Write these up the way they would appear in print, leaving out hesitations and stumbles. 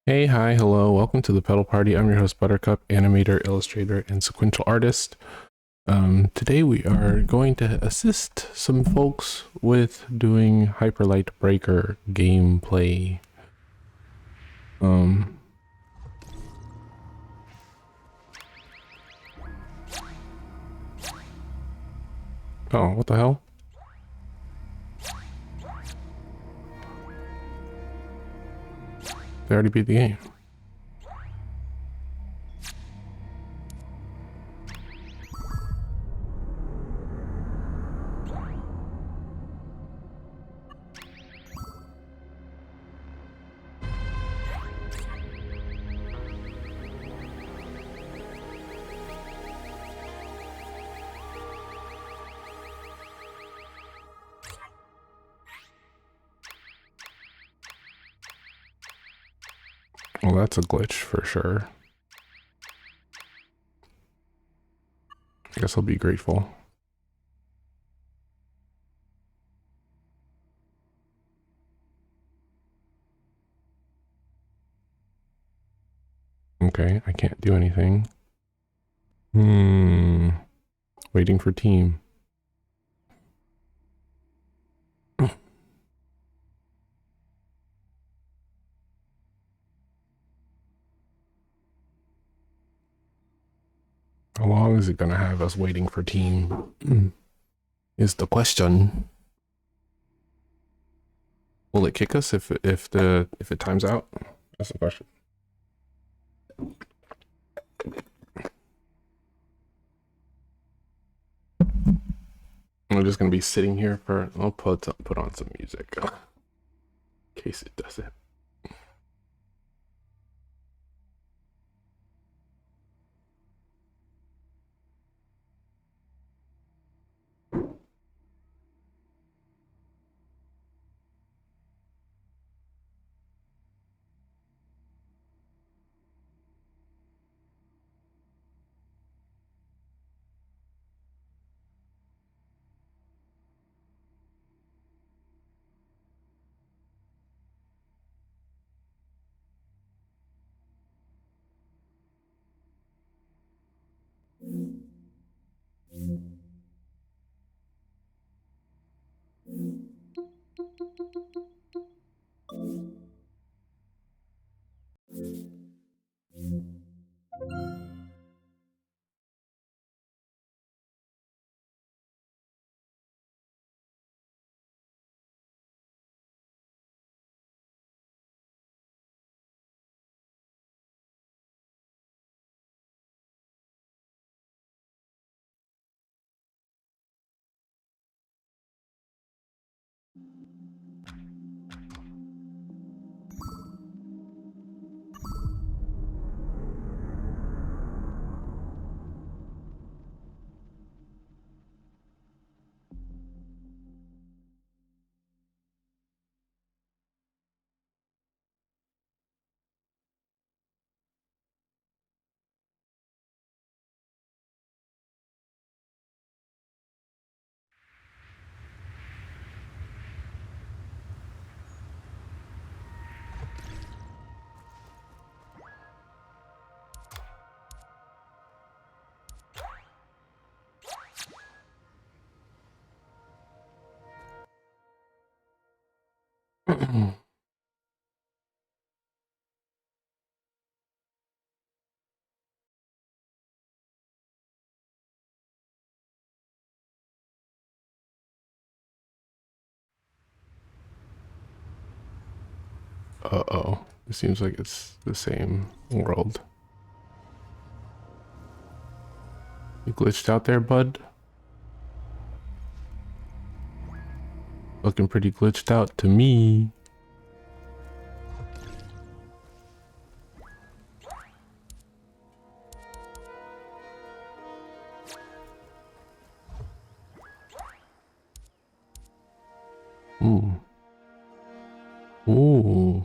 Hey, hi, hello, welcome to the Petal Party. I'm your host, Buttercup, animator, illustrator, and sequential artist. Today we are going to assist some folks with doing Hyperlight Breaker gameplay. Um, oh, what the hell? They already beat the game. Well, that's a glitch for sure. I guess I'll be grateful. Okay, I can't do anything. Waiting for team. How long is it gonna have us waiting for team? Is the question. Will it kick us if it times out? That's the question. I'm just gonna be sitting here for. I'll put on some music in case it doesn't. Uh-oh. It seems like it's the same world. You glitched out there, bud? Looking pretty glitched out to me. Ooh. Ooh.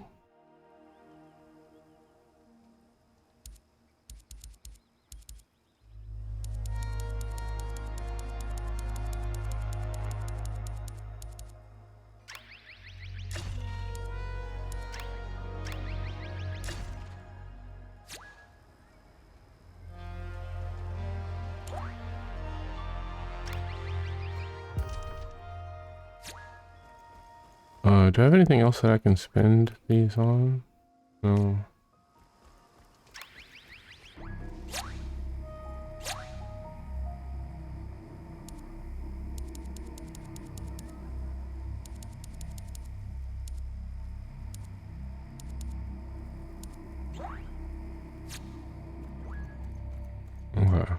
Do I have anything else that I can spend these on? No. Okay.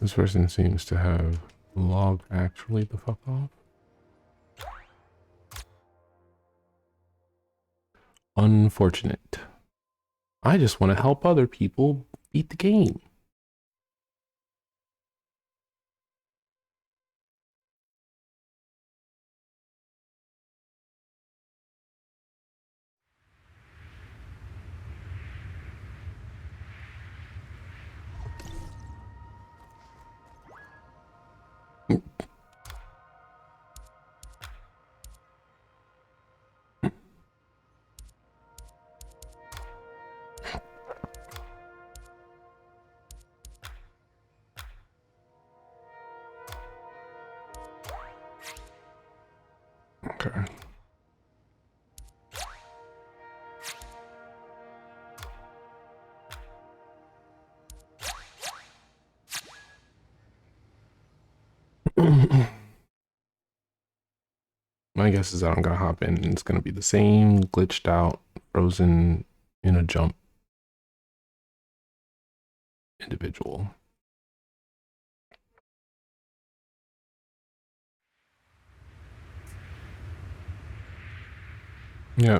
This person seems to have logged actually the fuck off. Unfortunate. I just want to help other people beat the game. Okay. My guess is that I'm gonna hop in and it's gonna be the same glitched out, frozen in a jump individual. Yeah.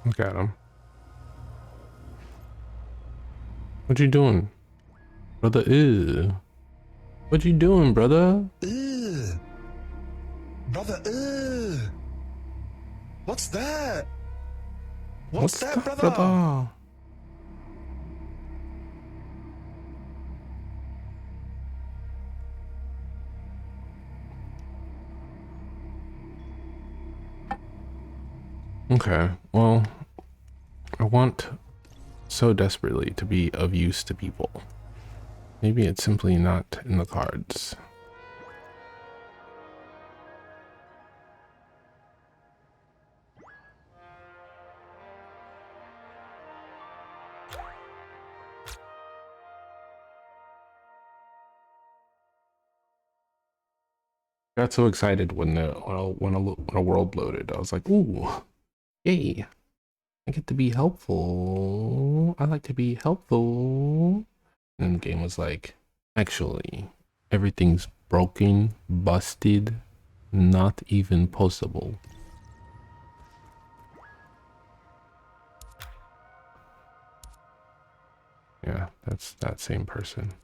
Look at him. What you doing? Brother, ew. What you doing, brother? Ugh. Brother, ugh. What's that? What's that, brother? Okay, well, I want so desperately to be of use to people. Maybe it's simply not in the cards. Got so excited when a world loaded. I was like, "Ooh, yay! I get to be helpful. I like to be helpful." And the game was like, "Actually, everything's broken, busted, not even possible." Yeah, that's that same person.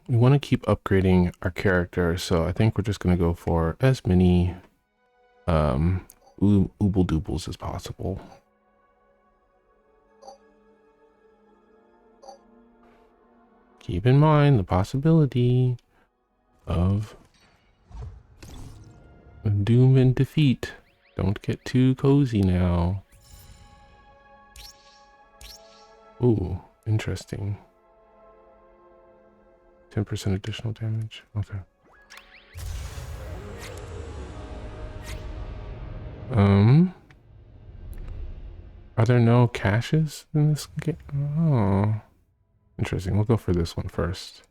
We want to keep upgrading our character, so I think we're just gonna go for as many ooble doobles as possible. Keep in mind the possibility of doom and defeat. Don't get too cozy now. Ooh, interesting. 10% additional damage. Okay. Are there no caches in this game? Oh. Interesting. We'll go for this one first.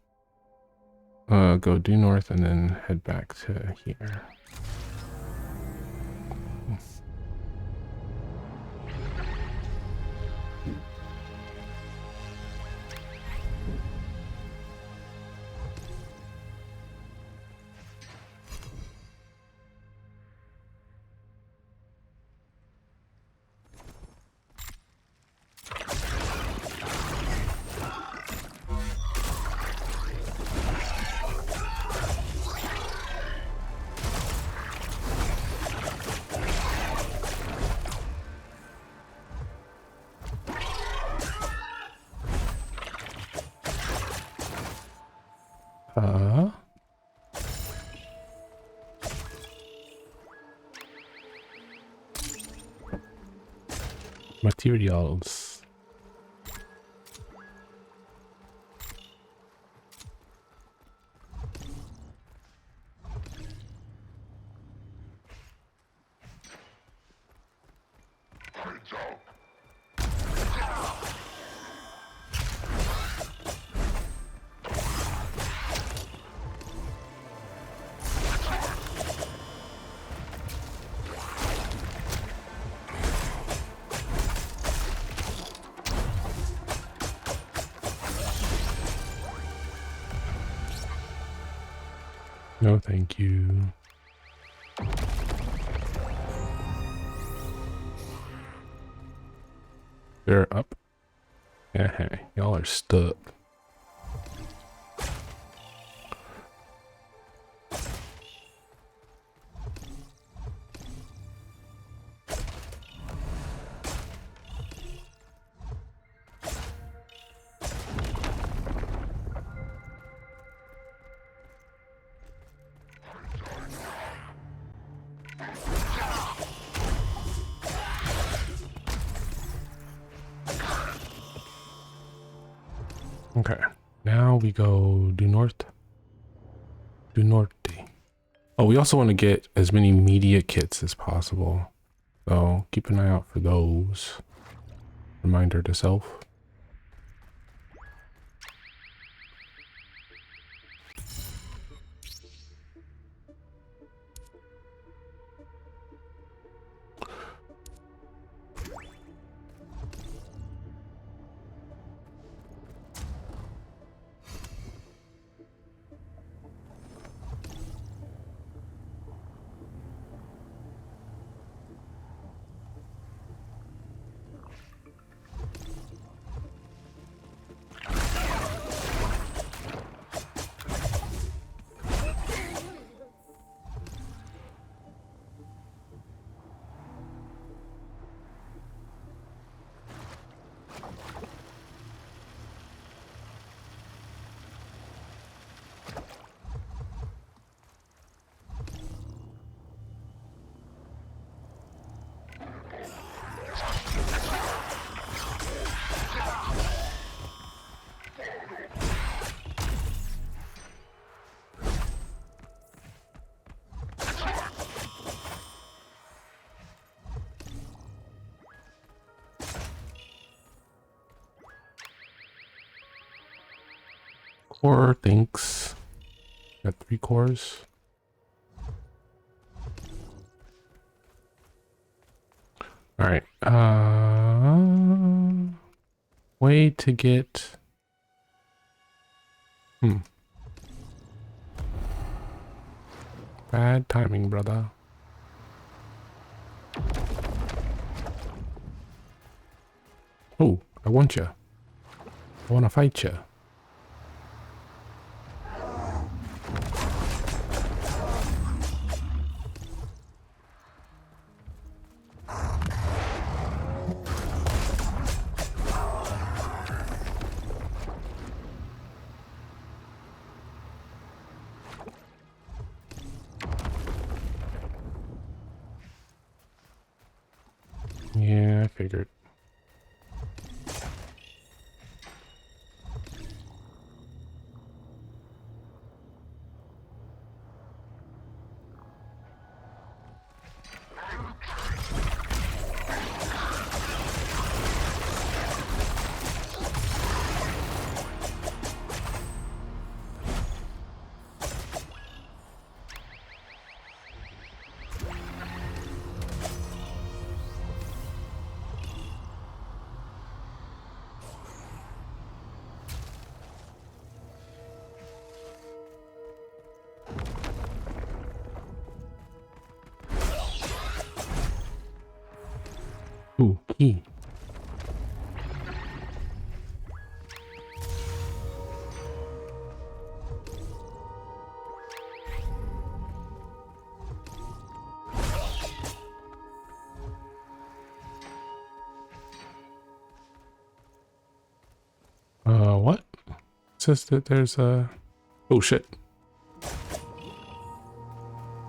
Go due north and then head back to here. Materials. No, thank you. They're up. Y'all are stuck. Okay, now we go due north. Due norte. Oh, we also want to get as many media kits as possible. So keep an eye out for those. Reminder to self. Core, thanks. Got 3 cores. All right. Way to get. Bad timing, brother. Oh, I want you. I want to fight you. Yeah, I figured. Ooh, key. What? It says that there's a... Oh, shit. It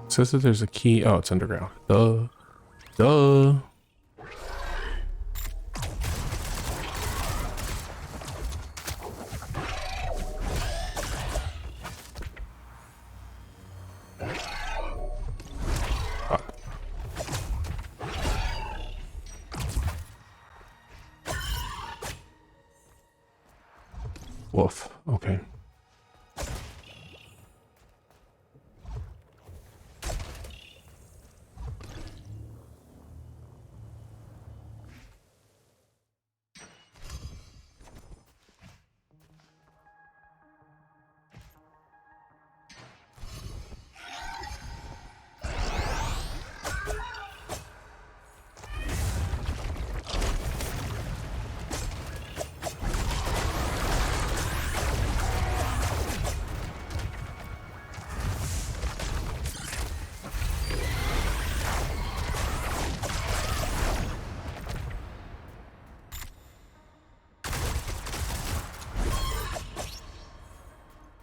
says that there's a key. Oh, it's underground. Duh. Duh. Fuck. Woof. Okay.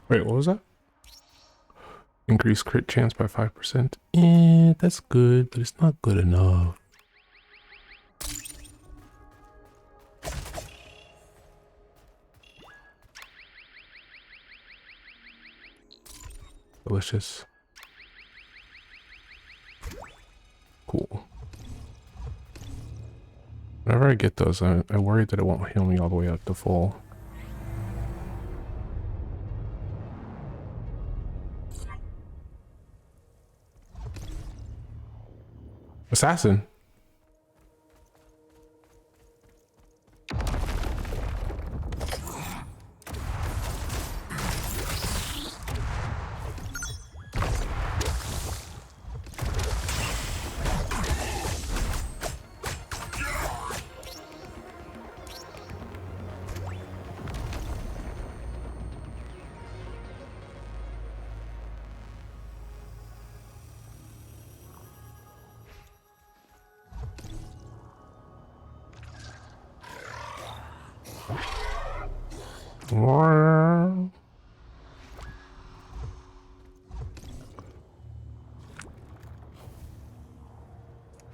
Wait, what was that? Increase crit chance by 5%. That's good, but it's not good enough. Delicious. Cool. Whenever I get those, I worry that it won't heal me all the way up to full. Assassin.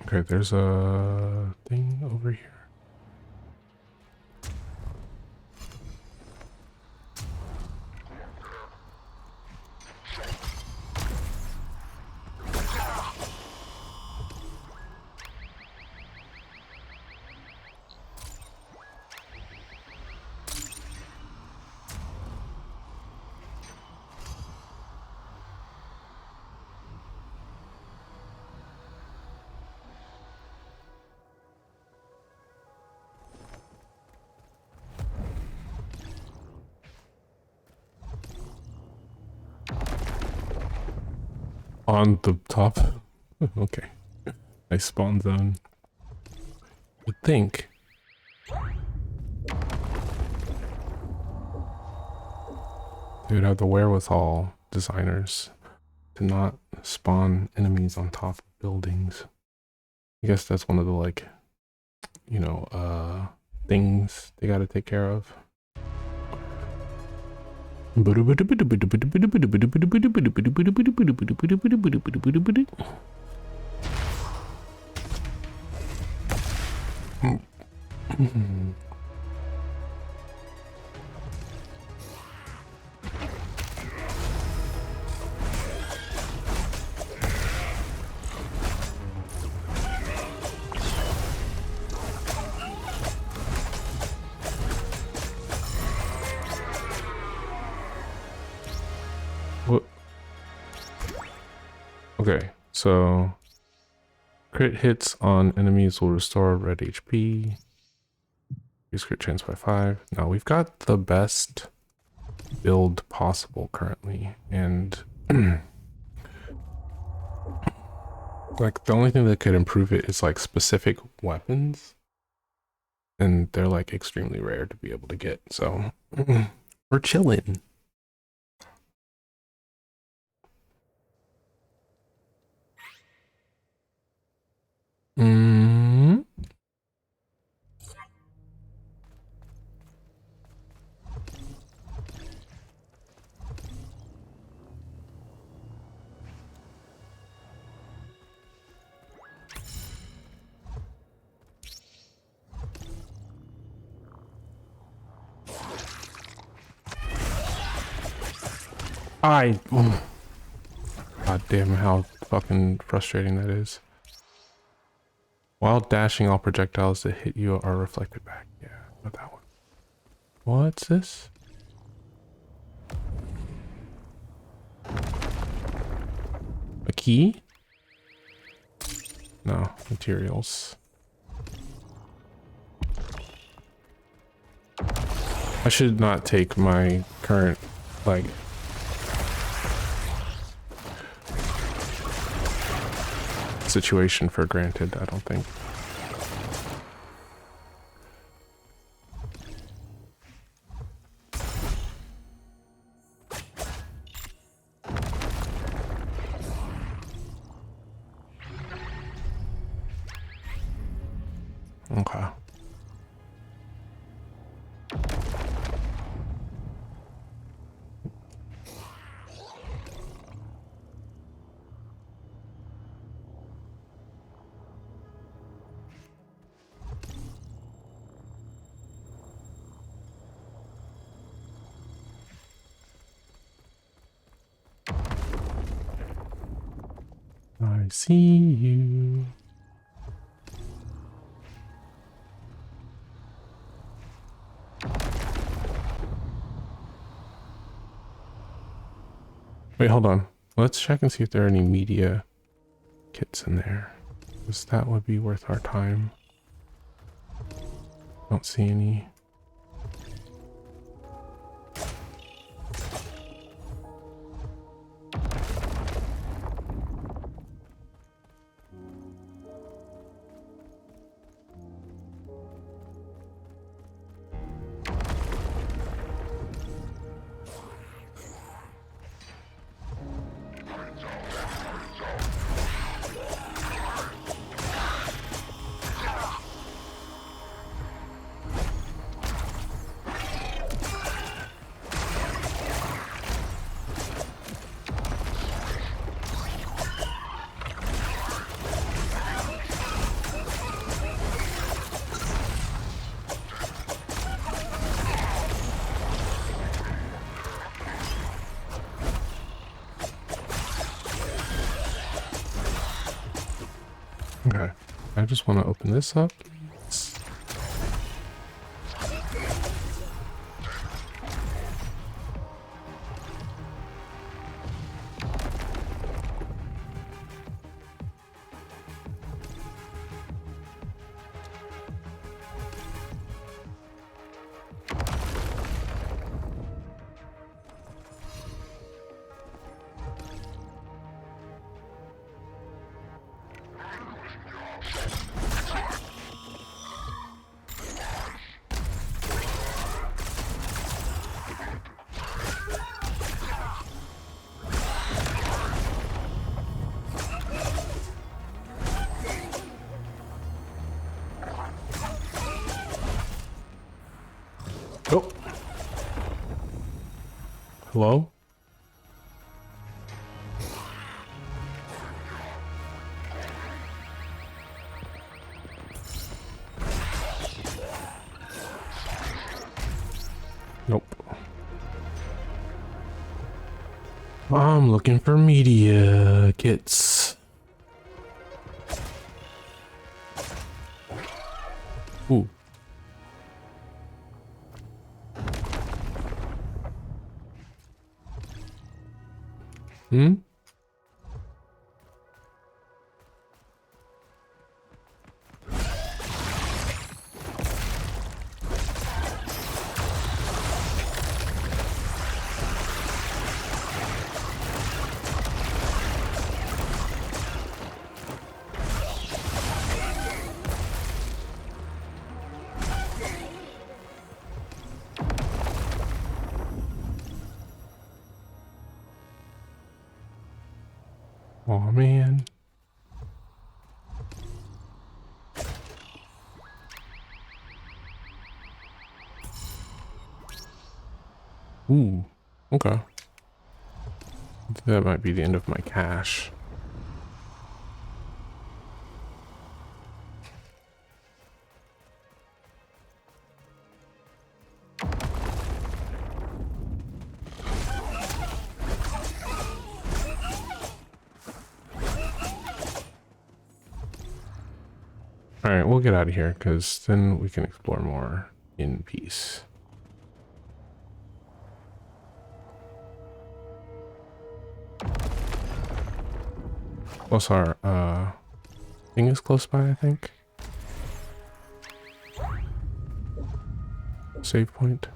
Okay, there's a thing over here. On the top. Okay. Nice spawn zone. You'd think. They would have the wherewithal, designers, to not spawn enemies on top of buildings. I guess that's one of the, like, you know, things they gotta take care of. What? Okay, so crit hits on enemies will restore red HP. Use crit chance by 5. Now we've got the best build possible currently, and like the only thing that could improve it is like specific weapons. and they're like extremely rare to be able to get. So we're chilling. Mm. God damn how fucking frustrating that is. While dashing, all projectiles that hit you are reflected back. Yeah, not that one. What's this? A key? No, materials. I should not take my current, like, situation for granted, I don't think. Okay. I see you. Wait, hold on. Let's check and see if there are any media kits in there, because that would be worth our time. Don't see any. Okay, I just want to open this up. Oh. Hello? Nope. I'm looking for media kits. Ooh. Hmm? Oh man. Ooh, okay. That might be the end of my cache. Alright, we'll get out of here because then we can explore more in peace. Plus our thing is close by, I think. Save point.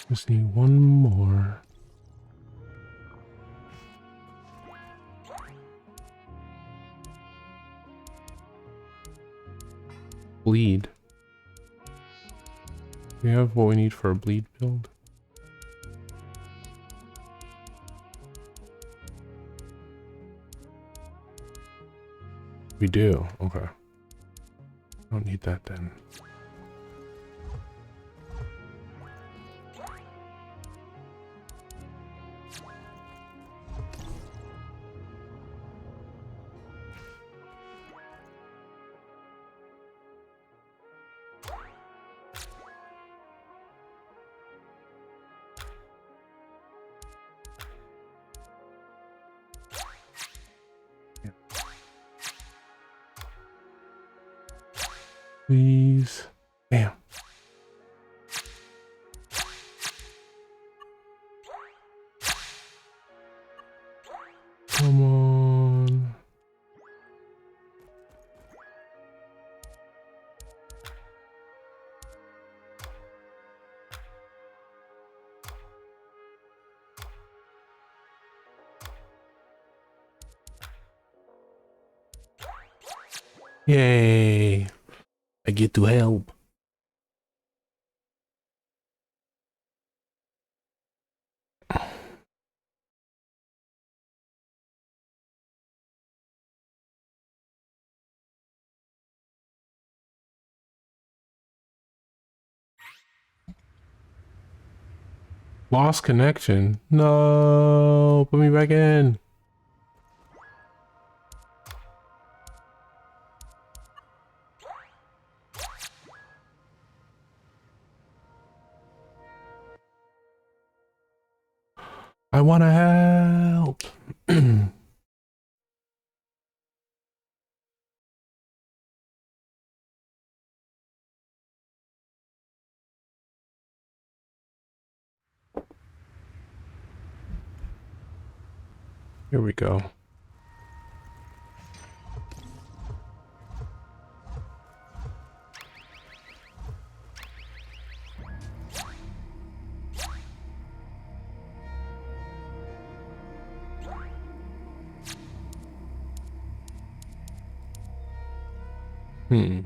Just need one more. Bleed. We have what we need for a bleed build. We do. Okay. Don't need that then. Please. Damn. Come on. Yay. I get to help. Lost connection. No, put me back in. I want to help. Here we go. Hmm.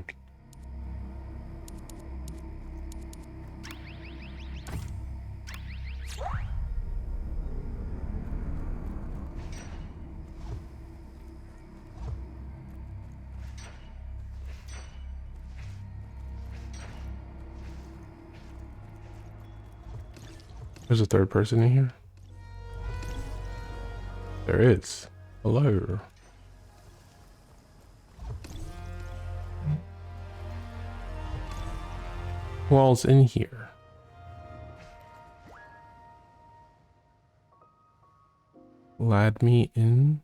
There's a third person in here. There is. Hello. Who all's in here? Lad me in.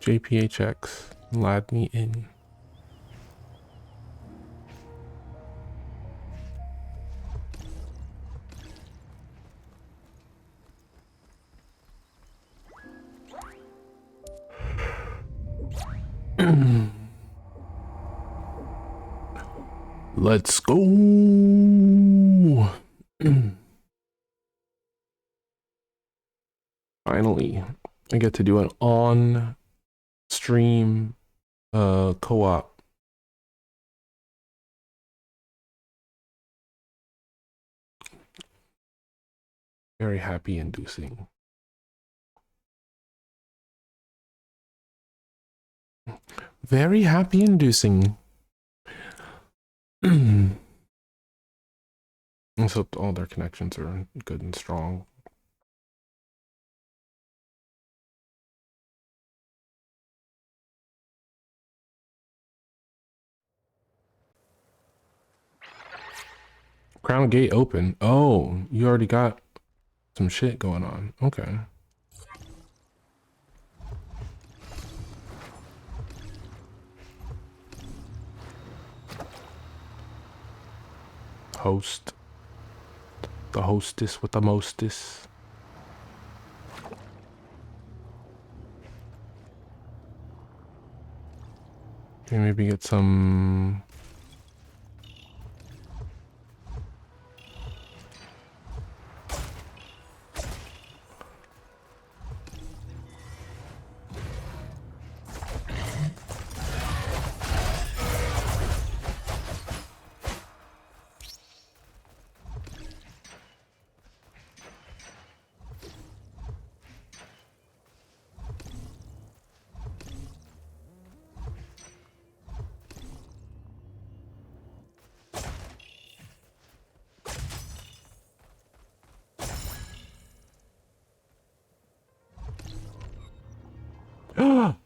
JPHX. Lad me in. Let's go. Finally, I get to do an on stream co-op. Very happy inducing. Very happy inducing. And so all their connections are good and strong. Crown gate open. Oh, you already got some shit going on. Okay. Host. The hostess with the mostess. Okay, maybe get some...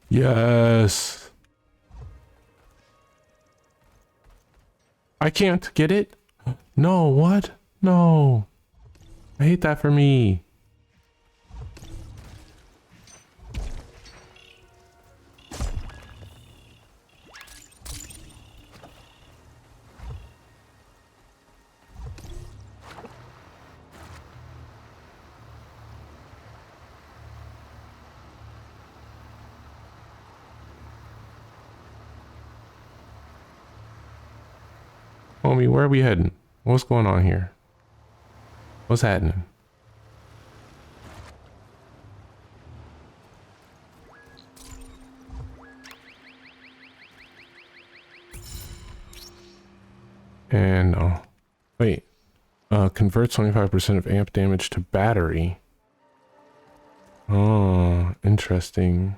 Yes. I can't get it. No, what? No. I hate that for me. Homie, where are we heading? What's going on here? What's happening? And wait, converts 25% of amp damage to battery. Oh, interesting.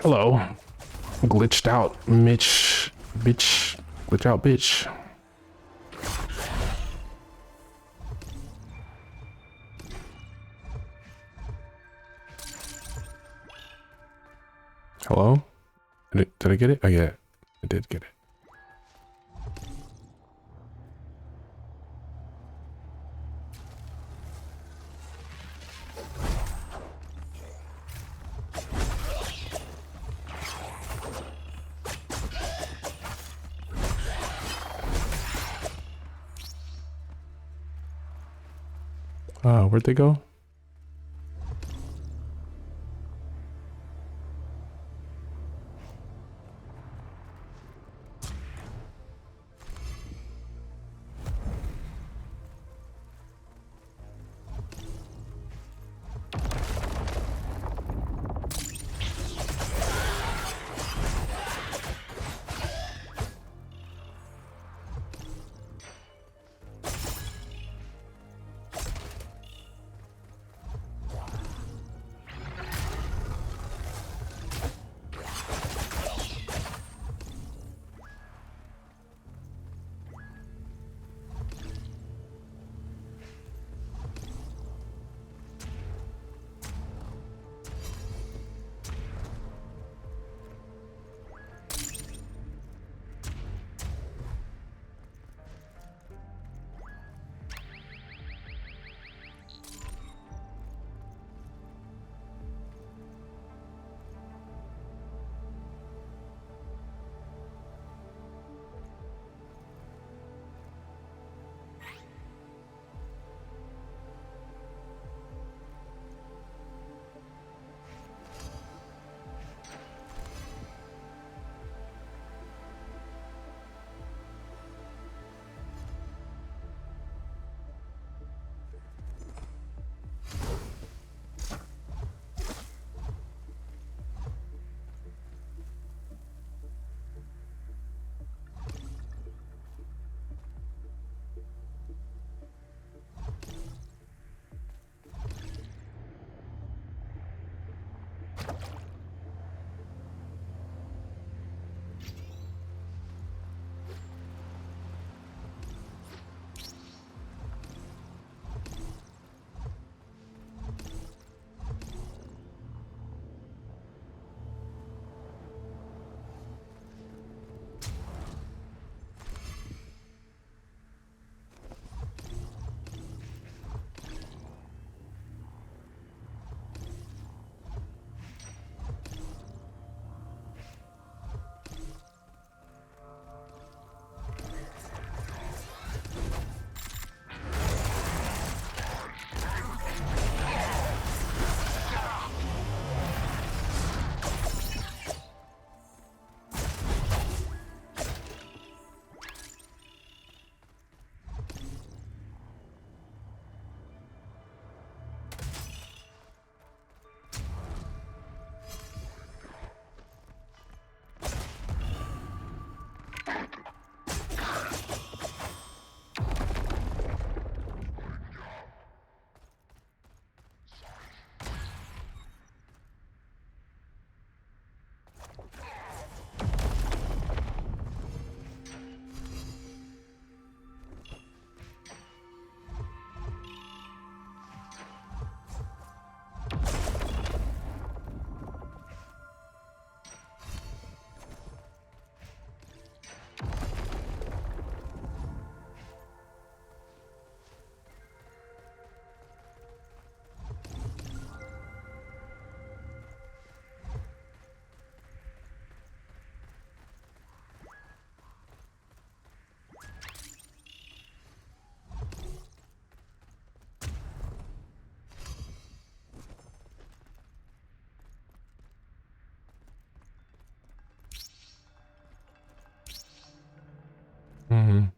Hello. Glitched out, Mitch. Bitch. Glitch out, bitch. Hello? Did I get it? I get it. I did get it. Where'd they go? Hmm.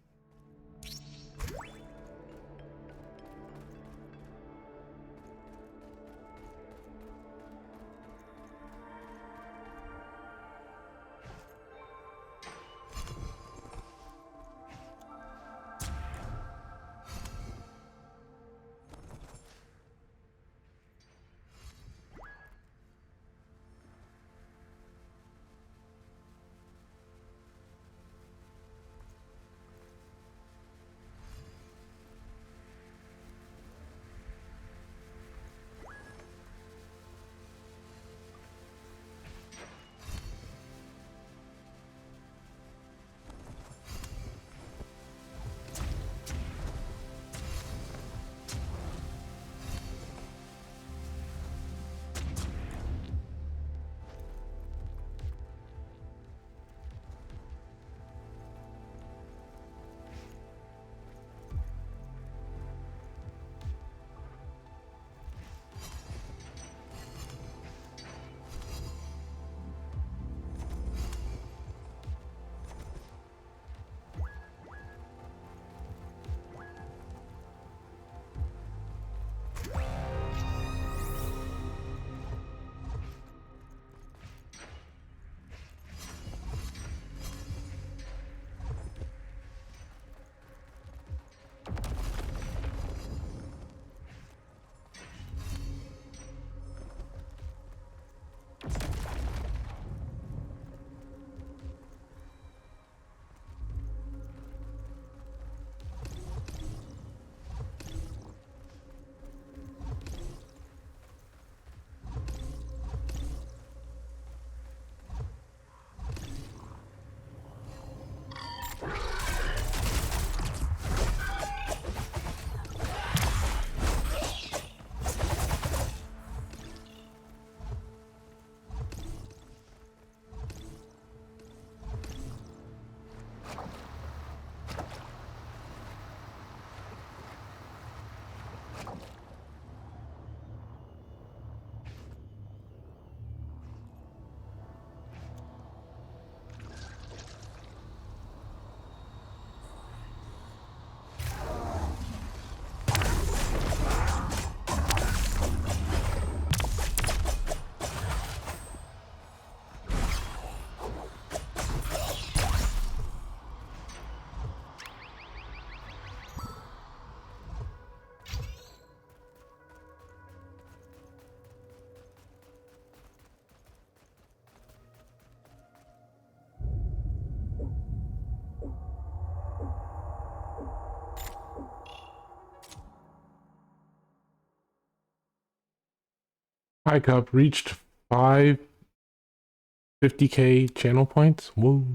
High Cup reached 550K channel points. Whoa.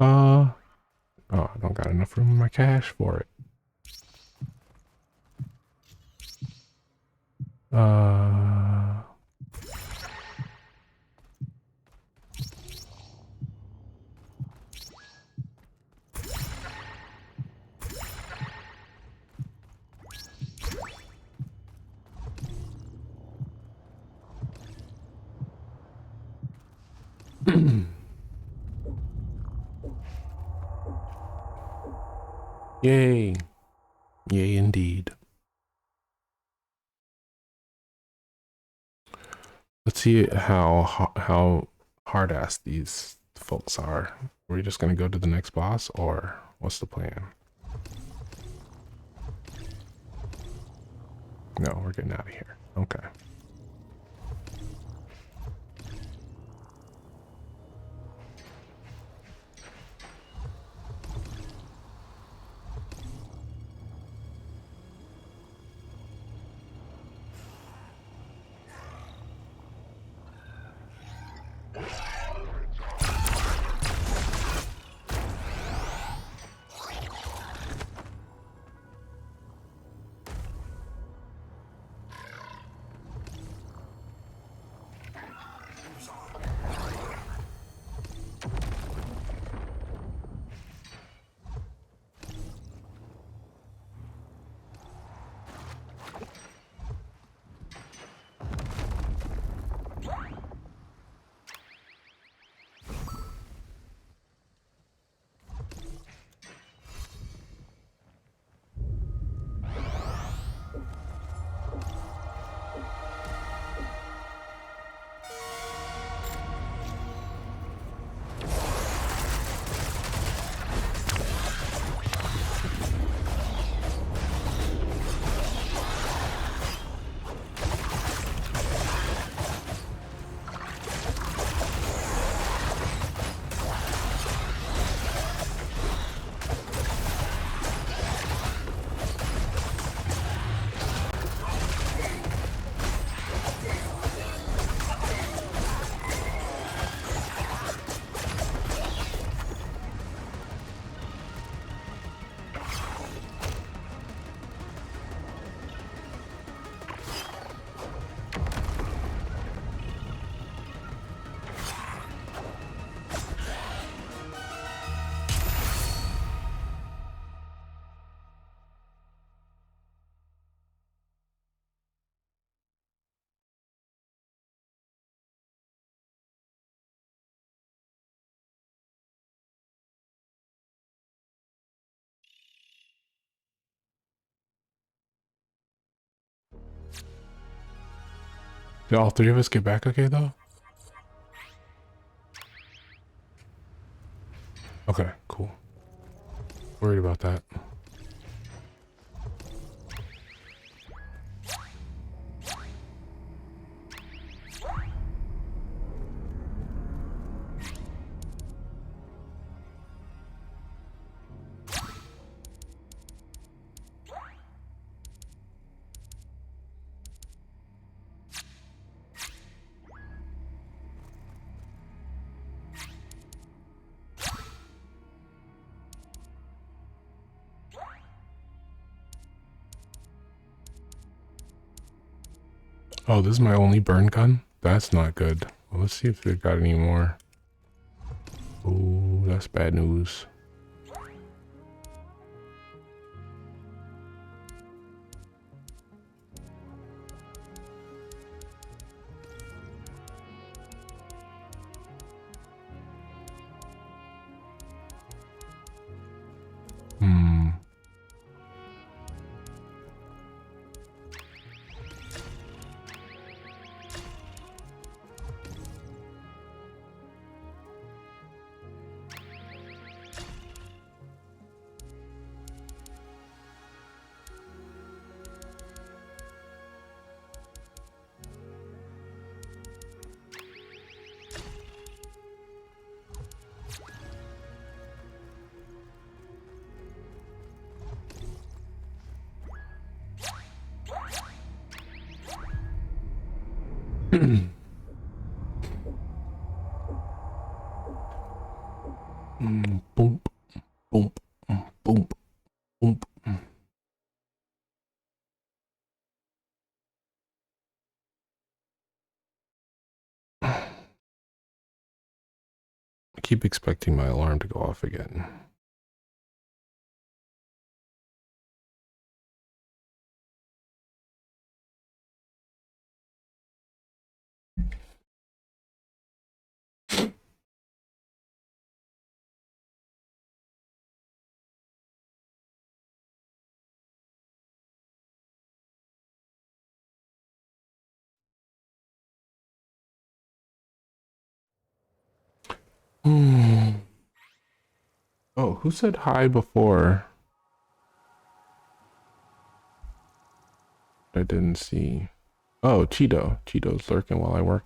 Oh, I don't got enough room in my cache for it. Yay. Yay indeed. Let's see how hard ass these folks are. Are we just gonna go to the next boss, or what's the plan? No, we're getting out of here. Okay. Did all three of us get back okay, though? Okay, cool. Worried about that. Oh, this is my only burn gun? That's not good. Well, let's see if they got any more. Oh, that's bad news. Boom, boom, boom, boom. I keep expecting my alarm to go off again. Oh, who said hi before? I didn't see. Oh, Cheeto. Cheeto's lurking while I work.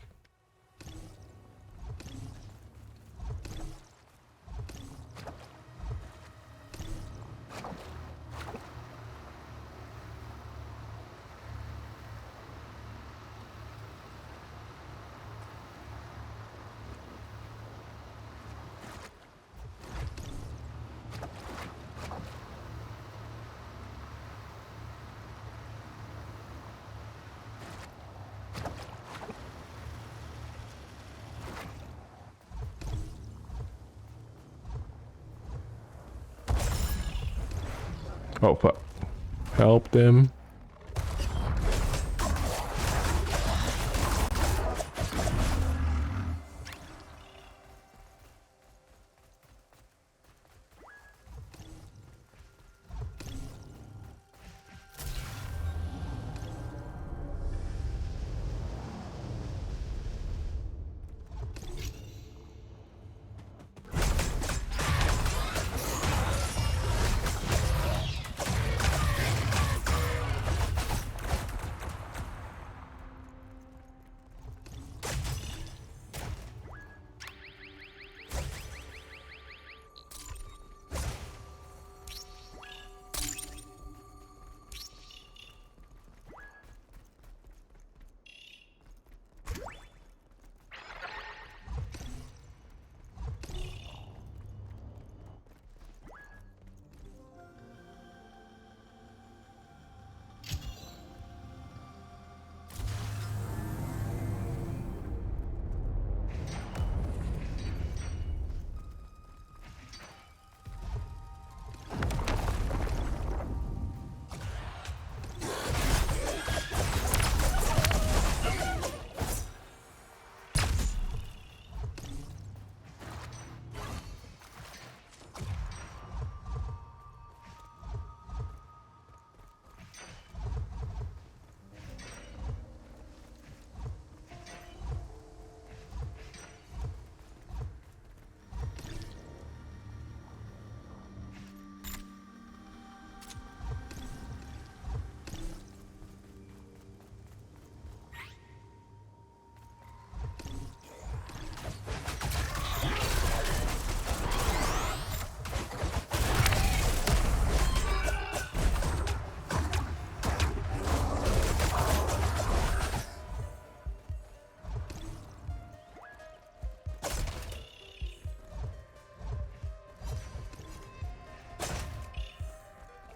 Oh, fuck. Help them.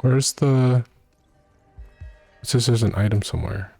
Where's the... It says there's an item somewhere.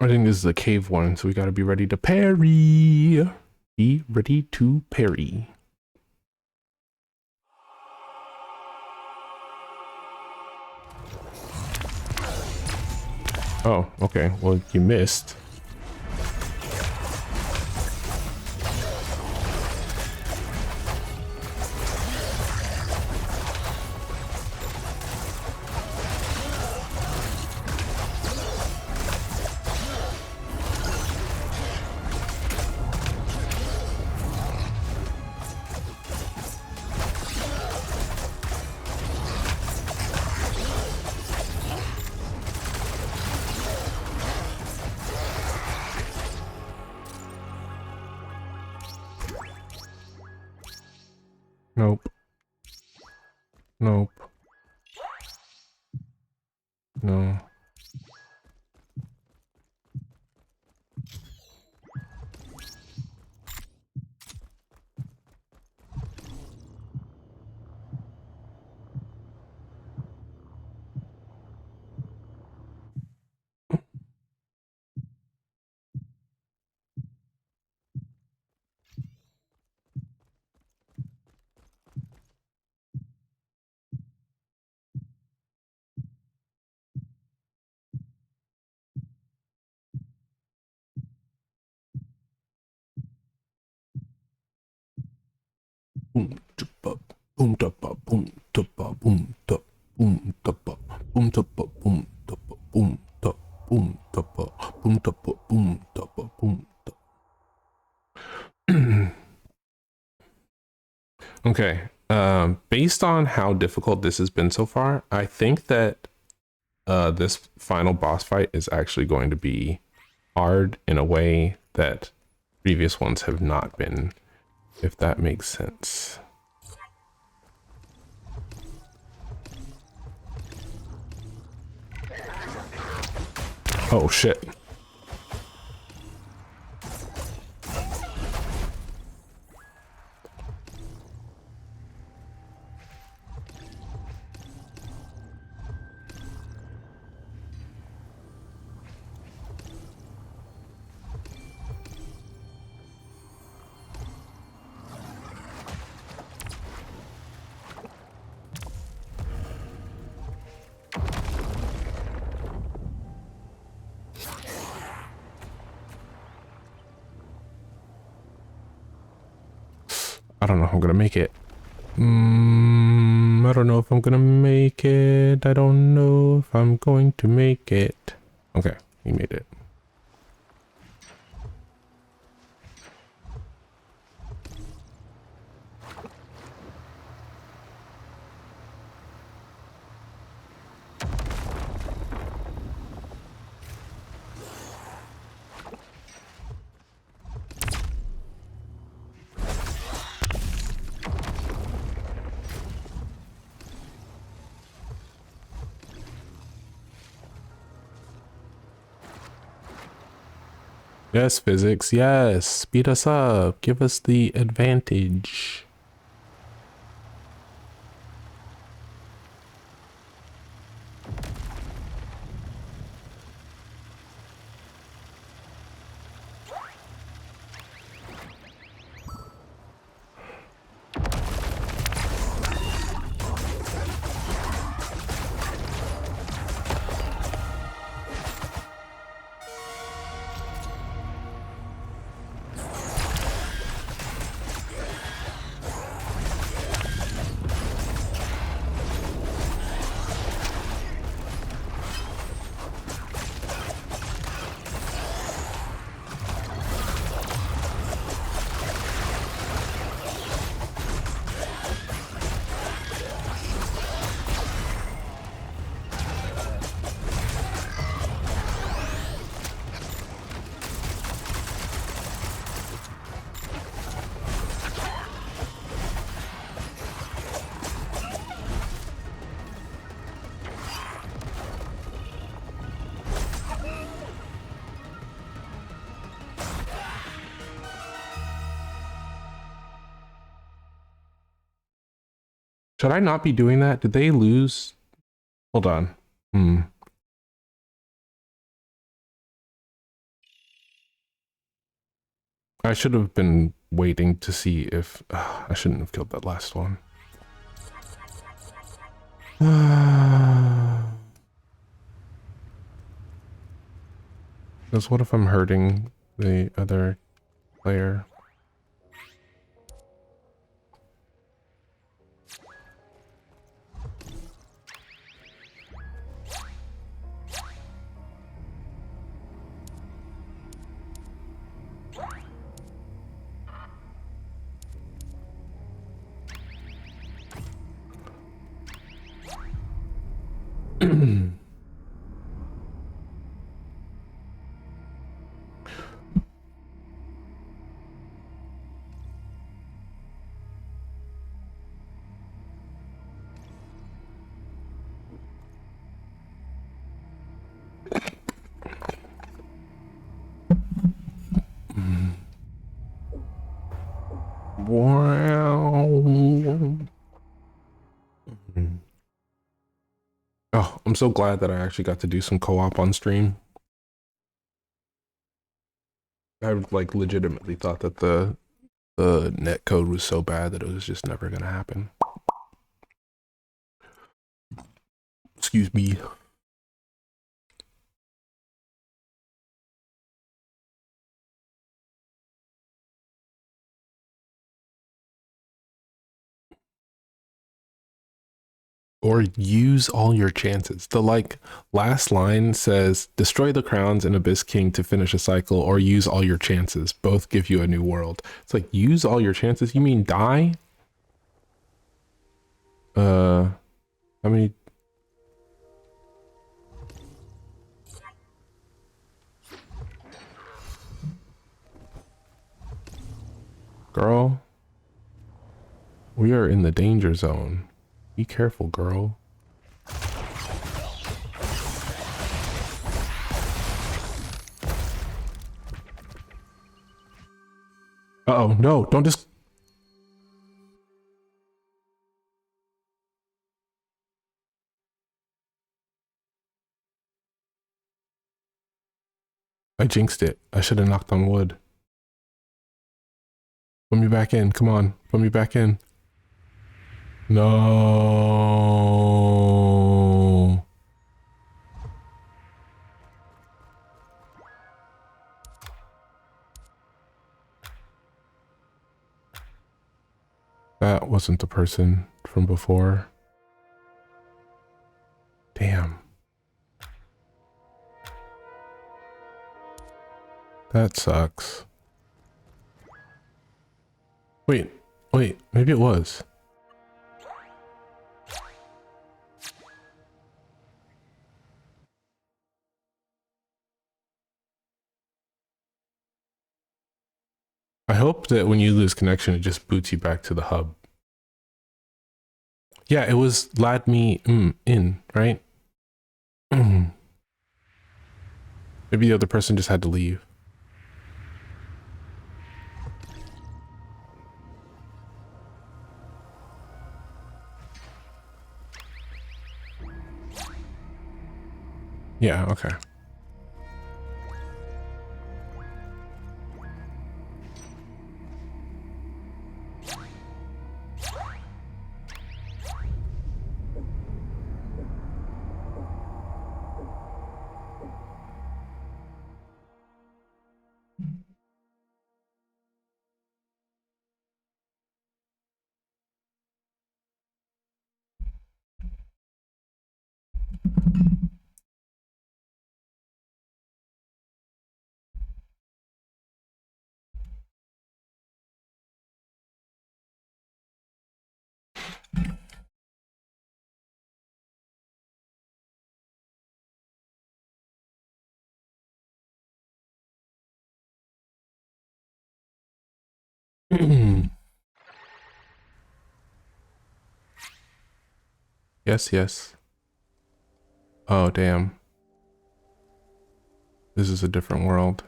I think this is a cave one, so we gotta be ready to parry. Be ready to parry. Oh, okay. Well, you missed. Nope. Nope. No. Boom, tuppa, boom, tuppa, boom, tuppa, boom, tup, boom, tuppa, boom, tuppa, boom, tuppa, boom, tup, boom, tuppa, boom, tuppa, boom, tuppa, boom, tup. Okay. Based on how difficult this has been so far, I think that this final boss fight is actually going to be hard in a way that previous ones have not been, if that makes sense. Oh shit. I don't know if I'm gonna make it. I don't know if I'm gonna make it. I don't know if I'm going to make it. Okay, we made it. Yes, physics, yes. Speed us up. Give us the advantage. Should I not be doing that? Did they lose? Hold on. I should have been waiting to see if... I shouldn't have killed that last one. Because what if I'm hurting the other player? Wow. Oh, I'm so glad that I actually got to do some co-op on stream. I like legitimately thought that the net code was so bad that it was just never gonna happen. Excuse me. Or use all your chances. The like last line says, destroy the crowns in Abyss King to finish a cycle, or use all your chances. Both give you a new world. It's like, use all your chances? You mean die? How many? Girl, we are in the danger zone. Be careful, girl. Uh-oh, no, don't just... I jinxed it. I should have knocked on wood. Put me back in, come on. Put me back in. No. That wasn't the person from before. Damn. That sucks. Wait, maybe it was. I hope that when you lose connection, it just boots you back to the hub. Yeah, it was lad me in, right? Maybe the other person just had to leave. Yeah, okay. Yes, yes. Oh, damn. This is a different world.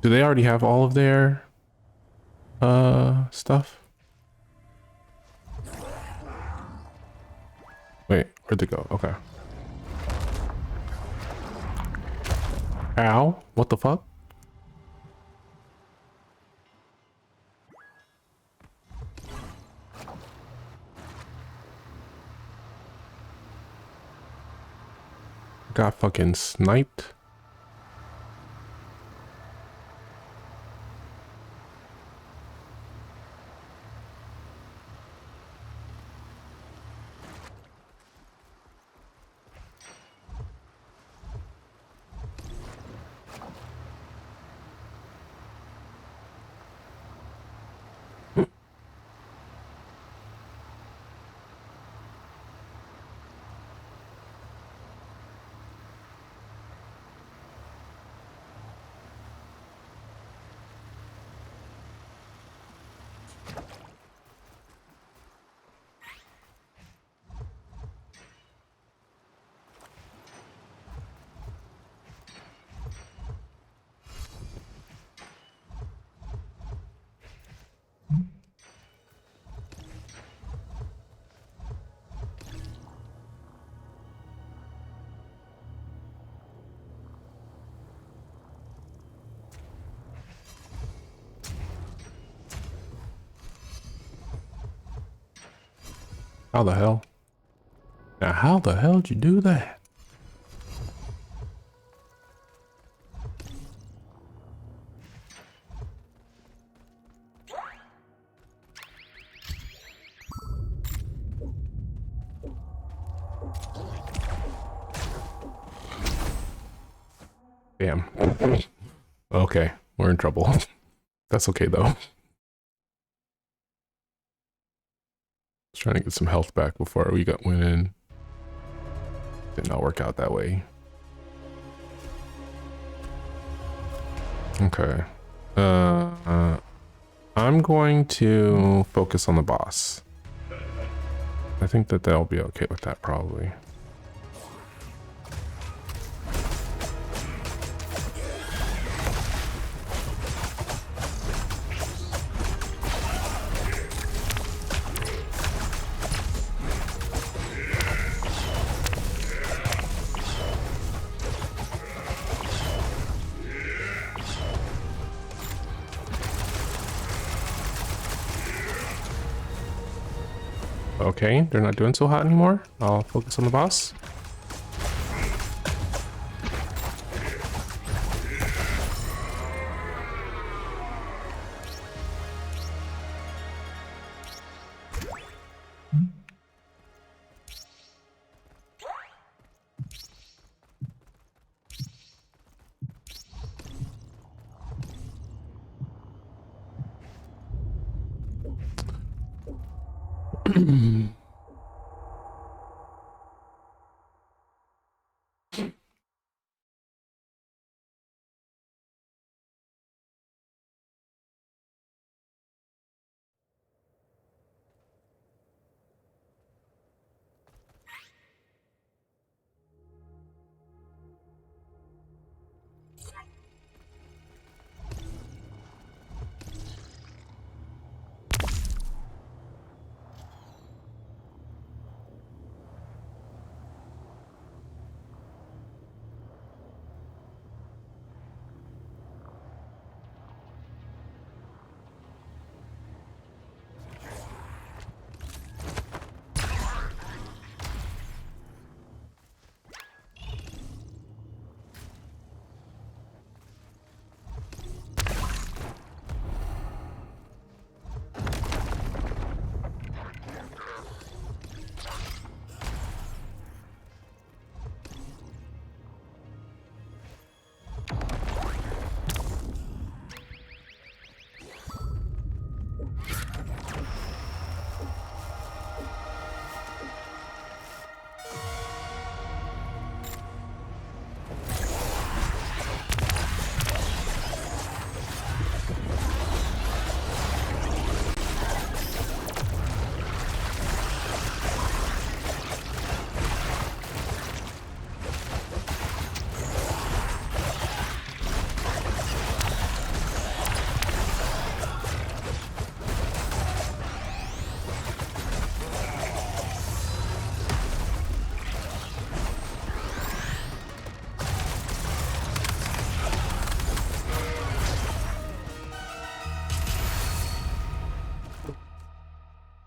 Do they already have all of their stuff? Wait, where'd they go? Okay. Ow, what the fuck? Got fucking sniped. How the hell? Now, how the hell did you do that? Damn. Okay, we're in trouble. That's okay though. I was trying to get some health back before we went in. Did not work out that way. Okay. I'm going to focus on the boss. I think that they'll be okay with that probably. Okay, they're not doing so hot anymore. I'll focus on the boss.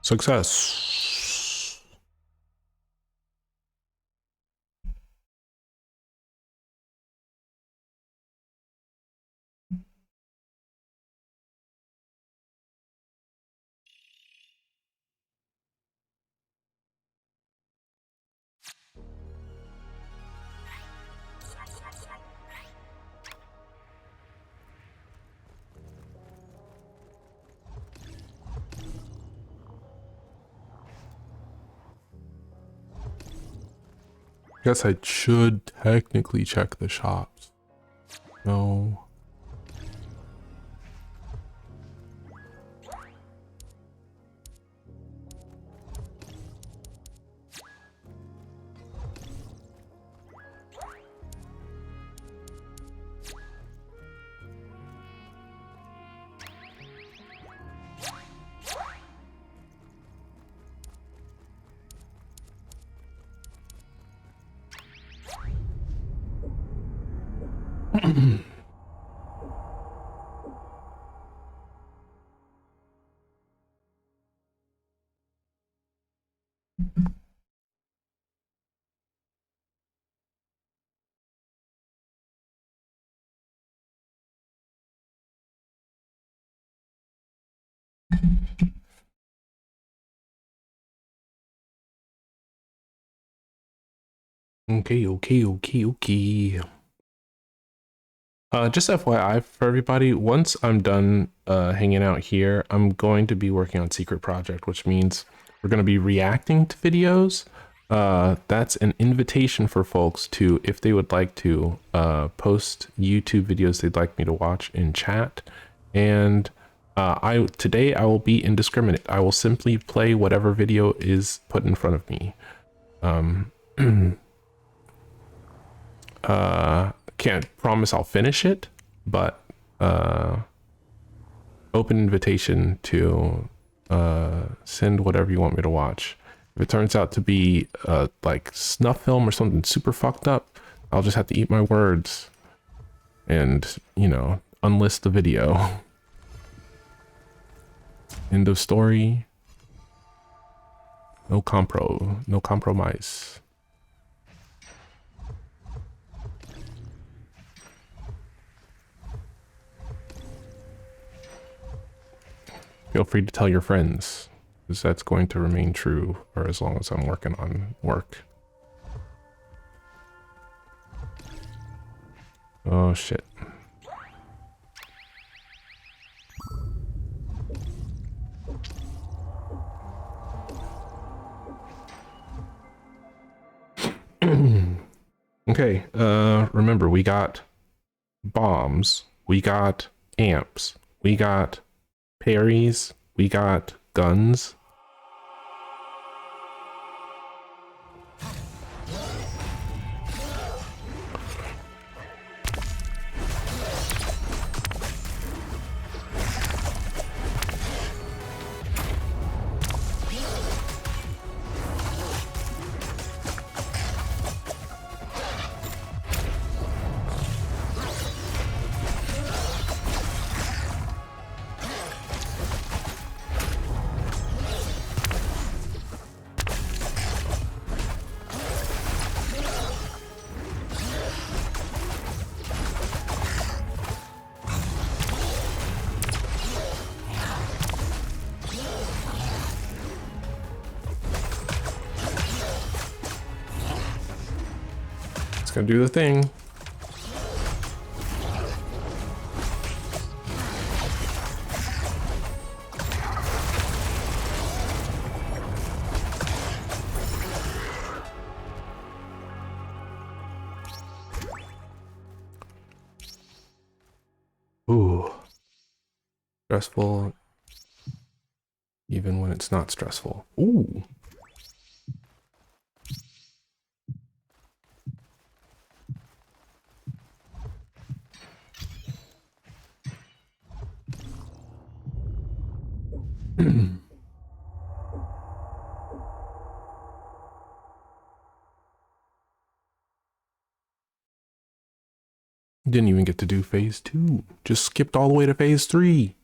Success. Guess I should technically check the shops. No. Okay. Just FYI for everybody, once I'm done hanging out here, I'm going to be working on Secret Project, which means we're going to be reacting to videos. That's an invitation for folks to, if they would like to, post YouTube videos they'd like me to watch in chat. And today I will be indiscriminate. I will simply play whatever video is put in front of me. Can't promise I'll finish it, but open invitation to send whatever you want me to watch. If it turns out to be like snuff film or something super fucked up, I'll just have to eat my words and, you know, unlist the video. End of story. No compromise. Feel free to tell your friends, because that's going to remain true for as long as I'm working on work. Oh shit. Okay, remember, we got bombs, we got amps, we got parries, we got guns. Gonna do the thing. Ooh. Stressful even when it's not stressful. Ooh. Didn't even get to do phase 2. Just skipped all the way to phase 3.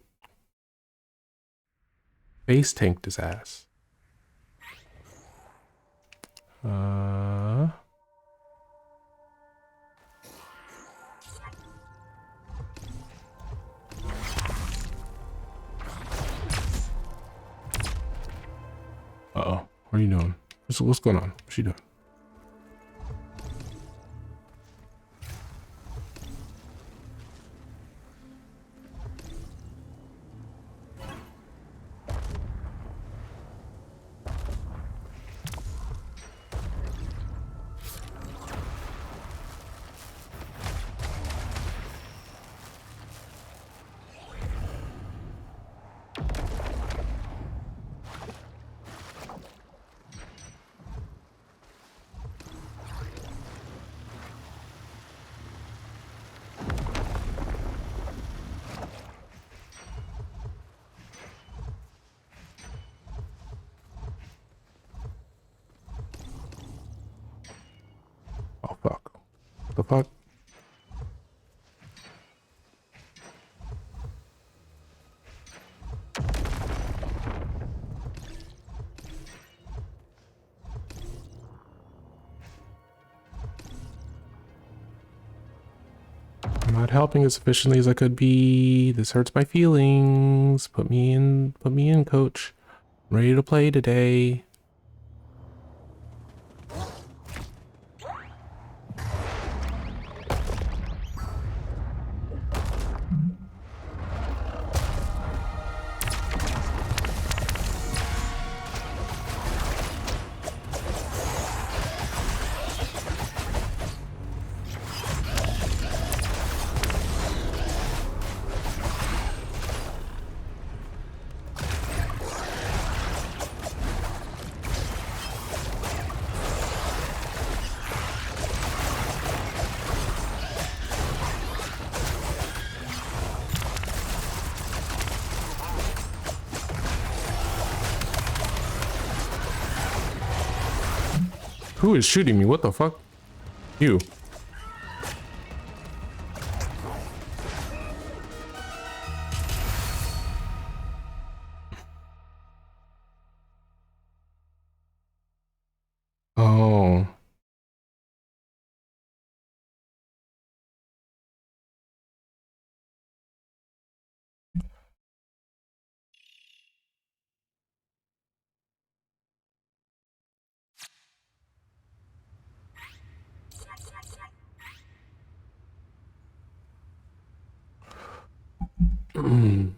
Face tanked his ass. Uh-oh. What are you doing? What's going on? What's she doing? Oh, fuck. What the fuck? I'm not helping as efficiently as I could be. This hurts my feelings. Put me in, coach. I'm ready to play today. Who is shooting me? What the fuck? You. Oh. Mm.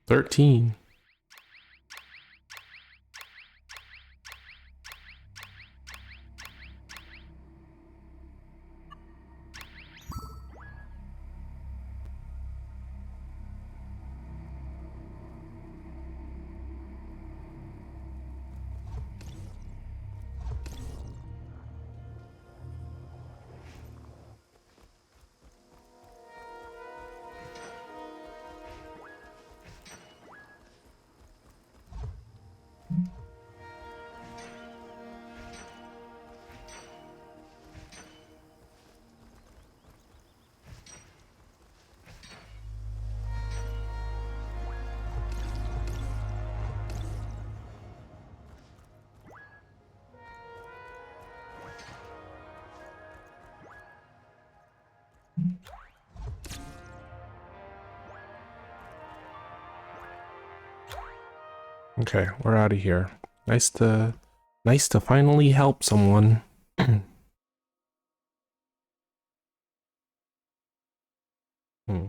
13. Okay, we're out of here. Nice to finally help someone. Hmm.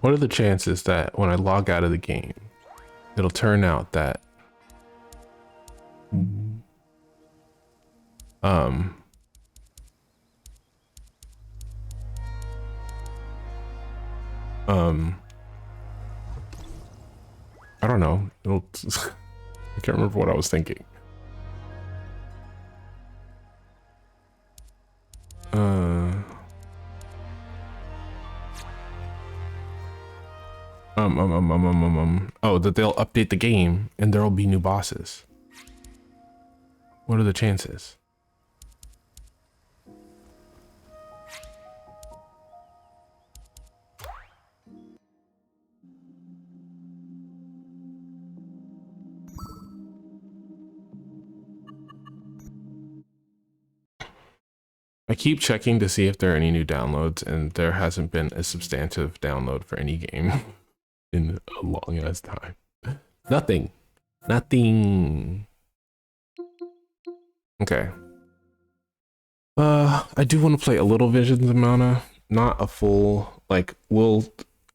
What are the chances that when I log out of the game, it'll turn out that I don't know. It'll I can't remember what I was thinking. Oh, that they'll update the game and there'll be new bosses. What are the chances? I keep checking to see if there are any new downloads, and there hasn't been a substantive download for any game in a long ass time. Nothing. Nothing. Okay. I do want to play a little Visions of Mana, not a full, like, we'll,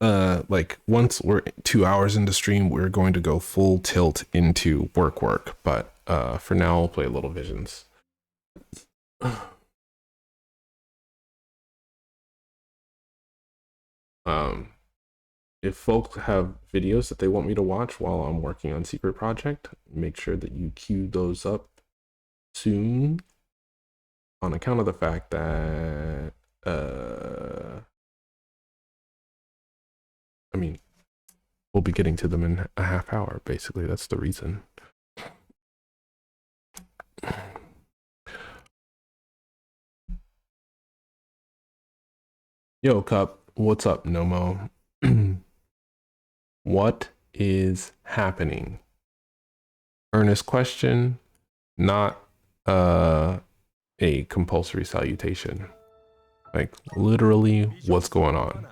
like, once we're 2 hours into stream, we're going to go full tilt into work, but, for now, we'll play a little Visions. If folks have videos that they want me to watch while I'm working on Secret Project, make sure that you queue those up soon, on account of the fact that I mean, we'll be getting to them in a half hour, basically. That's the reason. Yo, Cup, what's up, Nomo? What is happening? Earnest question, not a compulsory salutation. Like, literally, what's going on?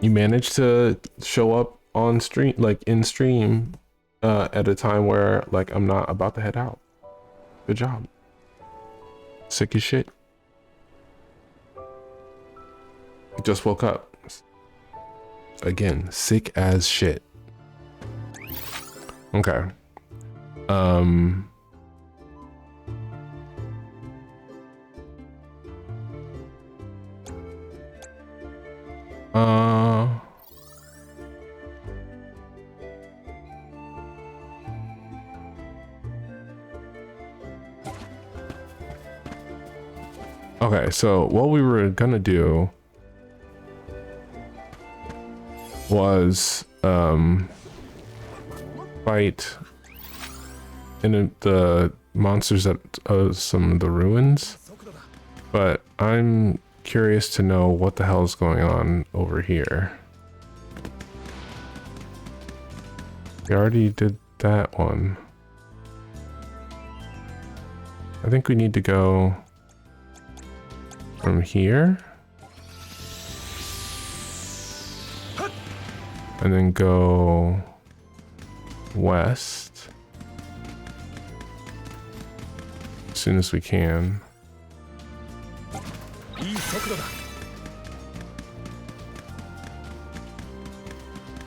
You managed to show up on stream, like in stream, at a time where, like, I'm not about to head out. Good job. Sick as shit. Just woke up. Again, sick as shit. Okay. Okay, so what we were gonna do was fight in the monsters at some of the ruins, but I'm curious to know what the hell is going on over here. We already did that one. I think we need to go from here and then go west as soon as we can.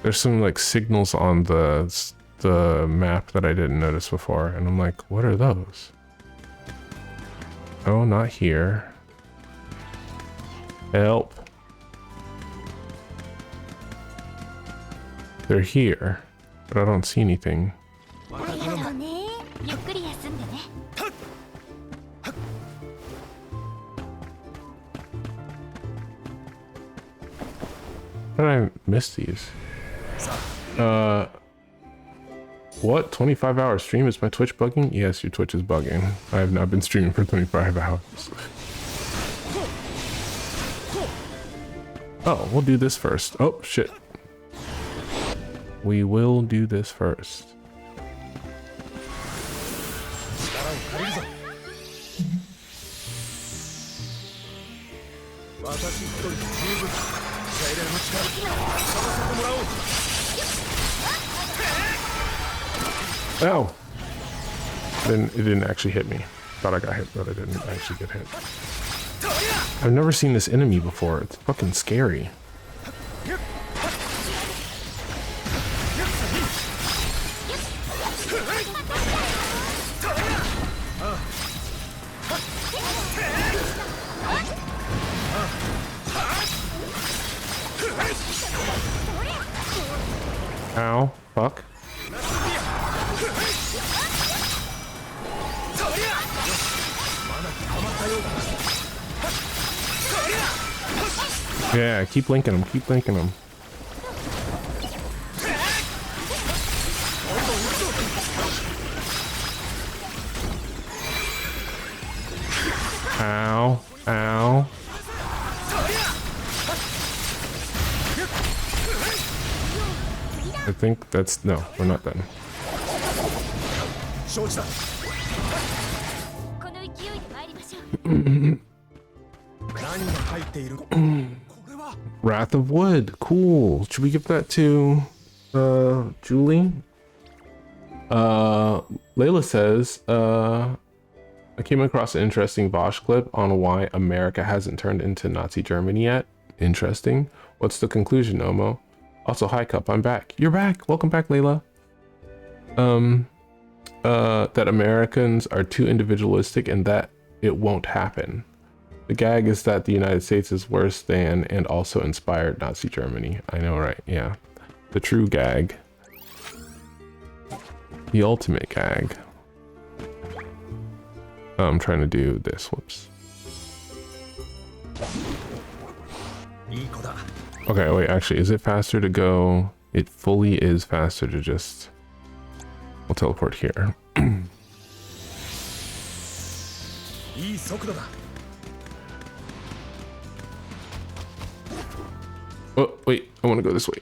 There's some like signals on the map that I didn't notice before, and I'm like, what are those? Oh, not here. Help. They're here, but I don't see anything. How did I miss these? What? 25-hour stream? Is my Twitch bugging? Yes, your Twitch is bugging. I have not been streaming for 25 hours. Oh, we'll do this first. Oh, shit. We will do this first. Ow! Then it didn't actually hit me. thought I got hit, but I didn't actually get hit. I've never seen this enemy before. It's fucking scary. Ow, fuck. Yeah, keep linking them, keep linking them. Ow, ow. I think that's, no, we're not done. Wrath of Wood, cool. Should we give that to Julie? Layla says, I came across an interesting Vosh clip on why America hasn't turned into Nazi Germany yet. Interesting. What's the conclusion, Omo? Also, hi Cup, I'm back. You're back. Welcome back, Layla. That Americans are too individualistic and that it won't happen. The gag is that the United States is worse than and also inspired Nazi Germany. I know, right? Yeah. The true gag. The ultimate gag. I'm trying to do this. Whoops. Okay, wait, actually, is it faster to go? It fully is faster to just... We'll teleport here. Oh, wait, I want to go this way.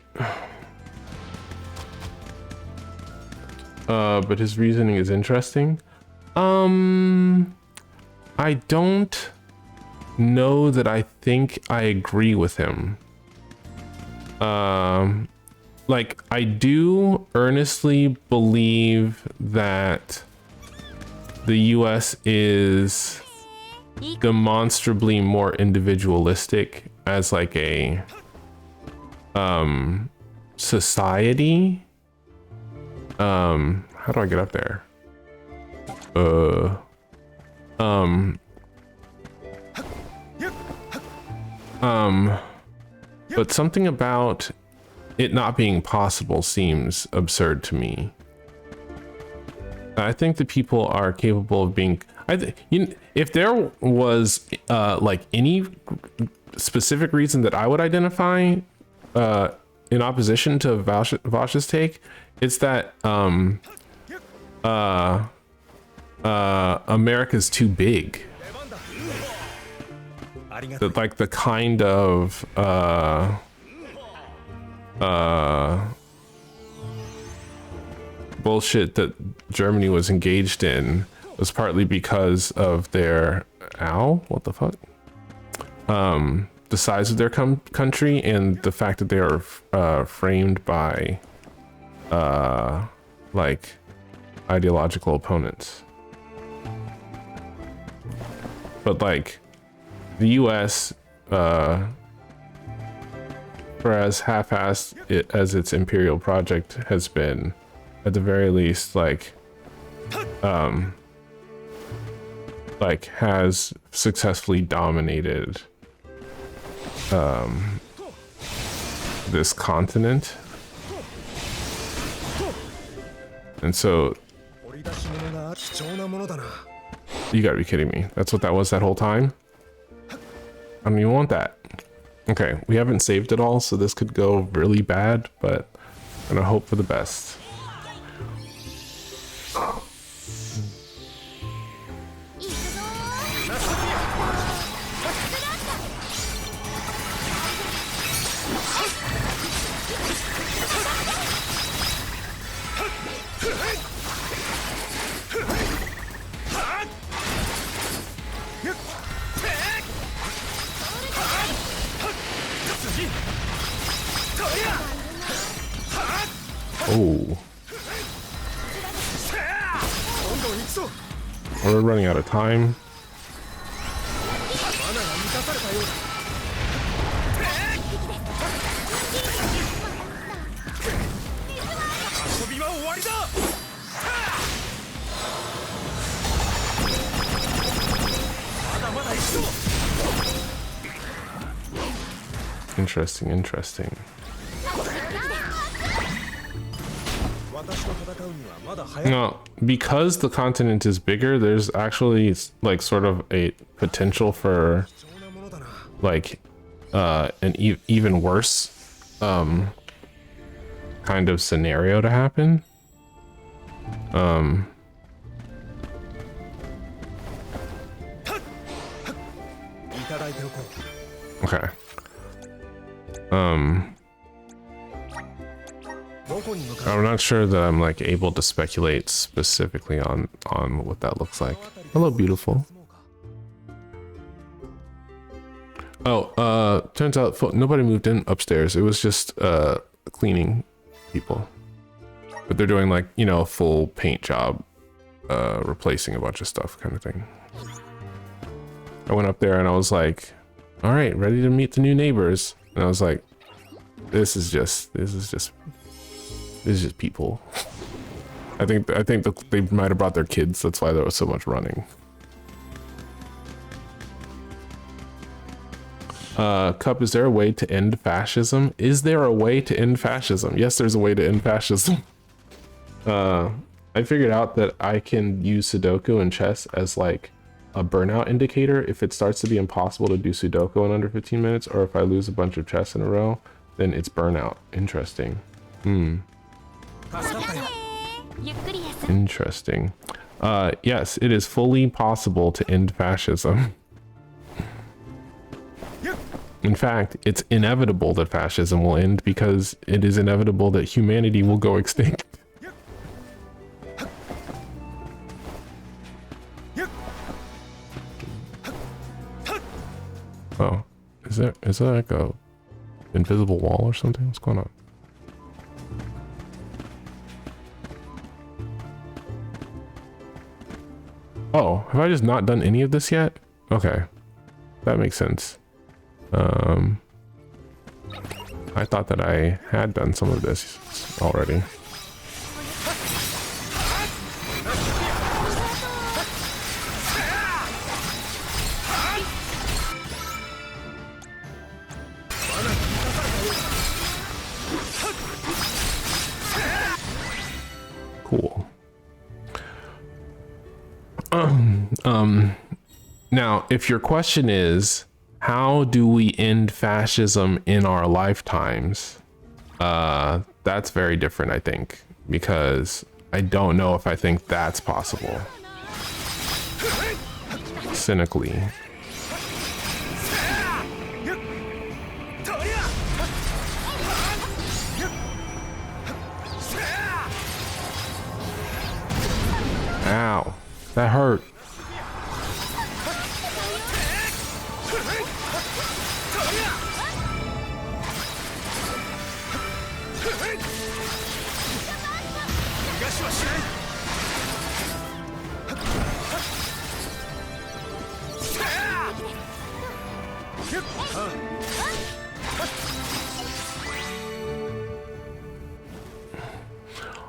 But his reasoning is interesting. I don't know that I think I agree with him. Like, I do earnestly believe that the US is demonstrably more individualistic as like a society. How do I get up there? But something about it not being possible seems absurd to me. I think that people are capable of being, if there was like any specific reason that I would identify in opposition to Vosh's take, it's that America's too big. That, like, the kind of bullshit that Germany was engaged in was partly because of their what the fuck, the size of their country and the fact that they are framed by like ideological opponents. But like the US, for as half-assed as its imperial project has been, at the very least, like has successfully dominated this continent. And so you gotta be kidding me. That's what that was that whole time? I don't even want that. Okay, we haven't saved it all, so this could go really bad, but I'm gonna hope for the best. Oh. We're running out of time. Interesting, interesting. Now, because the continent is bigger, there's actually like sort of a potential for like an even worse kind of scenario to happen. Okay. I'm not sure that I'm like able to speculate specifically on what that looks like. Hello, beautiful. Oh, turns out nobody moved in upstairs. It was just cleaning people. But they're doing like, you know, a full paint job, replacing a bunch of stuff kind of thing. I went up there and I was like, all right, ready to meet the new neighbors. And I was like, this is just people. I think they might have brought their kids. That's why there was so much running. Cup, is there a way to end fascism? Is there a way to end fascism? Yes, there's a way to end fascism. I figured out that I can use Sudoku and chess as like a burnout indicator. If it starts to be impossible to do Sudoku in under 15 minutes, or if I lose a bunch of chess in a row, then it's burnout. Interesting. Interesting. Yes, it is fully possible to end fascism. In fact, it's inevitable that fascism will end because it is inevitable that humanity will go extinct. Oh, is there like a invisible wall or something? What's going on? Oh, have I just not done any of this yet? Okay, that makes sense. I thought that I had done some of this already. Cool. Now, if your question is, how do we end fascism in our lifetimes? That's very different, I think, because I don't know if I think that's possible. Cynically. Ow, that hurt.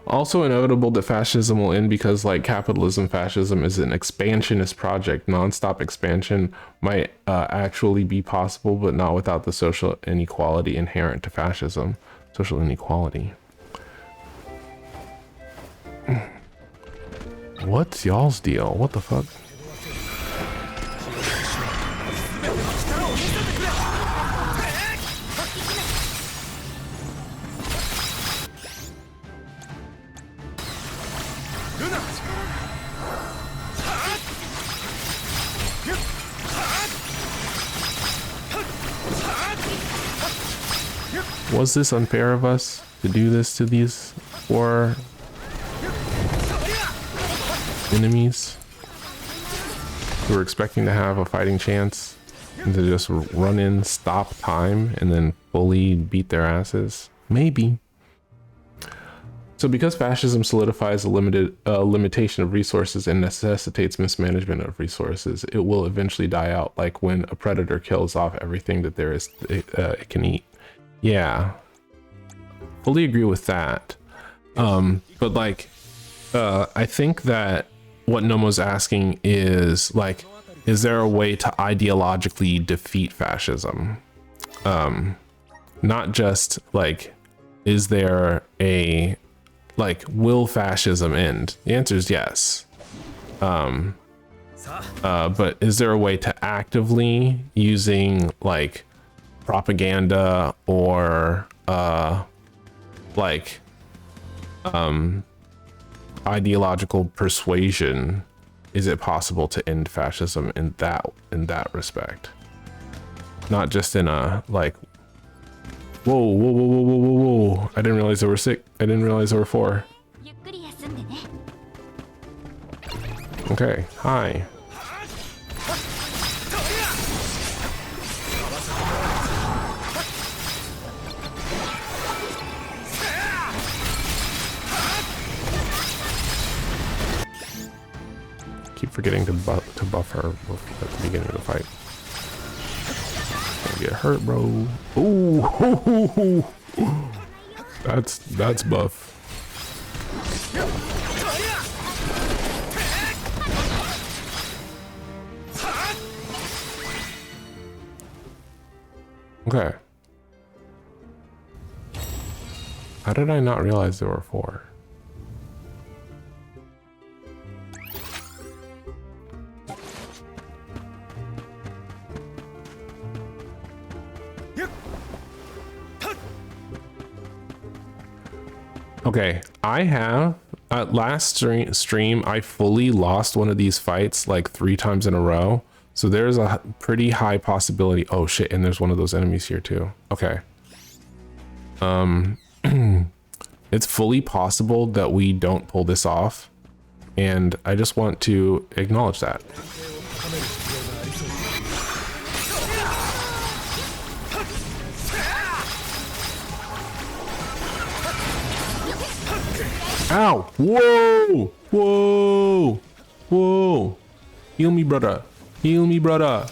Also inevitable that fascism will end because, like capitalism, fascism is an expansionist project. Non-stop expansion might actually be possible, but not without the social inequality inherent to fascism. Social inequality. What's y'all's deal? What the fuck? Was this unfair of us to do this to these four enemies who were expecting to have a fighting chance and to just run in, stop time, and then fully beat their asses? Maybe. So because fascism solidifies a limitation of resources and necessitates mismanagement of resources, it will eventually die out, like when a predator kills off everything that there is it can eat. Yeah, fully agree with that. But like, I think that what Nomo's asking is like, is there a way to ideologically defeat fascism? Not just like, is there a like, will fascism end? The answer is yes. But is there a way to actively, using like propaganda or like ideological persuasion, is it possible to end fascism in that respect? Not just in a like, whoa, whoa, whoa, whoa, whoa, whoa, whoa. I didn't realize there were 6. I didn't realize there were 4. Okay, hi. Keep forgetting to buff her at the beginning of the fight. Gonna get hurt, bro. Ooh, that's buff. Okay. How did I not realize there were 4? Okay, I have at last stream I fully lost one of these fights like 3 times in a row. So there's a pretty high possibility. Oh shit, and there's one of those enemies here too. Okay. It's fully possible that we don't pull this off, and I just want to acknowledge that. Ow! Whoa! Whoa! Whoa! Heal me, brother. Heal me, brother.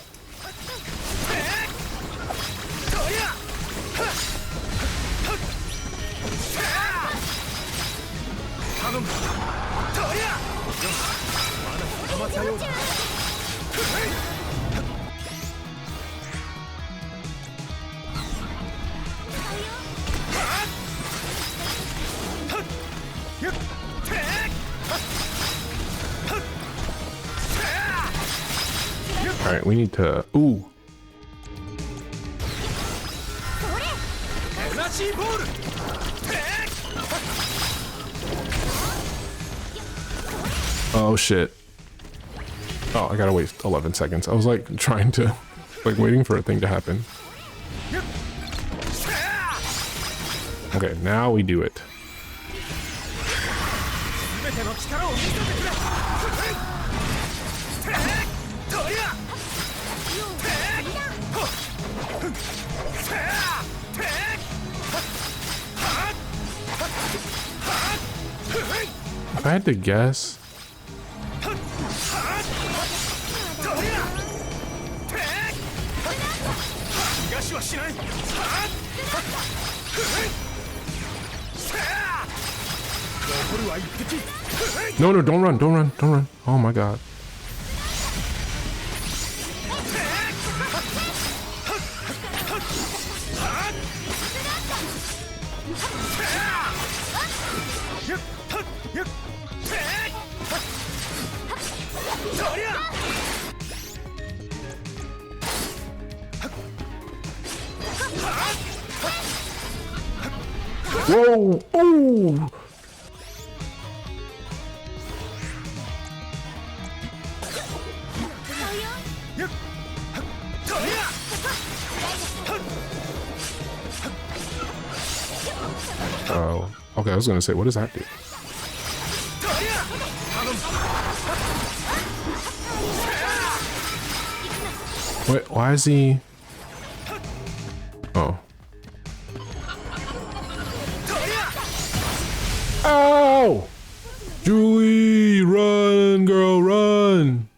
All right, we need to. Ooh. Oh shit. Oh, I gotta wait 11 seconds. I was like trying to, like waiting for a thing to happen. Okay, now we do it. If I had to guess, no, don't run, don't run, don't run. Oh my god. Whoa! Ooh! Oh, okay. I was gonna say, what does that do? Wait, why is he? Oh. Ow! Julie, run, girl, run!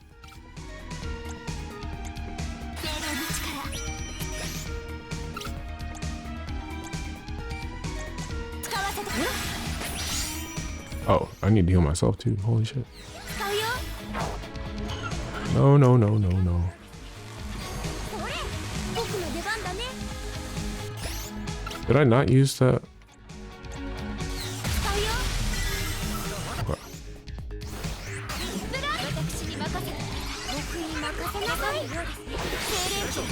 Oh, I need to heal myself too. Holy shit. No, no, no, no, no. Did I not use that? Okay.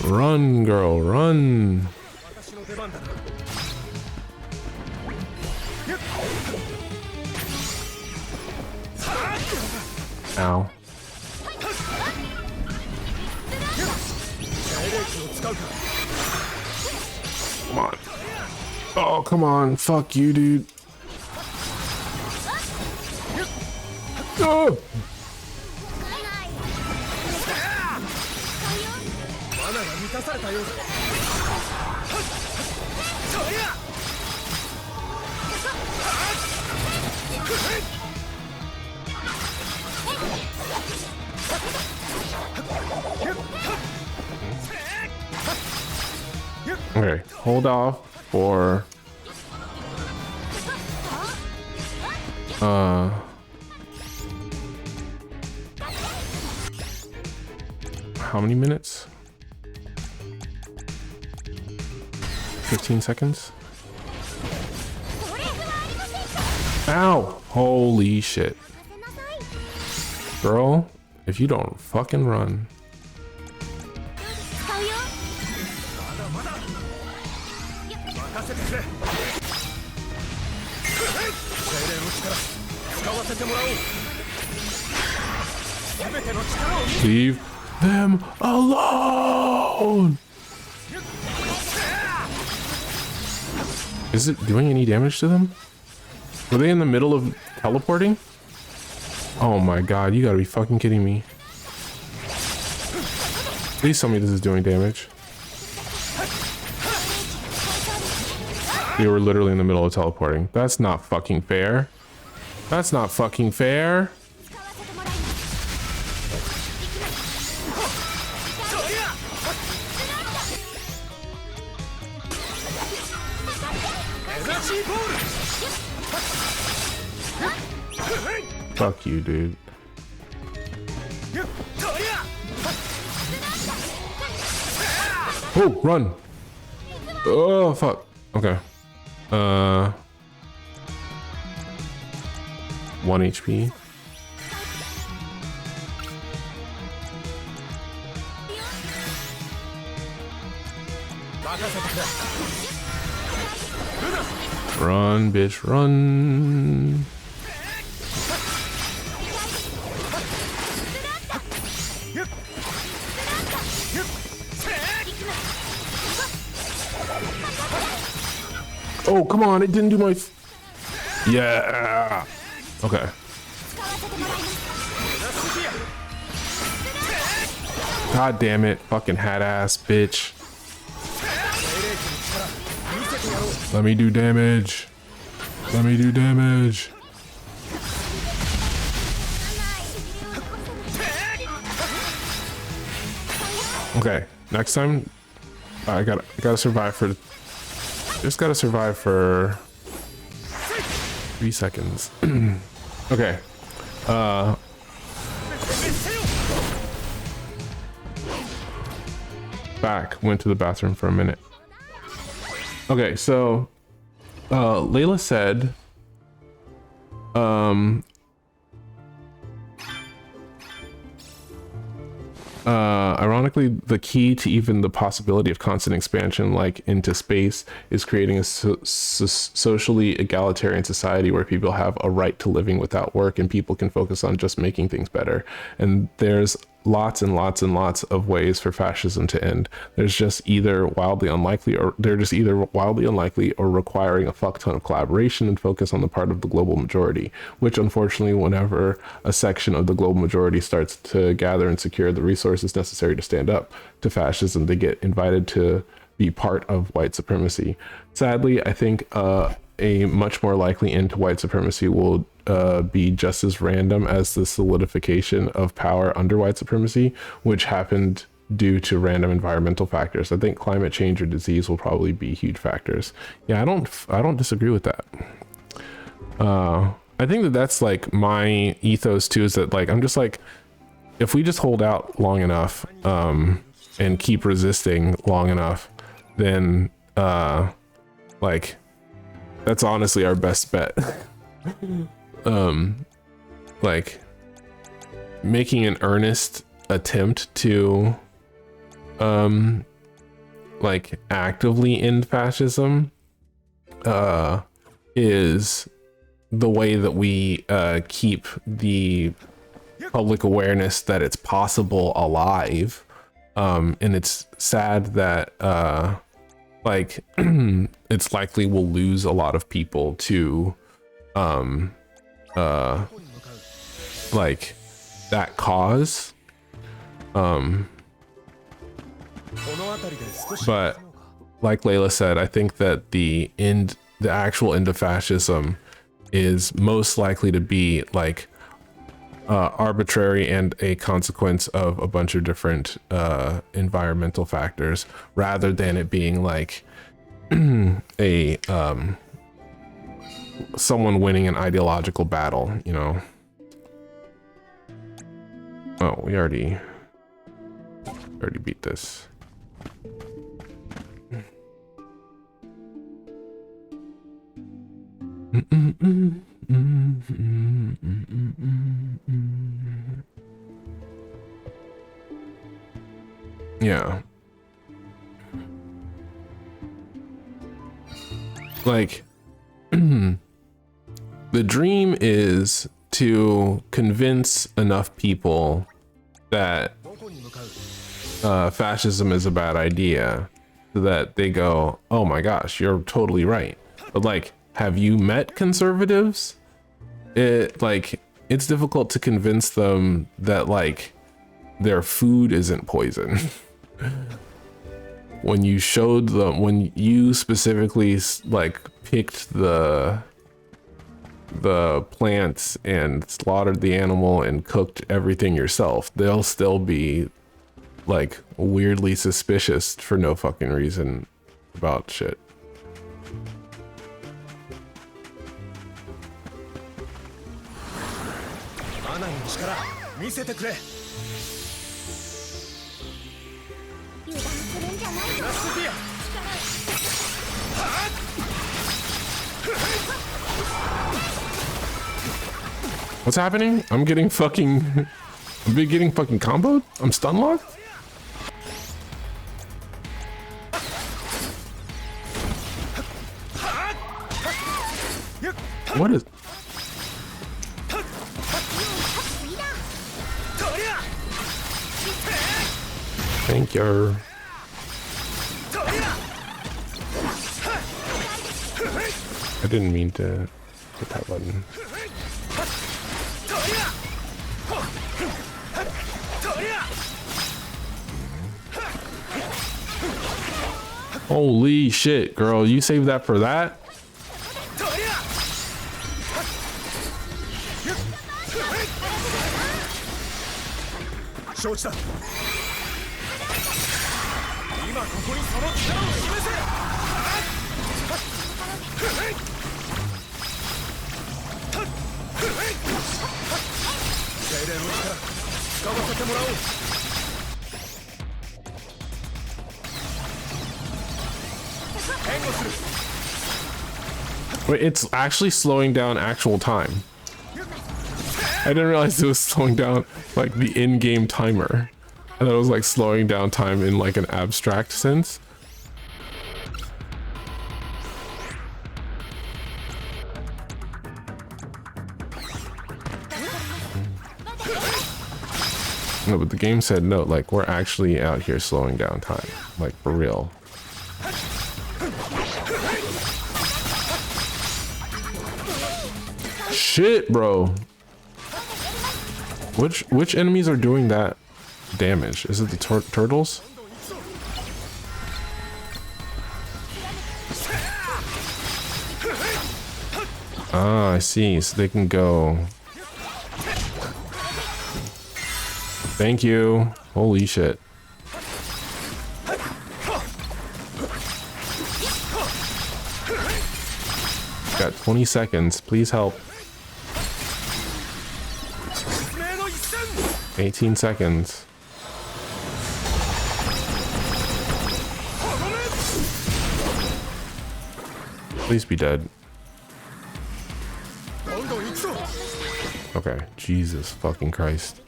Run, girl, run. Ow. Come on. Oh, come on. Fuck you, dude. Oh! Okay, hold off for how many minutes? 15 seconds? Ow! Holy shit. Girl, if you don't fucking run. Leave them alone! Is it doing any damage to them? Were they in the middle of teleporting? Oh my god, you gotta be fucking kidding me. Please tell me this is doing damage. They were literally in the middle of teleporting. That's not fucking fair. That's not fucking fair. Fuck you, dude. Oh, run. Oh, fuck. Okay. 1 HP. Run, bitch, run. Oh, come on, it didn't do my... Yeah. Okay. God damn it, fucking hat ass bitch. Let me do damage. Let me do damage. Okay, next time I gotta survive for... Just gotta survive for 3 seconds. Okay. Back. Went to the bathroom for a minute. Okay, so Layla said ironically, the key to even the possibility of constant expansion, like into space, is creating a socially egalitarian society where people have a right to living without work and people can focus on just making things better. And there's lots and lots and lots of ways for fascism to end. There's just either wildly unlikely or requiring a fuck ton of collaboration and focus on the part of the global majority, which unfortunately, whenever a section of the global majority starts to gather and secure the resources necessary to stand up to fascism, they get invited to be part of white supremacy. Sadly, I think a much more likely end to white supremacy will be just as random as the solidification of power under white supremacy, which happened due to random environmental factors. I think climate change or disease will probably be huge factors. Yeah, I don't disagree with that. I think that that's like my ethos too, is that like I'm just like, if we just hold out long enough and keep resisting long enough, then like that's honestly our best bet. Like making an earnest attempt to like actively end fascism is the way that we keep the public awareness that it's possible alive. And it's sad that like it's likely we'll lose a lot of people to like that cause. But like Layla said, I think that the actual end of fascism is most likely to be like arbitrary and a consequence of a bunch of different environmental factors, rather than it being like a someone winning an ideological battle, you know. Oh, we already beat this. Yeah. Like, the dream is to convince enough people that fascism is a bad idea, so that they go, oh my gosh, you're totally right. But like, have you met conservatives? It's difficult to convince them that like their food isn't poison. When you showed them, when you specifically like picked the plants and slaughtered the animal and cooked everything yourself, they'll still be like weirdly suspicious for no fucking reason about shit. What's happening? I'm getting fucking comboed? I'm stun locked? What is... Thank you. I didn't mean to hit that button. Holy shit, girl, you saved that for that? Wait, it's actually slowing down actual time. I didn't realize it was slowing down like the in-game timer. I thought it was like slowing down time in like an abstract sense. No, but the game said no, like we're actually out here slowing down time, like for real. Shit, bro. Which enemies are doing that damage? Is it the turtles? Ah, I see. So they can go. Thank you. Holy shit. Got 20 seconds. Please help. 18 seconds. Please be dead. Okay. Jesus fucking Christ.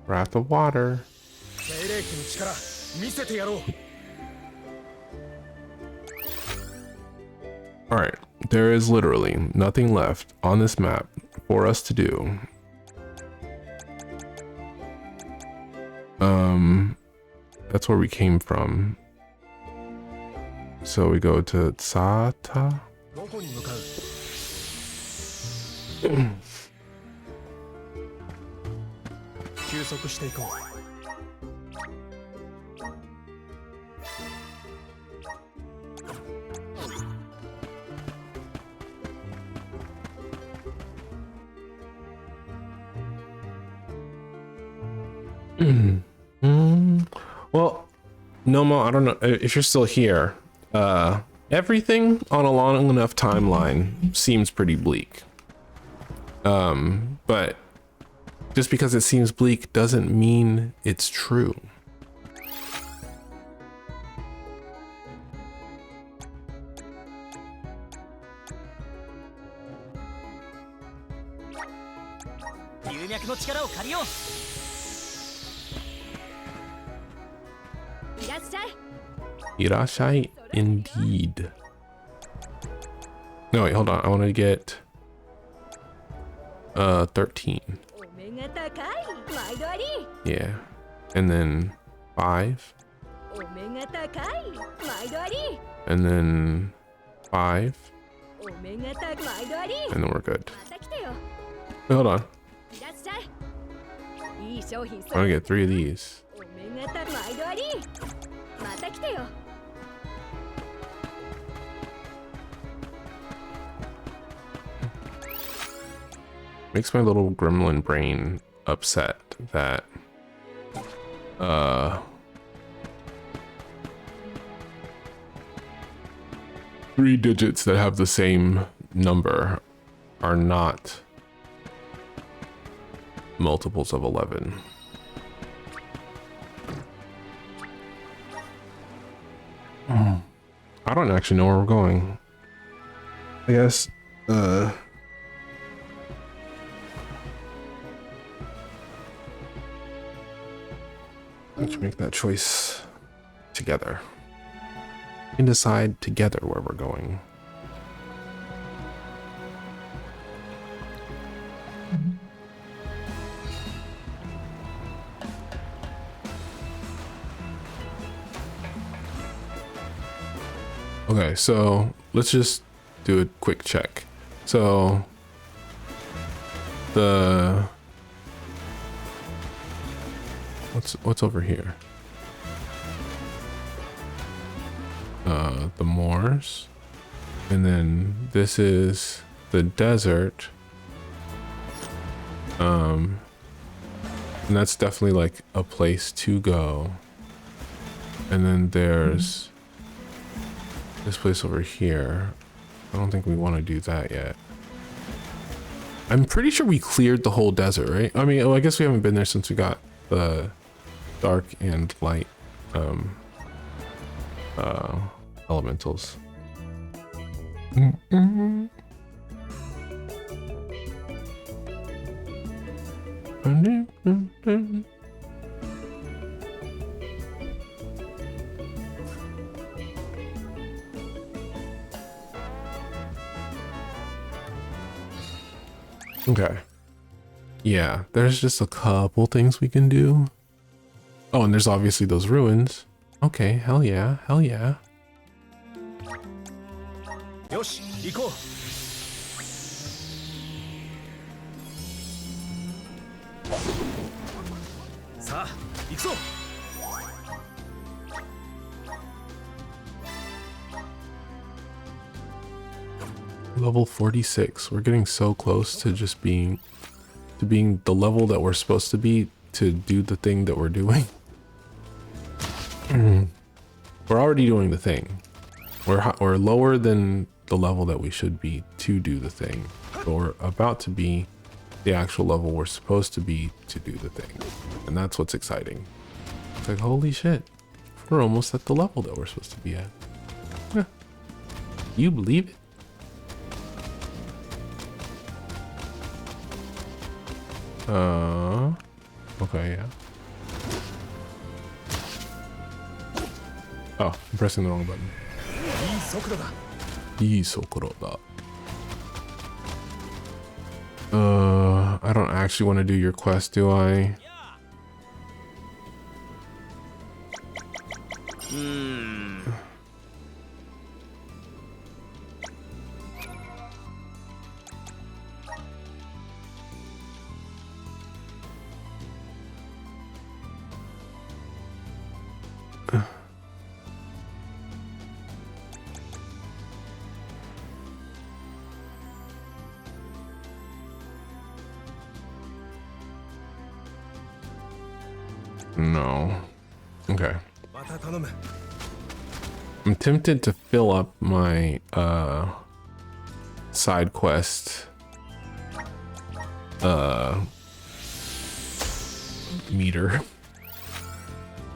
Wrath of water. Alright, there is literally nothing left on this map for us to do. That's where we came from. So we go to Tsata. Well, Nomo, I don't know if you're still here. Everything on a long enough timeline seems pretty bleak. But just because it seems bleak doesn't mean it's true. Irashai indeed. No, wait, hold on. I want to get 13. Yeah. And then 5. And then 5. And then we're good. Wait, hold on. I want to get 3 of these. Makes my little gremlin brain upset that 3 digits that have the same number are not multiples of 11. I don't actually know where we're going. I guess let's make that choice together. We can decide together where we're going. Okay, so let's just do a quick check. So what's over here? The moors, and then this is the desert. And that's definitely like a place to go. And then there's this place over here. I don't think we want to do that yet. I'm pretty sure we cleared the whole desert, right? I mean, well, I guess we haven't been there since we got the dark and light elementals. Okay. Yeah, there's just a couple things we can do. Oh, and there's obviously those ruins. Okay, hell yeah, hell yeah. Yoshi, 行こう. Level 46. We're getting so close to just being the level that we're supposed to be to do the thing that we're doing. We're already doing the thing. We're lower than the level that we should be to do the thing. But we're about to be the actual level we're supposed to be to do the thing. And that's what's exciting. It's like, holy shit. We're almost at the level that we're supposed to be at. Huh. You believe it? Okay, yeah. Oh, I'm pressing the wrong button. I don't actually want to do your quest, do I? No. Okay. I'm tempted to fill up my side quest meter.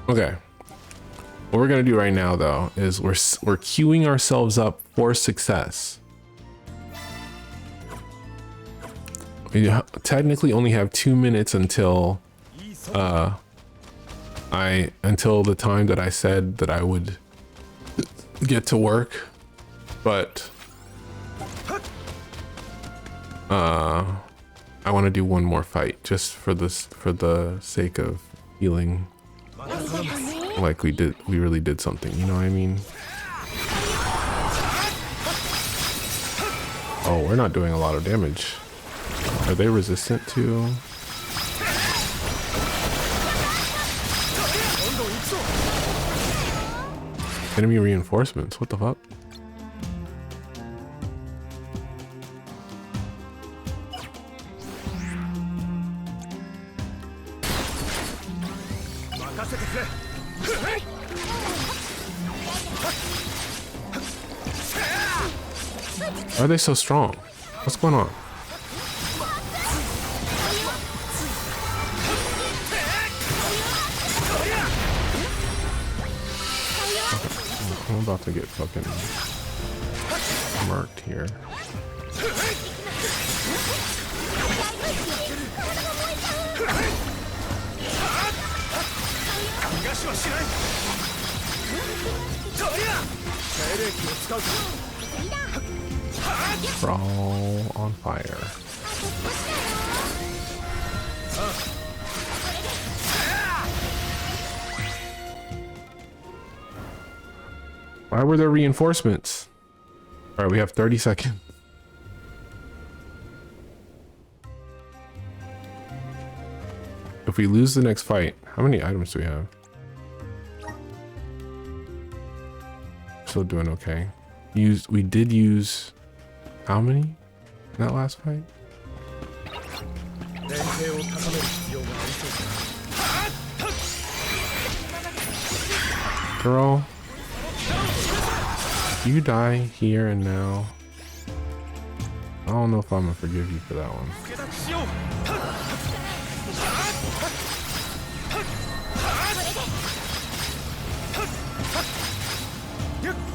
Okay. What we're gonna do right now though is we're queuing ourselves up for success. We technically only have 2 minutes until until the time that I said that I would get to work, but I want to do one more fight just for the sake of feeling like we really did something, you know what I mean? Oh, we're not doing a lot of damage. Are they resistant to? Enemy reinforcements, what the fuck? Why are they so strong? What's going on? I'm about to get fucking marked here. We're all on fire. Why were there reinforcements? All right, we have 30 seconds. If we lose the next fight, how many items do we have? Still doing okay. We did use how many in that last fight? Girl, you die here and now. I don't know if I'm gonna forgive you for that one.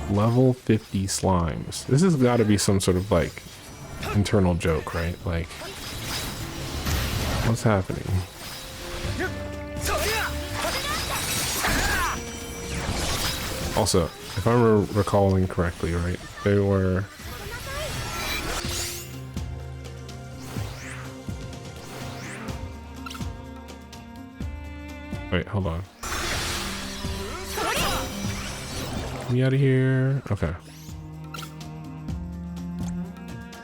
Level 50 slimes. This has got to be some sort of like internal joke, right? Like, what's happening? Also, if I'm recalling correctly, right, they were... Wait, hold on. Get me out of here. Okay.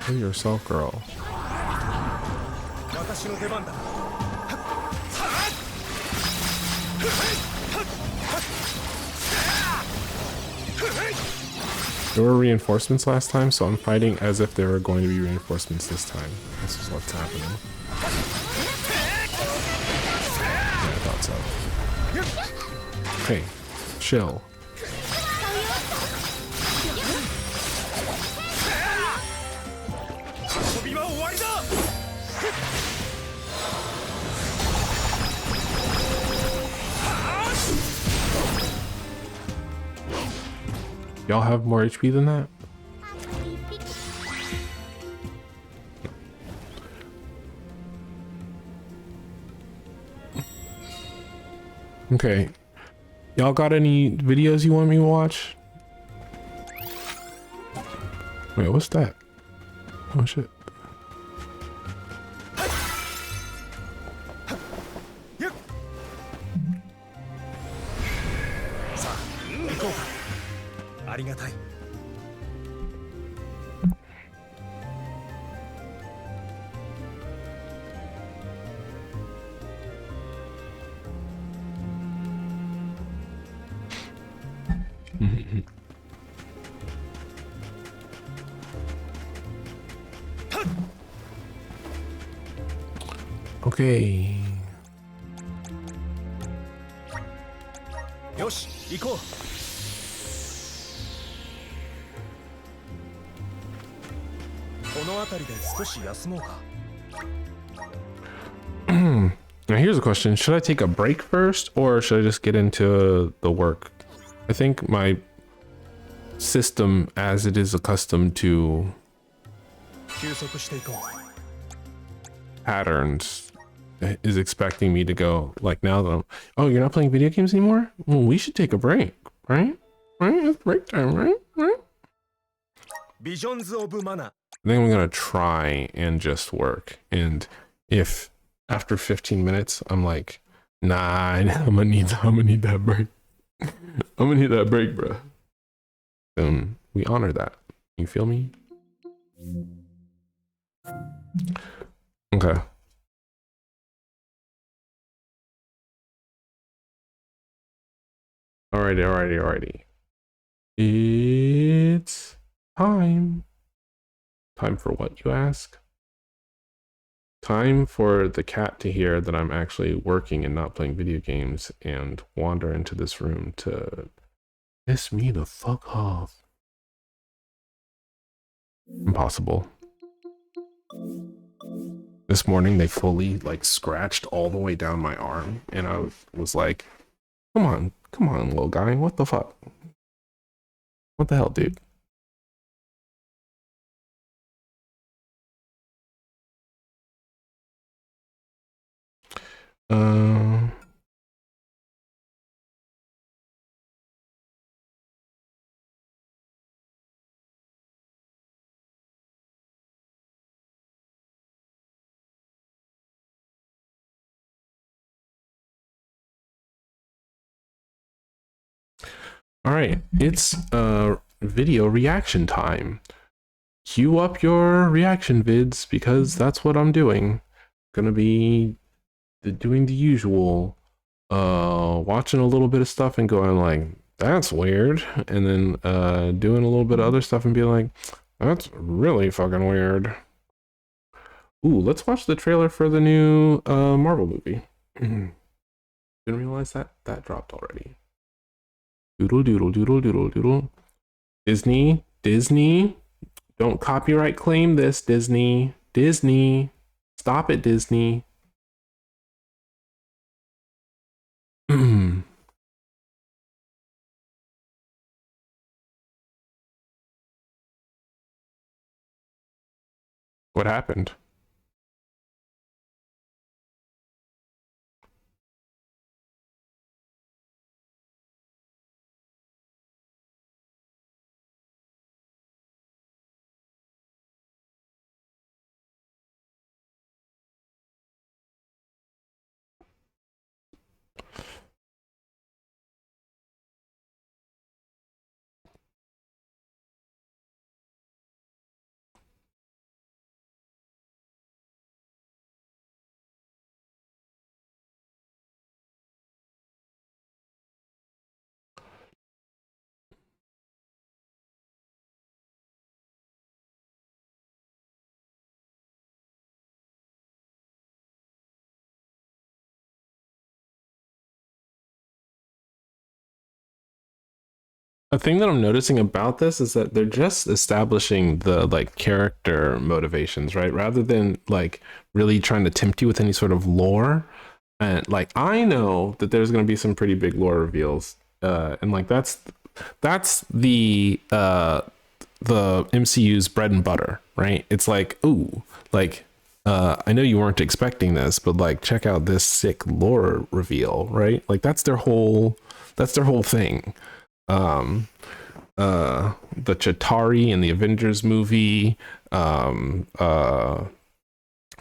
Kill yourself, girl. There were reinforcements last time, so I'm fighting as if there were going to be reinforcements this time. This is what's happening. Yeah, I thought so. Okay, chill. Y'all have more HP than that? Okay. Y'all got any videos you want me to watch? Wait, what's that? Oh shit. Okay. よし行こう この辺りで少し休もうか Now here's a question. Should I take a break first or should I just get into the work? I think my system as it is accustomed to 休息していこう patterns is expecting me to go like now that I'm, oh, you're not playing video games anymore? Well, we should take a break, right? Right? It's break time, right? Right? ビジョンズ・オブ・マナー I think I'm gonna try and just work. And if after 15 minutes I'm like, nah, I'm gonna need that break. I'm gonna need that break, bro. Then we honor that. You feel me? Okay. Alrighty. It's time. Time for what, you ask? Time for the cat to hear that I'm actually working and not playing video games and wander into this room to piss me the fuck off. Impossible. This morning they fully like scratched all the way down my arm and I was like, come on, little guy, what the fuck? What the hell, dude? Uh, all right, it's video reaction time. Queue up your reaction vids because that's what I'm doing. Gonna be doing the usual, watching a little bit of stuff and going like, that's weird, and then doing a little bit of other stuff and being like, that's really fucking weird. Ooh, let's watch the trailer for the new Marvel movie. Didn't realize that dropped already. Doodle doodle doodle doodle doodle. Disney, don't copyright claim this, Disney. Stop it, Disney. What happened? A thing that I'm noticing about this is that they're just establishing the like character motivations, right? Rather than like really trying to tempt you with any sort of lore. And like I know that there's going to be some pretty big lore reveals, and like that's the MCU's bread and butter, right? It's like, ooh, like I know you weren't expecting this, but like check out this sick lore reveal, right? Like that's their whole thing. Um the Chitauri in the Avengers movie, I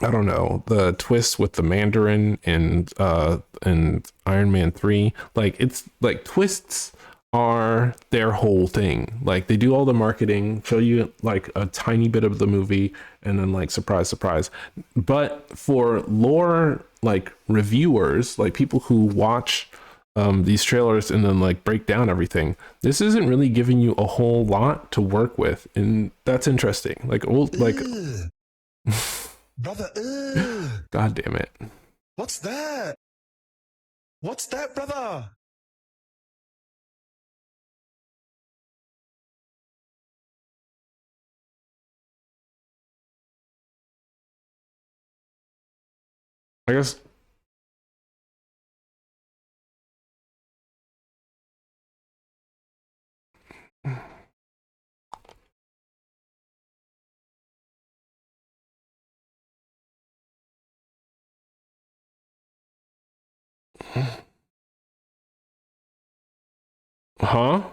don't know, the twist with the Mandarin and Iron Man 3. Like it's like twists are their whole thing. Like they do all the marketing, show you like a tiny bit of the movie, and then like surprise, surprise. But for lore like reviewers, like people who watch these trailers and then like break down everything, this isn't really giving you a whole lot to work with, and that's interesting. Like old like Brother, God damn it. what's that? What's that, brother? I guess huh?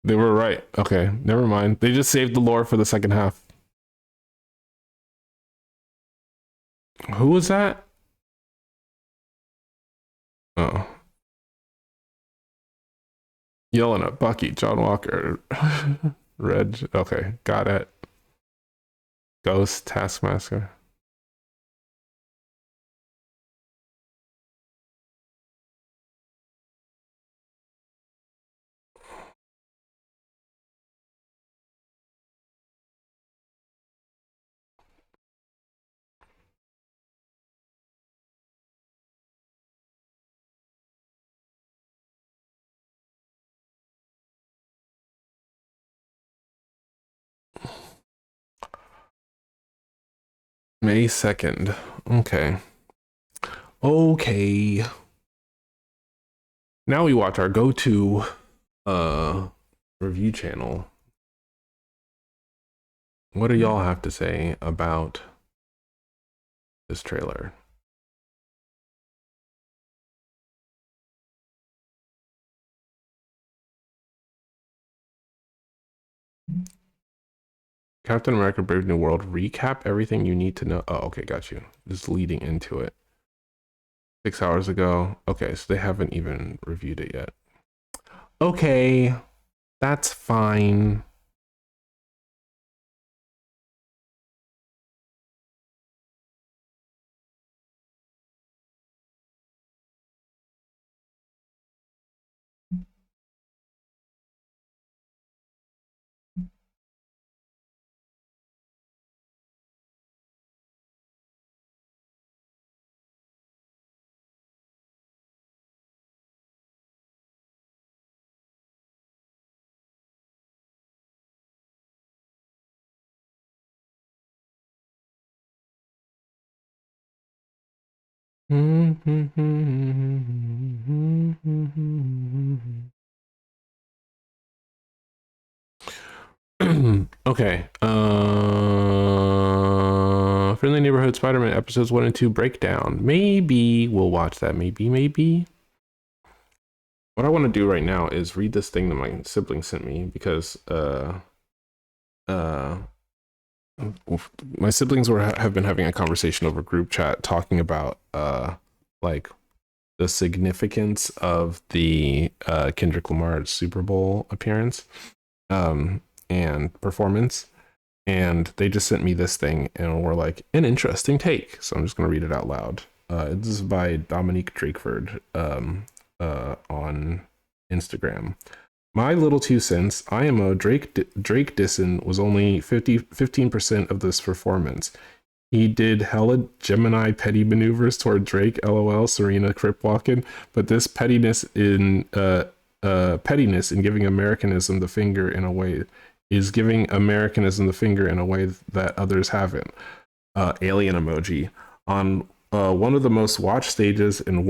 They were right. Okay, never mind. They just saved the lore for the second half. Who was that? Oh. Yelling at Bucky, John Walker, Reg. Okay, got it. Ghost, Taskmaster. May 2nd. Okay. Okay. Now we watch our go-to review channel. What do y'all have to say about this trailer? Captain America Brave New World, recap everything you need to know. Oh, okay, got you. Just leading into it. 6 hours ago. Okay, so they haven't even reviewed it yet. Okay, that's fine. Okay. Friendly Neighborhood Spider-Man episodes 1 and 2 breakdown. Maybe we'll watch that. Maybe. What I want to do right now is read this thing that my sibling sent me because my siblings have been having a conversation over group chat talking about like the significance of the Kendrick Lamar Super Bowl appearance and performance, and they just sent me this thing and were like, an interesting take, so I'm just going to read it out loud. This is by Dominique Drakeford on Instagram. My little 2 cents, IMO Drake Disson was only 15% of this performance. He did hella Gemini petty maneuvers toward Drake, LOL, Serena Cripwalkin, but this pettiness in pettiness in giving Americanism the finger in a way is giving Americanism the finger in a way that others haven't. Alien emoji on one of the most watched stages in in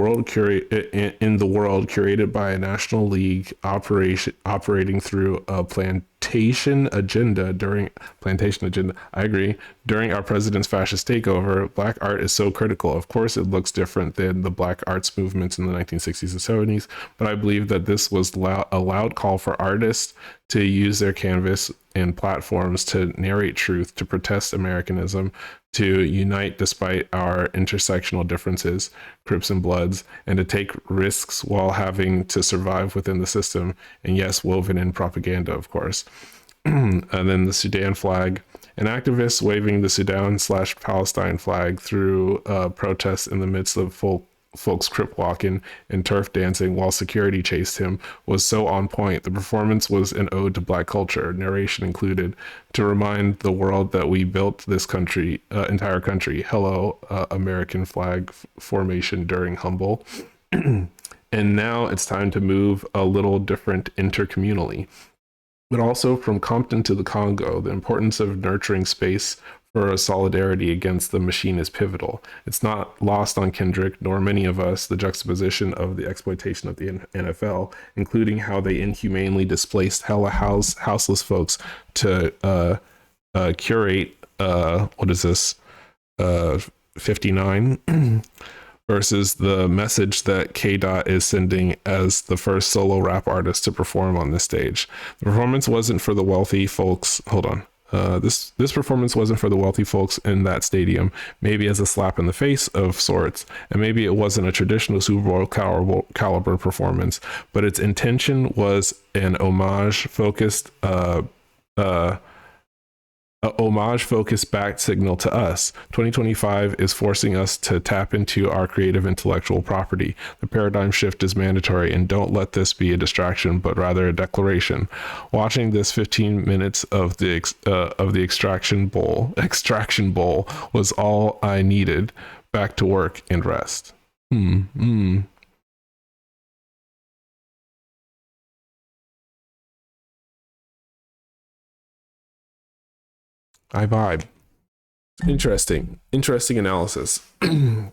the world, curated by a national league operating through a plantation agenda. I agree. During our president's fascist takeover, black art is so critical. Of course, it looks different than the black arts movements in the 1960s and 70s, but I believe that this was a loud call for artists to use their canvas and platforms to narrate truth, to protest Americanism, to unite despite our intersectional differences, Crips and Bloods, and to take risks while having to survive within the system. And yes, woven in propaganda, of course. And then the Sudan flag, an activist waving the Sudan/Palestine flag through protests in the midst of folks crip walking and turf dancing while security chased him was so on point. The performance was an ode to black culture, narration included, to remind the world that we built this country, entire country. Hello, American flag formation during Humble. And now it's time to move a little different intercommunally. But also from Compton to the Congo, the importance of nurturing space for a solidarity against the machine is pivotal. It's not lost on Kendrick, nor many of us, the juxtaposition of the exploitation of the NFL, including how they inhumanely displaced hella houseless folks to curate, 59? Versus the message that K. Dot is sending as the first solo rap artist to perform on this stage. The performance wasn't for the wealthy folks. Hold on. This performance wasn't for the wealthy folks in that stadium, maybe as a slap in the face of sorts, and maybe it wasn't a traditional Super Bowl caliber performance, but its intention was an homage focused back signal to us. 2025 is forcing us to tap into our creative intellectual property. The paradigm shift is mandatory, and don't let this be a distraction, but rather a declaration. Watching this 15 minutes of the extraction bowl was all I needed. Back to work and rest. I vibe. Interesting analysis. I'm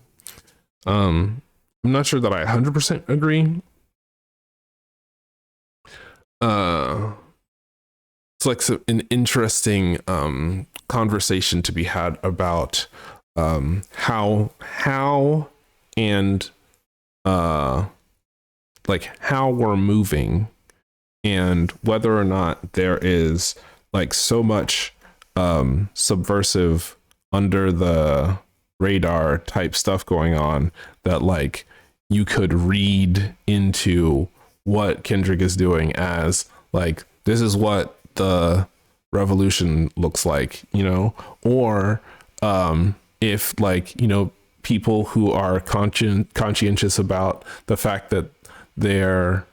not sure that I 100% agree. It's like an interesting conversation to be had about how and like how we're moving, and whether or not there is like so much subversive under the radar type stuff going on that like you could read into what Kendrick is doing as like, this is what the revolution looks like, you know, or if like, you know, people who are conscientious about the fact that their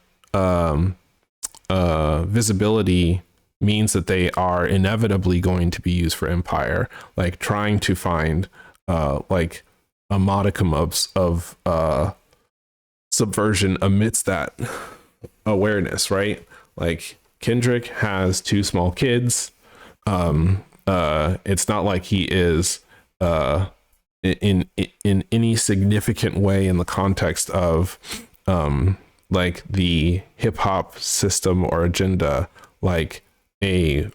visibility means that they are inevitably going to be used for empire, like trying to find like a modicum of subversion amidst that awareness, right? Like Kendrick has 2 small kids. It's not like he is in any significant way in the context of like the hip hop system or agenda, like a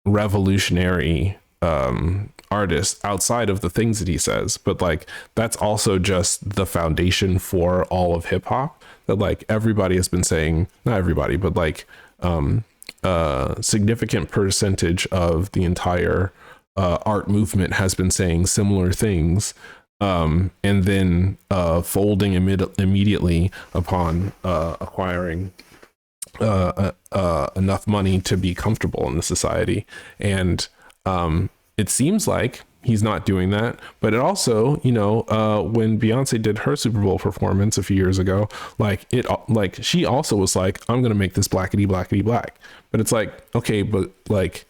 revolutionary artist outside of the things that he says, but like that's also just the foundation for all of hip hop, that like everybody has been saying, not everybody, but like significant percentage of the entire art movement has been saying similar things, and then folding immediately upon acquiring enough money to be comfortable in the society. And it seems like he's not doing that, but it also, you know, when Beyonce did her Super Bowl performance a few years ago, like she also was like, I'm gonna make this blackety black, but it's like, okay, but like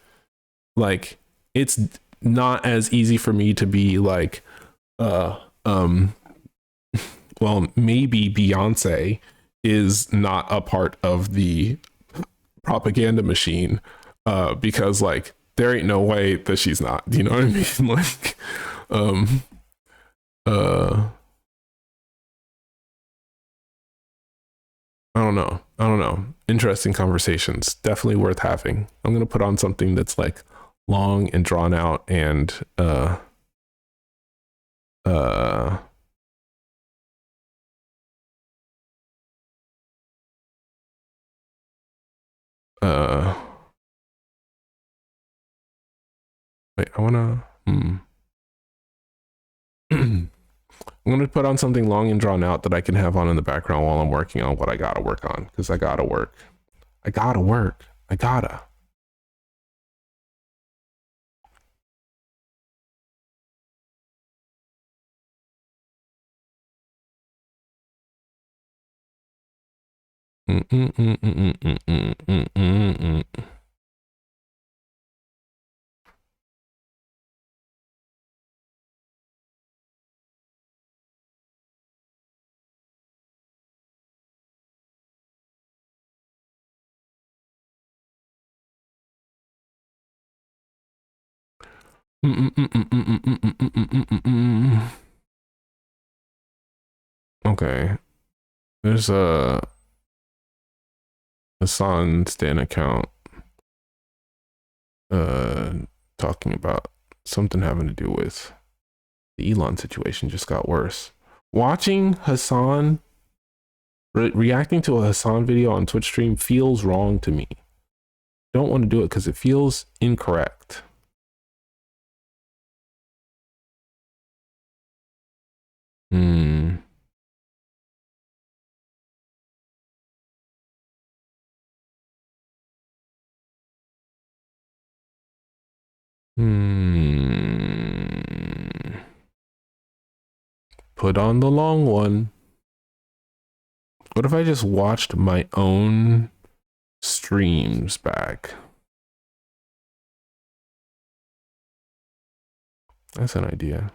it's not as easy for me to be like well, maybe Beyonce is not a part of the propaganda machine, because like there ain't no way that she's not. Do you know what I mean? Like, uh, I don't know. Interesting conversations, definitely worth having. I'm gonna put on something that's like long and drawn out and uh uh wait, I wanna I'm gonna put on something long and drawn out that I can have on in the background while I'm working on what I gotta work on, because I gotta work. I gotta. Okay, there's a Hassan Stan account talking about something having to do with the Elon situation just got worse. Watching Hassan reacting to a Hassan video on Twitch stream feels wrong to me. Don't want to do it because it feels incorrect. Hmm. Put on the long one. What if I just watched my own streams back? That's an idea.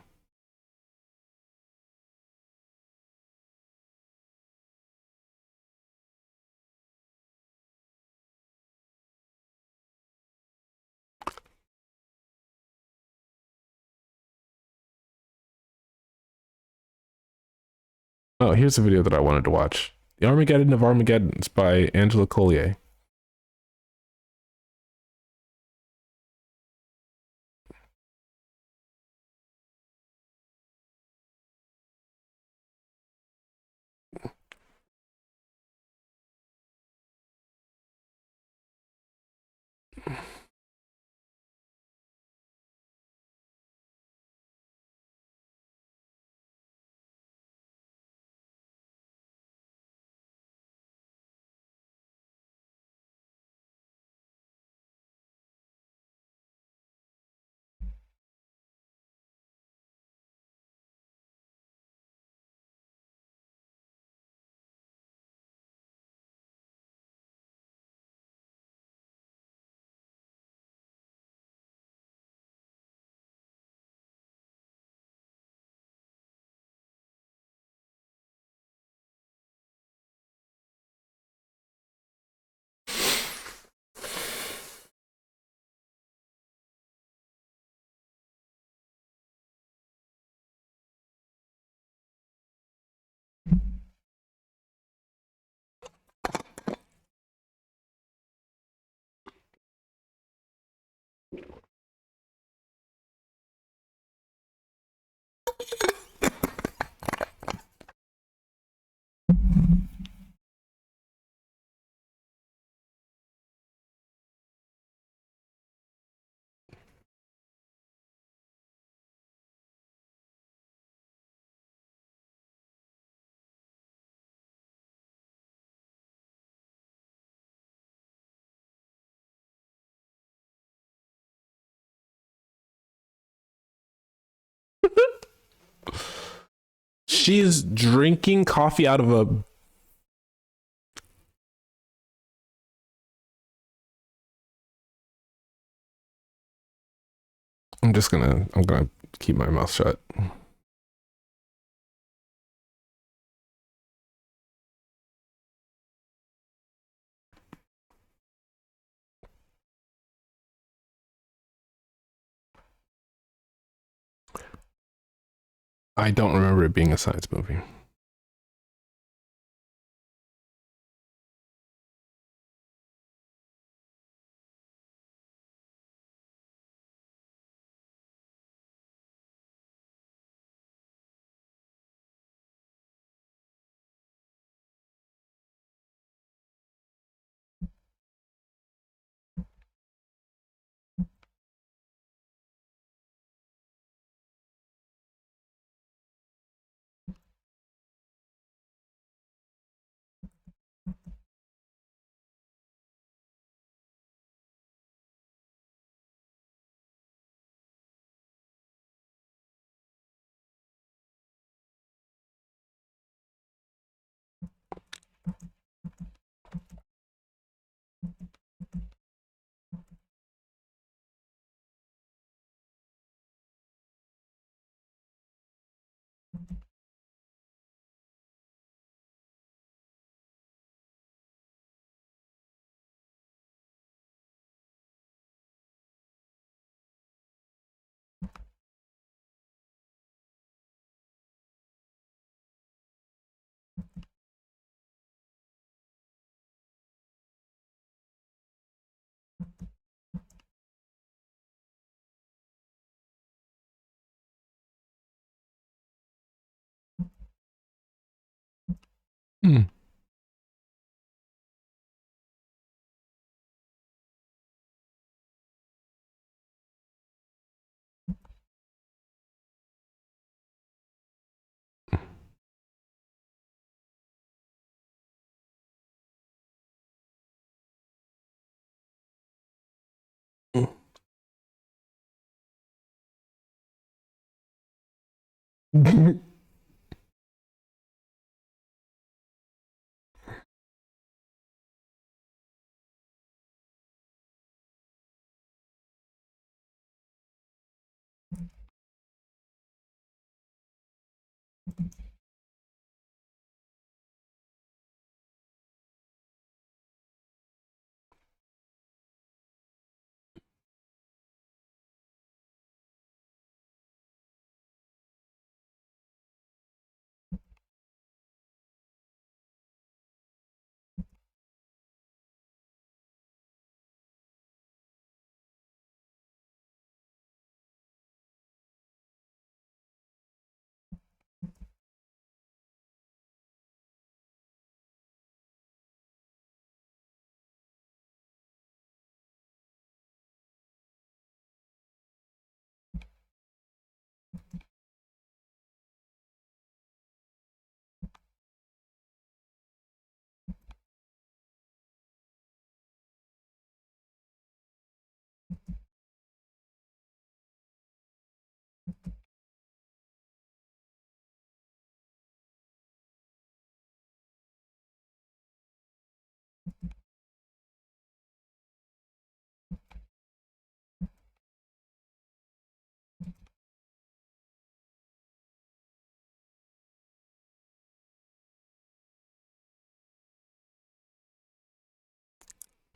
Oh, here's a video that I wanted to watch. The Armageddon of Armageddons by Angela Collier. She's drinking coffee out of a... I'm gonna keep my mouth shut. I don't remember it being a science movie. Hmm.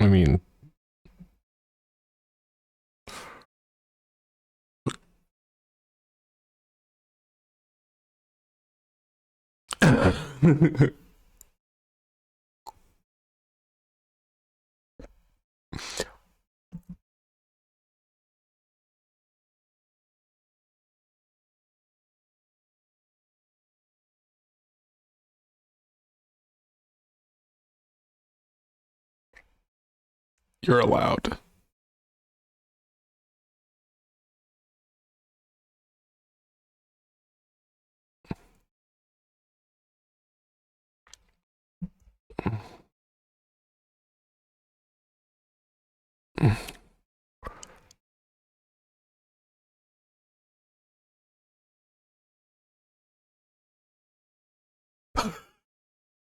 I mean, you're allowed.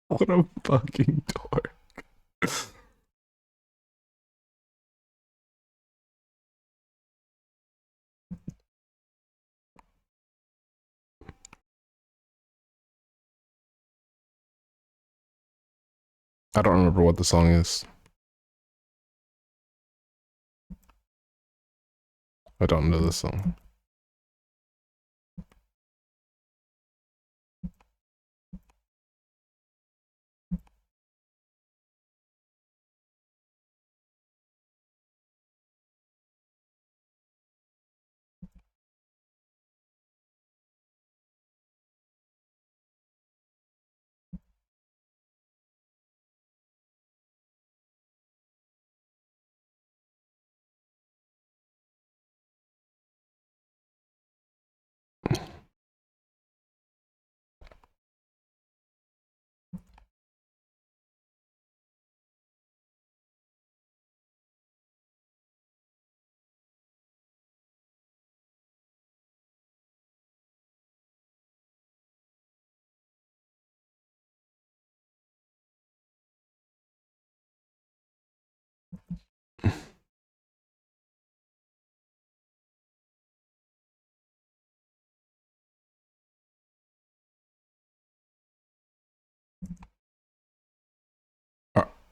What a fucking dork. I don't remember what the song is. I don't know this song.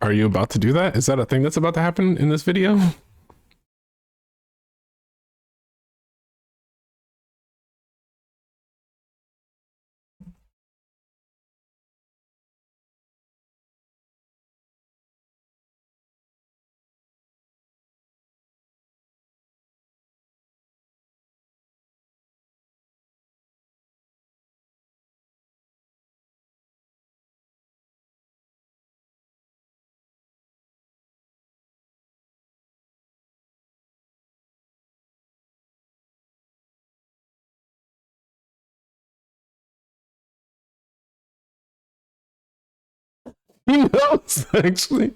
Are you about to do that? Is that a thing that's about to happen in this video? He knows, actually.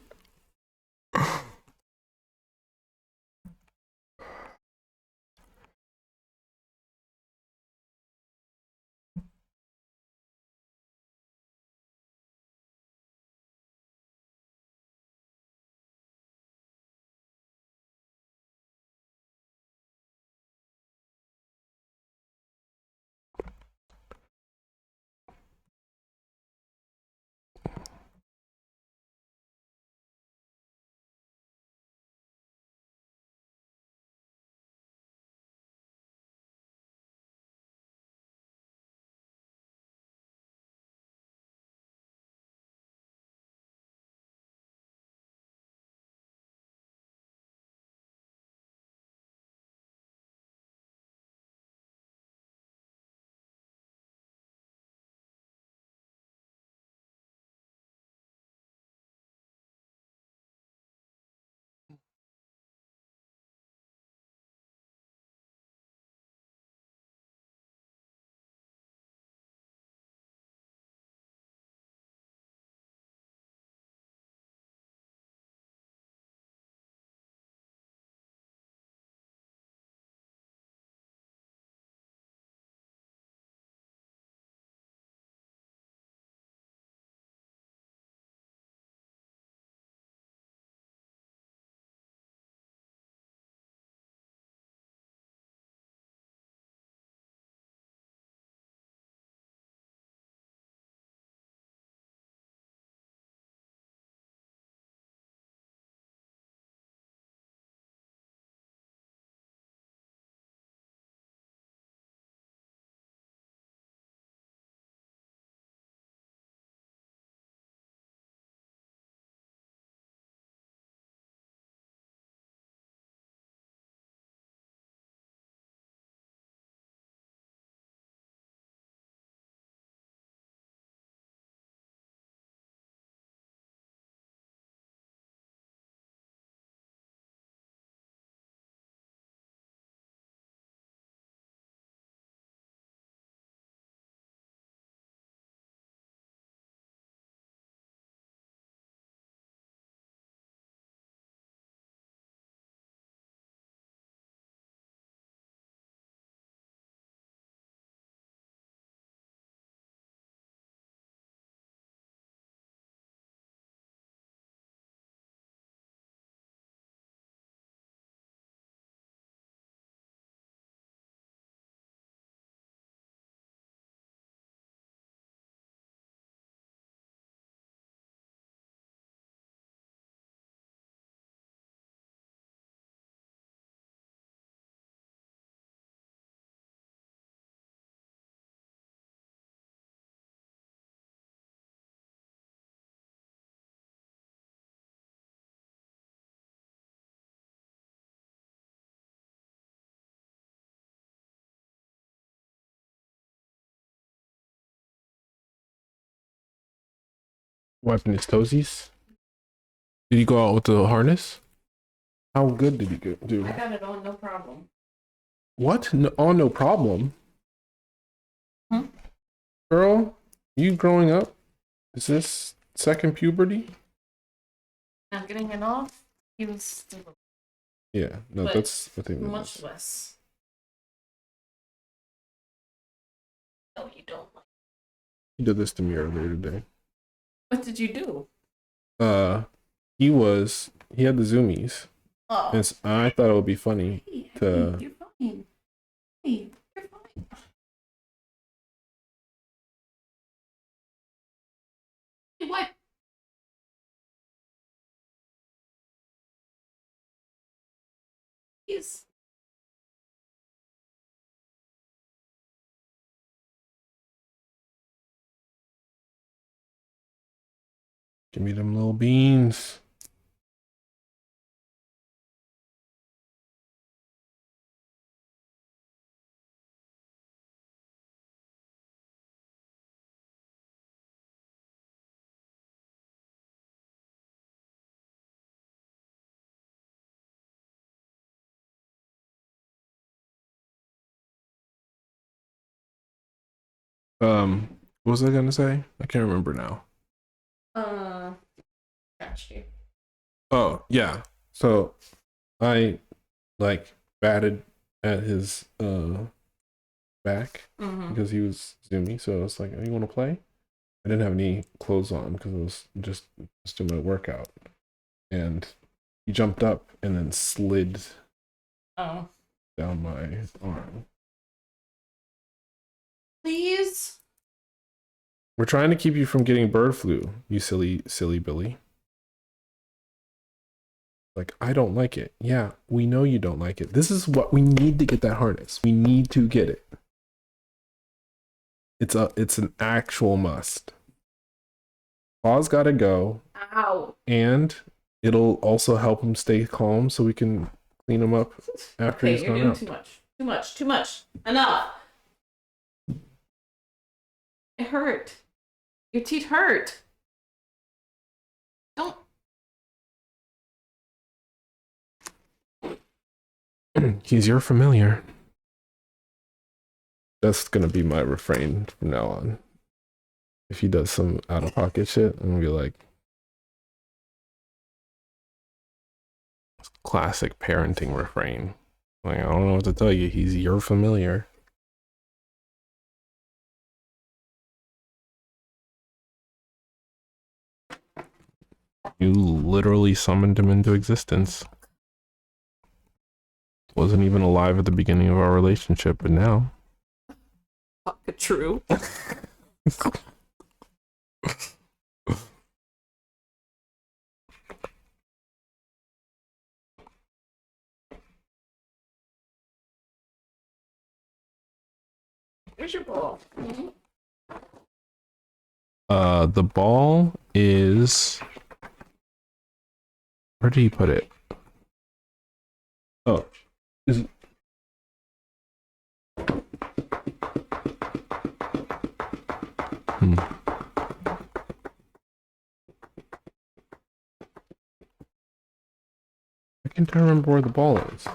Wiping his toesies. Did he go out with the harness? How good did he do? I got it on, no problem. What? No, oh, no problem. Hmm? Girl, you growing up? Is this second puberty? I'm getting it off. He was still Yeah, no, But that's the thing. much less. No, you don't like. He did this to me earlier today. What did you do? He had the zoomies. Oh, And I thought it would be funny hey, to you're fine. Hey, you're fine. Hey, what? please. Give me them little beans. What was I gonna say? I can't remember now. Got you. Oh, yeah. So I like batted at his back because he was zoomy. So I was like, "You want to play?" I didn't have any clothes on because it was just doing my workout, and he jumped up and then slid Oh, down my arm. please. We're trying to keep you from getting bird flu, you silly Billy. Like, I don't like it. Yeah, we know you don't like it. This is what we need to get that harness. We need to get it. It's an actual must. Paul's got to go, Ow. and it'll also help him stay calm so we can clean him up after Okay, he's you're gone doing out. too much. Too much. Too much. Enough. It hurt. Your teeth hurt. Don't. He's your familiar. That's gonna be my refrain from now on. If he does some out of pocket shit, I'm gonna be like, classic parenting refrain. Like, I don't know what to tell you. He's your familiar. You literally summoned him into existence. Wasn't even alive at the beginning of our relationship, but now. True. Where's your ball? The ball is. Where did he put it? Oh, is it? I can't remember where the ball is.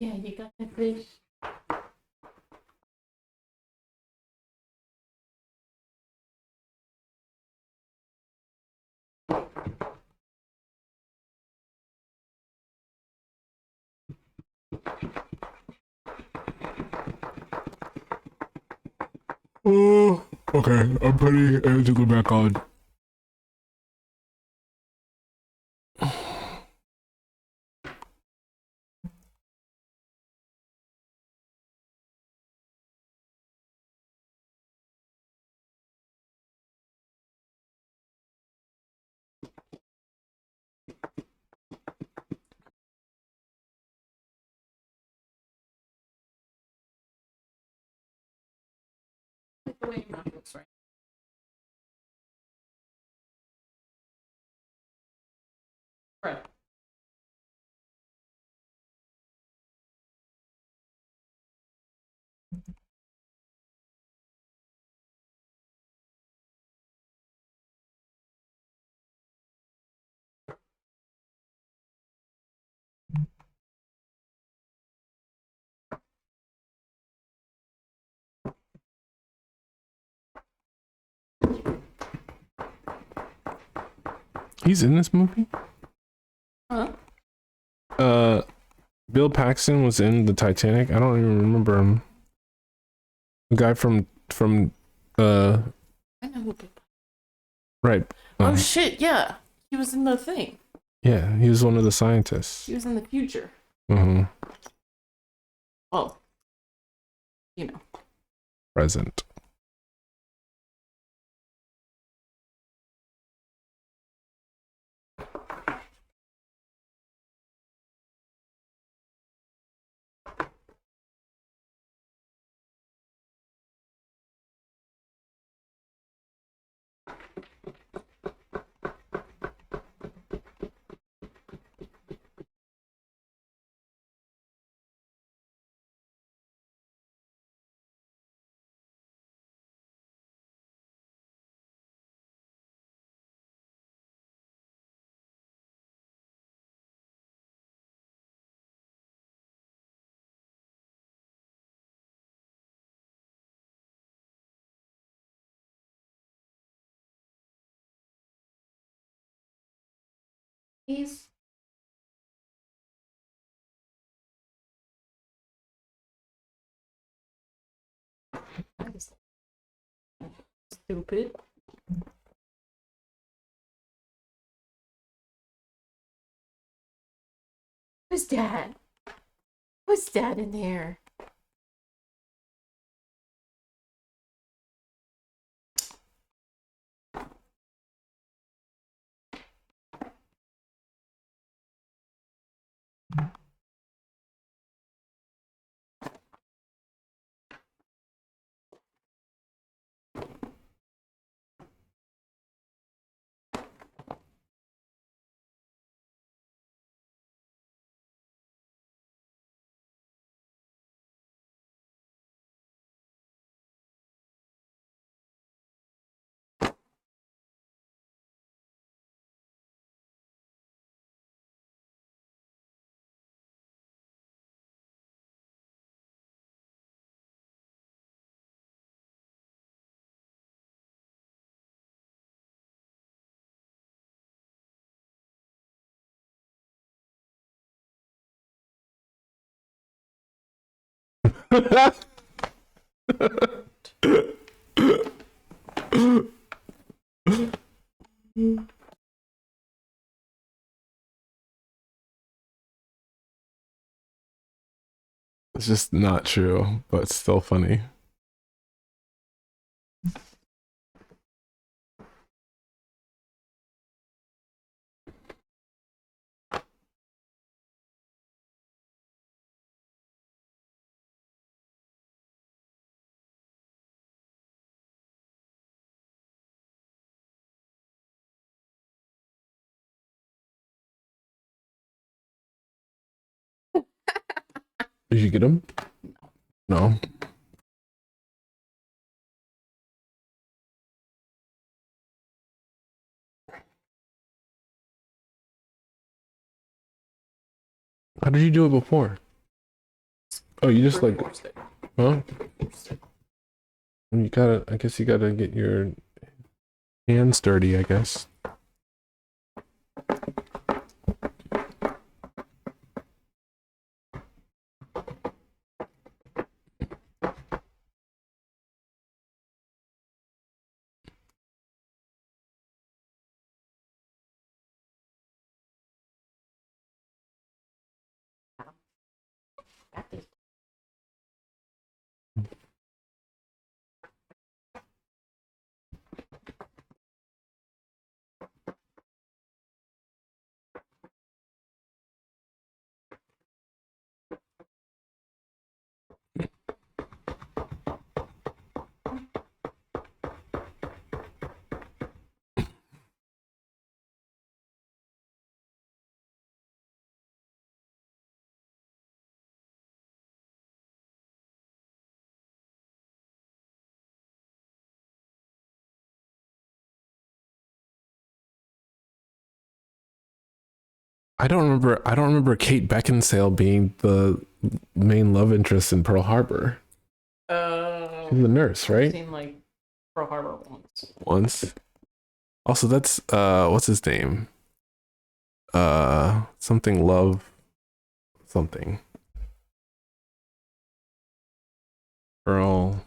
Yeah, you got the fish. Oh, okay. I'm putting it to go back on. Like the way your mouth looks right. Right. He's in this movie? Huh? Bill Paxton was in the Titanic. I don't even remember him. The guy from I know who did. right. Oh shit! Yeah, he was in the thing. Yeah, he was one of the scientists. He was in the future. Mm-hmm. Oh, you know. Present. please. That is stupid. Who's Dad? Who's Dad in there? It's just not true, but it's still funny. Did you get him? No. How did you do it before? Oh, you just like, huh? You gotta, I guess you gotta get your hands dirty, I guess. Got this. I don't remember Kate Beckinsale being the main love interest in Pearl Harbor. She's the nurse, I've right? seen like Pearl Harbor once. Once. Also, that's what's his name? Something love something. Pearl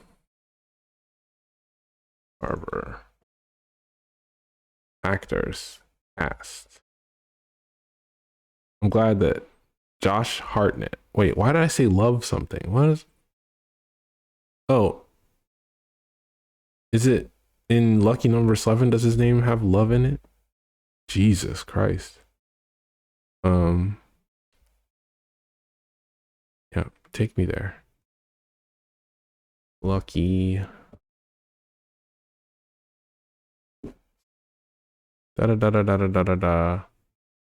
Harbor. Actors cast. I'm glad that Josh Hartnett. Wait, why did I say love something? What is? Oh, is it in Lucky Number 11? Does his name have love in it? Jesus Christ. Yeah, take me there. Lucky. Da da da da da da da da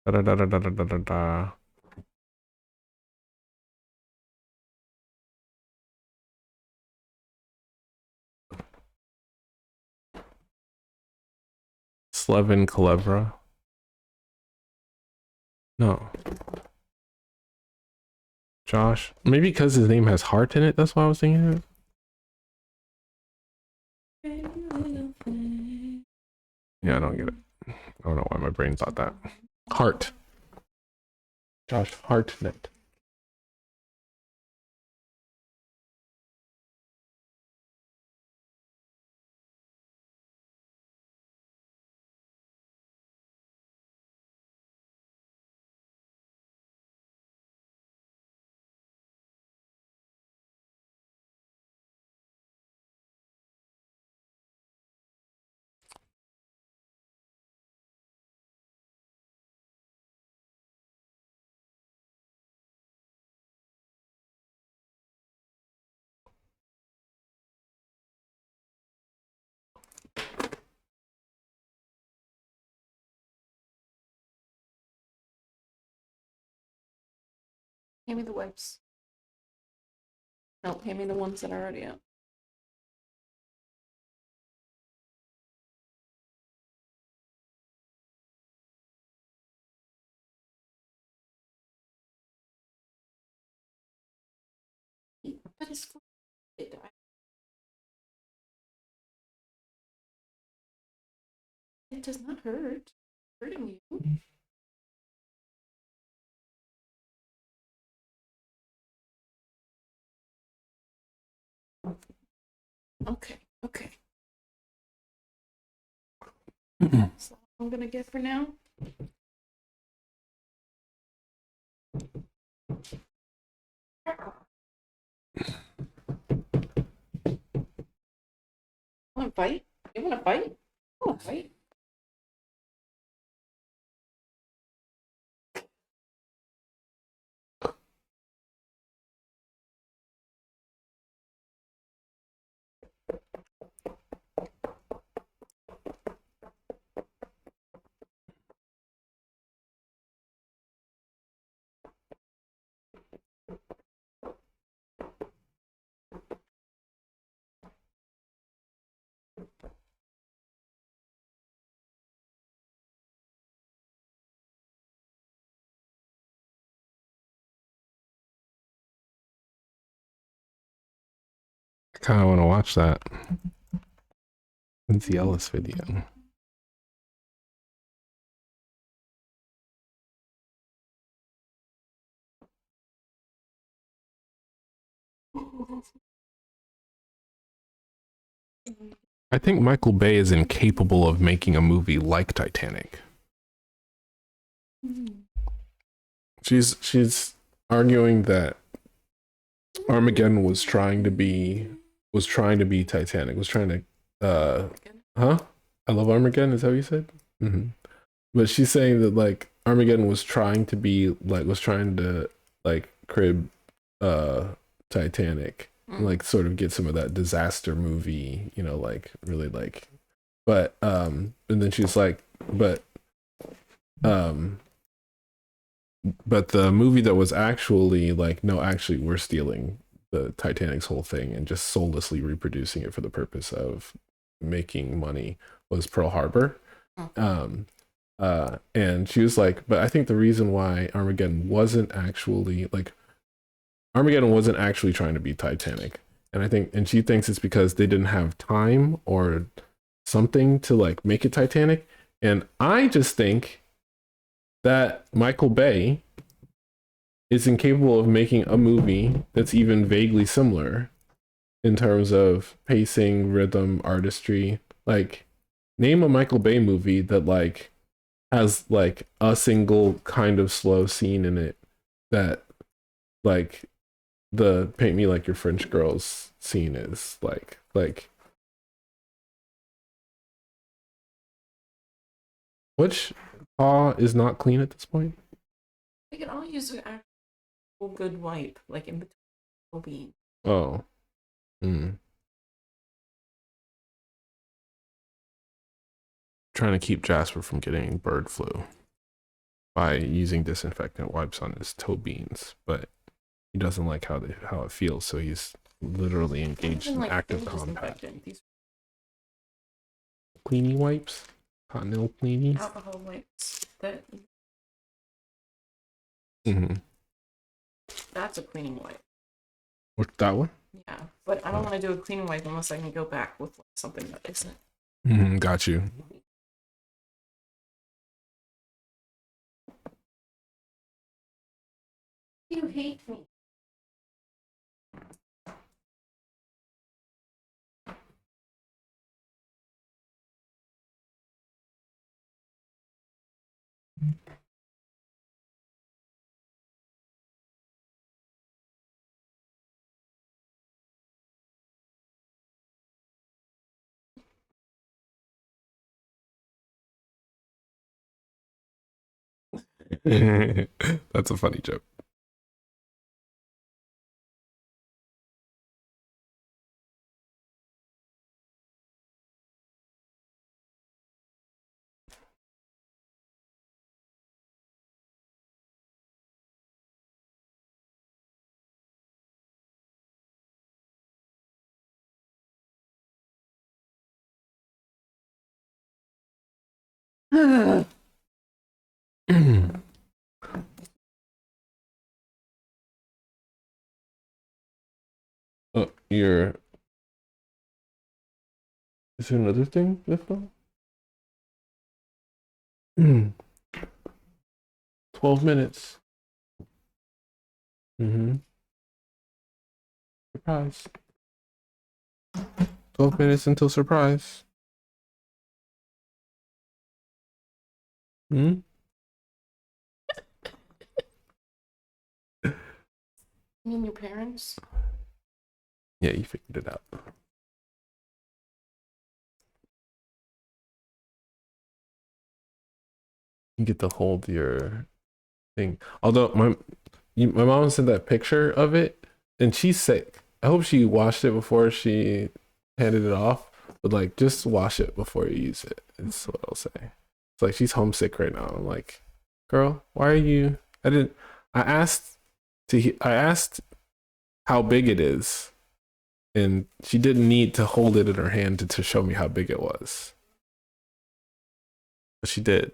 da da da da da da da da da. Slevin Kalevra. No. Josh. Maybe because his name has heart in it. That's why I was thinking it. Yeah, I don't get it. I don't know why my brain thought that. Heart. Josh Hartnett. Hand me the wipes. No, hand me the ones that are already out. But it's it does not hurt. Hurting you. Okay, okay. That's all I'm gonna get for now. Want to fight? You want to fight? Oh, fight. I kind of want to watch that. It's the Ellis video. I think Michael Bay is incapable of making a movie like Titanic. She's arguing that Armageddon was trying to be Titanic, was trying to huh? I love Armageddon, is that what you said? Mm-hmm. But she's saying that like Armageddon was trying to crib Titanic, like sort of get some of that disaster movie, you know, like really like, but and then she's like, but the movie that was actually like, no, actually we're stealing the Titanic's whole thing and just soullessly reproducing it for the purpose of making money was Pearl Harbor. And she was like, but I think the reason why Armageddon wasn't actually trying to be Titanic. And she thinks it's because they didn't have time or something to like make it Titanic. And I just think that Michael Bay is incapable of making a movie that's even vaguely similar in terms of pacing, rhythm, artistry. Like, name a Michael Bay movie that like has like a single kind of slow scene in it that like the paint me like your French girls scene is like which paw is not clean at this point. We can all use an actual good wipe, like in between beans. Oh. Trying to keep Jasper from getting bird flu by using disinfectant wipes on his toe beans, but he doesn't like how it feels, so he's literally engaged in active combat. Cleaning wipes, continental cleanies, alcohol wipes. That. That's a cleaning wipe. What's that one? Yeah, but I don't want to do a cleaning wipe unless I can go back with like, something that isn't. Got you. You hate me. That's a funny joke. Oh, you're. Is there another thing left on? 12 minutes. Mm-hmm. Surprise. 12 minutes until surprise. Hmm? You mean your parents? Yeah, you figured it out. You get to hold your thing. Although my mom sent that picture of it, and she's sick. I hope she washed it before she handed it off. But like, just wash it before you use it. Is what I'll say. It's like she's homesick right now. I'm like, girl, why are you? I didn't. I asked I asked how big it is, and she didn't need to hold it in her hand to show me how big it was. But she did.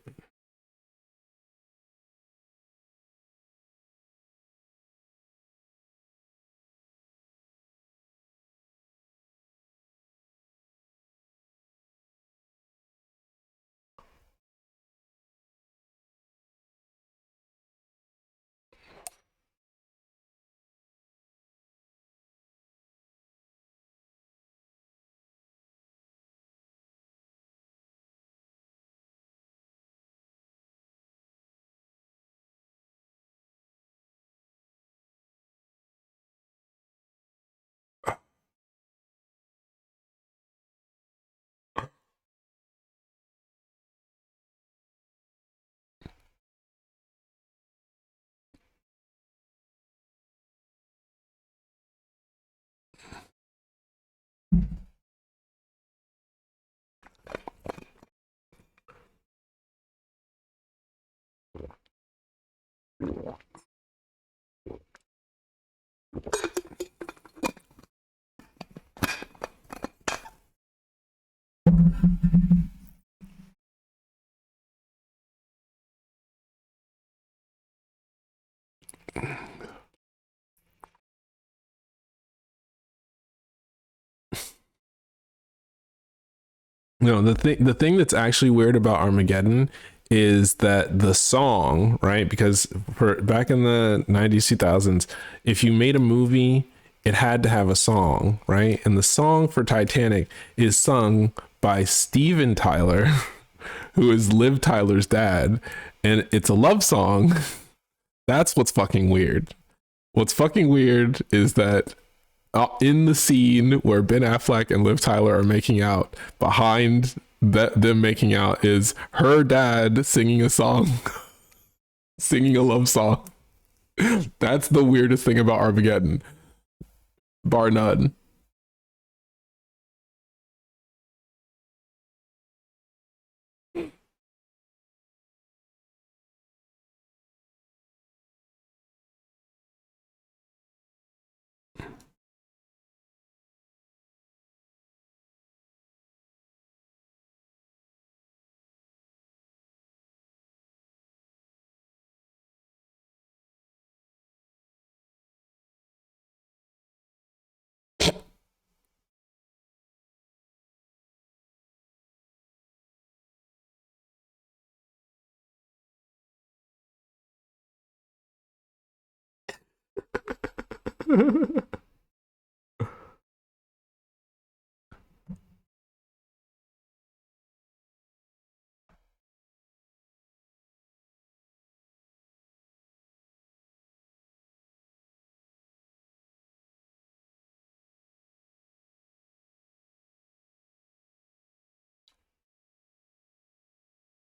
No, the thing that's actually weird about Armageddon is that the song, right? Because for back in the 90s, 2000s, if you made a movie, it had to have a song, right? And the song for Titanic is sung by Steven Tyler, who is Liv Tyler's dad, and it's a love song. That's what's fucking weird. What's fucking weird is that in the scene where Ben Affleck and Liv Tyler are making out, behind them making out is her dad singing a song, singing a love song. That's the weirdest thing about Armageddon, bar none.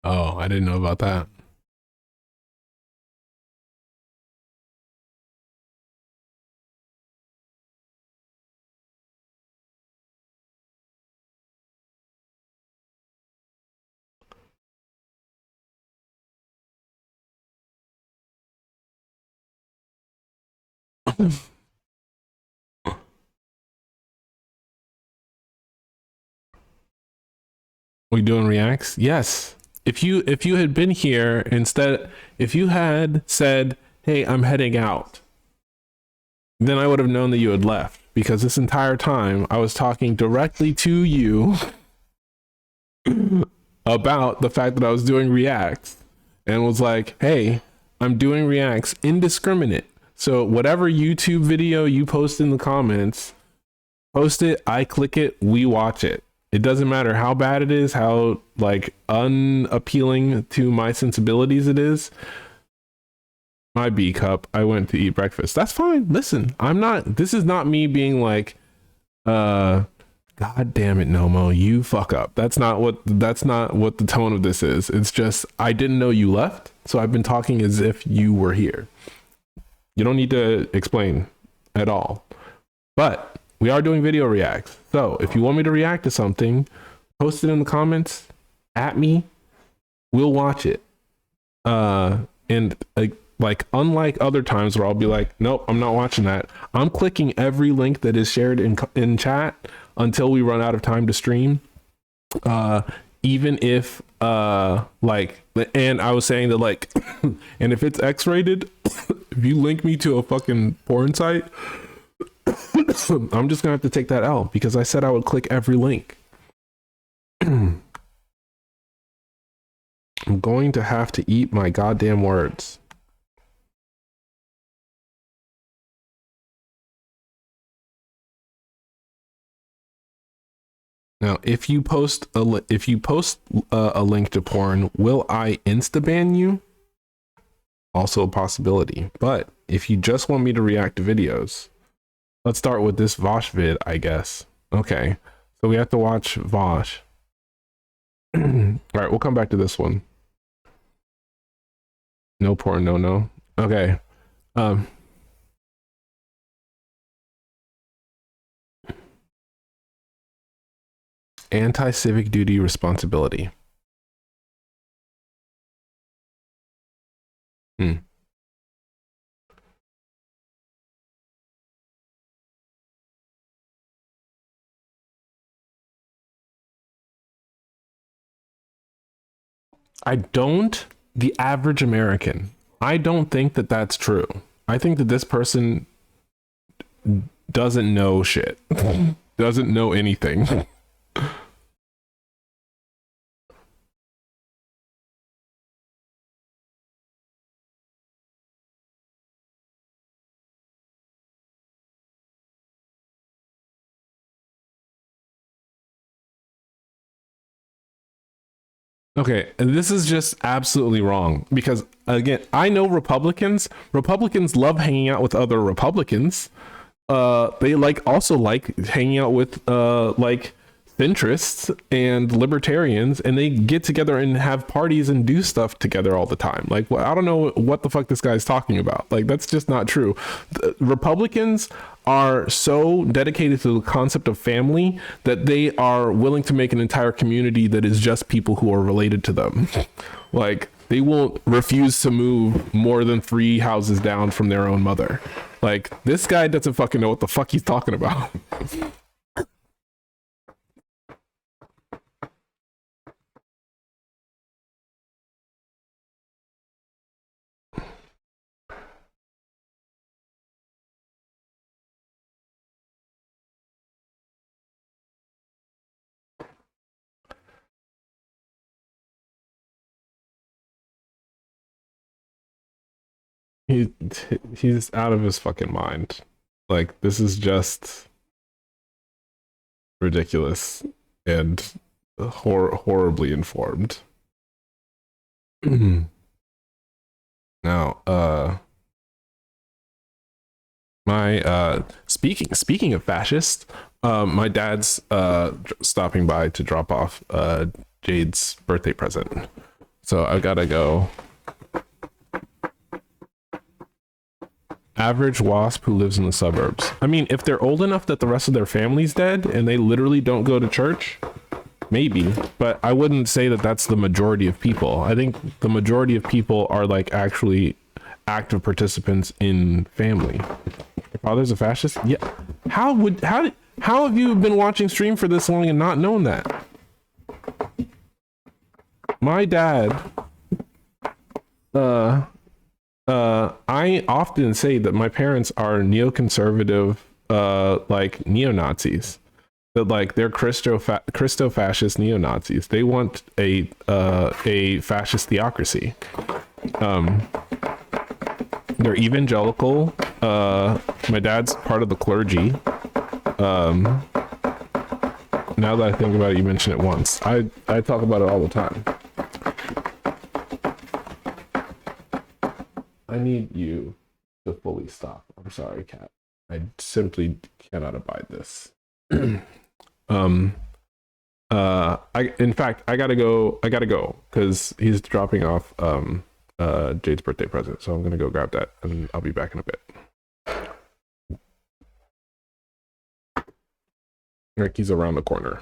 Oh, I didn't know about that. We doing reacts? Yes. If you had been here instead, if you had said, "Hey, I'm heading out," then I would have known that you had left, because this entire time I was talking directly to you about the fact that I was doing reacts, and was like, "Hey, I'm doing reacts indiscriminate. So whatever YouTube video you post in the comments, post it, I click it, we watch it. It doesn't matter how bad it is, how like unappealing to my sensibilities it is. My B cup, I went to eat breakfast. That's fine. Listen, this is not me being like, God damn it, Nomo, you fuck up. That's not what the tone of this is. It's just, I didn't know you left, so I've been talking as if you were here. You don't need to explain at all. But we are doing video reacts. So if you want me to react to something, post it in the comments at me. We'll watch it. And like unlike other times where I'll be like, nope, I'm not watching that. I'm clicking every link that is shared in chat until we run out of time to stream. Even if like, and I was saying that like, and if it's X-rated, if you link me to a fucking porn site, I'm just gonna have to take that L, because I said I would click every link. I'm going to have to eat my goddamn words. Now, if you post a link to porn, will I insta ban you? Also a possibility. But if you just want me to react to videos, let's start with this Vosh vid, I guess. Okay, so we have to watch Vosh. All right, we'll come back to this one. No porn, no. Okay. Anti-civic duty responsibility. The average American, I don't think that that's true. I think that this person doesn't know shit, doesn't know anything. Okay, and this is just absolutely wrong, because again, I know Republicans love hanging out with other Republicans. They also like hanging out with like centrists and libertarians, and they get together and have parties and do stuff together all the time. Like, well, I don't know what the fuck this guy's talking about. Like, that's just not true. Republicans are so dedicated to the concept of family that they are willing to make an entire community that is just people who are related to them. Like, they won't refuse to move more than 3 houses down from their own mother. Like, this guy doesn't fucking know what the fuck he's talking about. He's out of his fucking mind. Like, this is just ridiculous and horribly informed. Now, my speaking of fascist, my dad's stopping by to drop off Jade's birthday present, so I gotta go. Average wasp who lives in the suburbs. I mean, if they're old enough that the rest of their family's dead and they literally don't go to church, maybe, but I wouldn't say that that's the majority of people. I think the majority of people are like actually active participants in family. Your father's a fascist? Yeah. How have you been watching stream for this long and not known that? My dad, I often say that my parents are neoconservative, like neo-Nazis. That like they're Christo-fascist neo-Nazis. They want a fascist theocracy. They're evangelical. My dad's part of the clergy. Now that I think about it, you mention it once. I talk about it all the time. I need you to fully stop. I'm sorry, Kat. I simply cannot abide this. In fact I gotta go because he's dropping off Jade's birthday present, so I'm gonna go grab that and I'll be back in a bit. Ricky's around the corner.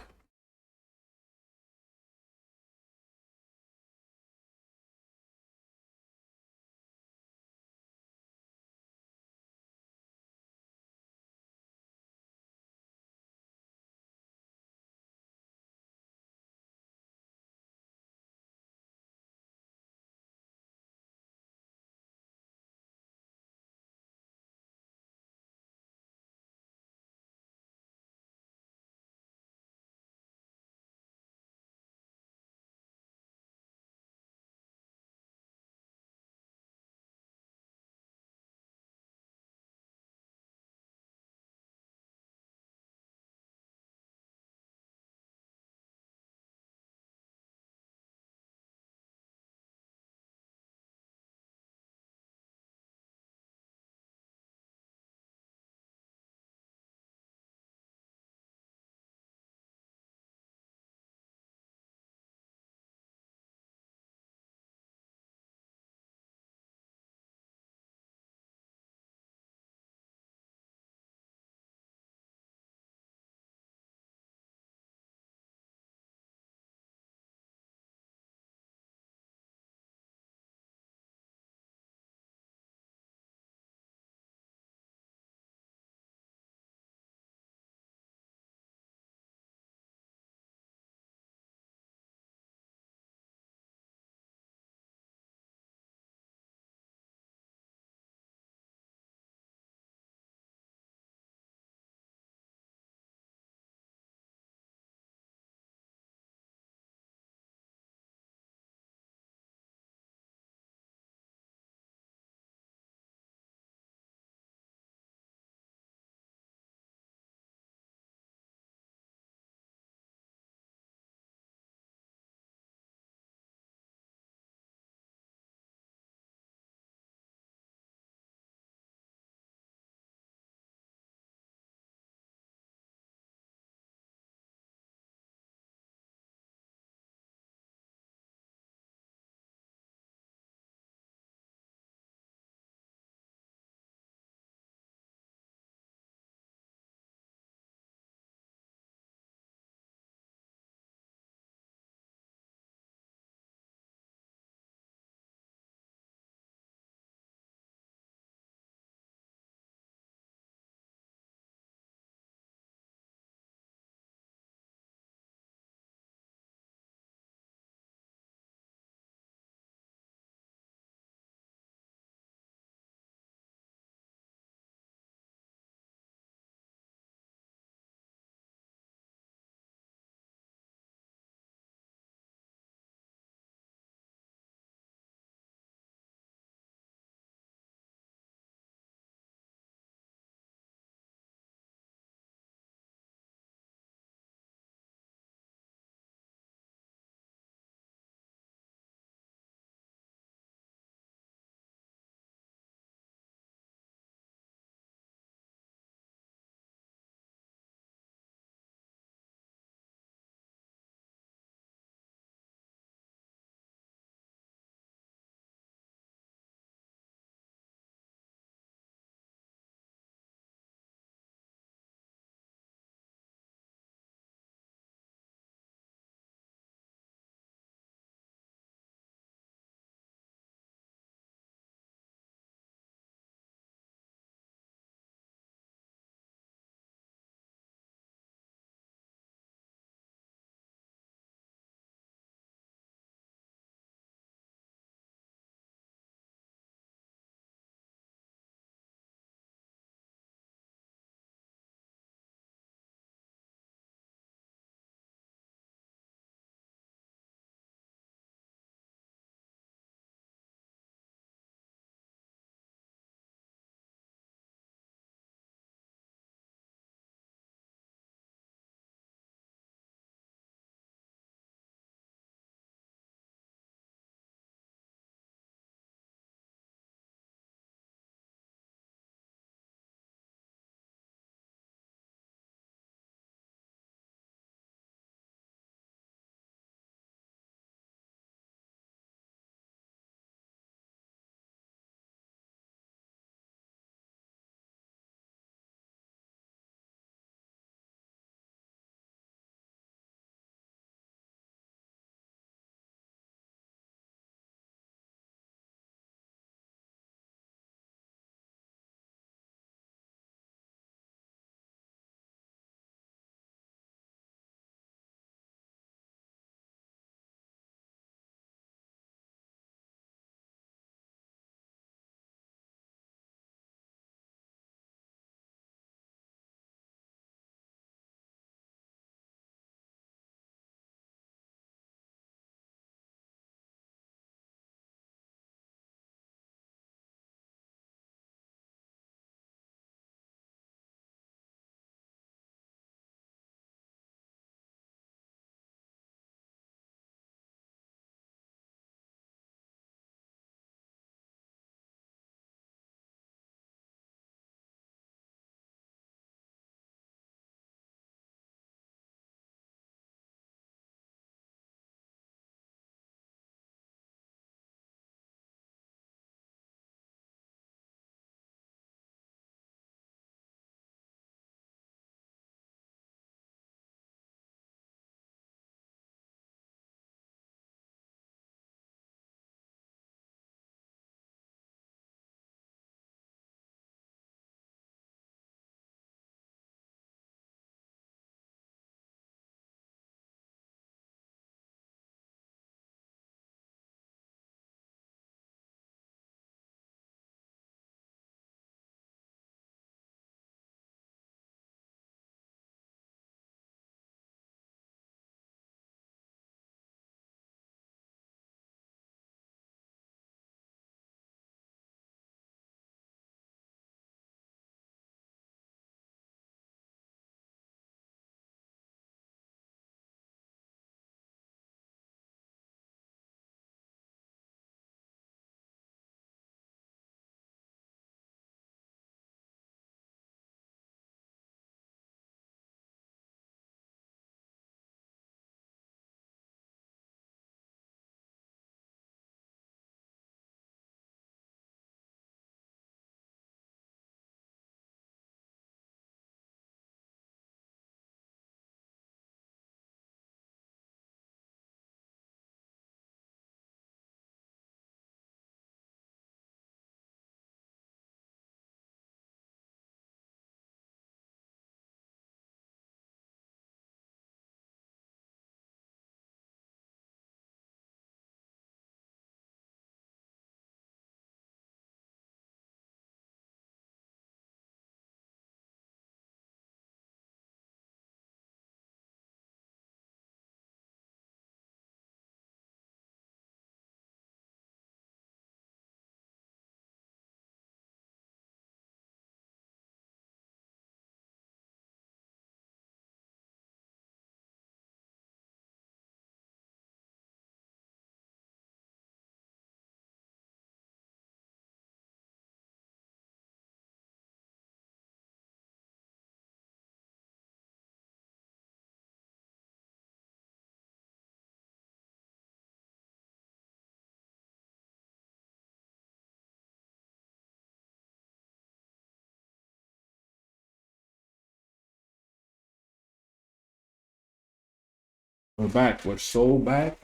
We're back. We're so back.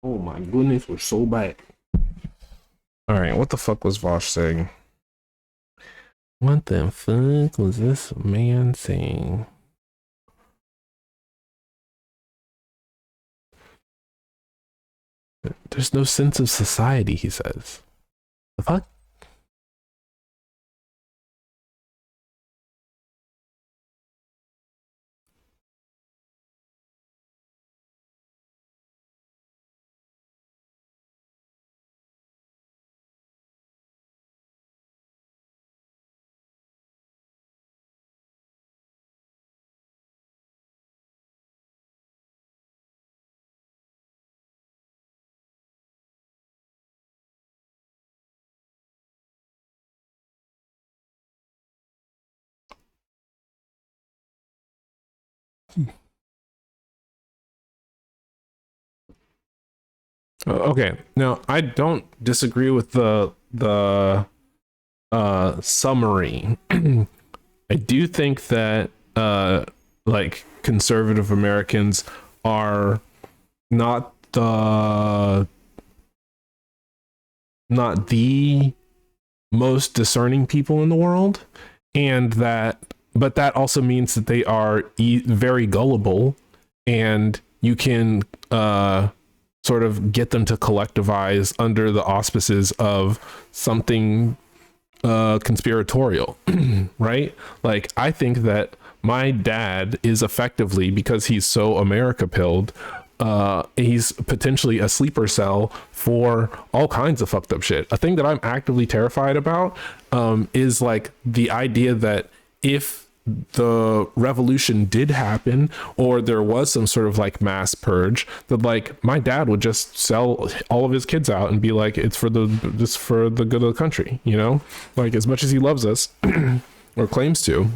Oh my goodness, we're so back. All right, what the fuck was Vosh saying? What the fuck was this man saying? There's no sense of society, he says. The fuck? Okay, now I don't disagree with the summary. I do think that like conservative Americans are not the most discerning people in the world, and but that also means that they are very gullible, and you can sort of get them to collectivize under the auspices of something conspiratorial, right? Like, I think that my dad is effectively, because he's so America pilled, he's potentially a sleeper cell for all kinds of fucked up shit. A thing that I'm actively terrified about is like the idea that if the revolution did happen, or there was some sort of like mass purge, that like my dad would just sell all of his kids out and be like, it's for the good of the country, you know? Like, as much as he loves us or claims to,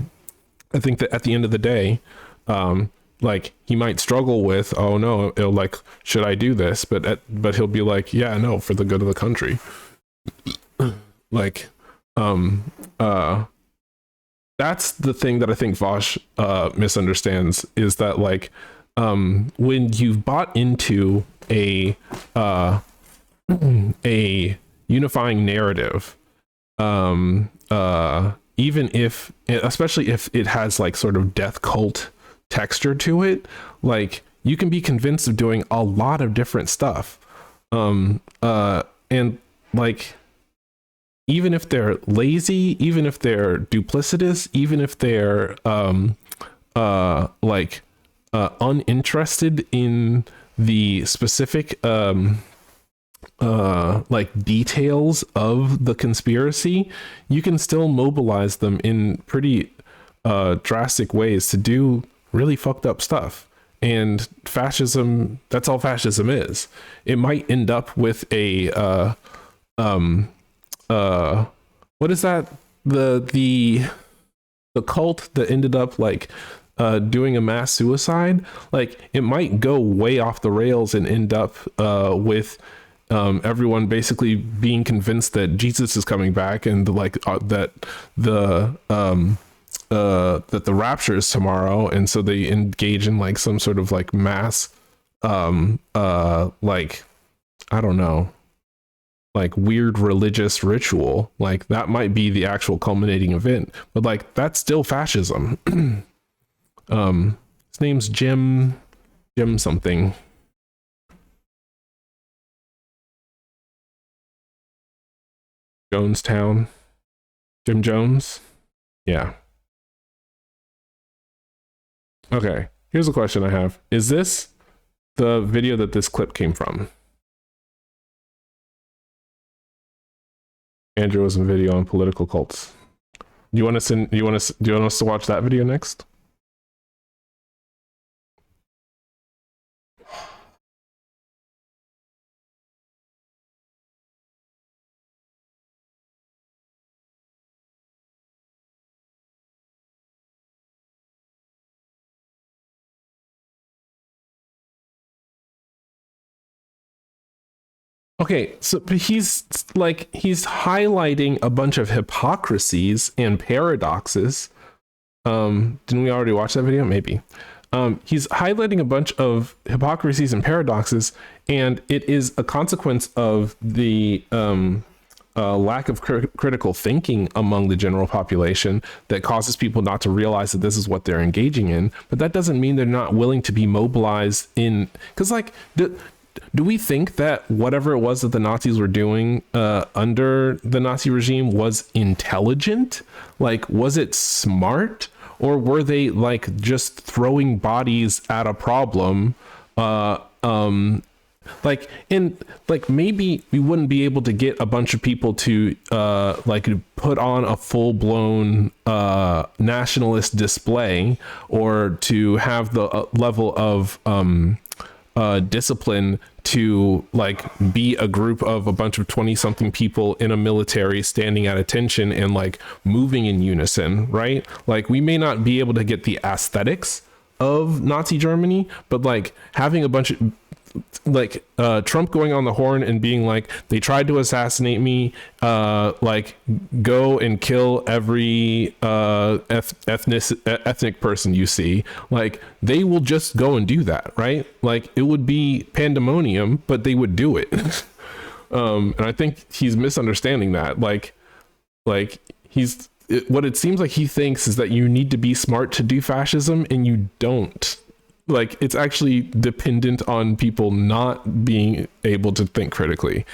I think that at the end of the day, like, he might struggle with, oh no, it'll like, should I do this? But he'll be like, yeah, no, for the good of the country. Like, that's the thing that I think Vosh misunderstands, is that like, when you've bought into a unifying narrative, even if, especially if it has like sort of death cult texture to it, like, you can be convinced of doing a lot of different stuff, and like, even if they're lazy, even if they're duplicitous, even if they're uninterested in the specific like details of the conspiracy, you can still mobilize them in pretty drastic ways to do really fucked up stuff. And fascism, that's all fascism is. It might end up with a what is that, the cult that ended up like doing a mass suicide? Like, it might go way off the rails and end up with everyone basically being convinced that Jesus is coming back, and like that the rapture is tomorrow, and so they engage in like some sort of like mass like, I don't know, like weird religious ritual. Like, that might be the actual culminating event, but like, that's still fascism. His name's Jim something. Jonestown. Jim Jones. Yeah. Okay, here's a question I have. Is this the video that this clip came from? Andrew was in video on political cults. Do you want us to watch that video next? Okay, so he's highlighting a bunch of hypocrisies and paradoxes. Didn't we already watch that video? Maybe. he's highlighting a bunch of hypocrisies and paradoxes, and it is a consequence of the lack of critical thinking among the general population that causes people not to realize that this is what they're engaging in. But that doesn't mean they're not willing to be mobilized in, because like do we think that whatever it was that the Nazis were doing under the Nazi regime was intelligent? Like, was it smart? Or were they like just throwing bodies at a problem? Like in like maybe we wouldn't be able to get a bunch of people to like put on a full-blown nationalist display, or to have the level of discipline to like be a group of a bunch of 20-something people in a military standing at attention and like moving in unison, right? Like we may not be able to get the aesthetics of Nazi Germany, but like having a bunch of like Trump going on the horn and being like, they tried to assassinate me, like go and kill every ethnic person you see, like they will just go and do that, right? Like it would be pandemonium, but they would do it. And I think he's misunderstanding that. Like what it seems like he thinks is that you need to be smart to do fascism, and you don't. Like it's actually dependent on people not being able to think critically.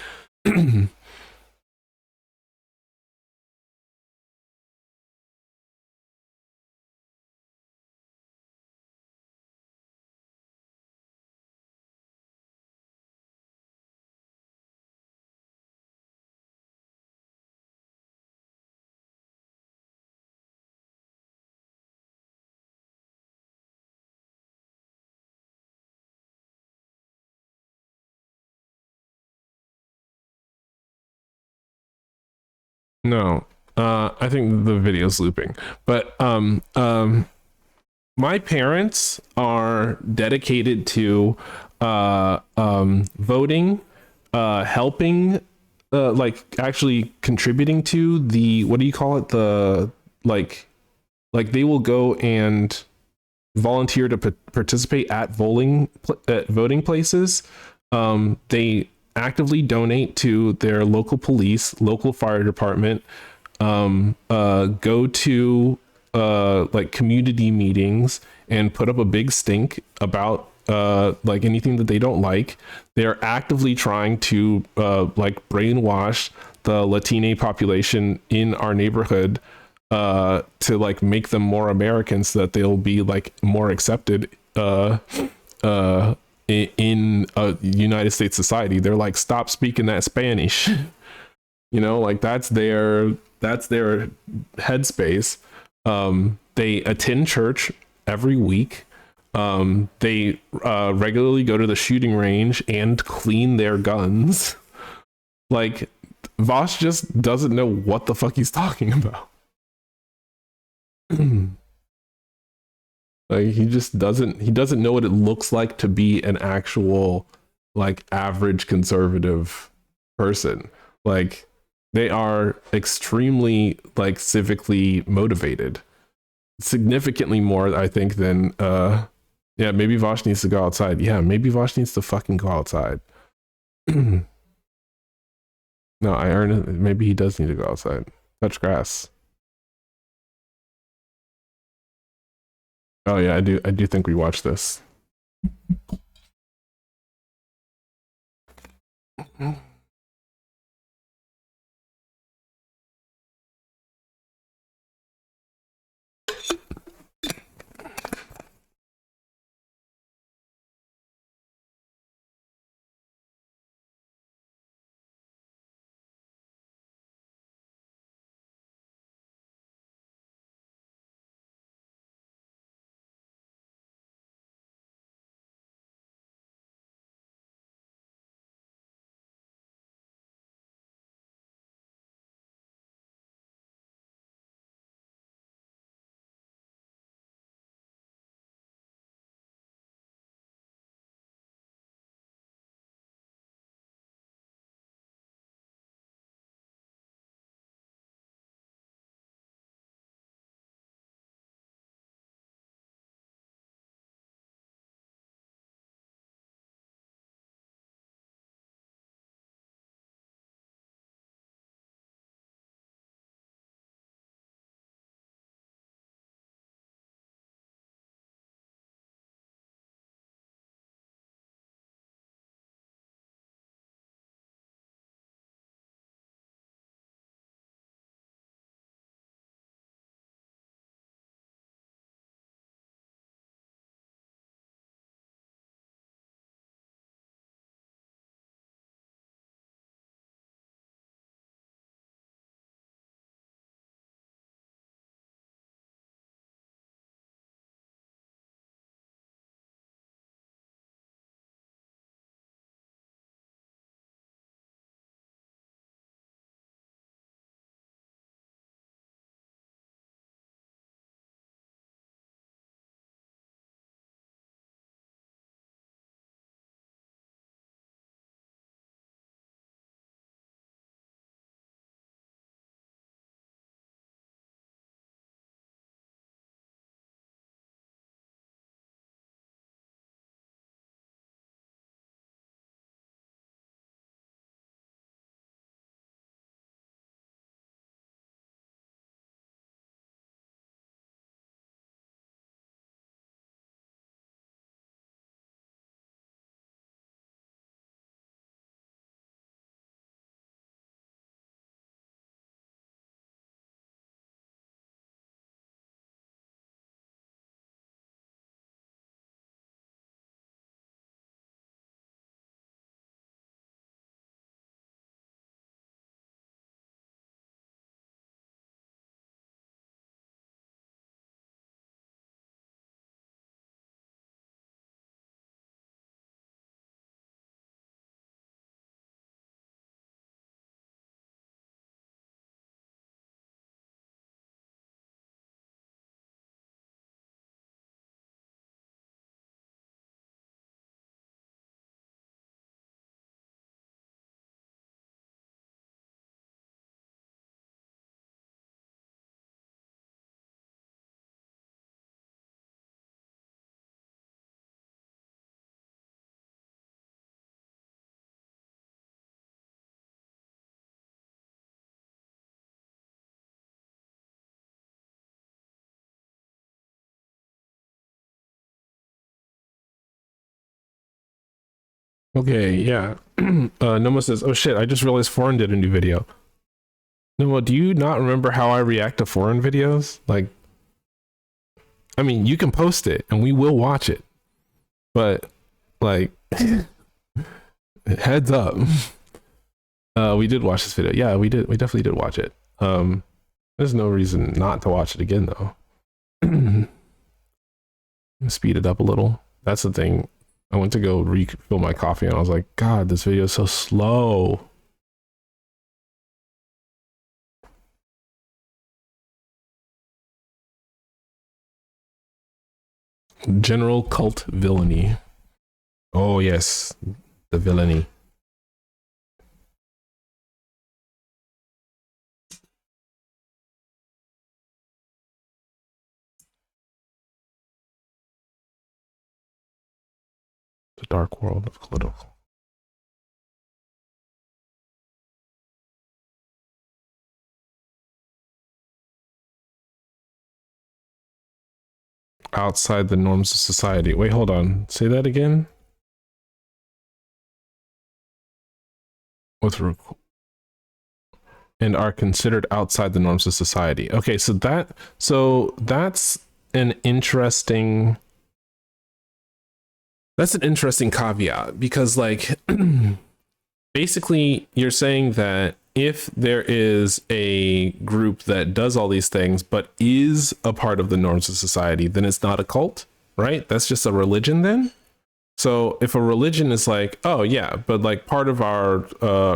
No, I think the video's looping, but my parents are dedicated to voting, helping, like actually contributing to the, what do you call it, the like they will go and volunteer to participate at voting places. They actively donate to their local police, local fire department, go to like community meetings and put up a big stink about like anything that they don't like. They're actively trying to like brainwash the Latino population in our neighborhood to like make them more American, so that they'll be like more accepted in United States society. They're like, stop speaking that Spanish. You know, like that's their headspace. They attend church every week. They regularly go to the shooting range and clean their guns. Like Vosh just doesn't know what the fuck he's talking about. Like he just doesn't know what it looks like to be an actual like average conservative person. Like they are extremely like civically motivated, significantly more I think than yeah, maybe Vosh needs to go outside. Yeah, maybe Vosh needs to fucking go outside. No, I earn it. Maybe he does need to go outside, touch grass. Oh yeah, I do think we watched this. Okay, yeah. Noma says, oh shit, I just realized Foreign did a new video. Noma, do you not remember how I react to foreign videos? Like, I mean, you can post it and we will watch it, but like, heads up. We did watch this video. Yeah, we did. We definitely did watch it. There's no reason not to watch it again though. Speed it up a little. That's the thing. I went to go refill my coffee and I was like, God, this video is so slow. General cult villainy. Oh yes, the villainy. The dark world of political. Outside the norms of society. Wait, hold on. Say that again. And are considered outside the norms of society. Okay, so that's an interesting caveat, because like basically you're saying that if there is a group that does all these things but is a part of the norms of society, then it's not a cult, right? That's just a religion then. So if a religion is like, oh yeah, but like part of our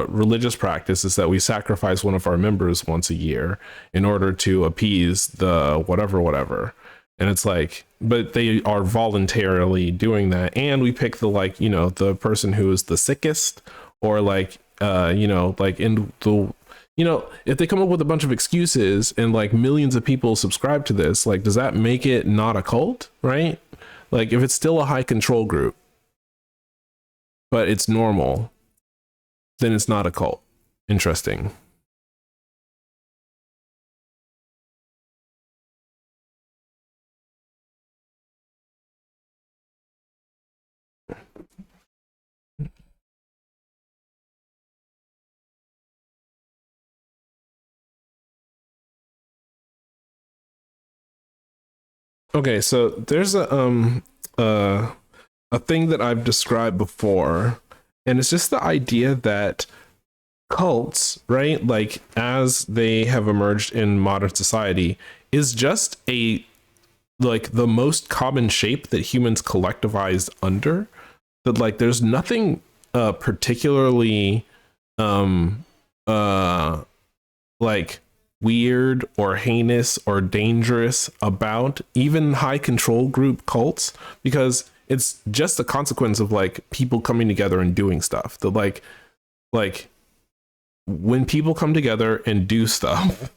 religious practice is that we sacrifice one of our members once a year in order to appease the whatever. And it's like, but they are voluntarily doing that. And we pick the, like, you know, the person who is the sickest, or like, you know, like in the, you know, if they come up with a bunch of excuses and like millions of people subscribe to this, like, does that make it not a cult, right? Like if it's still a high control group, but it's normal, then it's not a cult. Interesting. Okay, so there's a thing that I've described before, and it's just the idea that cults, right, like as they have emerged in modern society, is just a, like, the most common shape that humans collectivized under. That like there's nothing particularly like weird or heinous or dangerous about even high control group cults, because it's just a consequence of like people coming together and doing stuff. That like when people come together and do stuff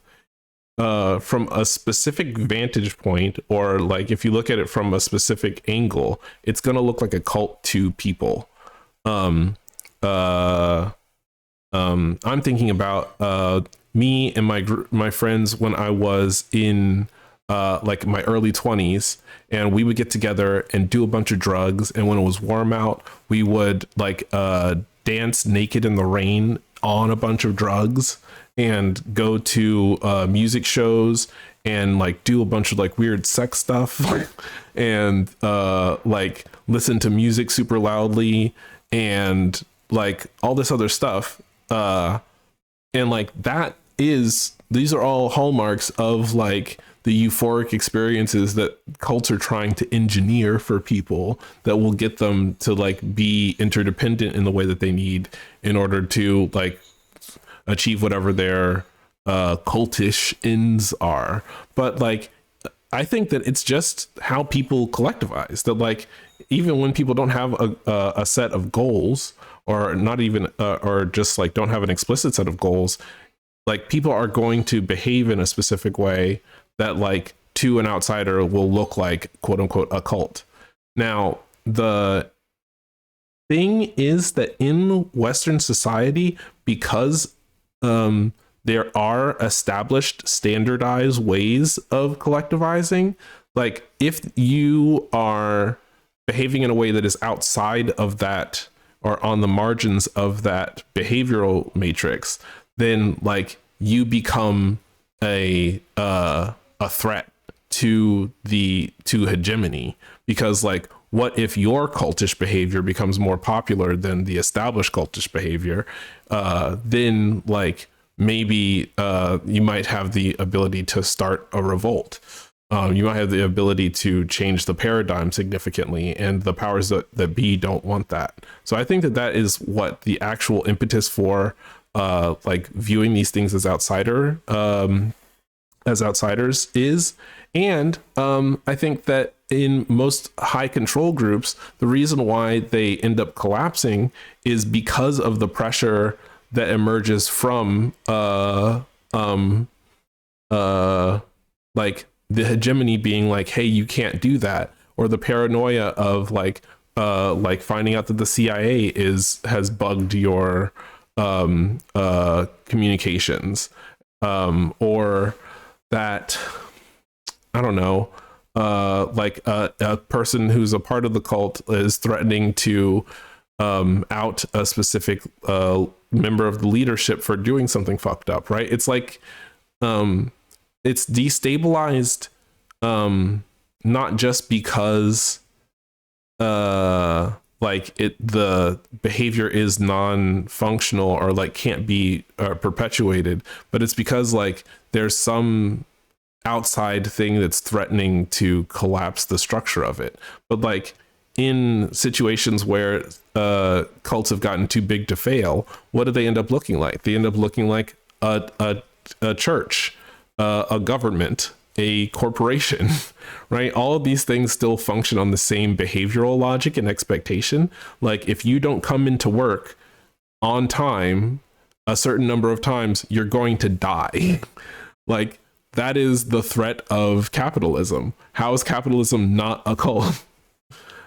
from a specific vantage point, or like if you look at it from a specific angle, it's going to look like a cult to people. I'm thinking about me and my friends when I was in like my early 20s, and we would get together and do a bunch of drugs, and when it was warm out, we would like dance naked in the rain on a bunch of drugs, and go to music shows, and like do a bunch of like weird sex stuff and like listen to music super loudly, and like all this other stuff, and like these are all hallmarks of like the euphoric experiences that cults are trying to engineer for people, that will get them to like be interdependent in the way that they need in order to like achieve whatever their cultish ends are. But like I think that it's just how people collectivize, that like even when people don't have a set of goals, or not even or just like don't have an explicit set of goals, like people are going to behave in a specific way that like to an outsider will look like quote unquote a cult. Now the thing is that in Western society, because there are established standardized ways of collectivizing, like if you are behaving in a way that is outside of that or on the margins of that behavioral matrix, then like you become a threat to hegemony, because like what if your cultish behavior becomes more popular than the established cultish behavior? Then like maybe you might have the ability to start a revolt. You might have the ability to change the paradigm significantly, and the powers that be don't want that. So I think that is what the actual impetus for like viewing these things as outsiders is. And I think that in most high control groups, the reason why they end up collapsing is because of the pressure that emerges from like the hegemony being like, hey, you can't do that, or the paranoia of like finding out that the CIA has bugged your communications, or that, I don't know, like a person who's a part of the cult is threatening to out a specific member of the leadership for doing something fucked up, right? It's like it's destabilized not just because like the behavior is non-functional or like can't be perpetuated, but it's because like there's some outside thing that's threatening to collapse the structure of it. But like in situations where cults have gotten too big to fail, what do they end up looking like? They end up looking like a church, a government, a corporation, right? All of these things still function on the same behavioral logic and expectation. Like if you don't come into work on time a certain number of times, you're going to die. Like that is the threat of capitalism. How is capitalism not a cult?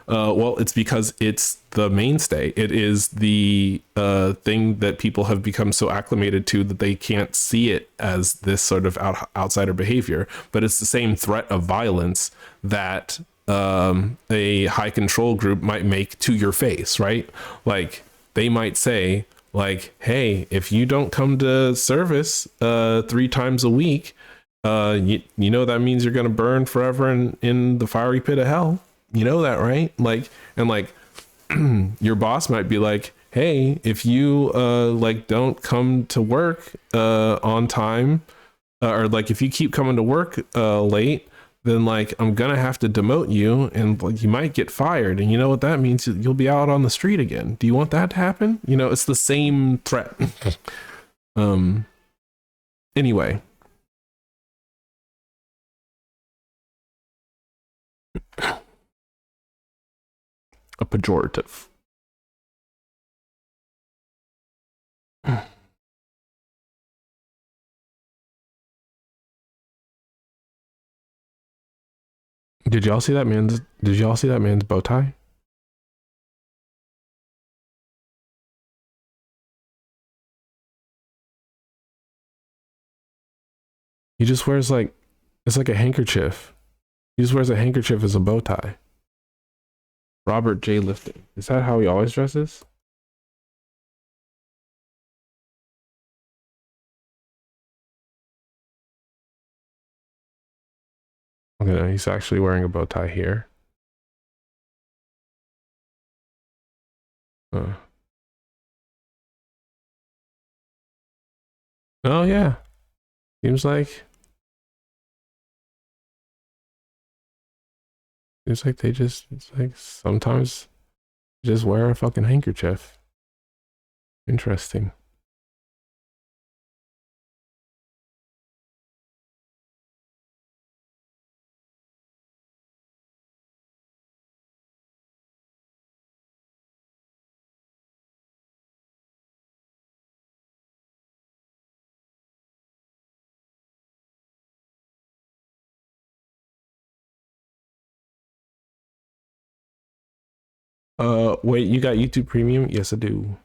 Well, it's because it's the mainstay. It is the thing that people have become so acclimated to that they can't see it as this sort of outsider behavior. But it's the same threat of violence that a high control group might make to your face, right? Like they might say, like, hey, if you don't come to service 3 times a week, you know that means you're going to burn forever in the fiery pit of hell. You know that, right? Like, and like your boss might be like, hey, if you like don't come to work on time, or like if you keep coming to work late, then like I'm gonna have to demote you, and like you might get fired. And you know what that means? You'll be out on the street again. Do you want that to happen? You know, it's the same threat. Anyway. A pejorative. Did y'all see that man's bow tie? He just wears like, it's like a handkerchief. He just wears a handkerchief as a bow tie. Robert J. Lifton. Is that how he always dresses? Okay, no, he's actually wearing a bow tie here. Oh yeah. Seems like they just, it's like sometimes just wear a fucking handkerchief. Interesting. Wait, you got YouTube Premium? Yes, I do.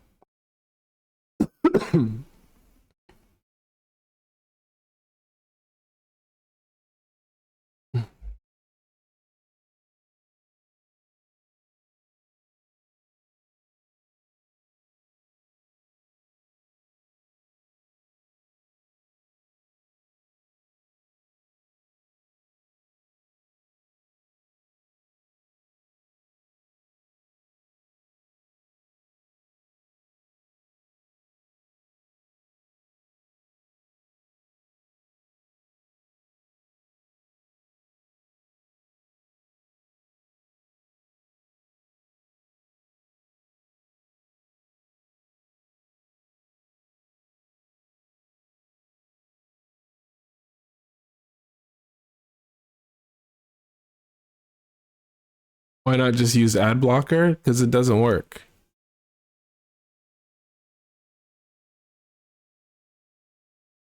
Why not just use ad blocker? Because it doesn't work.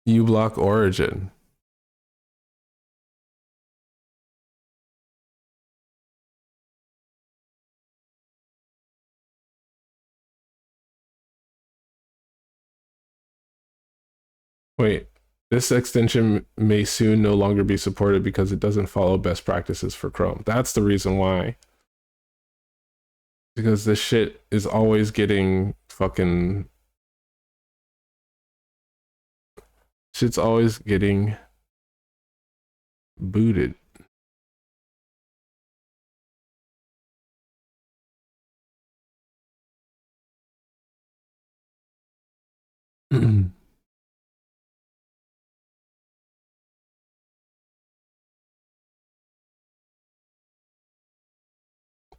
You block origin. Wait, this extension may soon no longer be supported because it doesn't follow best practices for Chrome. That's the reason why. Because this shit is always getting fucking... Shit's always getting booted.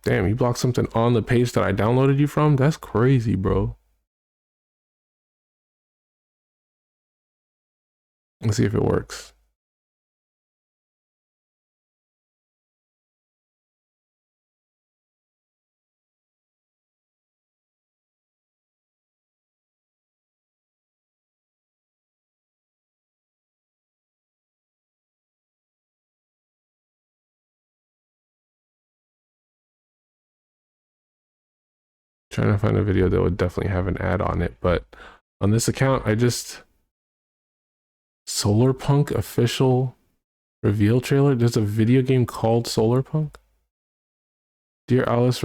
Damn, you blocked something on the page that I downloaded you from? That's crazy, bro. Let's see if it works. Trying to find a video that would definitely have an ad on it, but on this account, I just... Solarpunk official reveal trailer? There's a video game called Solarpunk? Dear Alice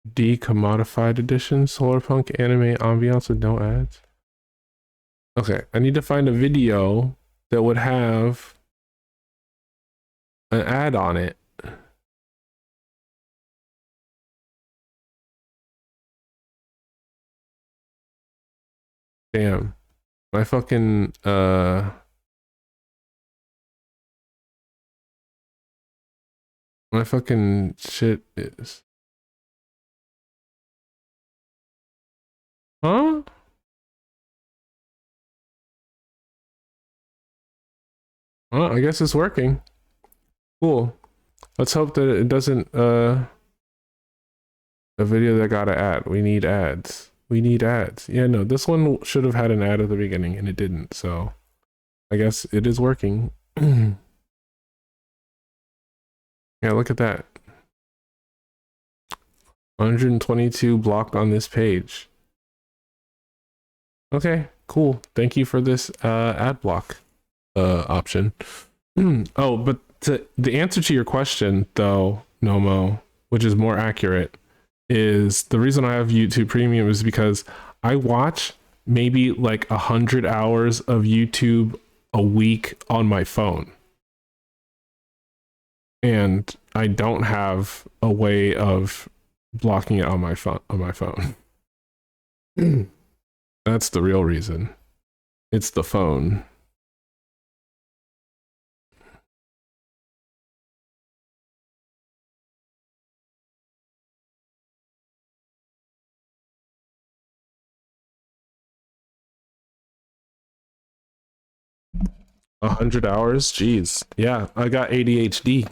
decommodified edition, Solarpunk anime ambiance with no ads. Okay, I need to find a video that would have an ad on it. Damn. My fucking my fucking shit is... Huh? Well, I guess it's working. Cool. Let's hope that it doesn't a video that got an ad. We need ads. We need ads. Yeah, no, this one should have had an ad at the beginning and it didn't, so I guess it is working. Yeah, look at that. 122 blocked on this page. Okay, cool. Thank you for this ad block option. Oh, but the answer to your question though, Nomo, which is more accurate, is the reason I have YouTube Premium is because I watch maybe like 100 hours of YouTube a week on my phone. And I don't have a way of blocking it on my phone. That's the real reason. It's the phone. A 100 hours? Jeez. Yeah, I got ADHD.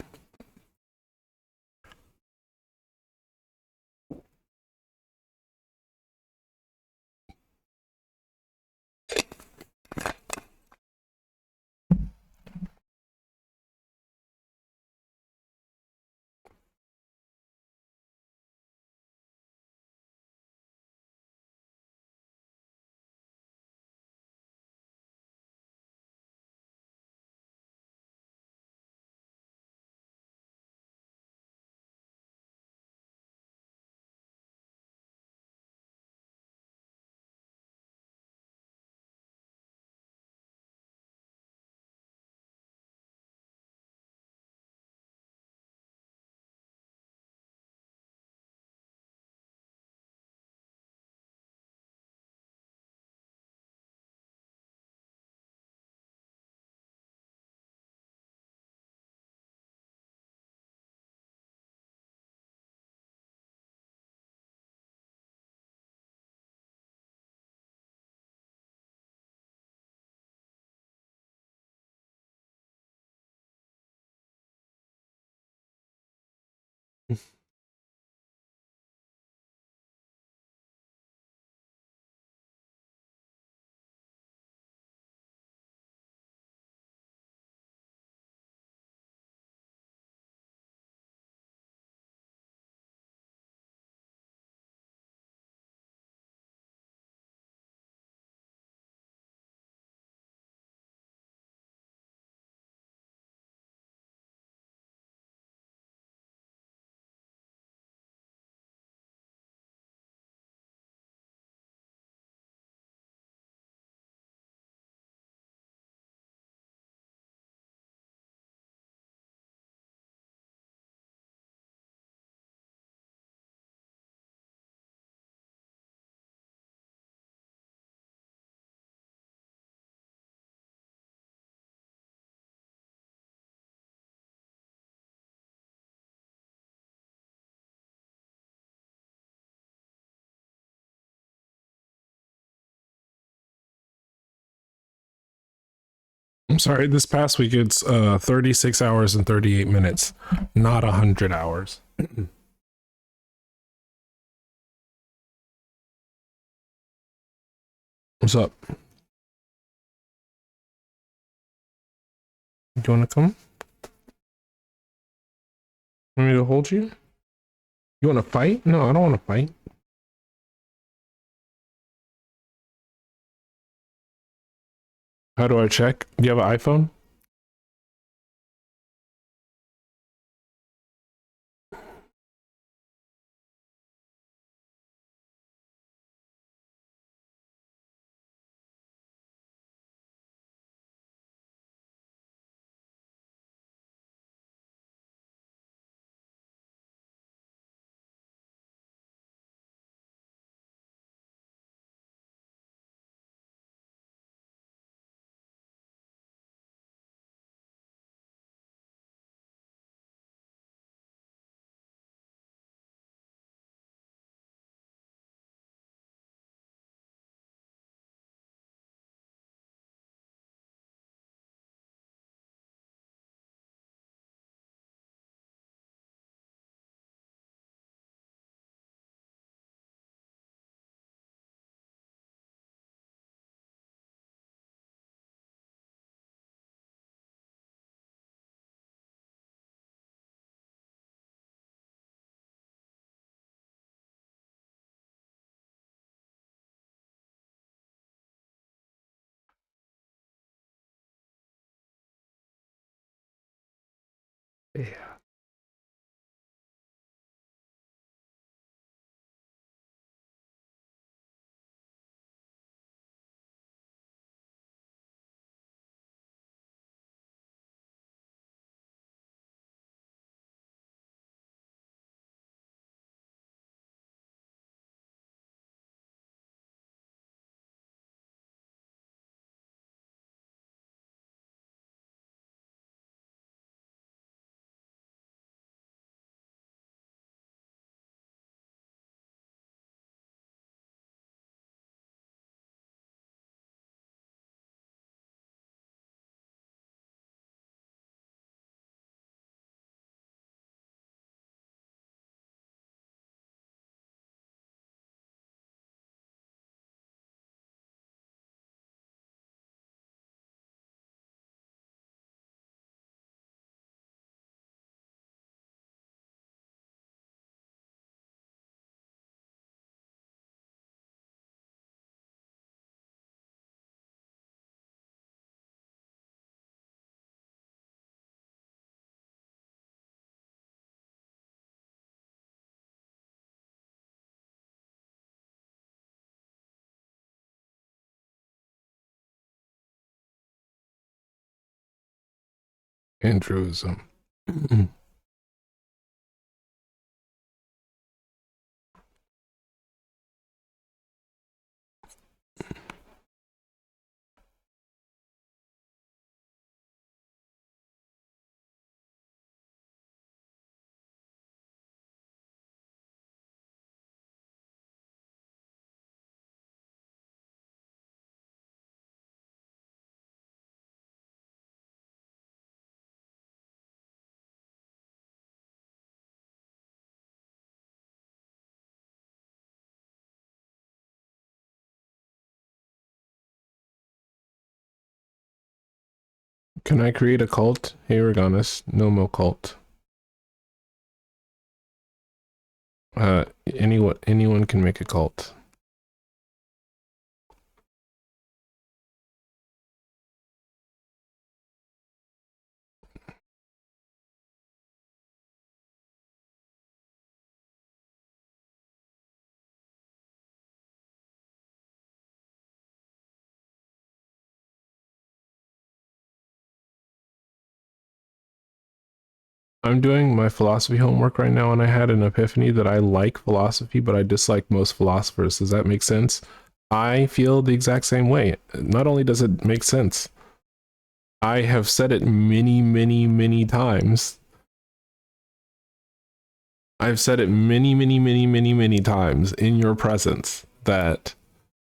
I'm sorry, this past week it's 36 hours and 38 minutes, not 100 hours. What's up? You want to come? Want me to hold you? You want to fight? No, I don't want to fight. How do I check? Do you have an iPhone? Yeah. Andrews. Can I create a cult? Hey, Reganis, no mo cult. Anyone can make a cult. I'm doing my philosophy homework right now, and I had an epiphany that I like philosophy, but I dislike most philosophers. Does that make sense? I feel the exact same way. Not only does it make sense, I have said it many, many, many times. I've said it many, many, many, many, many times in your presence that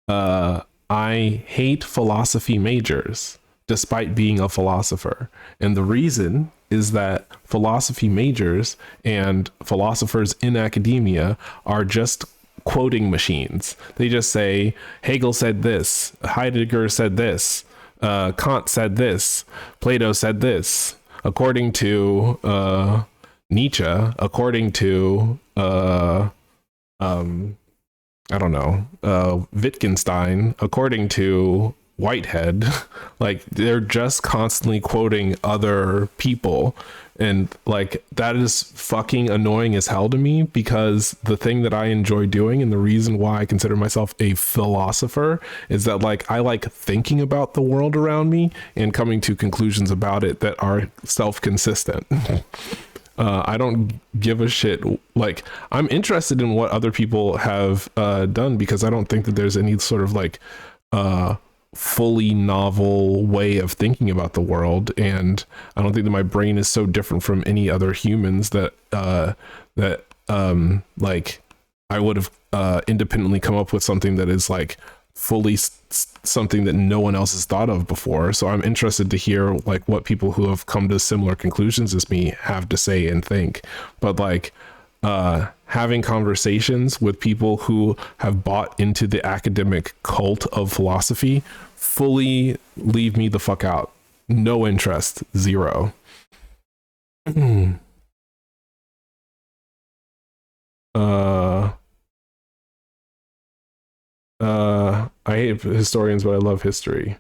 I hate philosophy majors despite being a philosopher. And the reason is that philosophy majors and philosophers in academia are just quoting machines. They just say, Hegel said this, Heidegger said this, Kant said this, Plato said this, according to Nietzsche, according to I don't know, Wittgenstein, according to Whitehead. Like, they're just constantly quoting other people, and like, that is fucking annoying as hell to me, because the thing that I enjoy doing and the reason why I consider myself a philosopher is that, like, I like thinking about the world around me and coming to conclusions about it that are self-consistent. I don't give a shit. Like, I'm interested in what other people have done, because I don't think that there's any sort of like fully novel way of thinking about the world, and I don't think that my brain is so different from any other humans that like I would have independently come up with something that is like fully something that no one else has thought of before. So I'm interested to hear like what people who have come to similar conclusions as me have to say and think. But like having conversations with people who have bought into the academic cult of philosophy fully leave me the fuck out. No interest. Zero. I hate historians, but I love history.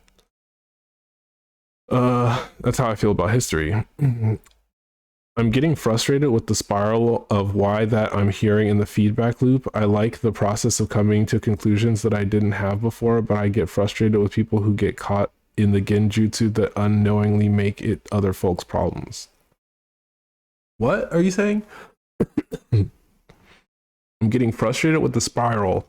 That's how I feel about history. I'm getting frustrated with the spiral of why that I'm hearing in the feedback loop. I like the process of coming to conclusions that I didn't have before, but I get frustrated with people who get caught in the genjutsu that unknowingly make it other folks' problems. What are you saying? I'm getting frustrated with the spiral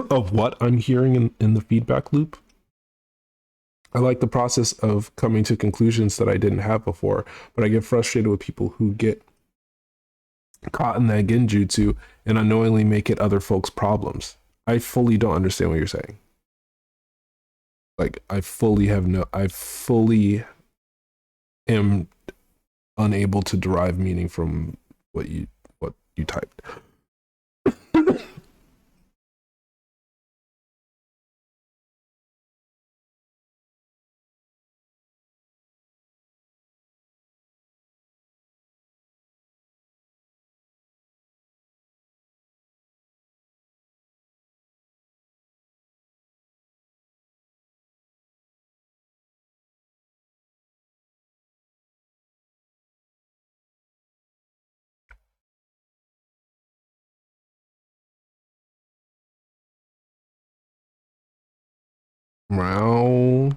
of what I'm hearing in the feedback loop. I like the process of coming to conclusions that I didn't have before, but I get frustrated with people who get caught in that genjutsu and unknowingly make it other folks' problems. I fully don't understand what you're saying. Like, I fully am unable to derive meaning from what you typed. Wow.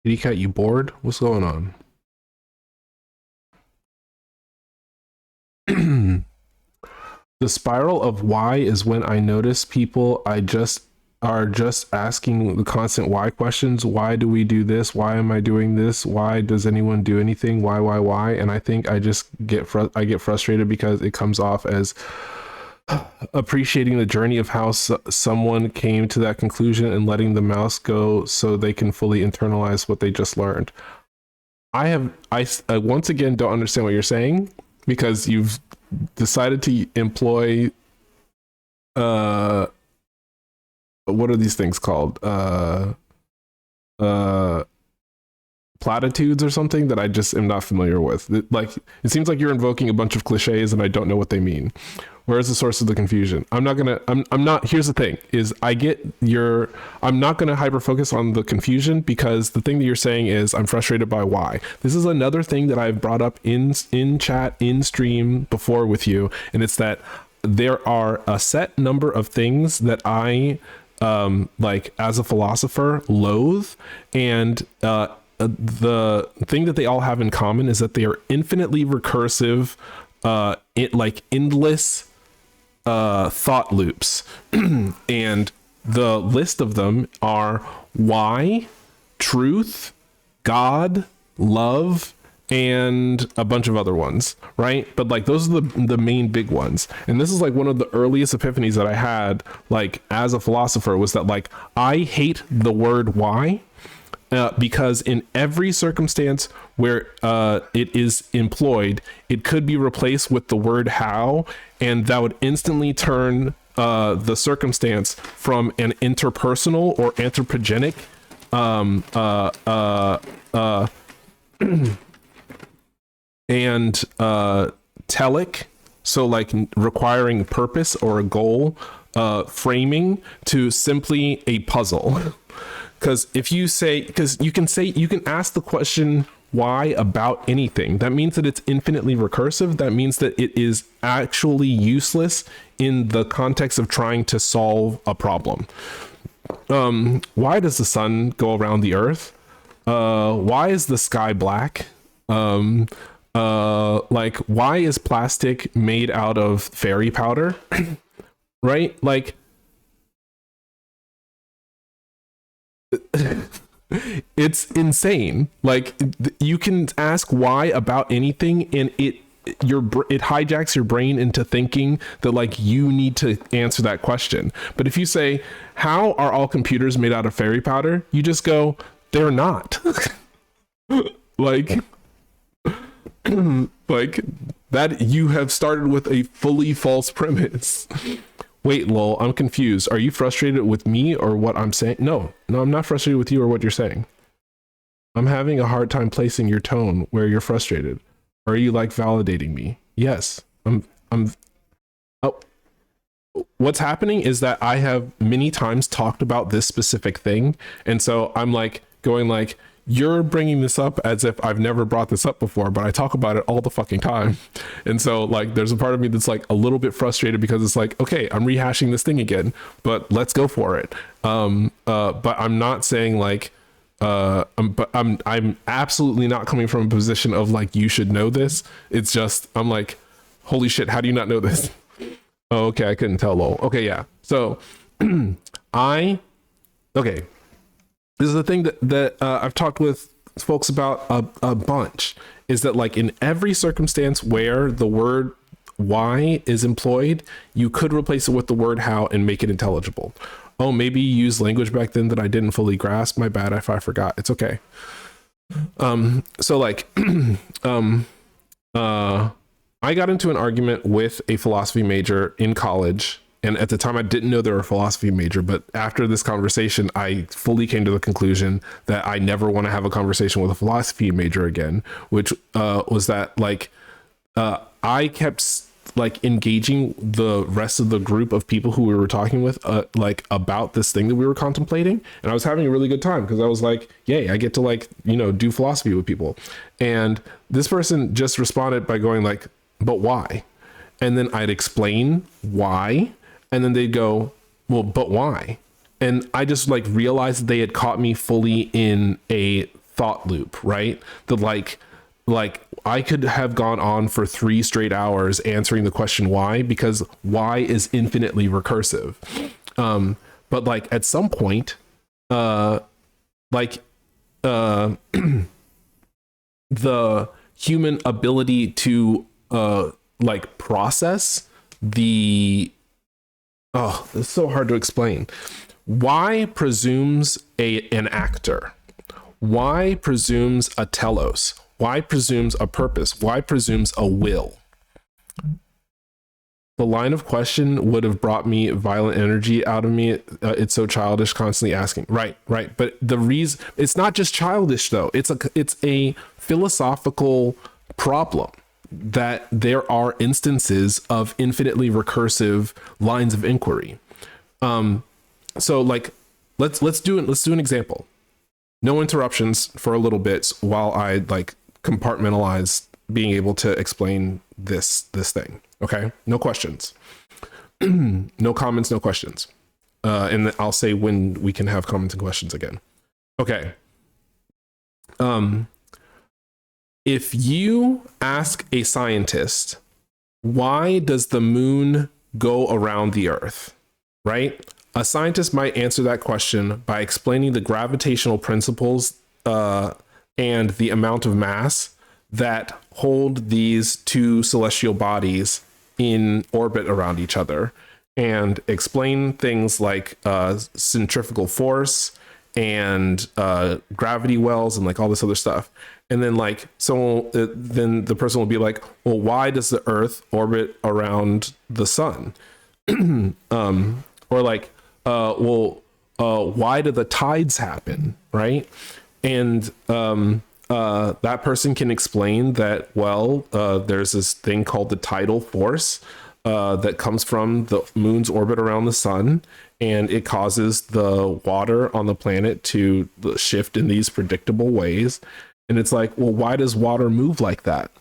Kitty cat, you bored? What's going on? The spiral of why is when I notice people are just asking the constant why questions. Why do we do this? Why am I doing this? Why does anyone do anything? Why? And I think I just get frustrated because it comes off as appreciating the journey of how someone came to that conclusion and letting the mouse go so they can fully internalize what they just learned. I once again don't understand what you're saying, because you've decided to employ what are these things called, platitudes or something that I just am not familiar with. Like, it seems like you're invoking a bunch of cliches and I don't know what they mean. Where's the source of the confusion? I'm not, here's the thing, is I'm not gonna hyper focus on the confusion, because the thing that you're saying is I'm frustrated by why. This is another thing that I've brought up in chat, in stream before with you, and it's that there are a set number of things that I like as a philosopher loathe, and the thing that they all have in common is that they are infinitely recursive, like endless thought loops. And the list of them are why, truth, God, love, and a bunch of other ones, right? But like those are the main big ones. And this is like one of the earliest epiphanies that I had, like as a philosopher, was that like I hate the word why, because in every circumstance where it is employed, it could be replaced with the word how, and that would instantly turn the circumstance from an interpersonal or anthropogenic and telic, so like requiring purpose or a goal, framing, to simply a puzzle. Because if you say, because you can ask the question why about anything, that means that it's infinitely recursive. That means that it is actually useless in the context of trying to solve a problem. Why does the sun go around the earth? Why is the sky black? Like, why is plastic made out of fairy powder? Right? Like, it's insane. Like, you can ask why about anything, and it hijacks your brain into thinking that like you need to answer that question. But if you say, how are all computers made out of fairy powder? You just go, they're not. Like like that, you have started with a fully false premise. Wait, lol, I'm confused. Are you frustrated with me or what I'm saying? No, I'm not frustrated with you or what you're saying. I'm having a hard time placing your tone where you're frustrated. Are you like validating me? Yes, I'm oh, what's happening is that I have many times talked about this specific thing, and so I'm like going like, you're bringing this up as if I've never brought this up before, but I talk about it all the fucking time. And so like there's a part of me that's like a little bit frustrated because it's like, okay, I'm rehashing this thing again, but let's go for it. But I'm not saying like I'm absolutely not coming from a position of like you should know this. It's just I'm like, holy shit, how do you not know this? Oh, okay, I couldn't tell, lol. Okay, yeah. So okay. This is the thing that I've talked with folks about a bunch, is that like in every circumstance where the word why is employed, you could replace it with the word how and make it intelligible. Oh, maybe you used language back then that I didn't fully grasp. My bad if I forgot. It's okay. So like, I got into an argument with a philosophy major in college. And at the time, I didn't know they were a philosophy major. But after this conversation, I fully came to the conclusion that I never want to have a conversation with a philosophy major again, which was that like I kept like engaging the rest of the group of people who we were talking with like about this thing that we were contemplating. And I was having a really good time because I was like, yay, I get to like, you know, do philosophy with people. And this person just responded by going like, but why? And then I'd explain why. And then they'd go, well, but why? And I just like realized they had caught me fully in a thought loop, right? That like I could have gone on for 3 straight hours answering the question why, because why is infinitely recursive. But like at some point, the human ability to like process the it's so hard to explain. Why presumes an actor? Why presumes a telos? Why presumes a purpose? Why presumes a will? The line of question would have brought me violent energy out of me. It's so childish, constantly asking. Right. But the reason, it's not just childish though. It's a philosophical problem that there are instances of infinitely recursive lines of inquiry. So like, let's do an example. No interruptions for a little bit while I like compartmentalize being able to explain this thing. Okay, no questions, no comments, no questions. And then I'll say when we can have comments and questions again. Okay. If you ask a scientist, why does the moon go around the Earth, right? A scientist might answer that question by explaining the gravitational principles and the amount of mass that hold these two celestial bodies in orbit around each other, and explain things like centrifugal force and gravity wells and like all this other stuff. And then like then the person will be like, well, why does the Earth orbit around the sun? Or like, why do the tides happen, right? And that person can explain that, well, there's this thing called the tidal force that comes from the moon's orbit around the sun, and it causes the water on the planet to shift in these predictable ways. And it's like, well, why does water move like that?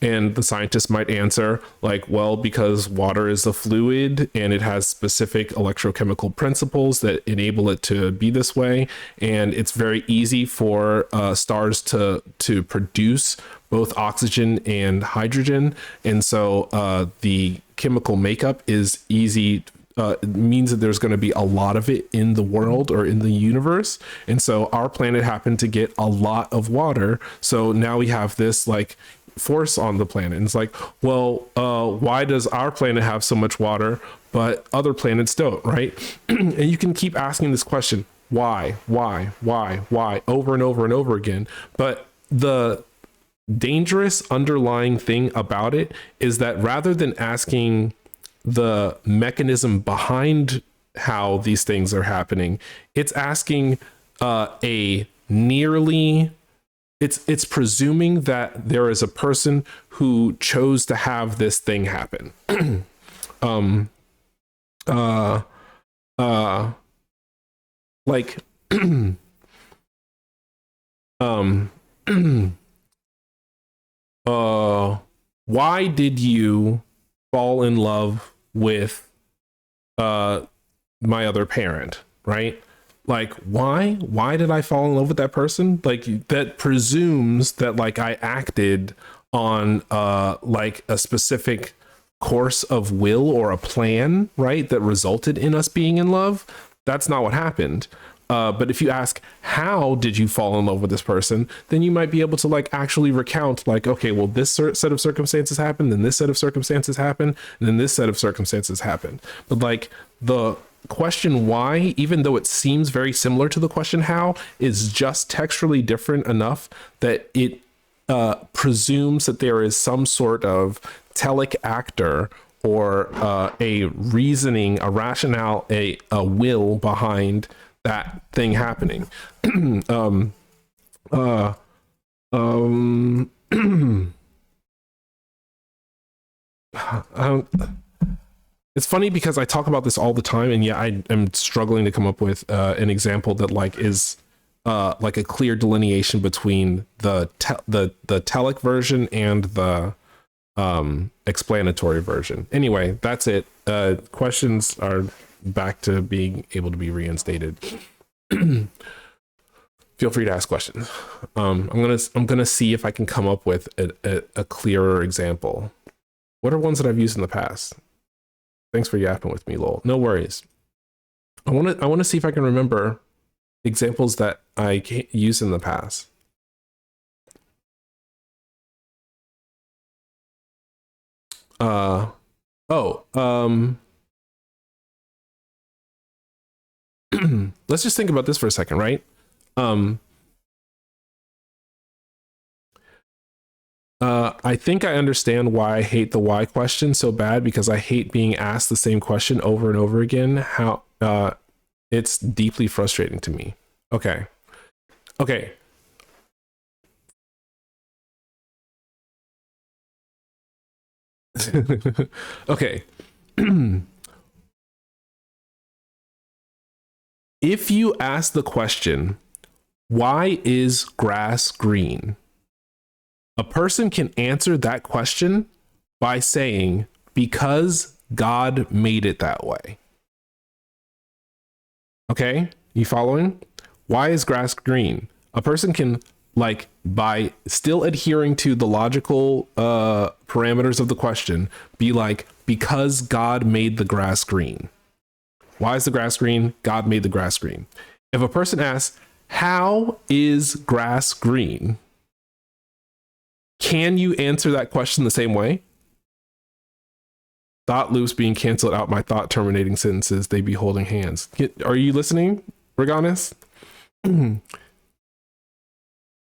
And the scientist might answer like, well, because water is a fluid and it has specific electrochemical principles that enable it to be this way. And it's very easy for stars to produce both oxygen and hydrogen. And so the chemical makeup is easy. It means that there's going to be a lot of it in the world or in the universe. And so our planet happened to get a lot of water. So now we have this like force on the planet. And it's like, well, why does our planet have so much water, but other planets don't, right? And you can keep asking this question, why, over and over and over again. But the dangerous underlying thing about it is that rather than asking the mechanism behind how these things are happening, it's asking it's presuming that there is a person who chose to have this thing happen. Like why did you fall in love with my other parent, right? Like, why did I fall in love with that person? Like, that presumes that like I acted on like a specific course of will or a plan, right, that resulted in us being in love. That's not what happened. But if you ask, how did you fall in love with this person, then you might be able to like actually recount like, okay, well, this set of circumstances happened, then this set of circumstances happened, and then this set of circumstances happened. But like the question why, even though it seems very similar to the question how, is just textually different enough that it presumes that there is some sort of telic actor or a reasoning, a rationale, a will behind that thing happening. It's funny because I talk about this all the time, and yeah, I am struggling to come up with an example that like is like a clear delineation between the telic version and the explanatory version. Anyway, that's it. Questions are back to being able to be reinstated. Feel free to ask questions. I'm gonna see if I can come up with a clearer example. What are ones that I've used in the past? Thanks for yapping with me, lol. No worries. I want to see if I can remember examples that I used in the past. Let's just think about this for a second, right? I think I understand why I hate the why question so bad, because I hate being asked the same question over and over again. How it's deeply frustrating to me. Okay. Okay. If you ask the question, why is grass green? A person can answer that question by saying, because God made it that way. Okay, you following? Why is grass green? A person can like by still adhering to the logical parameters of the question, be like, because God made the grass green. Why is the grass green? God made the grass green. If a person asks, how is grass green? Can you answer that question the same way? Thought loops being canceled out my thought terminating sentences, they be holding hands. Are you listening, Reganis?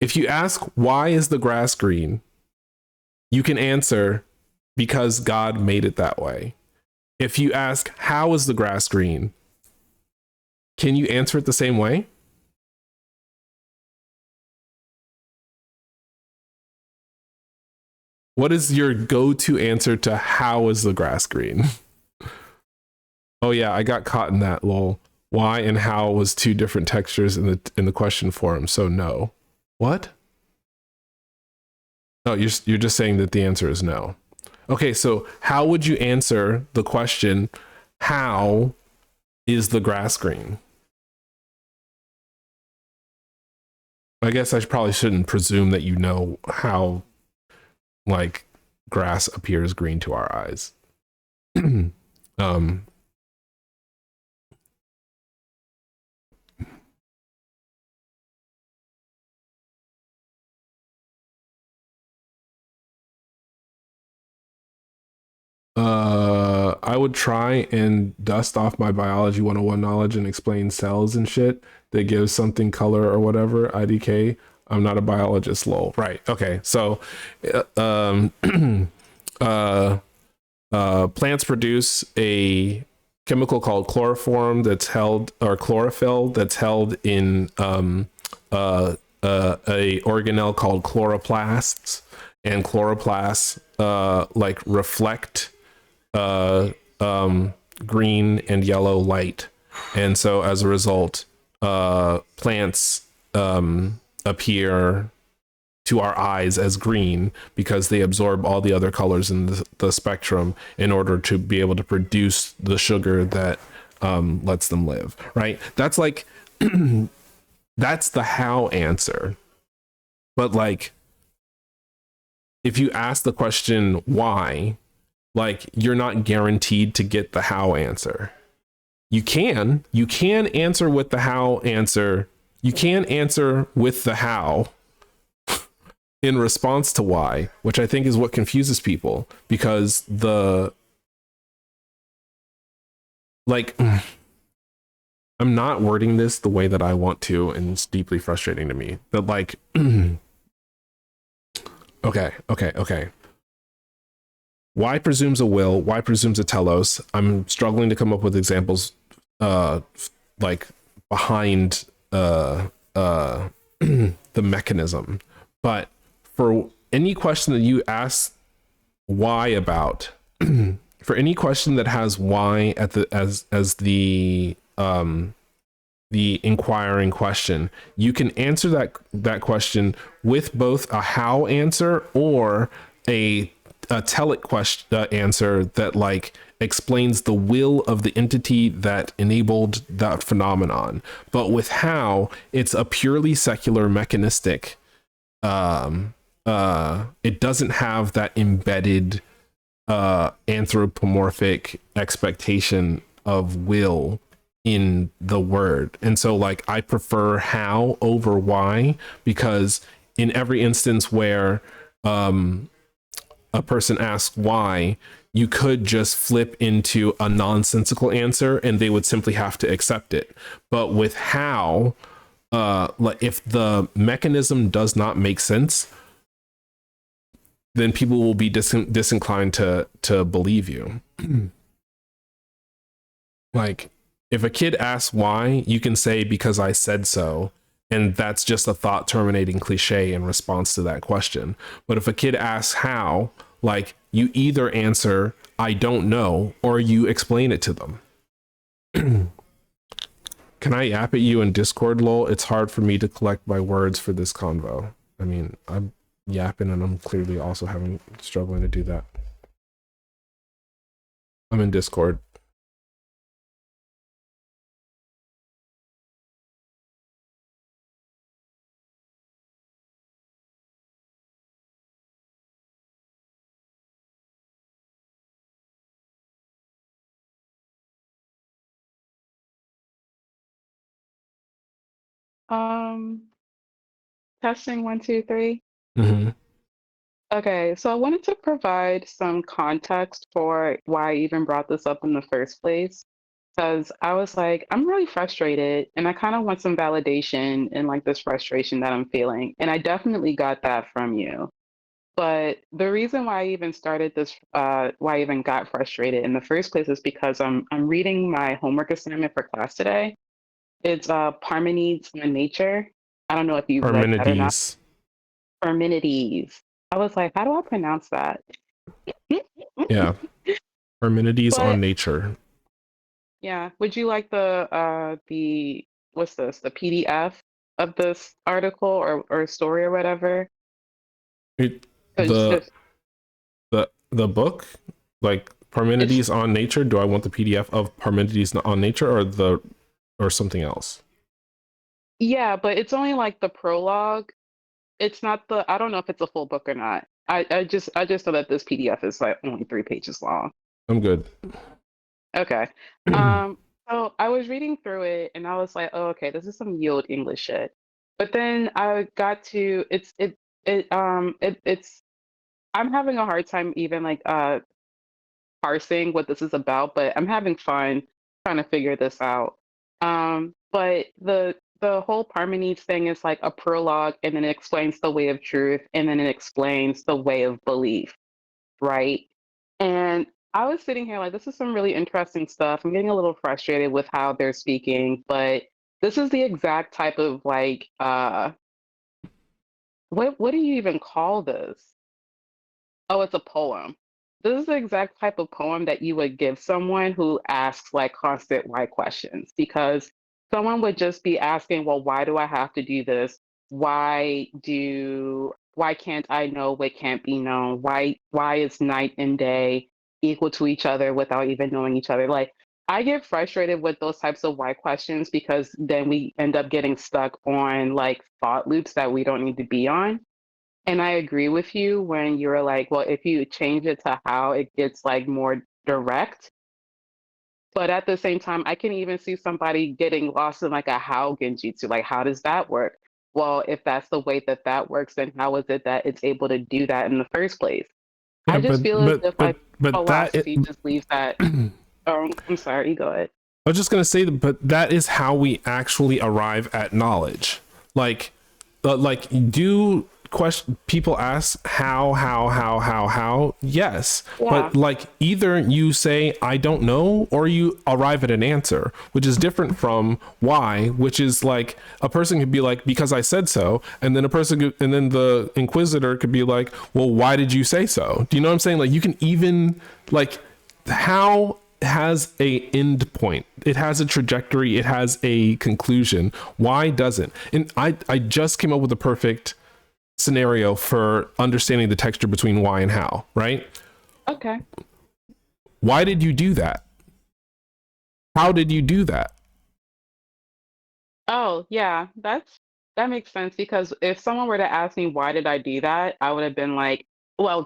If you ask, why is the grass green? You can answer, because God made it that way. If you ask, how is the grass green? Can you answer it the same way? What is your go-to answer to how is the grass green? Oh yeah, I got caught in that, lol. Why and how was two different textures in the question form, so no. What? Oh, you're just saying that the answer is no. Okay, so how would you answer the question, how is the grass green? I guess I probably shouldn't presume that you know how, like, grass appears green to our eyes. I would try and dust off my biology 101 knowledge and explain cells and shit that gives something color or whatever. IDK. I'm not a biologist, lol. Right. Okay. So, plants produce a chemical called chloroform that's held, or chlorophyll that's held in a organelle called chloroplasts, and chloroplasts like reflect green and yellow light, and so as a result, plants appear to our eyes as green because they absorb all the other colors in the spectrum in order to be able to produce the sugar that lets them live, right? That's like that's the how answer. But like, if you ask the question why, like, you're not guaranteed to get the how answer. You can answer with the how answer. You can answer with the how in response to why, which I think is what confuses people, because I'm not wording this the way that I want to, and it's deeply frustrating to me. But like, okay. Why presumes a will? Why presumes a telos? I'm struggling to come up with examples, like behind the mechanism. But for any question that you ask why about, for any question that has why at the as the inquiring question, you can answer that question with both a how answer or a telic question answer that like explains the will of the entity that enabled that phenomenon. But with how, it's a purely secular mechanistic. It doesn't have that embedded anthropomorphic expectation of will in the word. And so like, I prefer how over why, because in every instance where a person asks why, you could just flip into a nonsensical answer and they would simply have to accept it. But with how, like, if the mechanism does not make sense, then people will be disinclined to believe you. Like, if a kid asks why, you can say because I said so, and that's just a thought terminating cliche in response to that question. But if a kid asks how, like, you either answer I don't know or you explain it to them. Can I yap at you in Discord, lol? It's hard for me to collect my words for this convo. I mean, I'm yapping and I'm clearly also struggling to do that. I'm in Discord. Um, Testing one, two, three. Hmm. Okay, so I wanted to provide some context for why I even brought this up in the first place. Because I was like, I'm really frustrated and I kind of want some validation in like this frustration that I'm feeling. And I definitely got that from you. But the reason why I even started this, why I even got frustrated in the first place is because I'm reading my homework assignment for class today. It's Parmenides on Nature. I don't know if you've read that or not. Parmenides. Parmenides. I was like, how do I pronounce that? Yeah. Parmenides on But nature. yeah, would you like the what's this, the PDF of this article or story or whatever? It, 'Cause the if the book, like it's Parmenides on nature. Do I want the PDF of Parmenides on nature or something else? yeah, but it's only like the prologue. It's not the I don't know if it's a full book or not. I just know that this PDF is like only 3 pages long. I'm good. Okay. Um, so I was reading through it and I was like, oh, okay, this is some yield English shit. But then I got to it's I'm having a hard time even like parsing what this is about, but I'm having fun trying to figure this out. But the whole Parmenides thing is like a prologue and then it explains the way of truth and then it explains the way of belief, right? And I was sitting here like, this is some really interesting stuff. I'm getting a little frustrated with how they're speaking, but this is the exact type of like, what do you even call this? Oh, it's a poem. This is the exact type of poem that you would give someone who asks like constant why questions because someone would just be asking, well, why do I have to do this? Why can't I know what can't be known? Why is night and day equal to each other without even knowing each other? Like I get frustrated with those types of why questions because then we end up getting stuck on like thought loops that we don't need to be on. And I agree with you when you're like, well, if you change it to how, it gets like more direct. But at the same time, I can even see somebody getting lost in like a how genjutsu. Like, how does that work? Well, if that's the way that that works, then how is it that it's able to do that in the first place? Yeah, I just but feel as but if but like but that it, philosophy just leaves that. Oh, I'm sorry, you go ahead. I was just gonna say, but that is how we actually arrive at knowledge. Like, like do question people ask how? Yes, Yeah, but like either you say I don't know or you arrive at an answer, which is different from why, which is like a person could be like because I said so, and then and then the inquisitor could be like, well, why did you say so? Do you know what I'm saying? Like you can even like how has a end point, it has a trajectory, it has a conclusion. Why doesn't? And I just came up with a perfect scenario for understanding the texture between why and how, right? okay. Why did you do that? How did you do that? Oh, yeah, that makes sense because if someone were to ask me why did I do that, I would have been like, well,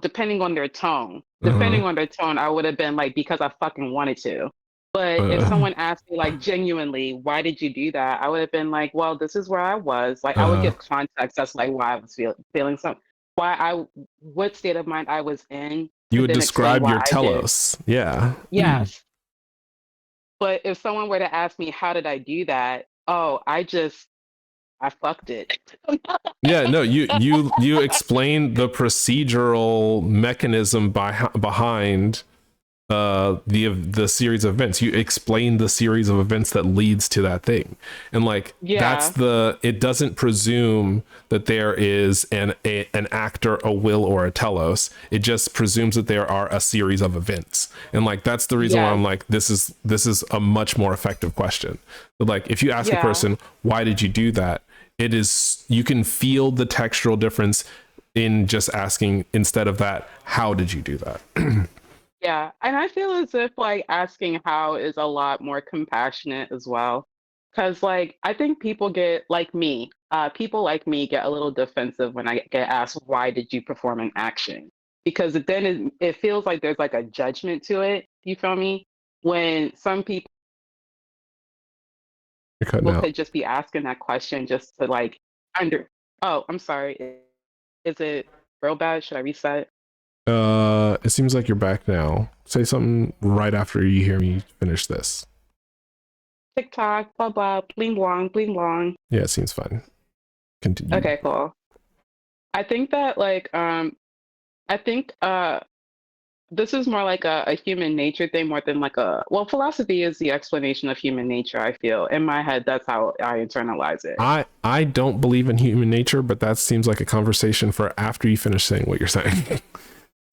Uh-huh. depending on their tone, I would have been like because I fucking wanted to. But if uh, someone asked me like genuinely, why did you do that? I would have been like, well, this is where I was. Like I would uh, give context as to, like why I was feeling some what state of mind I was in you to would then explain describe why your I did. telos, yeah. Yes. But if someone were to ask me how did I do that? Oh, I fucked it. Yeah, no, you explain the procedural mechanism behind the series of events. You explain the series of events that leads to that thing, and like that's Yeah, it doesn't presume that there is an actor, a will, or a telos. It just presumes that there are a series of events, and like that's the reason why I'm yes, like this is a much more effective question. But like if you ask a yeah, person why did you do that, it is, you can feel the textural difference in just asking, instead of that how did you do that. yeah. And I feel as if like asking how is a lot more compassionate as well. Cause like I think people like me get a little defensive when I get asked why did you perform an action? Because then it feels like there's like a judgment to it. You feel me? When some people You're cutting people out. could just be asking that question just to like under. Oh, I'm sorry. Is it real bad? Should I reset? It seems like you're back now. Say something right after you hear me finish this. TikTok, blah blah, bling blong, bling blong. Yeah, it seems fine. Continue. Okay, cool. I think that I think this is more like a human nature thing more than like a well, philosophy is the explanation of human nature, I feel. In my head, that's how I internalize it. I don't believe in human nature, but that seems like a conversation for after you finish saying what you're saying.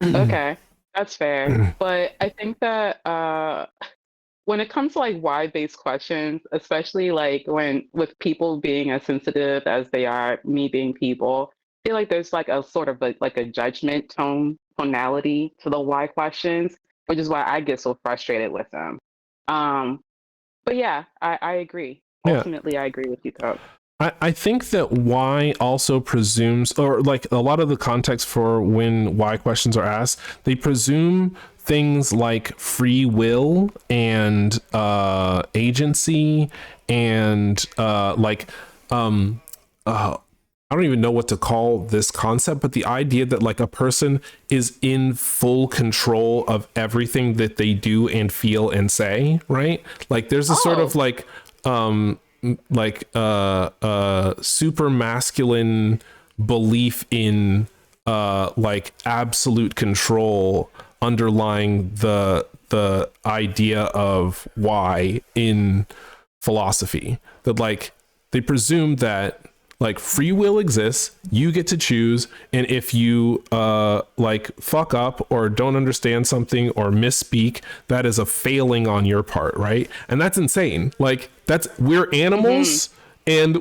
Okay, that's fair. But I think that when it comes to like why-based questions, especially like when with people being as sensitive as they are, me being people, I feel like there's like a sort of like a judgment tonality to the why questions, which is why I get so frustrated with them. Um, but yeah, I agree. Yeah. Ultimately, I agree with you, Coach. I think that why also presumes, or like a lot of the context for when why questions are asked, they presume things like free will and agency and I don't even know what to call this concept, but the idea that like a person is in full control of everything that they do and feel and say, right? Like there's a sort of like super masculine belief in like absolute control underlying the idea of why in philosophy, that like they presume that like free will exists, you get to choose, and if you like fuck up or don't understand something or misspeak, that is a failing on your part, right? And that's insane. Like we're animals, and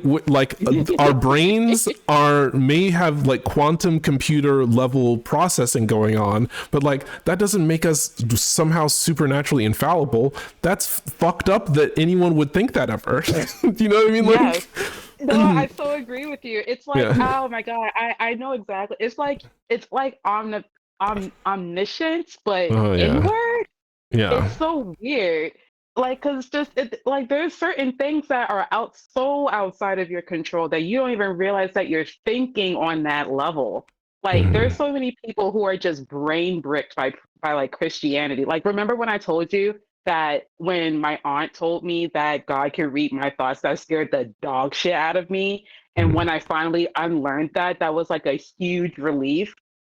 our brains may have like quantum computer level processing going on, but like that doesn't make us somehow supernaturally infallible. That's fucked up that anyone would think that ever. Do you know what I mean? Yes. No, I so agree with you. It's like, Yeah. oh my God, I know exactly. It's like omniscience, but Oh yeah. inward. Yeah. It's so weird. Like, cause just like there's certain things that are so outside of your control that you don't even realize that you're thinking on that level. Like, there's Mhm. so many people who are just brain bricked by like Christianity. Like, remember when I told you that when my aunt told me that God can read my thoughts, that scared the dog shit out of me. And when Mhm. I finally unlearned that, that was like a huge relief.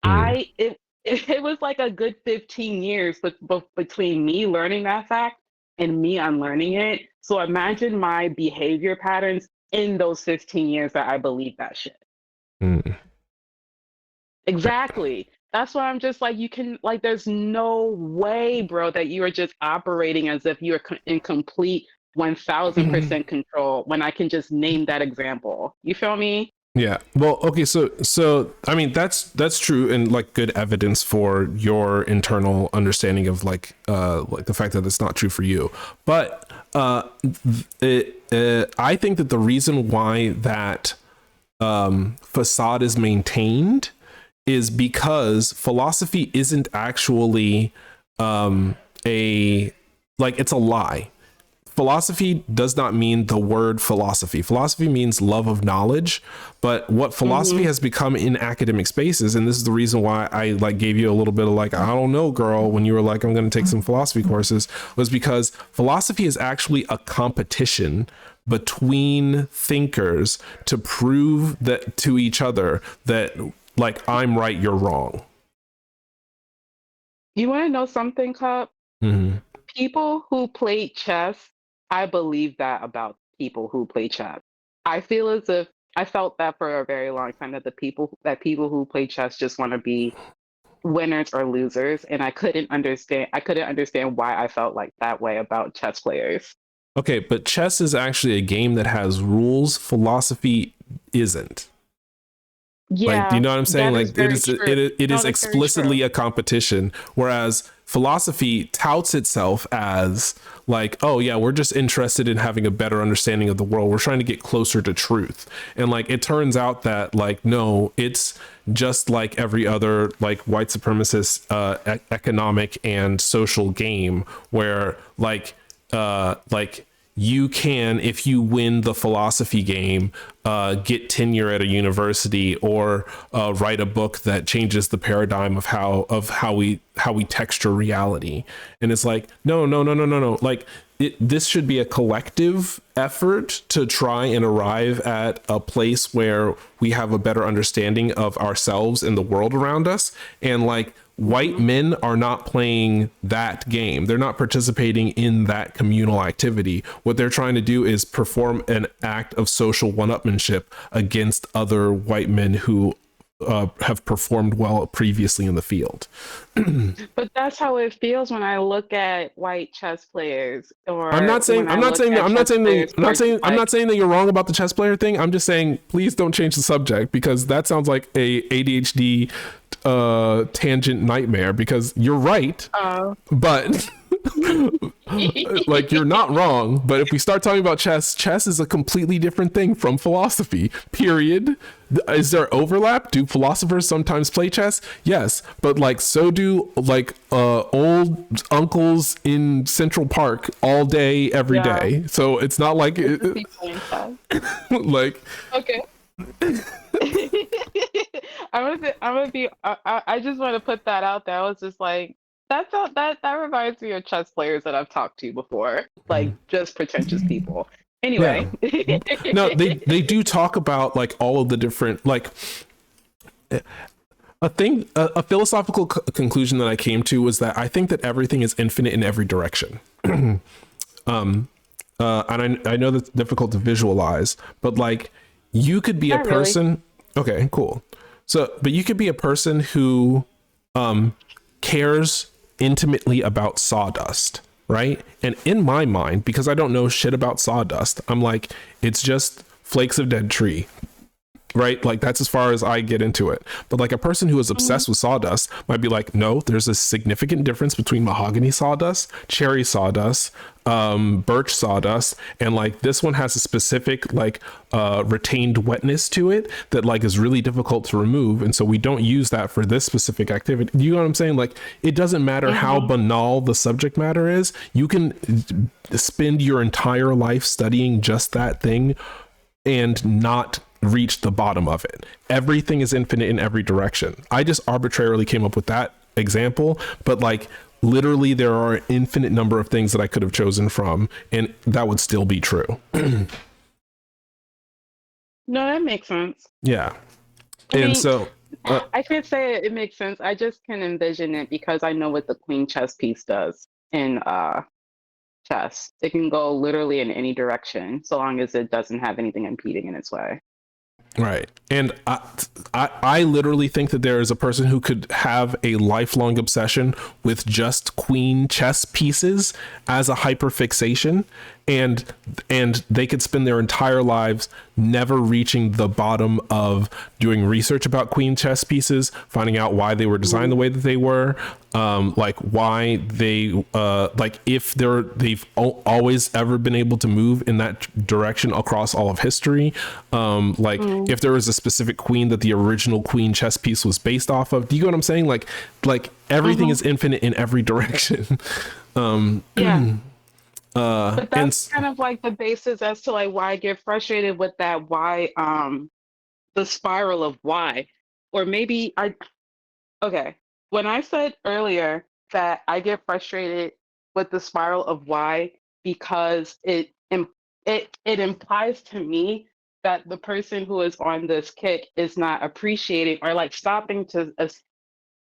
Mhm. I it was like a good 15 years between me learning that fact and me unlearning it. So imagine my behavior patterns in those 15 years that I believe that shit. Mhm. Exactly. That's why I'm just like, you can, like, there's no way, bro, that you are just operating as if you're in complete Mhm. 1000% control when I can just name that example. You feel me? Yeah. Well, okay, so I mean that's true and like good evidence for your internal understanding of like the fact that it's not true for you. But I think that the reason why that facade is maintained is because philosophy isn't actually a like it's a lie. Philosophy does not mean the word philosophy. Philosophy means love of knowledge, but what philosophy Mm-hmm. has become in academic spaces, and this is the reason why I like gave you a little bit of like, I don't know, girl, when you were like, I'm going to take some philosophy courses, was because philosophy is actually a competition between thinkers to prove that to each other that like I'm right, you're wrong. You want to know something, Cup? Mm-hmm. People who play chess, I believe that about people who play chess. I feel as if I felt that for a very long time that people who play chess just want to be winners or losers, and I couldn't understand why I felt like that way about chess players. Okay, but chess is actually a game that has rules. Philosophy isn't. Like, do you Yeah, know what I'm saying? that is Like, it very is true. it No, is that's very explicitly true. a competition, whereas philosophy touts itself as like, oh yeah, we're just interested in having a better understanding of the world. We're trying to get closer to truth, and like it turns out that like no, it's just like every other like white supremacist economic and social game where like you can, if you win the philosophy game, get tenure at a university, or write a book that changes the paradigm of how we texture reality. And it's like, no. Like, this should be a collective effort to try and arrive at a place where we have a better understanding of ourselves and the world around us. And like, white men are not playing that game. They're not participating in that communal activity. What they're trying to do is perform an act of social one-upmanship against other white men who have performed well previously in the field. But that's how it feels when I look at white chess players, or I'm not saying that you're wrong about the chess player thing. I'm just saying, please don't change the subject, because that sounds like a ADHD tangent nightmare, because you're right, but like, you're not wrong. But if we start talking about chess is a completely different thing from philosophy, period. Is there overlap? Do philosophers sometimes play chess? Yes, but like, so do like old uncles in Central Park all day every day. So it's not like like, okay. I just want to put that out there. I was just like, that reminds me of chess players that I've talked to before, like just pretentious people. Anyway, no, they do talk about like all of the different, like, a philosophical conclusion that I came to was that I think that everything is infinite in every direction. And I know that's difficult to visualize, but like, you could be a person. Really. Okay, cool. So, but you could be a person who cares intimately about sawdust, right? And in my mind, because I don't know shit about sawdust, I'm like, it's just flakes of dead tree, right? Like, that's as far as I get into it. But like, a person who is obsessed with sawdust might be like, no, there's a significant difference between mahogany sawdust, cherry sawdust, birch sawdust, and like, this one has a specific like retained wetness to it that like is really difficult to remove, and so we don't use that for this specific activity. You know what I'm saying? Like, it doesn't matter how banal the subject matter is, you can spend your entire life studying just that thing and not reach the bottom of it. Everything is infinite in every direction. I just arbitrarily came up with that example, but like, literally there are an infinite number of things that I could have chosen from, and that would still be true. No, that makes sense. Yeah. So I can't say it makes sense. I just can envision it because I know what the queen chess piece does in chess. It can go literally in any direction so long as it doesn't have anything impeding in its way. Right. And I literally think that there is a person who could have a lifelong obsession with just queen chess pieces as a hyperfixation, and they could spend their entire lives never reaching the bottom of doing research about queen chess pieces, finding out why they were designed the way that they were, like why they like if they've always ever been able to move in that direction across all of history, like if there was a specific queen that the original queen chess piece was based off of. Do you get what I'm saying? Like everything is infinite in every direction. But that's kind of like the basis as to like why I get frustrated with that why the spiral of why. Or maybe when I said earlier that I get frustrated with the spiral of why because it implies to me that the person who is on this kick is not appreciating or like stopping to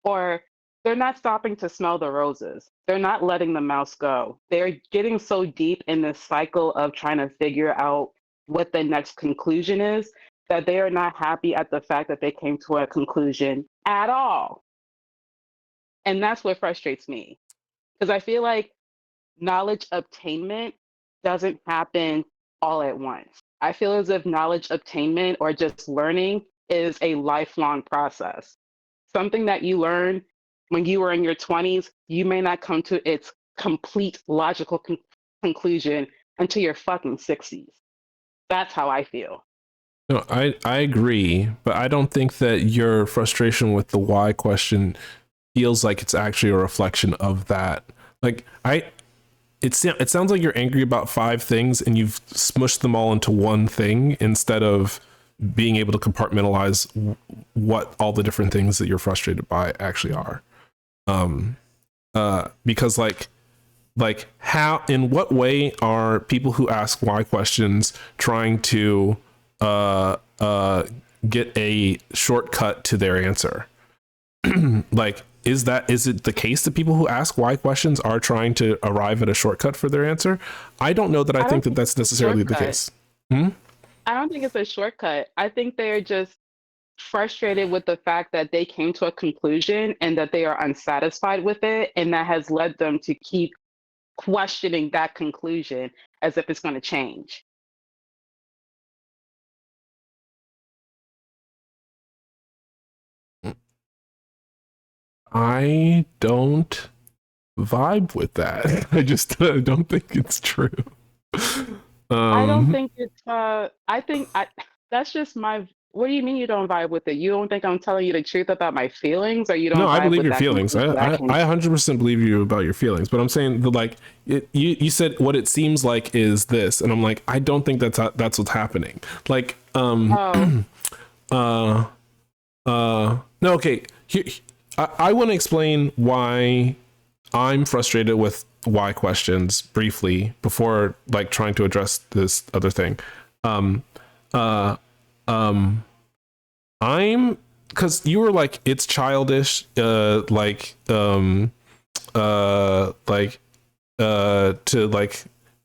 or they're not stopping to smell the roses. They're not letting the mouse go. They're getting so deep in this cycle of trying to figure out what the next conclusion is that they are not happy at the fact that they came to a conclusion at all. And that's what frustrates me. Because I feel like knowledge obtainment doesn't happen all at once. I feel as if knowledge obtainment or just learning is a lifelong process. Something that you learn when you were in your 20s, you may not come to its complete logical conclusion until your fucking 60s. That's how I feel. No, I agree, but I don't think that your frustration with the why question feels like it's actually a reflection of that. Like it sounds like you're angry about 5 things and you've smushed them all into one thing instead of being able to compartmentalize what all the different things that you're frustrated by actually are. Because like how, in what way are people who ask why questions trying to get a shortcut to their answer? Like, is it the case that people who ask why questions are trying to arrive at a shortcut for their answer? I don't know that I think that that's necessarily the case. I don't think it's a shortcut. I think they're just frustrated with the fact that they came to a conclusion and that they are unsatisfied with it, and that has led them to keep questioning that conclusion as if it's going to change. I don't vibe with that. I just don't think it's true. I don't think it's that's just my, what do you mean you don't vibe with it? You don't think I'm telling you the truth about my feelings, or you don't No, I vibe believe with your that feelings. conclusion that I I came 100% believe you about your feelings, but I'm saying that, like, you said what it seems like is this, and I'm like, I don't think that's what's happening. Like, Oh, no, okay. Here, I want to explain why I'm frustrated with why questions briefly before like trying to address this other thing. Uh, I'm, because you were like, it's childish, to like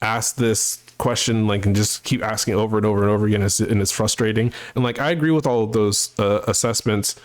ask this question, like, and just keep asking over and over and over again, and it's frustrating. And like, I agree with all of those assessments.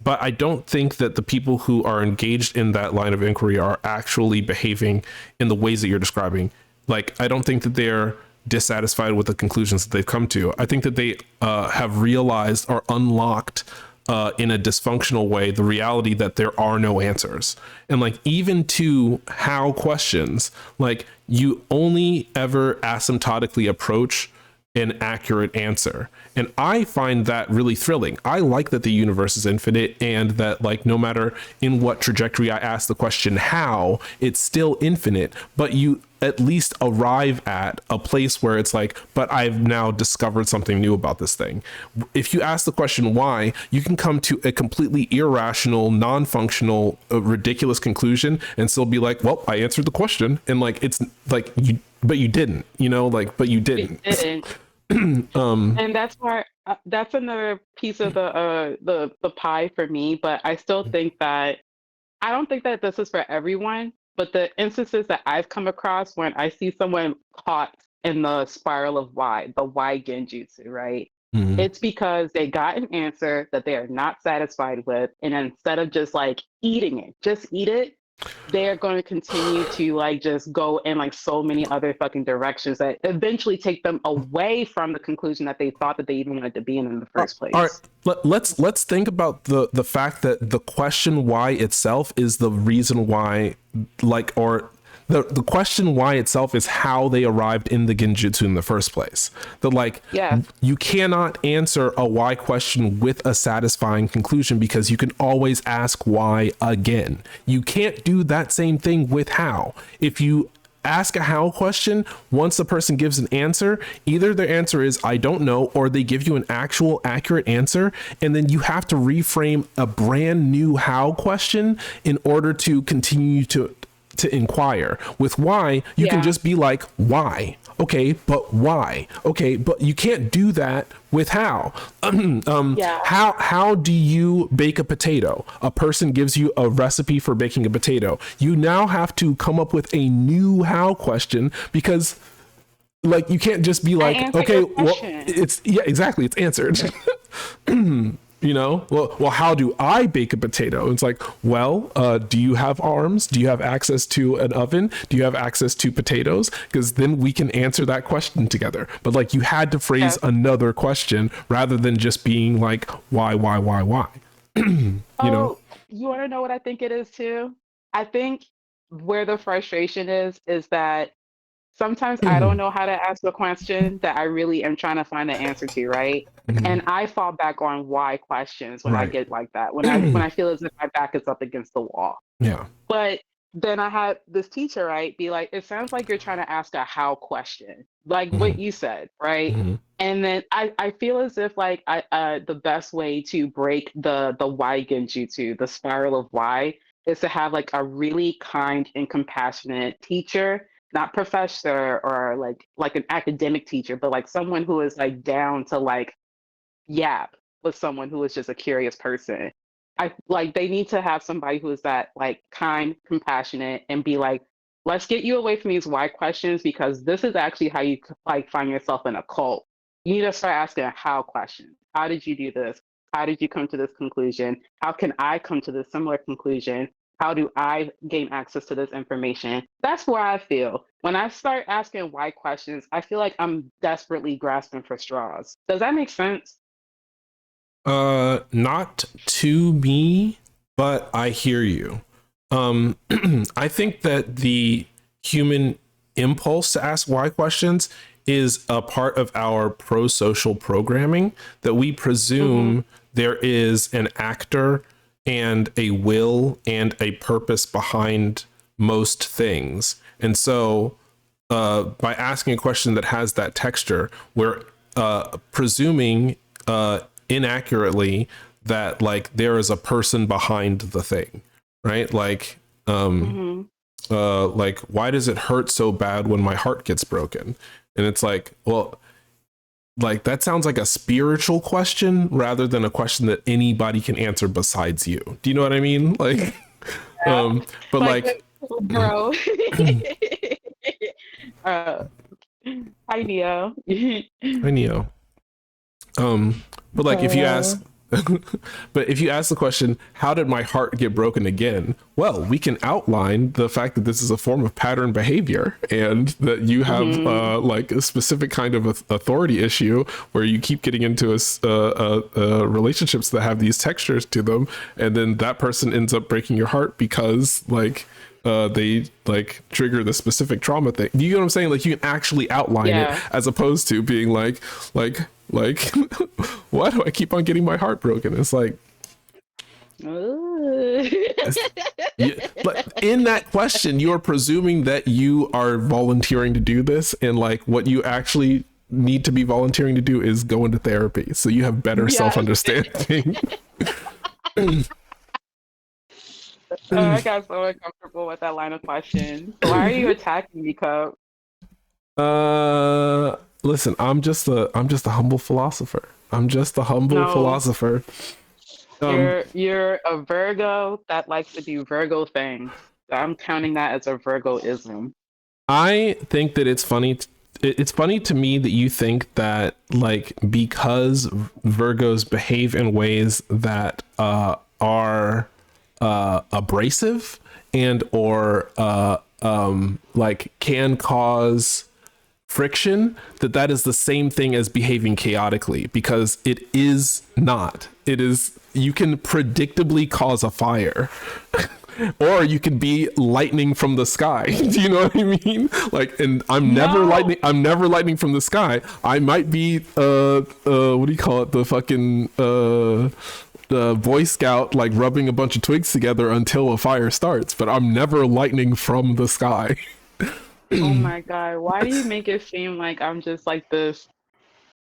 But I don't think that the people who are engaged in that line of inquiry are actually behaving in the ways that you're describing. Like, I don't think that they're dissatisfied with the conclusions that they've come to. I think that they have realized or unlocked in a dysfunctional way the reality that there are no answers. And like, even to how questions, like, you only ever asymptotically approach an accurate answer. And I find that really thrilling. I like that the universe is infinite, and that, like, no matter in what trajectory I ask the question how, it's still infinite, but you at least arrive at a place where it's like, but I've now discovered something new about this thing. If you ask the question why, you can come to a completely irrational, non-functional, ridiculous conclusion and still be like, well, I answered the question. And like, it's like, but you didn't, but you didn't. it didn't. And that's why that's another piece of the pie for me. But I still think that, I don't think that this is for everyone. But the instances that I've come across when I see someone caught in the spiral of why, the why genjutsu, right? Mhm. It's because they got an answer that they are not satisfied with, and instead of just like eating it, just eat it, they're going to continue to like just go in like so many other fucking directions that eventually take them away from the conclusion that they thought that they even wanted to be in the first All right, place. let's think about the fact that the question why itself is the reason why, like, or the question why itself is how they arrived in the genjutsu in the first place. That, like, Yeah. you cannot answer a why question with a satisfying conclusion, because you can always ask why again. You can't do that same thing with how. If you ask a how question, once the person gives an answer, either their answer is I don't know, or they give you an actual accurate answer, and then you have to reframe a brand new how question in order to continue to inquire. With why, you can Yeah. just be like, why? Okay, but why? Okay, but you can't do that with how. Yeah. How do you bake a potato? A person gives you a recipe for baking a potato. You now have to come up with a new how question, because, like, you can't just be like, answered okay, your well, question. it's, yeah, exactly, it's answered. Well, how do I bake a potato? It's like, well, do you have arms? Do you have access to an oven? Do you have access to potatoes? Because then we can answer that question together. But like, you had to phrase Yeah. another question rather than just being like, why? Oh, you want to know what I think it is too? I think where the frustration is that sometimes I don't know how to ask a question that I really am trying to find the answer to, right? And I fall back on why questions when I Right. get like that. When I feel as if my back is up against the wall. Yeah. But then I had this teacher, right, be like, it sounds like you're trying to ask a how question, like what Mhm. you said, right? Mhm. And then I feel as if like the best way to break the why genjutsu, the spiral of why, is to have like a really kind and compassionate teacher, not professor or like an academic teacher, but like someone who is like down to like yap with someone who is just a curious person. I like they need to have somebody who is that like kind, compassionate, and be like, let's get you away from these why questions because this is actually how you like find yourself in a cult. You need to start asking a how questions. How did you do this? How did you come to this conclusion? How can I come to this similar conclusion? How do I gain access to this information? That's where I feel. When I start asking why questions, I feel like I'm desperately grasping for straws. Does that make sense? Not to me, but I hear you. Um, I think that the human impulse to ask why questions is a part of our pro-social programming that we Mm-hmm. presume there is an actor and a will and a purpose behind most things. And so by asking a question that has that texture, we're presuming inaccurately that like there is a person behind the thing, right? Mm-hmm. Like why does it hurt so bad when my heart gets broken? And it's like, well, like that sounds like a spiritual question rather than a question that anybody can answer besides you. Do you know what I mean? Like, Yeah. but Like, like, bro. uh, Hi, Neo. I know. Um, but like if you ask, but if you ask the question, how did my heart get broken again? Well, we can outline the fact that this is a form of pattern behavior and that you have Hmm. like a specific kind of authority issue where you keep getting into relationships that have these textures to them. And then that person ends up breaking your heart because like, they like trigger the specific trauma thing. You know what I'm saying? Like you can actually outline it Yeah. as opposed to being like why do I keep on getting my heart broken? It's like Ooh. it's, you, like in that question, you are presuming that you are volunteering to do this, and like what you actually need to be volunteering to do is go into therapy, so you have better self Yes. understanding. I got so uncomfortable with that line of questions. Why are you attacking me, Cup? uh, listen, I'm just a humble philosopher. I'm just a humble No, philosopher. Um, you're a Virgo that likes to do Virgo things. So I'm counting that as a Virgoism. I think that it's funny. It's funny to me that you think that like because Virgos behave in ways that are abrasive and or like can cause friction, that that is the same thing as behaving chaotically, because it is not. It is, you can predictably cause a fire or you can be lightning from the sky. Do you know what I mean? Like, and No. I'm never lightning from the sky. I might be what do you call it, the fucking the boy scout, like rubbing a bunch of twigs together until a fire starts, but I'm never lightning from the sky. Oh my God. Why do you make it seem like I'm just like this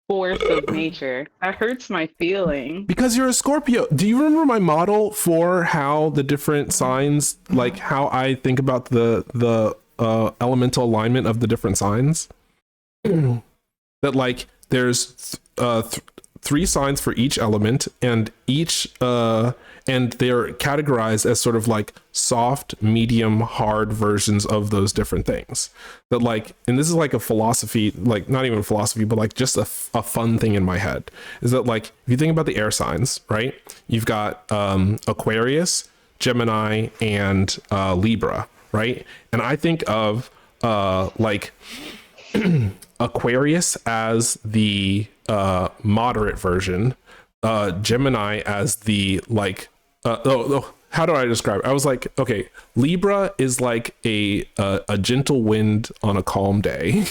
force of nature? That hurts my feelings. Because you're a Scorpio. Do you remember my model for how the different signs, like how I think about the elemental alignment of the different signs? That like there's three signs for each element, and each and they're categorized as sort of like soft, medium, hard versions of those different things. That like, and this is like a philosophy, like not even a philosophy, but like just a fun thing in my head, is that like if you think about the air signs, right? You've got Aquarius, Gemini, and Libra, right? And I think of like Aquarius as the moderate version, Gemini as the like how do I describe it? I was like, okay, Libra is like a gentle wind on a calm day,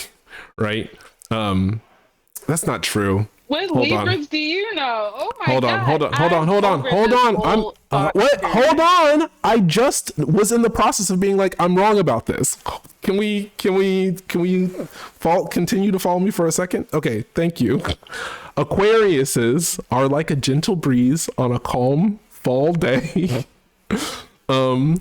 right? That's not true. What Hold on. Libras do you know? Oh my Hold on, hold God. on, hold on, hold on, Over hold this on. whole What? Hold experience. on. I just was in the process of being like, I'm wrong about this. Can we continue to follow me for a second? Okay, thank you. Aquariuses are like a gentle breeze on a calm fall day. um,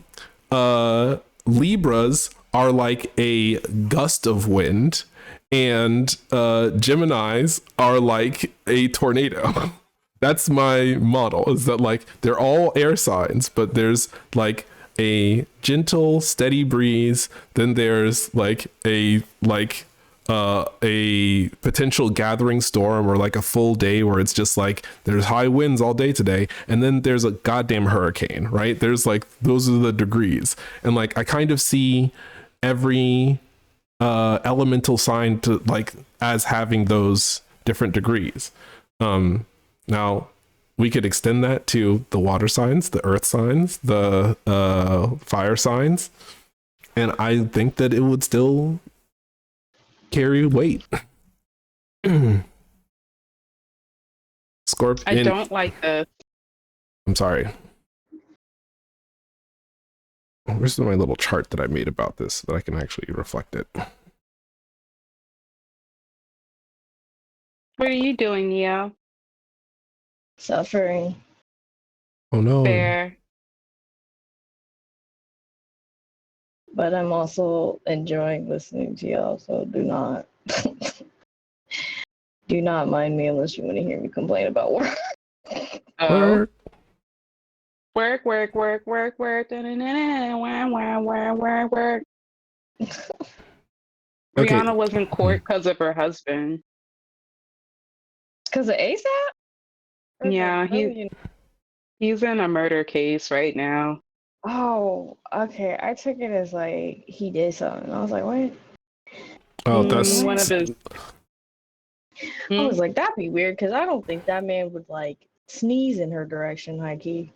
Libras are like a gust of wind, and Geminis are like a tornado. That's my model, is that like they're all air signs, but there's like a gentle steady breeze, then there's like a potential gathering storm, or like a full day where it's just like there's high winds all day today, and then there's a goddamn hurricane, right? There's like, those are the degrees. And like I kind of see every elemental sign to like as having those different degrees. Now we could extend that to the water signs, the earth signs, the fire signs, and I think that it would still carry weight. Scorpion. I don't like this. I'm sorry. Where's my little chart that I made about this so that I can actually reflect it? What are you doing, Neo? Suffering. Oh no. Fair. But I'm also enjoying listening to y'all, so do not do not mind me unless you want to hear me complain about work. Oh. Work, work, work, work, work. Work. Okay. Rihanna was in court because of her husband. Because of ASAP? Yeah, he's in a murder case right now. Oh, okay. I took it as like he did something. I was like, what? Oh, that's one of his. I was like, that'd be weird because I don't think that man would like sneeze in her direction, high key.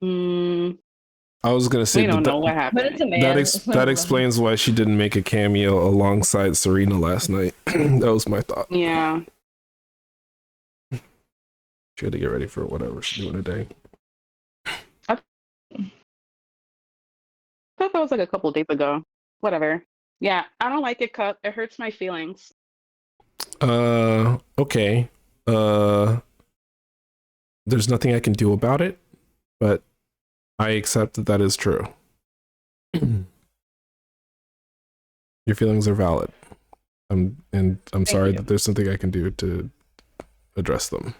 I was gonna say we don't that, know what happened. But it's a man. that explains why she didn't make a cameo alongside Serena last night. That was my thought. Yeah. She had to get ready for whatever she's doing today. I thought that was like a couple days ago. Whatever. Yeah, I don't like it, Cup. It hurts my feelings. Okay. There's nothing I can do about it, but I accept that that is true. Your feelings are valid. I'm sorry that there's something I can do to address them.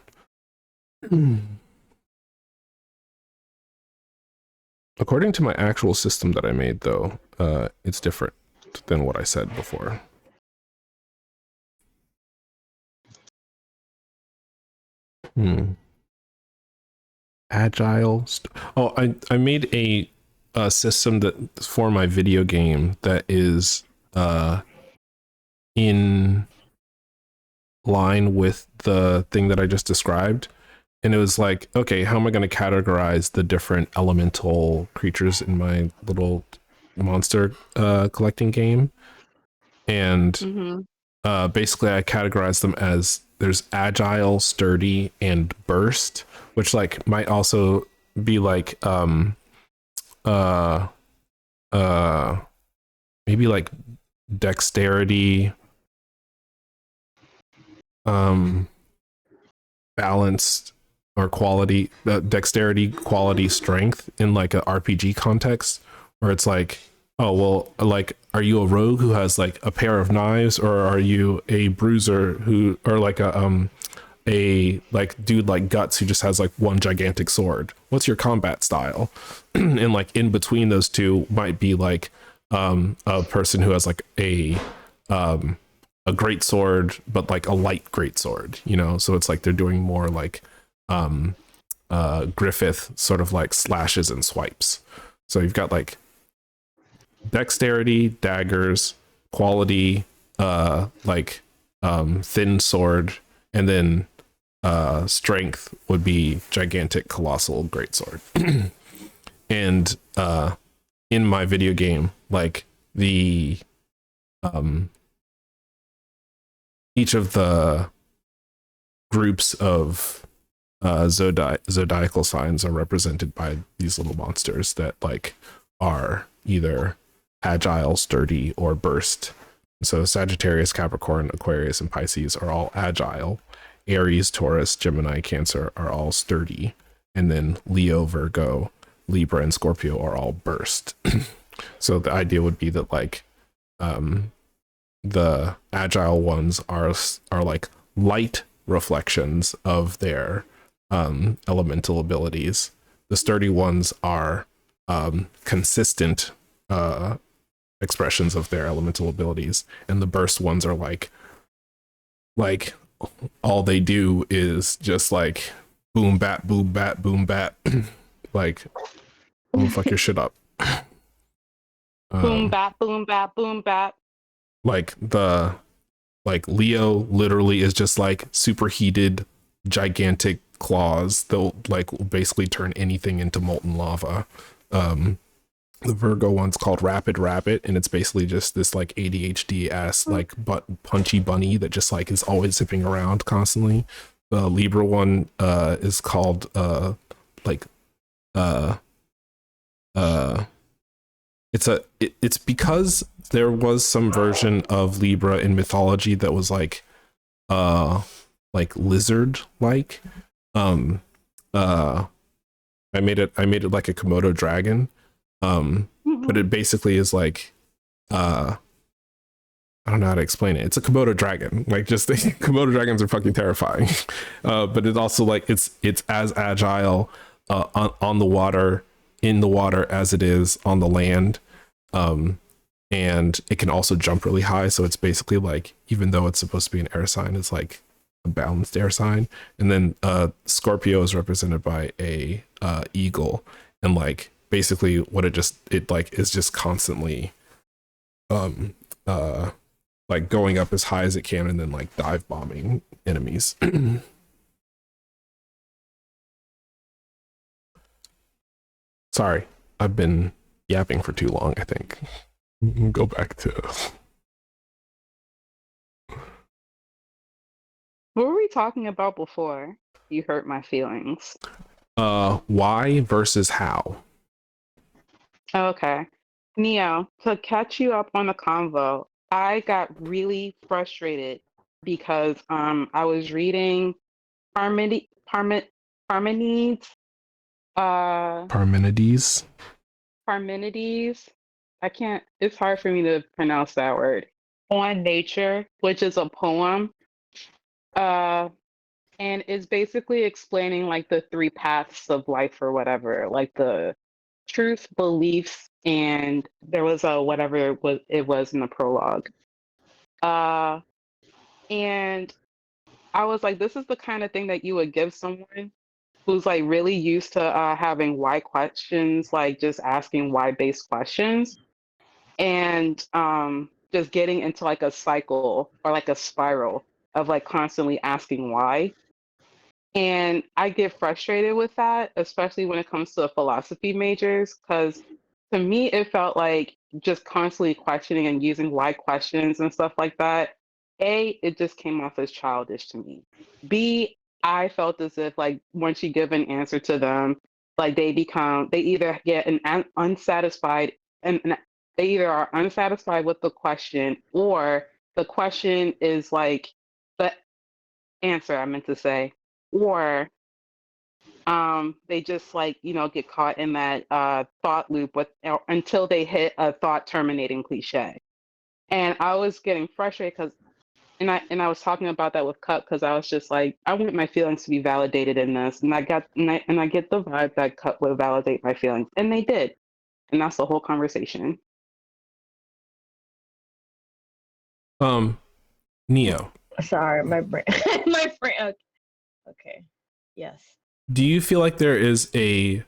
According to my actual system that I made, though, it's different than what I said before. Agile. I made a system that for my video game that is in line with the thing that I just described. And it was like, okay, how am I going to categorize the different elemental creatures in my little monster collecting game? And basically I categorize them as there's agile, sturdy, and burst, which like might also be like maybe like dexterity, balanced or quality, dexterity, quality, strength in like a RPG context, where it's like, oh well, like, are you a rogue who has like a pair of knives, or are you a bruiser who, or like a like dude like Guts who just has like one gigantic sword? What's your combat style? And like in between those two might be like a person who has like a great sword, but like a light great sword, you know? So it's like they're doing more like Griffith sort of like slashes and swipes. So you've got like dexterity, daggers, quality, like thin sword, and then strength would be gigantic, colossal, greatsword. And in my video game, like the each of the groups of zodiacal signs are represented by these little monsters that like are either agile, sturdy, or burst. So Sagittarius, Capricorn, Aquarius, and Pisces are all agile. Aries, Taurus, Gemini, Cancer are all sturdy. And then Leo, Virgo, Libra, and Scorpio are all burst. So the idea would be that like the agile ones are like light reflections of their elemental abilities. The sturdy ones are consistent expressions of their elemental abilities, and the burst ones are like all they do is just like boom bat boom bat boom bat like oh fuck your shit up. Boom bat boom bat boom bat. Like Leo literally is just like superheated gigantic claws. They'll like basically turn anything into molten lava. The Virgo one's called Rapid Rabbit, and it's basically just this like ADHD ass like punchy bunny that just like is always zipping around constantly. The Libra one is called it's because there was some version of Libra in mythology that was like lizard like. I made it like a Komodo dragon. But it basically is like I don't know how to explain it. It's a Komodo dragon. Like just Komodo dragons are fucking terrifying. But it's also like it's as agile on the water, in the water as it is on the land. And it can also jump really high. So it's basically like, even though it's supposed to be an air sign, it's like a balanced air sign. And then Scorpio is represented by a eagle, and like basically what it like is just constantly like going up as high as it can and then like dive bombing enemies. Sorry, I've been yapping for too long, I think. Go back to What were we talking about before? You hurt my feelings. why versus how. Okay. Neo, to catch you up on the convo, I got really frustrated because I was reading Parmenides Parmenides. Parmenides. I can't, it's hard for me to pronounce that word. On Nature, which is a poem. And it's basically explaining like the three paths of life or whatever, like the truth, beliefs, and there was a whatever it was in the prologue. And I was like, this is the kind of thing that you would give someone who's like really used to having why questions, like just asking why based questions, and just getting into like a cycle or like a spiral of like constantly asking why. And I get frustrated with that, especially when it comes to philosophy majors, because to me, it felt like just constantly questioning and using why questions and stuff like that. A, it just came off as childish to me. B, I felt as if like once you give an answer to them, like they either get unsatisfied and they either are unsatisfied with the question, or the question is like the answer I meant to say, or they just like get caught in that thought loop until they hit a thought terminating cliche. And I was getting frustrated because and I was talking about that with Cup, because I was just like, I want my feelings to be validated in this, and I get the vibe that Cup would validate my feelings, and they did, and that's the whole conversation. Neo, Sorry, my brain. My brain. Okay. Yes. do you feel like there is a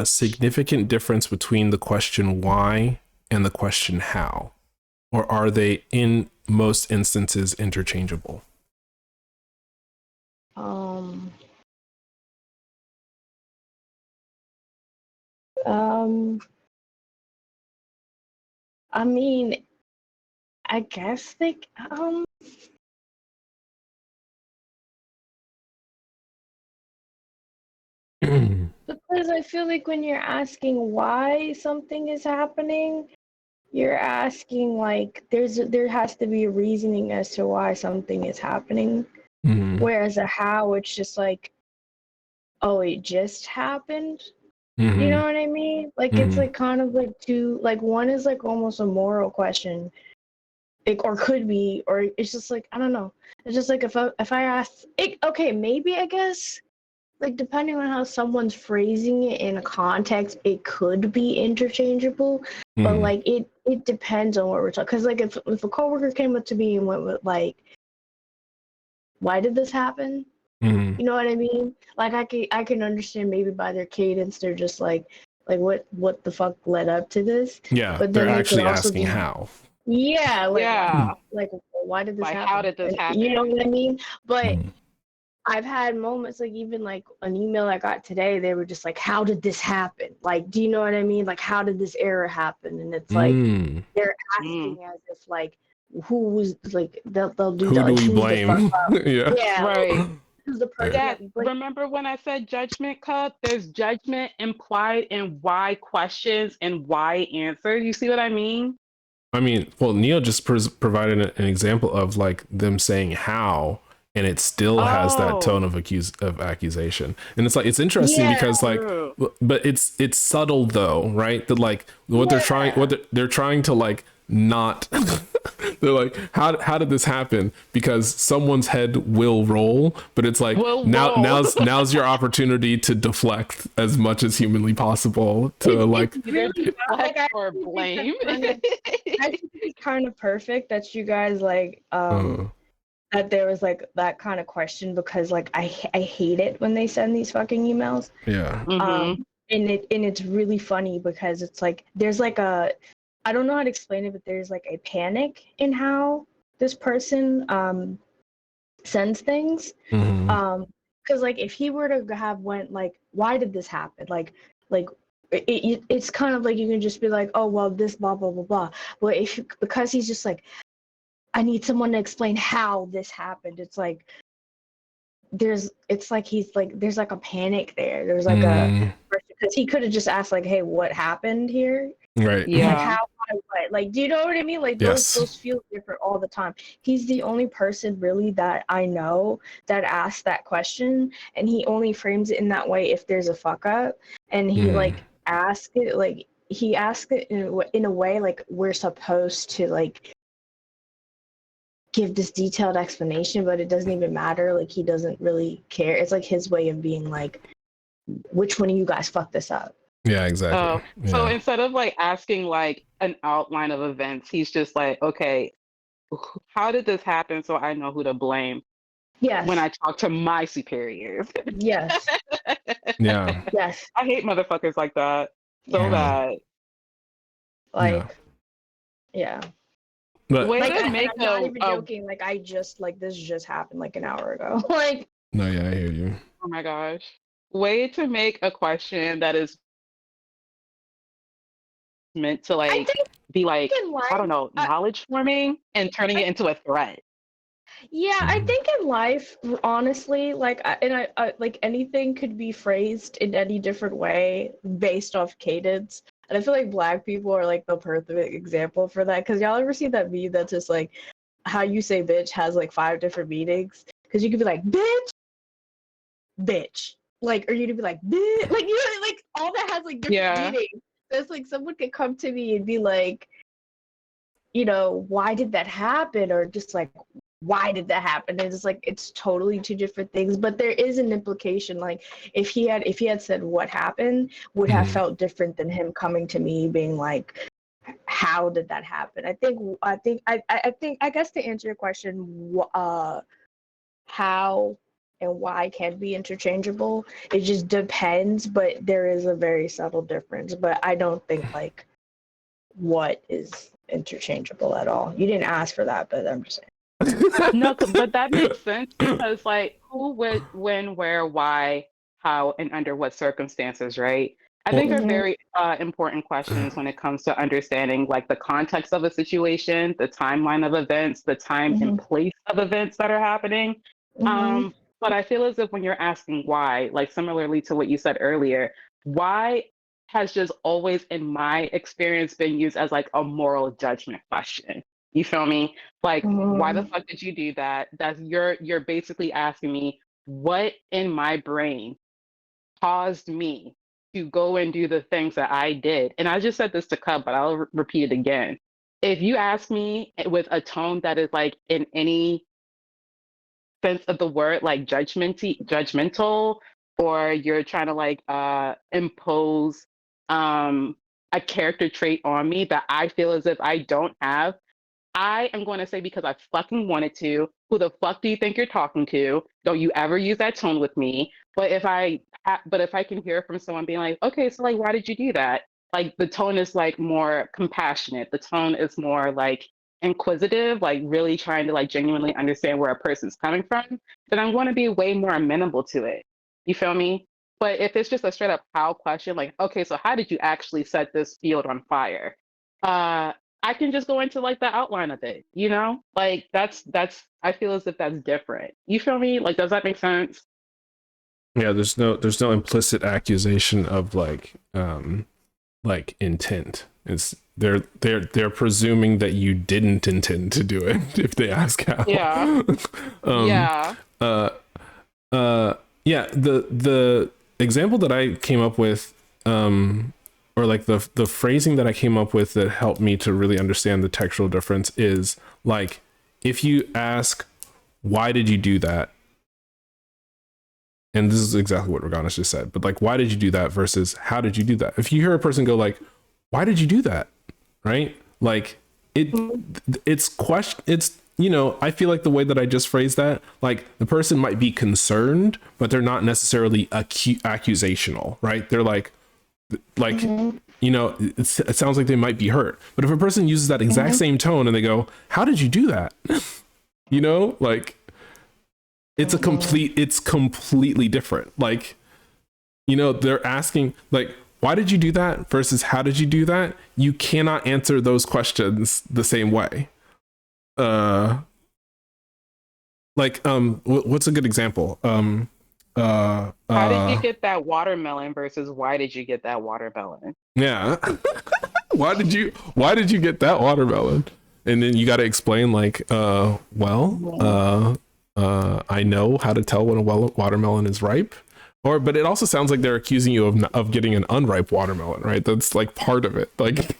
significant difference between the question why and the question how? Or are they in most instances interchangeable? Um, I mean, I guess Because I feel like when you're asking why something is happening, you're asking like there has to be a reasoning as to why something is happening. Whereas a how, it's just like, oh, it just happened. You know what I mean? Like it's like kind of like two, like one is like almost a moral question, or could be, or it's just like I don't know. It's just like if I ask, okay, maybe I guess like depending on how someone's phrasing it in a context, it could be interchangeable. But like it depends on what we're talking. Because like if a coworker came up to me and went with like, why did this happen? You know what I mean? Like I can understand maybe by their cadence, they're just like what the fuck led up to this? Yeah, But they're then they could actually also asking be, how. yeah, Yeah. like why did this Like, happen? how did this happen? You know what I mean? But I've had moments like even like an email I got today, they were just like, how did this happen? Like, do you know what I mean? Like, how did this error happen? And it's like they're asking as if like who was like they'll do Who that, do like we who's the fuck blame? up? Yeah. Yeah, Right. like, who's the person That, that like, remember when I said judgment cup? There's judgment implied in why questions and why answers. You see what I mean? I mean, well, Neil just provided an example of like them saying how, and it still has that tone of accusation, and it's like it's interesting because like, True. but it's subtle though, right? That like what they're trying to like not. They're like, how did this happen? Because someone's head will roll, but it's like now's your opportunity to deflect as much as humanly possible to like Either deflect like, or blame. I think it's kind of perfect that you guys like that there was like that kind of question, because like I hate it when they send these fucking emails. yeah. And it's really funny because it's like there's like a, I don't know how to explain it, but there's like a panic in how this person sends things. Because like if he were to have went like, why did this happen? Like it's kind of like you can just be like, oh well, this blah blah blah blah. But if because he's just like, I need someone to explain how this happened. It's like it's like he's like there's like a panic there. There's like a, because he could have just asked like, hey, what happened here? Right. Yeah. Like how, what? Like, do you know what I mean? Like those feel different all the time. He's the only person really that I know that asks that question, and he only frames it in that way if there's a fuck up, and he like asks it like he asks it in a way like we're supposed to like give this detailed explanation, but it doesn't even matter. Like he doesn't really care. It's like his way of being like, which one of you guys fucked this up? Yeah, exactly. So instead of like asking like an outline of events, he's just like, okay, how did this happen so I know who to blame when I talk to my superiors? Yes. Yeah. Yes. I hate motherfuckers like that so bad. Like, yeah. But Way like, to I'm make not even joking. Like, I just like this just happened like an hour ago. Like, no, yeah, I hear you. oh my gosh, way to make a question that is meant to like be like, I don't know, knowledge forming and turning it into a threat. Yeah, I think in life, honestly, like, I like anything could be phrased in any different way based off cadence. And I feel like Black people are like the perfect example for that. Because y'all ever see that meme that's just like how you say bitch has like 5 different meanings? Because you could be like bitch, bitch, like, or you could be like bitch, like, you know, like all that has like different meanings. So it's like someone could come to me and be like, you know, why did that happen? Or just like, why did that happen? And it's like it's totally 2 different things, but there is an implication. Like if he had said what happened, would have felt different than him coming to me being like, how did that happen? I guess to answer your question, how and why can be interchangeable. It just depends, but there is a very subtle difference. But I don't think like what is interchangeable at all. You didn't ask for that, but I'm just saying. No, but that makes sense because like who, when, where, why, how, and under what circumstances, right? I think are very important questions when it comes to understanding like the context of a situation, the timeline of events, the time and place of events that are happening. But But I feel as if when you're asking why, like similarly to what you said earlier, why has just always, in my experience, been used as like a moral judgment question. You feel me? Like, why the Mhm. fuck did you do that? That's you're basically asking me what in my brain caused me to go and do the things that I did. And I just said this to Cub, but I'll repeat it again. If you ask me with a tone that is like in any sense of the word, like judgmental, or you're trying to like impose um a character trait on me that I feel as if I don't have, I am going to say because I fucking wanted to. Who the fuck do you think you're talking to? Don't you ever use that tone with me. But if I can hear from someone being like, okay, so like, why did you do that? Like the tone is like more compassionate. The tone is more like inquisitive, like really trying to like genuinely understand where a person's coming from. Then I'm going to be way more amenable to it. You feel me? But if it's just a straight up how question, like, okay, so how did you actually set this field on fire? Uh, I can just go into like the outline of it, you know? Like that's I feel as if that's different. You feel me? Like does that make sense? Yeah, there's no implicit accusation of like intent. It's they're presuming that you didn't intend to do it if they ask how. Yeah. um Yeah. uh yeah, the example that I came up with, or like the phrasing that I came up with that helped me to really understand the textual difference is like, if you ask why did you do that, and this is exactly what Reganis just said, but like, why did you do that versus how did you do that? If you hear a person go like, why did you do that? Right? Like it's question, it's, you know, I feel like the way that I just phrased that, like the person might be concerned, but they're not necessarily accusational, right? They're like, you know, it sounds like they might be hurt. But if a person uses that exact same tone and they go, how did you do that? You know, like, it's completely different. Like, you know, they're asking like, why did you do that versus how did you do that? You cannot answer those questions the same way. Like what's a good example? How did you get that watermelon versus why did you get that watermelon? Yeah. Why did you get that watermelon? And then you got to explain like, I know how to tell when a watermelon is ripe. Or, but it also sounds like they're accusing you of getting an unripe watermelon, right? That's like part of it. Like,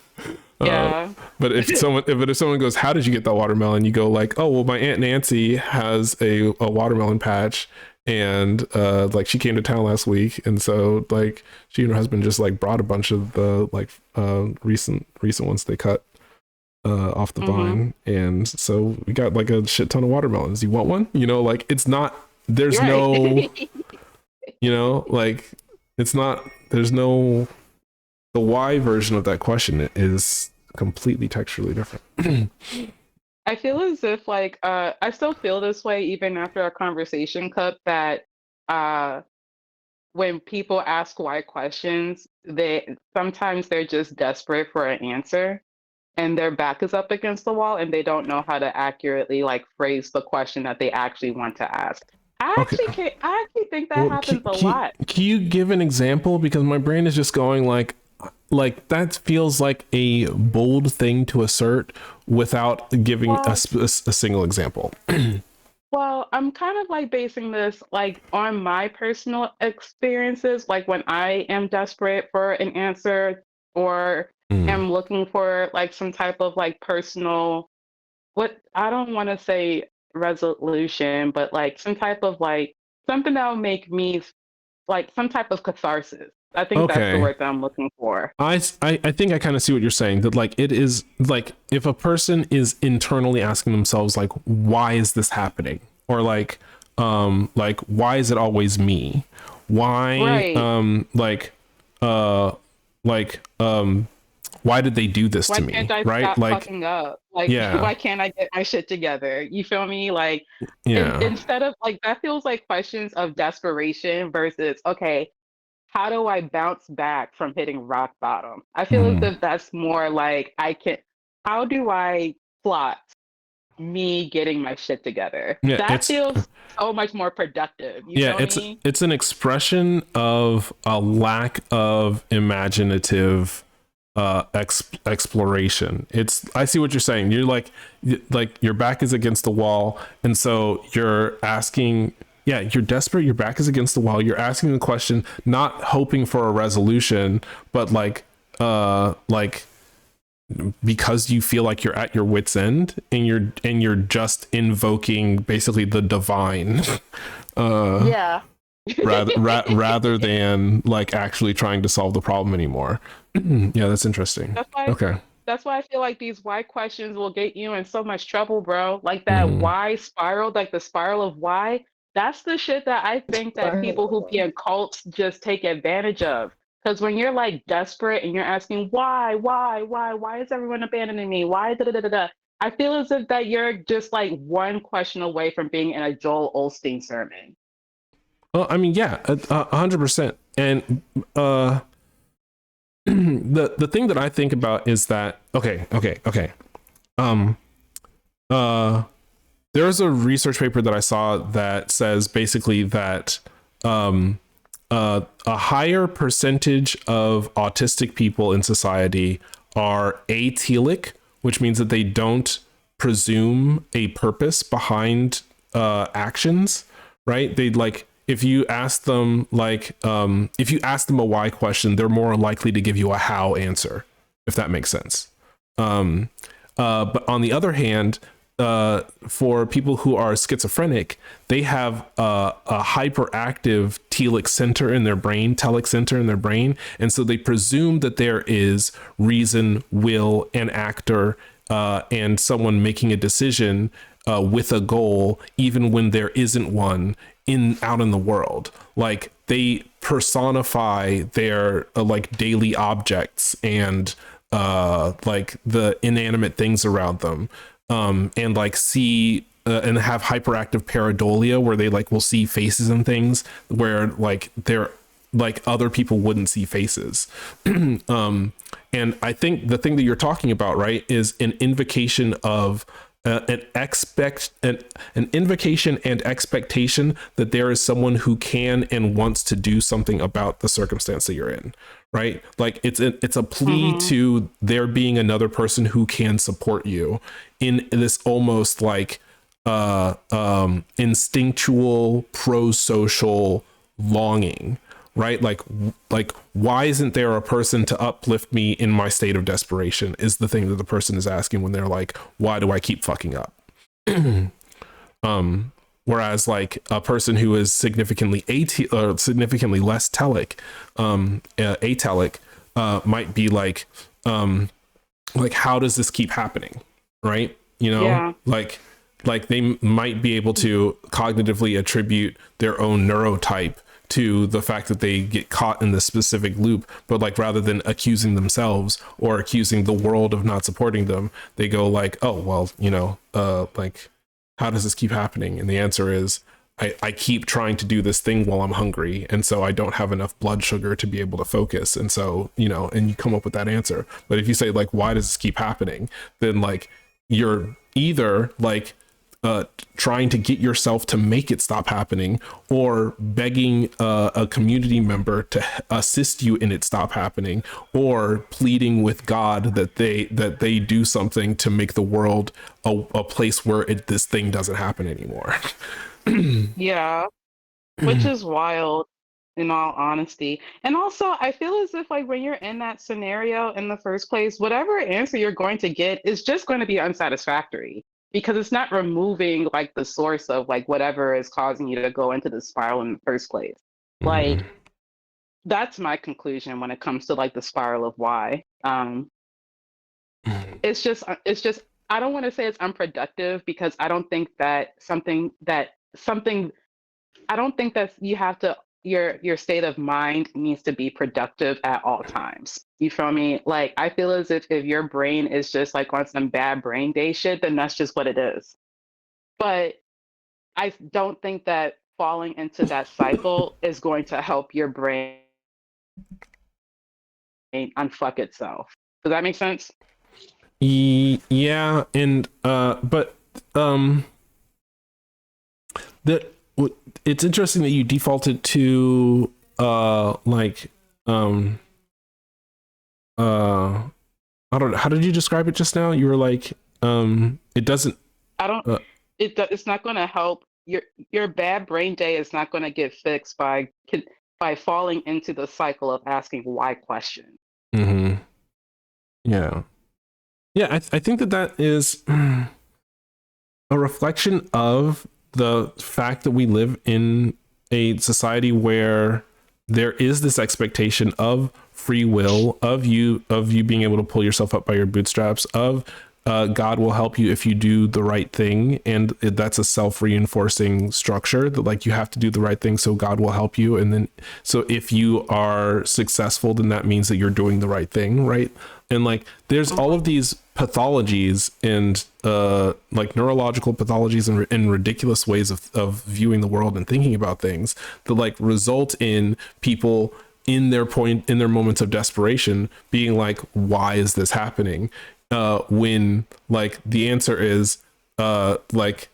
Yeah. but if someone goes, how did you get that watermelon? You go like, oh, well, my Aunt Nancy has a watermelon patch, and like she came to town last week, and so like she and her husband just like brought a bunch of the like recent ones they cut off the vine, and so we got like a shit ton of watermelons. You want one? You know, like it's not, there's You're no, right. you know, like it's not, there's no, the why version of that question is completely texturally different. I feel as if like I still feel this way even after our conversation cup that uh when people ask why questions, they sometimes they're just desperate for an answer and their back is up against the wall and they don't know how to accurately like phrase the question that they actually want to ask. Okay. I actually think that Well, happens a lot. can you give an example? Because my brain is just going like that feels like a bold thing to assert without giving Well, a single example. well, I'm kind of like basing this like on my personal experiences, like when I am desperate for an answer or Mm. am looking for like some type of like personal, what I don't want to say resolution, but like some type of like something that will make me like some type of catharsis. I think that's the Okay. word that I'm looking for. I think I kind of see what you're saying, that like it is like if a person is internally asking themselves like, why is this happening, or like why is it always me, why Right. uh like why did they do this Why to can't me, I right? stop Like, fucking up? Like, yeah, why can't I get my shit together? You feel me? Like, yeah. instead of like, that feels like questions of desperation versus, okay, how do I bounce back from hitting rock bottom? I feel as Mm. if that's more like, how do I plot me getting my shit together. Yeah, That feels so much more productive. You yeah, feel me? it's an expression of a lack of imaginative exploration. It's, I see what you're saying. You're like your back is against the wall, and so you're asking, yeah, you're desperate, your back is against the wall, you're asking the question, not hoping for a resolution, but like because you feel like you're at your wit's end, and you're just invoking basically the divine Yeah. rather than like actually trying to solve the problem anymore. Yeah, that's interesting. That's why Okay. that's why I feel like these why questions will get you in so much trouble, bro. Like that Mhm. why spiral, like the spiral of why. That's the shit that I think that people who be in cults just take advantage of. Because when you're like desperate and you're asking why is everyone abandoning me? Why da da da da da? I feel as if that you're just like one question away from being in a Joel Osteen sermon. Well, I mean, yeah, 100%. And the thing that I think about is that okay. Um there's a research paper that I saw that says basically that a higher percentage of autistic people in society are atelic, which means that they don't presume a purpose behind actions, right? They like, if you ask them if you ask them a why question, they're more likely to give you a how answer, if that makes sense. But on the other hand, for people who are schizophrenic, they have a hyperactive telic center in their brain, telic center in their brain, and so they presume that there is reason, will, an actor, and someone making a decision with a goal, even when there isn't one out in the world. Like they personify their like daily objects and like the inanimate things around them, and like see and have hyperactive pareidolia, where they like will see faces and things where like they're like other people wouldn't see faces. And I think the thing that you're talking about, right, is an invocation of an invocation and expectation that there is someone who can and wants to do something about the circumstance that you're in, right? Like it's a plea to there being another person who can support you in this almost like instinctual pro-social longing, right? Like why isn't there a person to uplift me in my state of desperation, is the thing that the person is asking when they're like, why do I keep fucking up? Whereas like a person who is significantly significantly less telic, atelic, might be like how does this keep happening, right? You know, Yeah. like they might be able to cognitively attribute their own neurotype to the fact that they get caught in this specific loop, but like rather than accusing themselves or accusing the world of not supporting them, they go like, oh well, you know, like how does this keep happening? And the answer is I keep trying to do this thing while I'm hungry, and so I don't have enough blood sugar to be able to focus, and so, you know, and you come up with that answer. But if you say like, why does this keep happening, then like you're either like trying to get yourself to make it stop happening, or begging a community member to assist you in it stop happening, or pleading with God that they do something to make the world a place where this thing doesn't happen anymore. Yeah. Which is wild, in all honesty. And also, I feel as if like when you're in that scenario in the first place, whatever answer you're going to get is just going to be unsatisfactory, because it's not removing like the source of like whatever is causing you to go into the spiral in the first place. Like that's my conclusion when it comes to like the spiral of why. It's just I don't want to say it's unproductive, because I don't think that something I don't think that you have to your state of mind needs to be productive at all times. You feel me? Like I feel as if your brain is just like on some bad brain day shit, then that's just what it is. But I don't think that falling into that cycle is going to help your brain unfuck itself. Does that make sense? Yeah, and but that it's interesting that you defaulted to like I don't know, how did you describe it just now? You were like it doesn't I don't. It's not going to help. Your bad brain day is not going to get fixed by falling into the cycle of asking why questions. mm-hmm. Yeah. I think that is a reflection of the fact that we live in a society where there is this expectation of free will, of you being able to pull yourself up by your bootstraps, of God will help you if you do the right thing, and that's a self-reinforcing structure that like you have to do the right thing so God will help you, and then so if you are successful, then that means that you're doing the right thing, right? And like there's all of these pathologies and like neurological pathologies and ridiculous ways of viewing the world and thinking about things that like result in people in their moments of desperation being like, why is this happening? When like the answer is like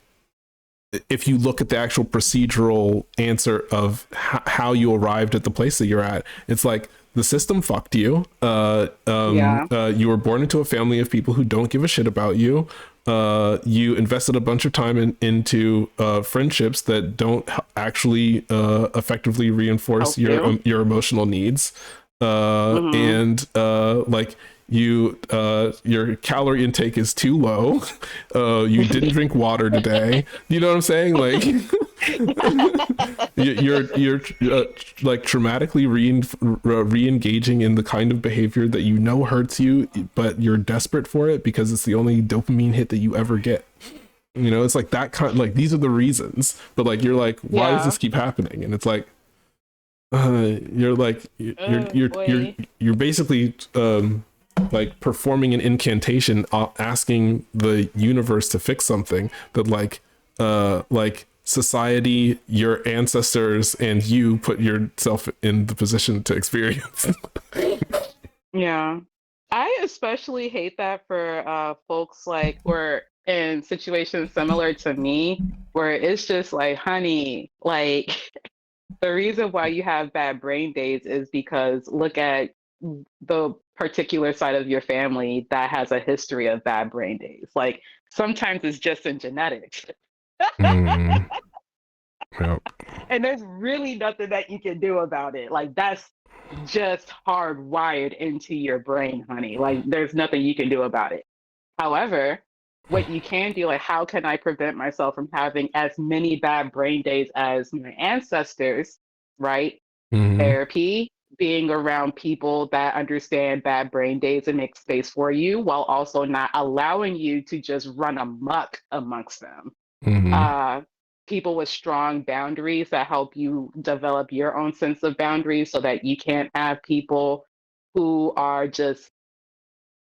if you look at the actual procedural answer of how you arrived at the place that you're at, it's like the system fucked you. You were born into a family of people who don't give a shit about you. You invested a bunch of time into friendships that don't actually effectively reinforce your emotional needs. And like your calorie intake is too low. You didn't drink water today. You know what I'm saying? Like you're like traumatically re-engaging in the kind of behavior that you know hurts you, but you're desperate for it because it's the only dopamine hit that you ever get. You know, it's like that kind, like these are the reasons, but like you're like, why does this keep happening? And it's like you're like you're basically like performing an incantation, asking the universe to fix something that like society, your ancestors, and you put yourself in the position to experience. Yeah, I especially hate that for folks like who are in situations similar to me, where it's just like, honey, like the reason why you have bad brain days is because look at the particular side of your family that has a history of bad brain days. Like sometimes it's just in genetics. Yep. And there's really nothing that you can do about it. Like that's just hardwired into your brain, honey. Like there's nothing you can do about it. However, what you can do, like how can I prevent myself from having as many bad brain days as my ancestors, right? Therapy, being around people that understand bad brain days and make space for you while also not allowing you to just run amok amongst them. People with strong boundaries that help you develop your own sense of boundaries so that you can't have people who are just,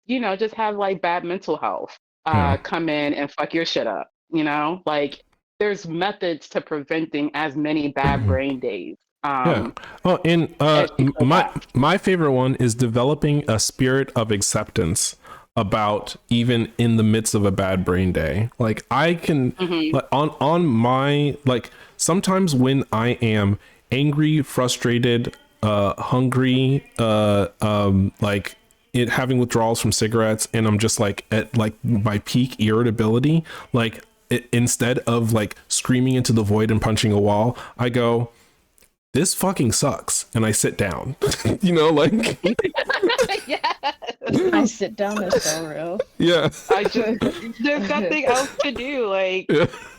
just have like bad mental health come in and fuck your shit up. Like there's methods to preventing as many bad brain days. Yeah. Oh, and my favorite one is developing a spirit of acceptance about even in the midst of a bad brain day. Like I can like, on my like sometimes when I am angry, frustrated, hungry, like it having withdrawals from cigarettes, and I'm just like at like my peak irritability, like instead of like screaming into the void and punching a wall, I go, this fucking sucks, and I sit down. Like I sit down is so real. Yeah. There's nothing else to do. Like,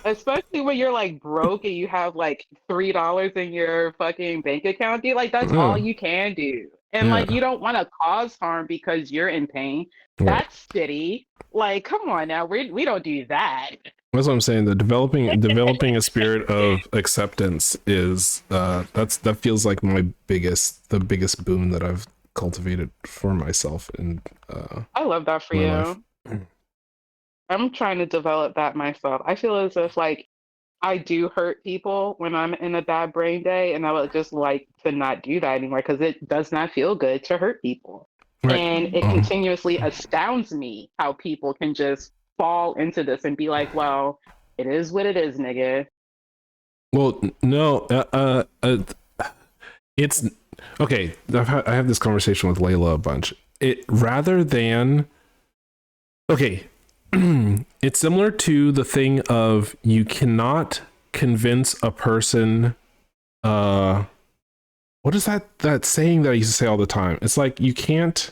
especially when you're like broke and you have like $3 in your fucking bank account, dude, like that's all you can do. And like you don't want to cause harm because you're in pain. That's shitty. Like, come on now, we don't do that. That's what I'm saying. The developing a spirit of acceptance is that feels like the biggest boon that I've cultivated for myself, and I love that for you. Life. I'm trying to develop that myself. I feel as if like I do hurt people when I'm in a bad brain day, and I would just like to not do that anymore because it does not feel good to hurt people. Right. And it continuously astounds me how people can just fall into this and be like, well, it is what it is, nigga. Well, no, it's okay. I have this conversation with Layla a bunch. It rather than okay, it's similar to the thing of you cannot convince a person. What is that saying that I used to say all the time? It's like you can't.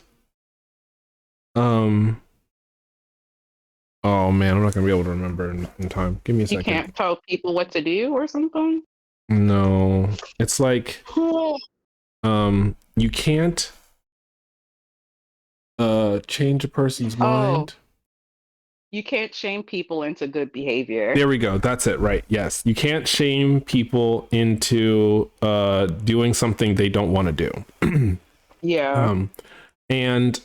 Oh man, I'm not gonna be able to remember in time. Give me a second. You can't tell people what to do or something. No, it's like you can't change a person's mind. You can't shame people into good behavior. There we go. That's it, right? Yes, you can't shame people into doing something they don't want to do. Yeah. And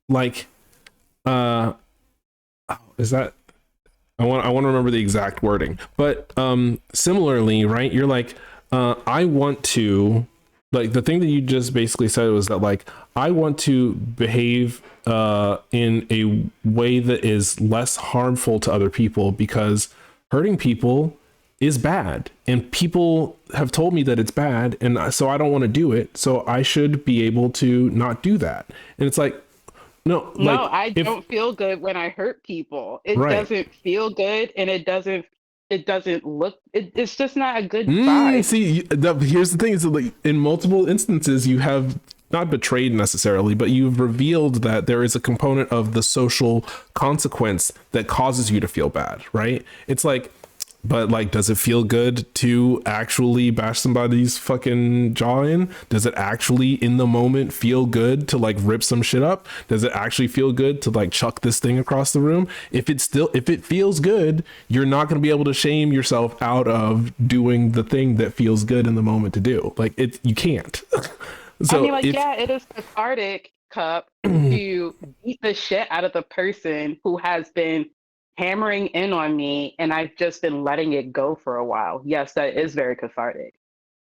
like is that I want to remember the exact wording, but similarly, right, you're like I want to, like, the thing that you just basically said was that, like, I want to behave in a way that is less harmful to other people because hurting people is bad, and people have told me that it's bad, and so I don't want to do it, so I should be able to not do that. And it's like, no, I don't feel good when I hurt people. It doesn't feel good, and it doesn't look. It's just not a good vibe. See, here's the thing: is that, like, in multiple instances, you have not betrayed necessarily, but you've revealed that there is a component of the social consequence that causes you to feel bad, right? It's like, but like, does it feel good to actually bash somebody's fucking jaw in? Does it actually in the moment feel good to like rip some shit up? Does it actually feel good to like chuck this thing across the room? If it feels good, you're not going to be able to shame yourself out of doing the thing that feels good in the moment to do. Like, you can't. So I mean, like, yeah, it is cathartic, Cup, to beat the shit out of the person who has been hammering in on me, and I've just been letting it go for a while. Yes, that is very cathartic.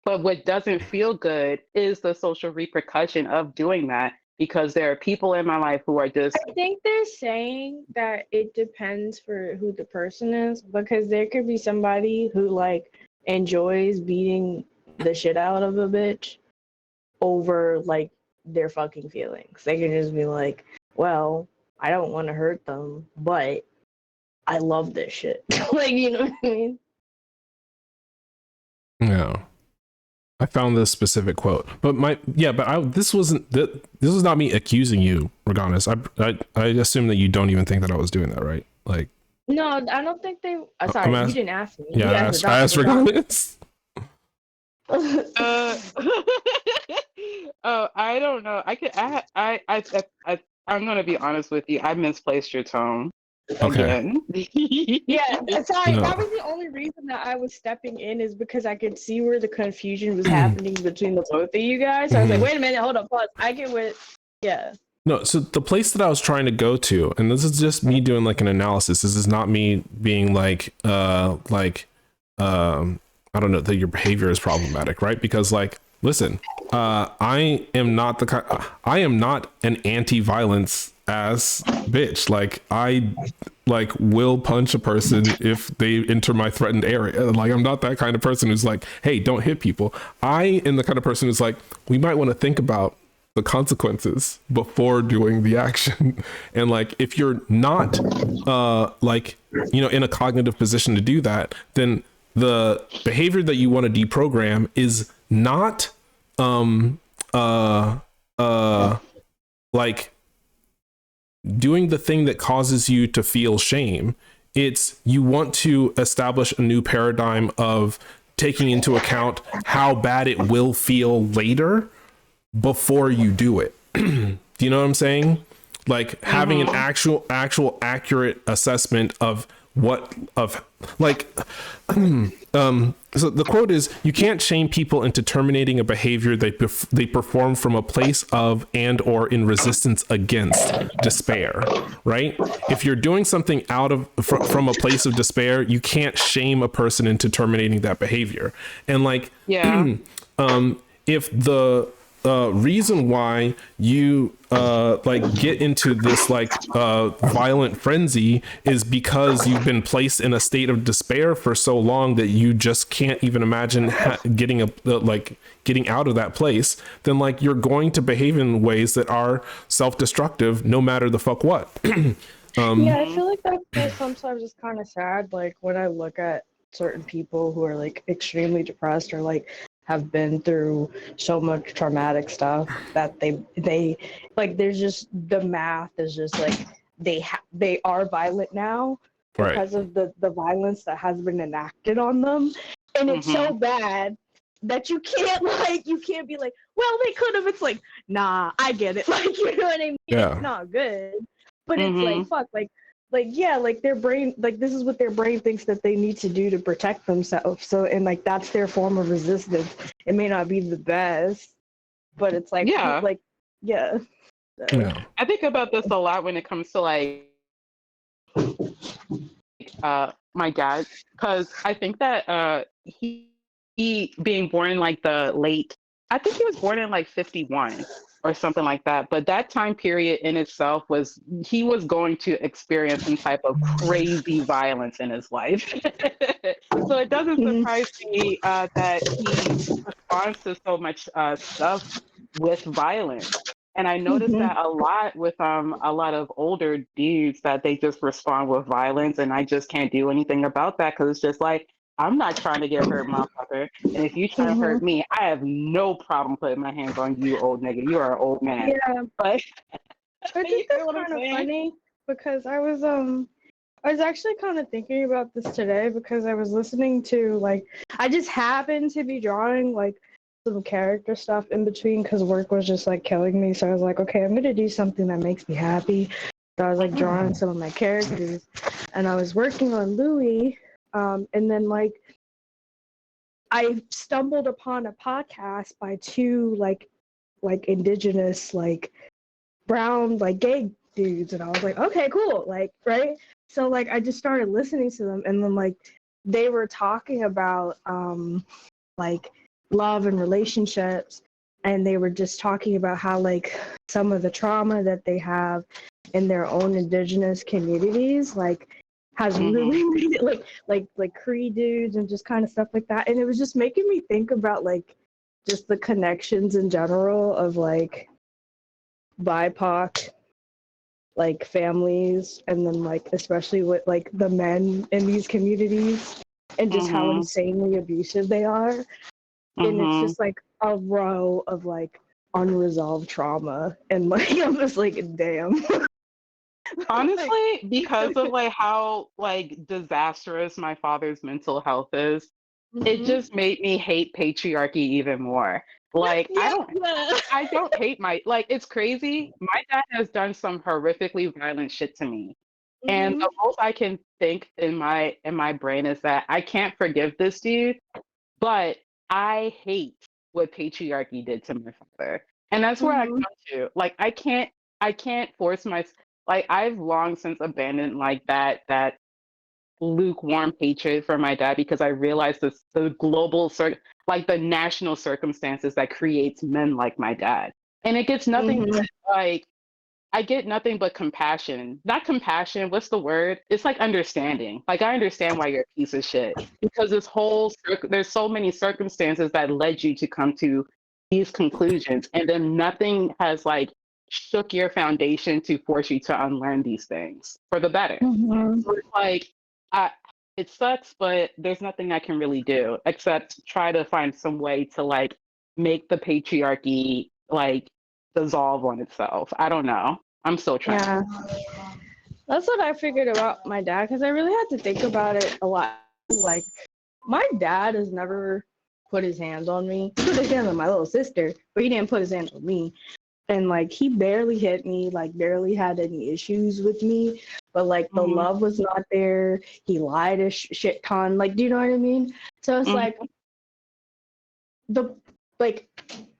But what doesn't feel good is the social repercussion of doing that, because there are people in my life who are just... I think they're saying that it depends for who the person is, because there could be somebody who like enjoys beating the shit out of a bitch over like their fucking feelings. They can just be like, well, I don't want to hurt them, but I love this shit. Like, you know what I mean? Yeah. I found this specific quote, but this was not me accusing you, Reganis. I assume that you don't even think that I was doing that, right? Like, no, I don't think they. Sorry, you didn't ask me. Yeah, I asked Reganis. Oh, I don't know. I'm gonna be honest with you. I misplaced your tone. Okay. Yeah, sorry. No. That was the only reason that I was stepping in, is because I could see where the confusion was happening between the both of you guys. So I was like, wait a minute, hold up, pause. I get what. Yeah. No, so the place that I was trying to go to, and this is just me doing like an analysis. This is not me being like I don't know, that your behavior is problematic, right? Because, like, listen, I am not an anti-violence ass bitch. Like, I like will punch a person if they enter my threatened area. Like, I'm not that kind of person who's like, hey, don't hit people. I am the kind of person who's like, we might want to think about the consequences before doing the action. And like, if you're not like, you know, in a cognitive position to do that, then the behavior that you want to deprogram is not like doing the thing that causes you to feel shame. It's, you want to establish a new paradigm of taking into account how bad it will feel later before you do it. Do you know what I'm saying? Like, having an actual accurate assessment of what of like so the quote is, you can't shame people into terminating a behavior they perform from a place of and or in resistance against despair, right? If you're doing something out of from a place of despair, you can't shame a person into terminating that behavior. And like, if the reason why you like get into this like violent frenzy is because you've been placed in a state of despair for so long that you just can't even imagine getting getting out of that place. Then like you're going to behave in ways that are self-destructive no matter the fuck what. Yeah, I feel like that's sometimes it's kind of sad. Like when I look at certain people who are like extremely depressed or like have been through so much traumatic stuff that they like there's just the math is just like they are violent now Right. because of the violence that has been enacted on them, and it's so bad that you can't be like, well, they could have. It's like, nah, I get it. Like, you know what I mean? Yeah. It's not good. But it's like, fuck, like, yeah, like their brain, like this is what their brain thinks that they need to do to protect themselves. So, and like, that's their form of resistance. It may not be the best, but it's like, Yeah. yeah. So. Yeah. I think about this a lot when it comes to like my dad, because I think that he being born in like the late, I think he was born in like 51 or something like that. But that time period in itself he was going to experience some type of crazy violence in his life. So it doesn't surprise me that he responds to so much stuff with violence. And I noticed that a lot with a lot of older dudes that they just respond with violence, and I just can't do anything about that because it's just like, I'm not trying to get hurt, motherfucker. And if you try to hurt me, I have no problem putting my hands on you, old nigga. You are an old man. Yeah. But I think that's kind of funny because I was actually kind of thinking about this today because I was listening to like I just happened to be drawing like some character stuff in between because work was just like killing me. So I was like, okay, I'm gonna do something that makes me happy. So I was like drawing some of my characters, and I was working on Louis. And then like I stumbled upon a podcast by two like indigenous like brown like gay dudes, and I was like, okay, cool, like right. So like I just started listening to them, and then like they were talking about like love and relationships, and they were just talking about how like some of the trauma that they have in their own indigenous communities like has really made it like Cree dudes and just kind of stuff like that. And it was just making me think about like just the connections in general of like BIPOC like families, and then like especially with like the men in these communities and just how insanely abusive they are. And it's just like a row of like unresolved trauma, and like I'm just like, damn. honestly, because of like how like disastrous my father's mental health is, it just made me hate patriarchy even more. Like I don't hate like it's crazy. My dad has done some horrifically violent shit to me. And the most I can think in my brain is that I can't forgive this dude, but I hate what patriarchy did to my father. And that's where I come to. Like I can't force my like I've long since abandoned like that lukewarm hatred for my dad because I realized the like the national circumstances that creates men like my dad. And it gets nothing but, like I get nothing but compassion. Not compassion, what's the word? It's like understanding. Like I understand why you're a piece of shit because there's so many circumstances that led you to come to these conclusions, and then nothing has like shook your foundation to force you to unlearn these things for the better. So it's like I it sucks, but there's nothing I can really do except try to find some way to like make the patriarchy like dissolve on itself. I don't know. I'm still trying. Yeah, that's what I figured about my dad because I really had to think about it a lot. Like, my dad has never put his hands on me. He put his hands on my little sister, but he didn't put his hands on me. And like, he barely hit me, like, barely had any issues with me. But like, the love was not there. He lied a shit ton. Like, do you know what I mean? So it's like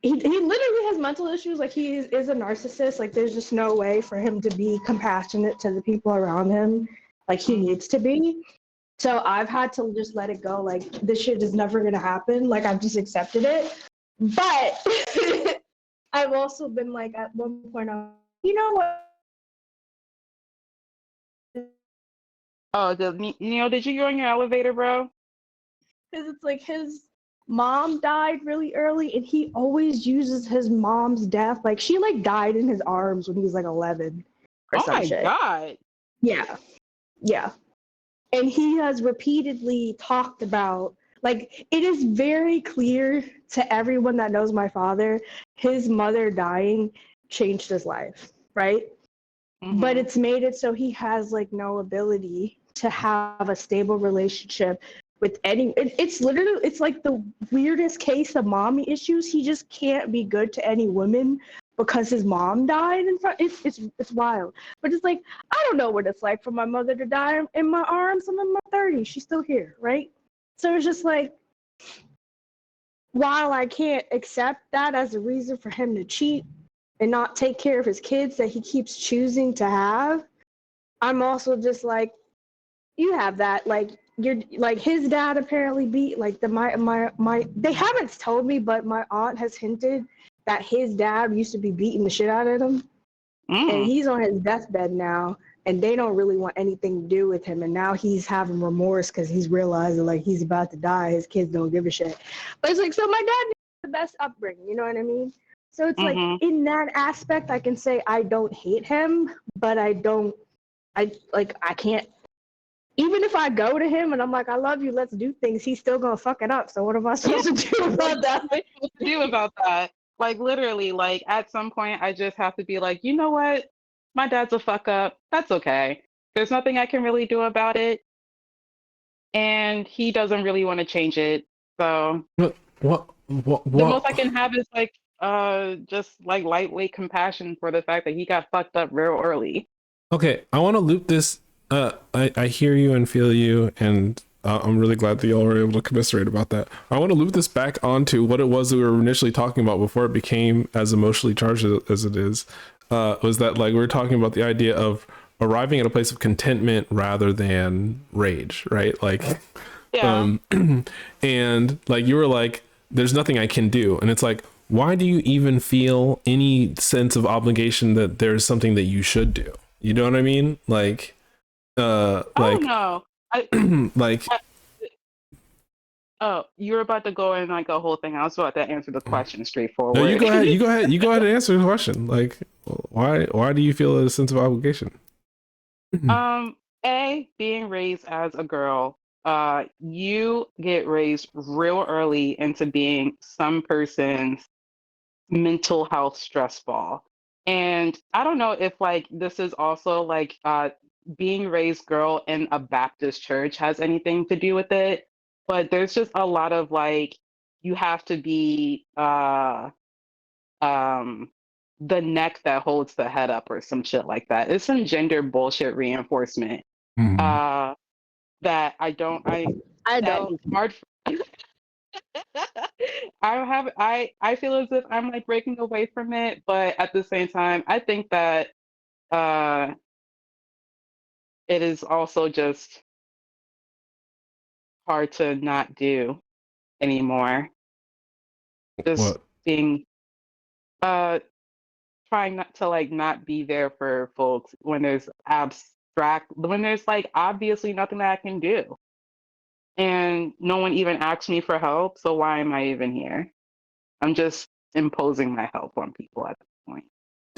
he literally has mental issues. Like he is a narcissist. Like there's just no way for him to be compassionate to the people around him like he needs to be. So I've had to just let it go. Like this shit is never gonna happen. Like I've just accepted it. But I've also been like at one point, you know what? Oh, Neil, did you go in your elevator, bro? Because it's like his mom died really early, and he always uses his mom's death. Like she like died in his arms when he was like 11 or Oh some my shit. God. Yeah, yeah. And he has repeatedly talked about, like, it is very clear to everyone that knows my father, his mother dying changed his life, right? But it's made it so he has like no ability to have a stable relationship with any. It's literally, it's like the weirdest case of mommy issues. He just can't be good to any women because his mom died in front. It's wild. But it's like, I don't know what it's like for my mother to die in my arms. I'm in my 30s, she's still here, right? So it's just like, while I can't accept that as a reason for him to cheat and not take care of his kids that he keeps choosing to have, I'm also just like, you have that. Like, you're like, his dad apparently beat like my they haven't told me, but my aunt has hinted that his dad used to be beating the shit out of him, and he's on his deathbed now, and they don't really want anything to do with him, and now he's having remorse because he's realizing like he's about to die. His kids don't give a shit. But it's like, so my dad the best upbringing, you know what I mean? So it's like, in that aspect I can say I don't hate him, but I can't, even if I go to him and I'm like, I love you, let's do things, he's still gonna fuck it up. So what am I supposed to do about that? What to do about that? Like literally, like at some point I just have to be like, you know what? My dad's a fuck up. That's okay. There's nothing I can really do about it. And he doesn't really want to change it. So What? the most I can have is like just like lightweight compassion for the fact that he got fucked up real early. Okay, I want to loop this. I hear you and feel you, and I'm really glad that y'all were able to commiserate about that. I want to loop this back onto what it was that we were initially talking about before it became as emotionally charged as it is. Was that like we were talking about the idea of arriving at a place of contentment rather than rage, right? Like, Yeah. and like you were like, there's nothing I can do, and it's like, why do you even feel any sense of obligation that there's something that you should do? You know what I mean? Like, I don't know. like, Oh, you were about to go in like a whole thing. I was about to answer the question straightforward. no, you go ahead. You go ahead. You go ahead and answer the question. Like, why do you feel a sense of obligation? Being raised as a girl, you get raised real early into being some person's mental health stress ball. And I don't know if like this is also like being raised girl in a Baptist church has anything to do with it, but there's just a lot of like you have to be um the neck that holds the head up or some shit like that. It's some gender bullshit reinforcement uh that I don't that is hard I feel as if I'm like breaking away from it, but at the same time, I think that uh it is also just hard to not do anymore. Just What? being uh trying not to like not be there for folks when there's when there's like obviously nothing that I can do. And no one even asked me for help, so why am I even here? I'm just imposing my help on people at this point.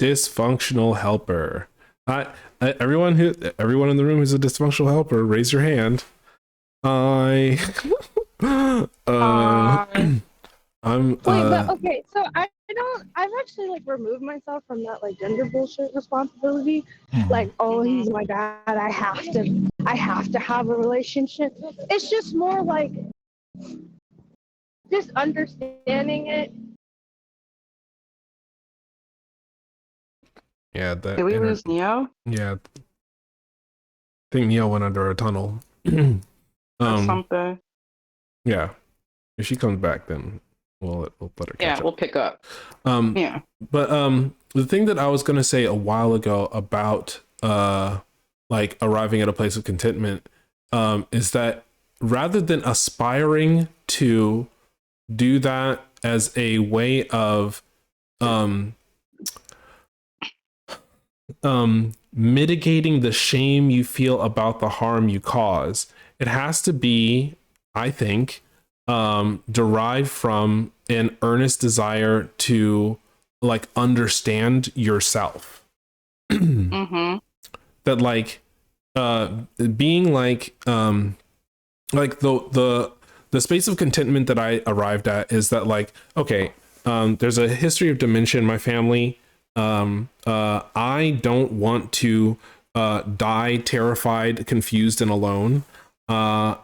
Dysfunctional helper. Everyone in the room who's a dysfunctional helper, raise your hand. I I'm Wait, but okay, so I've actually like removed myself from that like gender bullshit responsibility. Like, oh, he's my dad, I have to have a relationship. It's just more like just understanding it. yeah, Did we lose Neo? yeah, I think Neil went under a tunnel. Or something? Yeah. If she comes back, then we'll let her catch up. We'll pick up. Yeah. But the thing that I was gonna say a while ago about like arriving at a place of contentment is that rather than aspiring to do that as a way of mitigating the shame you feel about the harm you cause. It has to be, I think, derived from an earnest desire to like understand yourself. Mm-hmm. That like being like the space of contentment that I arrived at is that like, okay, there's a history of dementia in my family. I don't want to die terrified, confused, and alone. But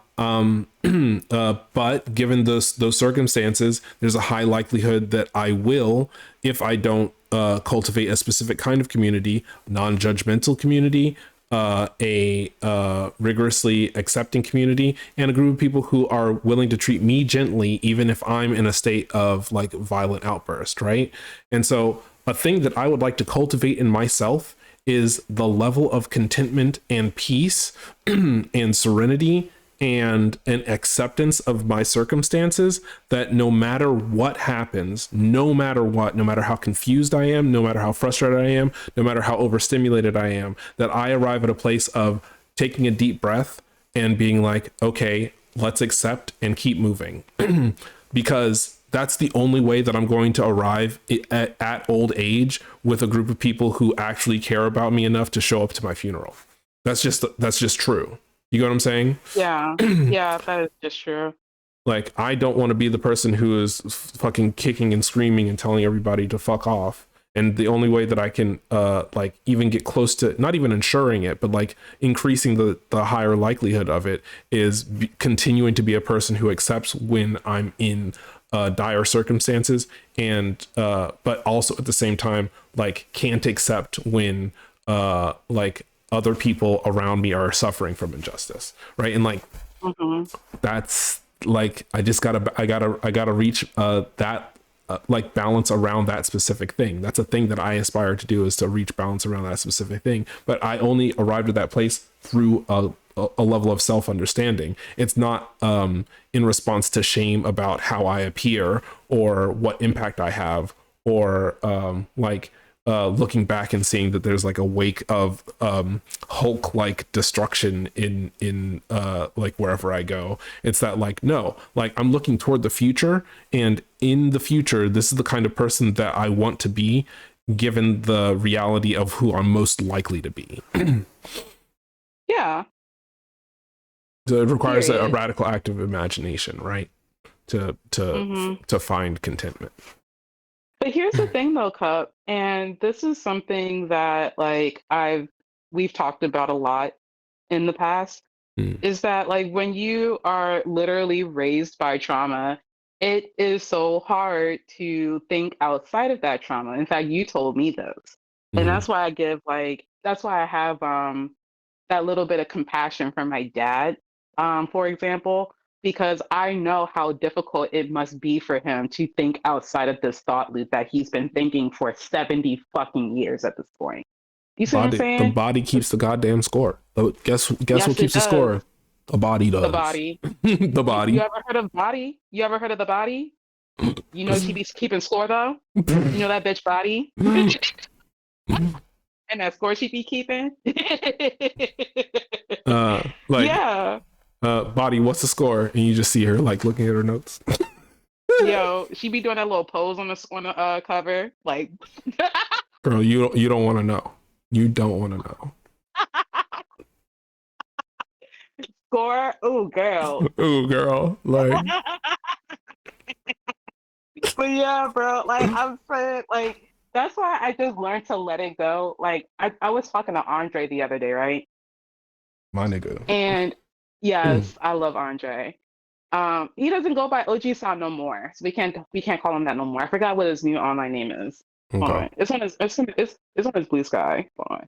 given those circumstances, there's a high likelihood that I will, if I don't cultivate a specific kind of community, non-judgmental community, a rigorously accepting community, and a group of people who are willing to treat me gently, even if I'm in a state of like violent outburst, right? And so a thing that I would like to cultivate in myself is the level of contentment and peace and serenity and an acceptance of my circumstances, that no matter what happens, no matter what, no matter how confused I am, no matter how frustrated I am, no matter how overstimulated I am, that I arrive at a place of taking a deep breath and being like, okay, let's accept and keep moving. Because that's the only way that I'm going to arrive at old age with a group of people who actually care about me enough to show up to my funeral. That's just true. You know what I'm saying? Yeah. Yeah, that is just true. Like, I don't want to be the person who is fucking kicking and screaming and telling everybody to fuck off. And the only way that I can like even get close to not even ensuring it, but like increasing the higher likelihood of it is continuing to be a person who accepts when I'm in dire circumstances, and but also at the same time like can't accept when like other people around me are suffering from injustice, right? And like that's like I gotta reach that like balance around that specific thing. That's a thing that I aspire to do, is to reach balance around that specific thing. But I only arrived at that place through a level of self-understanding. It's not in response to shame about how I appear or what impact I have, or like looking back and seeing that there's like a wake of Hulk like destruction in like wherever I go. It's that like, no, like I'm looking toward the future, and in the future this is the kind of person that I want to be, given the reality of who I'm most likely to be. Yeah. So it requires a radical act of imagination, right? To find contentment. But here's the thing though, Cup, and this is something that like we've talked about a lot in the past, is that like when you are literally raised by trauma, it is so hard to think outside of that trauma. In fact, you told me this. And that's why that's why I have that little bit of compassion for my dad, for example, because I know how difficult it must be for him to think outside of this thought loop that he's been thinking for 70 fucking years at this point. You see what I'm saying? The body keeps the goddamn score. Guess Yes, what keeps the score? The body does. The body. The body. You ever heard of body? You ever heard of the body? You know she be keeping score though? You know that bitch body? And that score she be keeping? Like, yeah. Body, what's the score? And you just see her like looking at her notes. Yo, she be doing that little pose on the cover, like. Girl, you don't want to know. You don't want to know. Score, ooh, girl. Ooh, girl, like. But yeah, bro, like I'm saying, like that's why I just learned to let it go. Like I was talking to Andre the other day, right? My nigga. And yes, I love Andre. He doesn't go by OG Sound no more, so we can't call him that no more. I forgot what his new online name is. Okay. Hold on. It's on his Blue Sky. Hold on.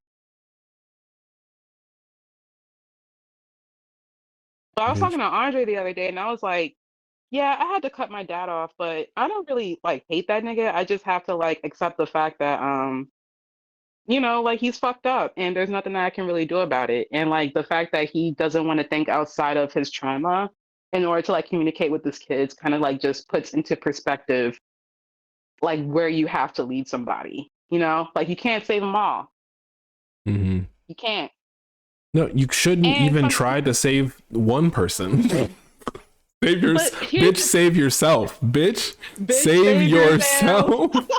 So I was talking to Andre the other day, and I was like, yeah, I had to cut my dad off, but I don't really like hate that nigga. I just have to like accept the fact that you know, like he's fucked up and there's nothing that I can really do about it. And like the fact that he doesn't want to think outside of his trauma in order to like communicate with his kids kind of like just puts into perspective like where you have to lead somebody. You know, like you can't save them all. Mm-hmm. You can't. No, you shouldn't And even some, try to save one person. but here's Bitch, save yourself. Bitch, bitch, save save yourself. yourself.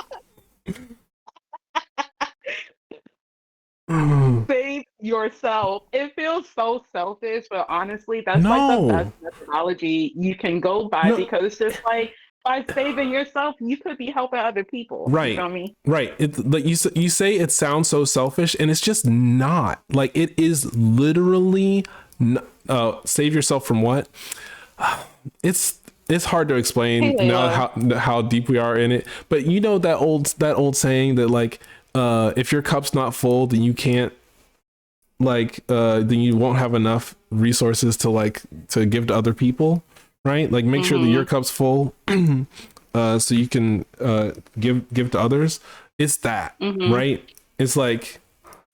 Save yourself. It feels so selfish, but honestly, that's like the best No, methodology you can go by no, because it's just like by saving yourself, you could be helping other people. You right, feel me? right. It's like you say it sounds so selfish, and it's just not. Like it is literally. Save yourself from what? It's hard to Hey, explain now Layla. how deep we are in it. But you know that old saying that like if your cup's not full, then you can't then you won't have enough resources to give to other people, right? Like make sure that your cup's full so you can give to others. It's that, right? It's like,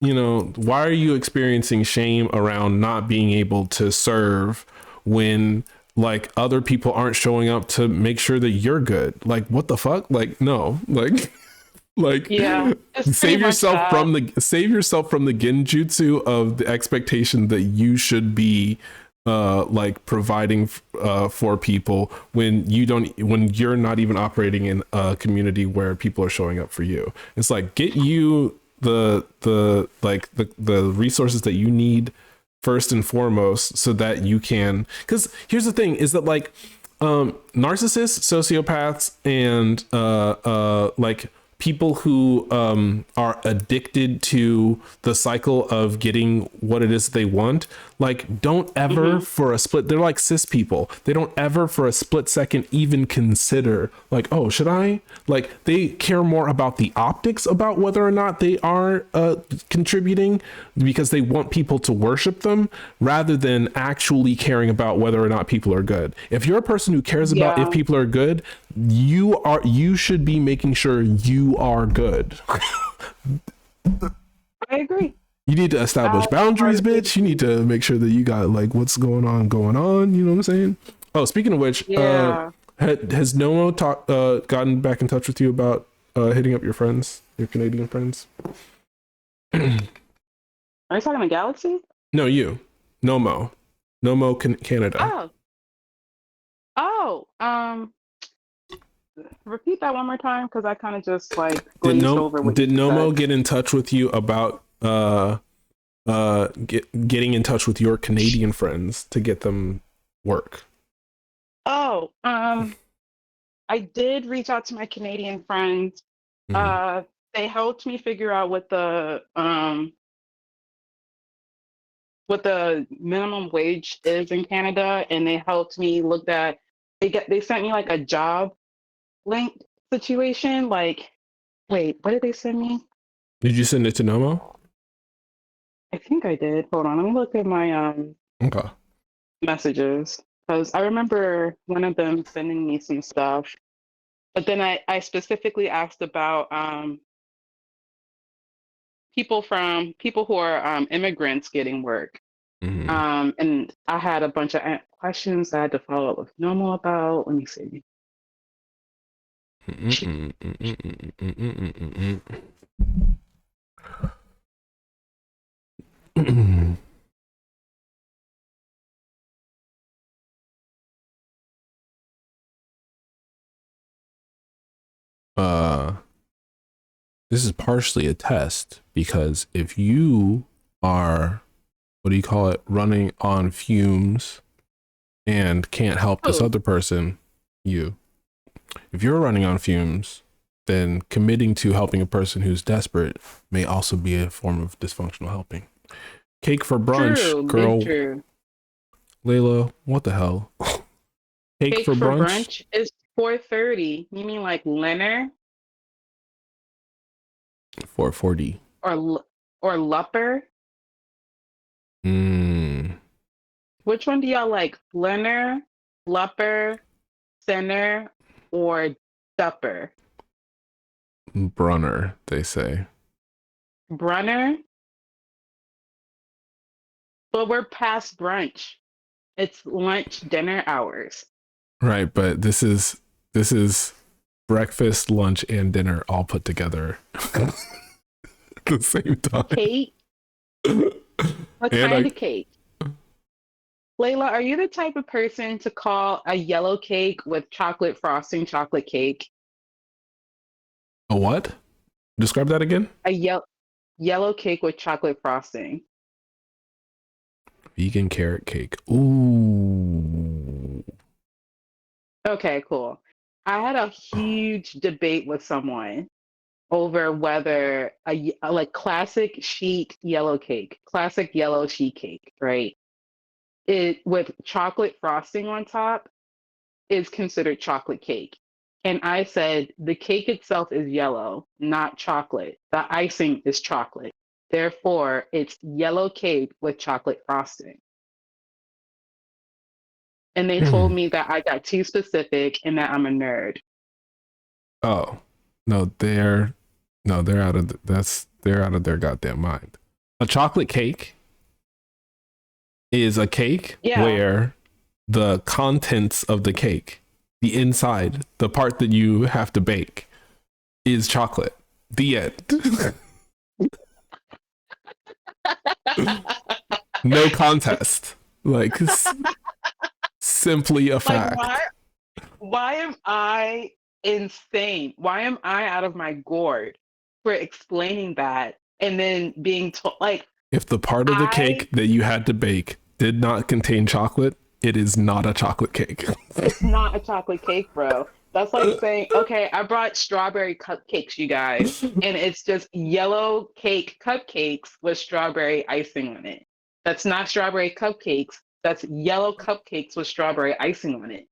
you know, why are you experiencing shame around not being able to serve when like other people aren't showing up to make sure that you're good? Like what the fuck? Like no, like like Yeah, it's pretty much that. save yourself from the genjutsu of the expectation that you should be like providing for people when you're not even operating in a community where people are showing up for you. It's like get you the resources that you need first and foremost so that you can, because here's the thing is that like narcissists, sociopaths, and like people who are addicted to the cycle of getting what it is they want, like don't ever for a split, they're like cis people, they don't ever for a split second even consider like, oh, should I, like they care more about the optics about whether or not they are contributing because they want people to worship them rather than actually caring about whether or not people are good. If you're a person who cares about if Yeah. people are good, you should be making sure you are good. I agree. You need to establish boundaries, bitch. You need to make sure that you got like what's going on. You know what I'm saying? Oh, speaking of which, Yeah. has Nomo gotten back in touch with you about hitting up your friends, your Canadian friends? Are you talking to Galaxy? No, you, Nomo, Canada. Oh. Repeat that one more time because I kind of just like glazed over what you Did Nomo said. get in touch with you about getting in touch with your Canadian friends to get them work? Oh, I did reach out to my Canadian friends. Mhm. They helped me figure out what the minimum wage is in Canada, and they helped me look at. They sent me like a job link situation. Like, wait, what did they send me? Did you send it to Nomo? I think I did. Hold on, let me look at my Okay. messages because I remember one of them sending me some stuff. But then I specifically asked about people who are immigrants getting work. Mhm. And I had a bunch of questions I had to follow up with Normal about. Let me see. uh this is partially a test because if you are, what do you call it, running on fumes and can't help this Oh, other person, if you're running on fumes, then committing to helping a person who's desperate may also be a form of dysfunctional helping. Cake for brunch, true, big girl. true. Layla, what the hell? Cake Cake for for brunch? brunch is 4:30. You mean like Lenner 440. or Lupper? Mm, Which one do y'all like? Lenner, Lupper, Center, or Dupper? Brunner, they say. Brunner? But we're past brunch. It's lunch dinner hours. Right, but this is breakfast, lunch, and dinner all put together at the same time. Cake? What And kind of cake? Layla, are you the type of person to call a yellow cake with chocolate frosting chocolate cake? A what? Describe that again. A yellow cake with chocolate frosting. Vegan carrot cake. Ooh. Okay, cool. I had a huge debate with someone over whether like classic sheet yellow cake, classic yellow sheet cake, right? It with chocolate frosting on top is considered chocolate cake. And I said the cake itself is yellow, not chocolate. The icing is chocolate. Therefore, it's yellow cake with chocolate frosting. And they told me that I got too specific and that I'm a nerd. Oh, no, they're out of they're out of their goddamn mind. A chocolate cake is a cake where the contents of the cake, the inside, the part that you have to bake, is chocolate. The end. No contest. Like simply a fact. Why am I insane? Why am I out of my gourd for explaining that and then being told like if the part of the cake that you had to bake did not contain chocolate, it is not a chocolate cake. It's not a chocolate cake, bro. That's like saying, okay, I brought strawberry cupcakes, you guys, and it's just yellow cake cupcakes with strawberry icing on it. That's not strawberry cupcakes. That's yellow cupcakes with strawberry icing on it.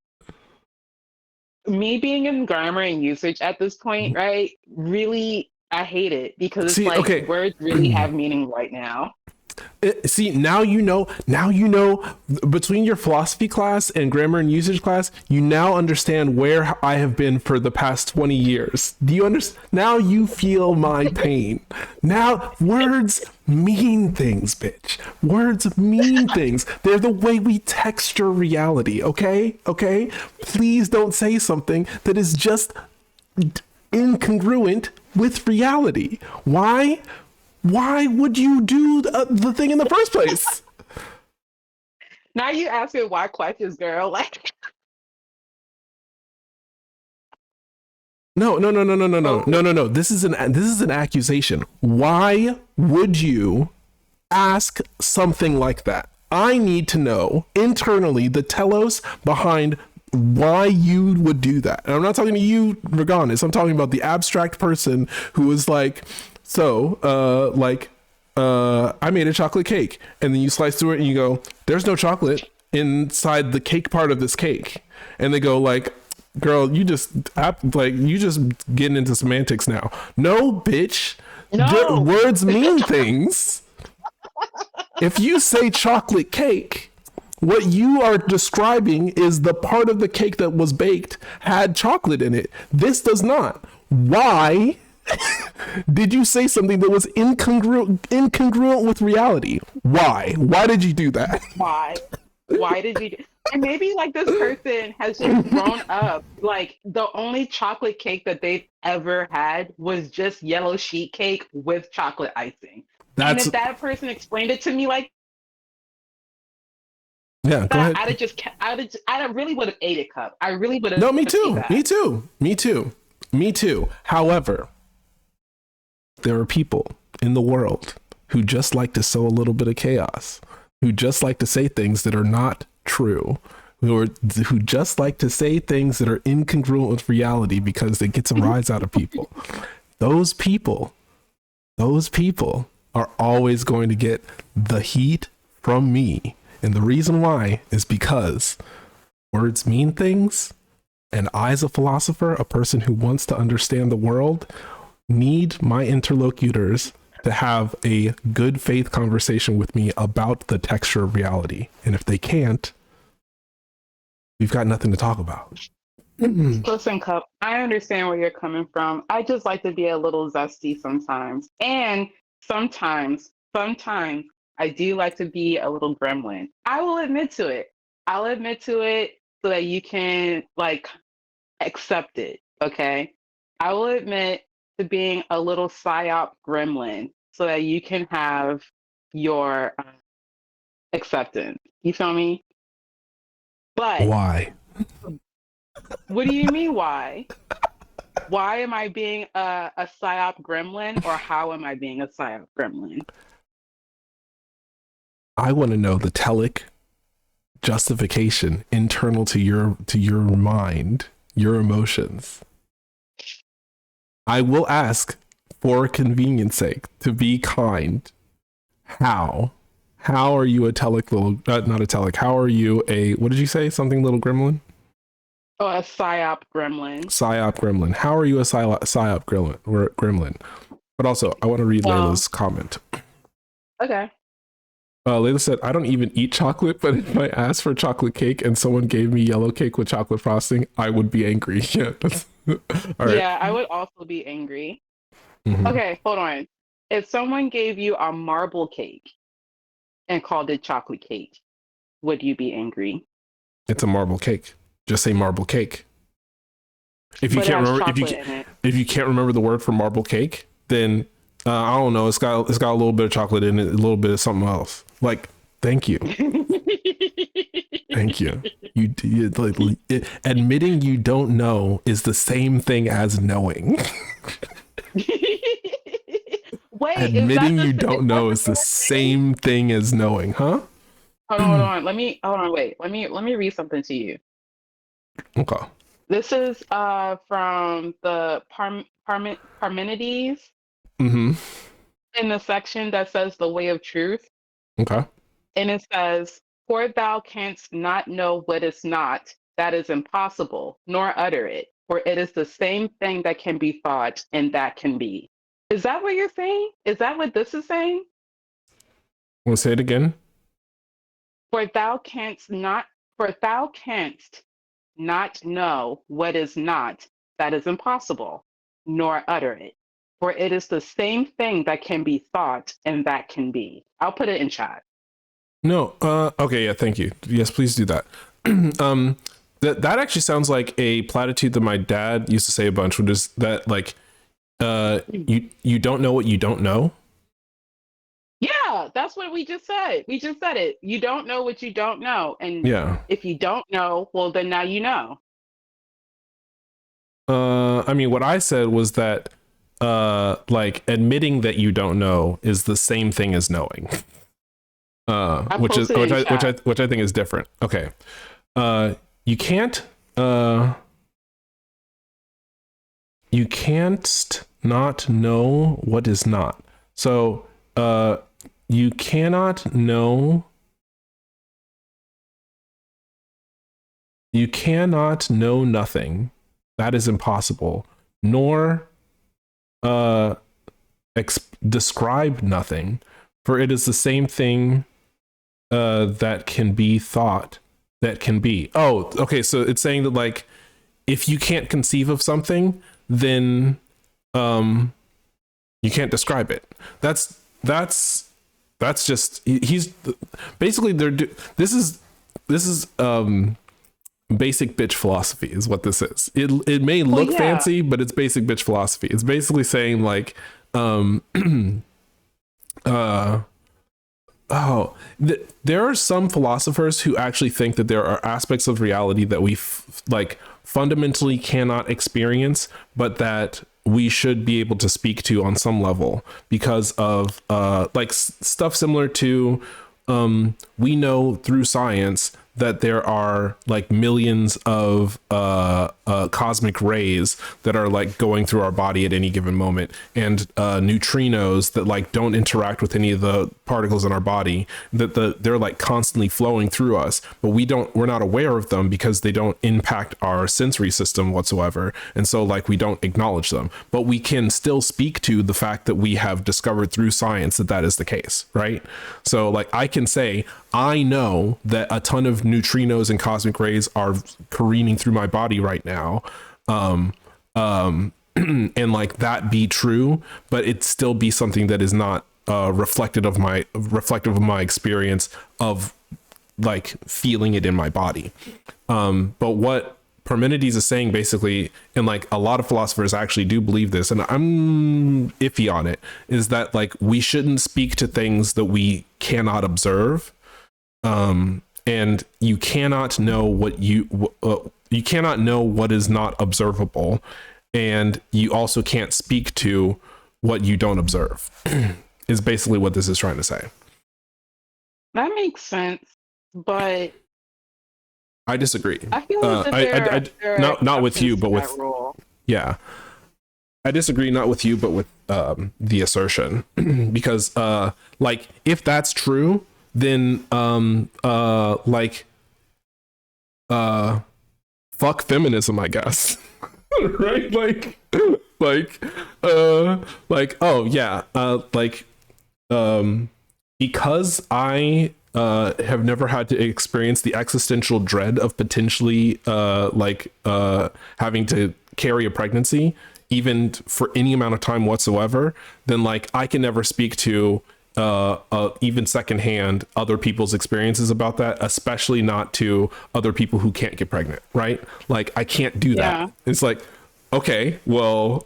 Me being in grammar and usage at this point, right? Really, I hate it because it's words really have meaning right now. See, now you know, between your philosophy class and grammar and usage class, you now understand where I have been for the past 20 years. Do you understand? Now you feel my pain. Now words mean things, bitch. Words mean things. They're the way we texture reality, okay? Okay? Please don't say something that is just incongruent with reality. Why? Why would you do the thing in the first place? Now you asking why questions, girl. Like, no. This is an accusation. Why would you ask something like that? I need to know internally the telos behind why you would do that. And I'm not talking to you, Reganis. I'm talking about the abstract person who is like, so, I made a chocolate cake, and then you slice through it and you go, there's no chocolate inside the cake part of this cake. And they go like, girl, you just getting into semantics now. No, bitch. No. Words mean things. If you say chocolate cake, what you are describing is the part of the cake that was baked had chocolate in it. This does not. Why did you say something that was incongruent with reality? Why? Why did you do that? Why did you and maybe like this person has just grown up like the only chocolate cake that they've ever had was just yellow sheet cake with chocolate icing. And if that person explained it to me like go ahead. I really would have ate it, Cup. I really would have. No, me too. However, there are people in the world who just like to sow a little bit of chaos, who just like to say things that are not true, who just like to say things that are incongruent with reality because it gets a rise out of people. Those people are always going to get the heat from me. And the reason why is because words mean things. And I, as a philosopher, a person who wants to understand the world, need my interlocutors to have a good faith conversation with me about the texture of reality. And if they can't, we've got nothing to talk about. Listen, Cup, I understand where you're coming from. I just like to be a little zesty sometimes. And sometimes I do like to be a little gremlin. I will admit to it. I'll admit to it so that you can like accept it. Okay. I will admit to being a little psyop gremlin so that you can have your acceptance. You feel me? But Why? what do you mean, why? Why am I being a psyop gremlin, or how am I being a psyop gremlin? I want to know the telic justification internal to your mind, your emotions. I will ask, for convenience sake, to be kind. How are you a telic little not a telic, how are you a, what did you say, something little gremlin? Oh, a psyop gremlin. Psyop gremlin. How are you a psyop gremlin? But also, I want to read Layla's comment. Okay. Layla said, I don't even eat chocolate, but if I asked for chocolate cake and someone gave me yellow cake with chocolate frosting, I would be angry. Yeah, that's all right. Yeah, I would also be angry. Mm-hmm. Okay, hold on. If someone gave you a marble cake and called it chocolate cake, would you be angry? It's a marble cake. Just say marble cake. If you But it can't has remember, chocolate in it. if you can't remember the word for marble cake, then I don't know. It's got a little bit of chocolate in it, a little bit of something else. Like, thank you, thank you. You like admitting you don't know is the same thing as knowing. Wait, Admitting you don't know is the same thing as knowing, huh? Hold on. Wait. Let me read something to you. Okay. This is from the Parmenides Mm-hmm. in the section that says the way of truth. Okay. And it says, for thou canst not know what is not, that is impossible, nor utter it, for it is the same thing that can be thought and that can be. Is that what you're saying? Is that what this is saying? Want to say it again? For thou canst not know what is not, that is impossible, nor utter it. For it is the same thing that can be thought and that can be. I'll put it in chat. No. Okay. Yeah. Thank you. Yes, please do that. That actually sounds like a platitude that my dad used to say a bunch, which is that like, you don't know what you don't know. Yeah, that's what we just said. We just said it. You don't know what you don't know. And Yeah. if you don't know, well, then now you know. I mean, what I said was that, like admitting that you don't know is the same thing as knowing. Which I think is different. Okay. You can't not know what is not. So, you cannot know nothing. That is impossible. Nor describe nothing, for it is the same thing that can be thought, that can be. Oh, okay. So it's saying that like, if you can't conceive of something, then you can't describe it. That's just, he's basically this is basic bitch philosophy is what this is. It may look fancy, but it's basic bitch philosophy. It's basically saying like there are some philosophers who actually think that there are aspects of reality that we like fundamentally cannot experience, but that we should be able to speak to on some level because of like stuff similar to we know through science that there are like millions of cosmic rays that are like going through our body at any given moment, and neutrinos that like don't interact with any of the particles in our body, that they're like constantly flowing through us, but we're not aware of them because they don't impact our sensory system whatsoever, and so like we don't acknowledge them, but we can still speak to the fact that we have discovered through science that that is the case, right? So like I can say I know that a ton of neutrinos and cosmic rays are careening through my body right now, and like that be true, but it still be something that is not reflective of my experience of like feeling it in my body. But what Parmenides is saying basically, and like a lot of philosophers actually do believe this, and I'm iffy on it, is that like we shouldn't speak to things that we cannot observe. And you cannot know what you cannot know what is not observable, and you also can't speak to what you don't observe. Is basically what this is trying to say. That makes sense, but I disagree. I feel as if there are not with you, but with rule. Yeah, I disagree, not with you, but with the assertion, because like if that's true, then fuck feminism, I guess. Right? Oh yeah, because I have never had to experience the existential dread of potentially having to carry a pregnancy, even for any amount of time whatsoever, then like I can never speak to even secondhand other people's experiences about that, especially not to other people who can't get pregnant, right? Like I can't do that. It's like, okay, well,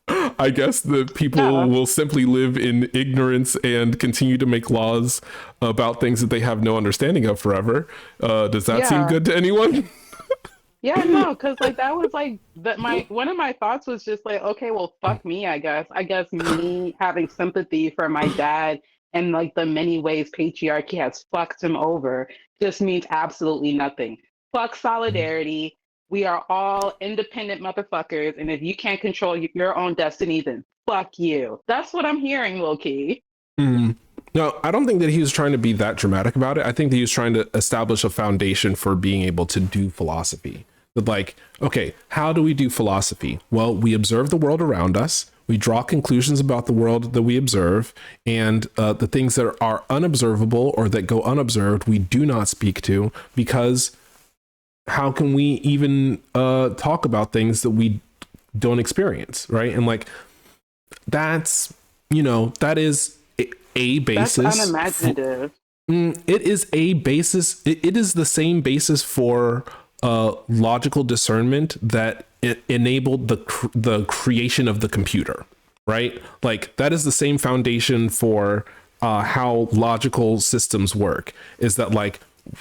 I guess the people will simply live in ignorance and continue to make laws about things that they have no understanding of forever. Does that seem good to anyone? Yeah, no, because like that was like one of my thoughts was just like, okay, well, fuck me, I guess. I guess me having sympathy for my dad and like the many ways patriarchy has fucked him over just means absolutely nothing. Fuck solidarity. We are all independent motherfuckers, and if you can't control your own destiny, then fuck you. That's what I'm hearing, low-key. No, I don't think that he was trying to be that dramatic about it. I think that he was trying to establish a foundation for being able to do philosophy. But like, okay, how do we do philosophy? Well, we observe the world around us. We draw conclusions about the world that we observe, and the things that are unobservable or that go unobserved, we do not speak to, because how can we even talk about things that we don't experience, right? And like, that's, that is a basis. That's unimaginative. It is a basis. It is the same basis for logical discernment that it enabled the creation of the computer, right? Like that is the same foundation for how logical systems work, is that like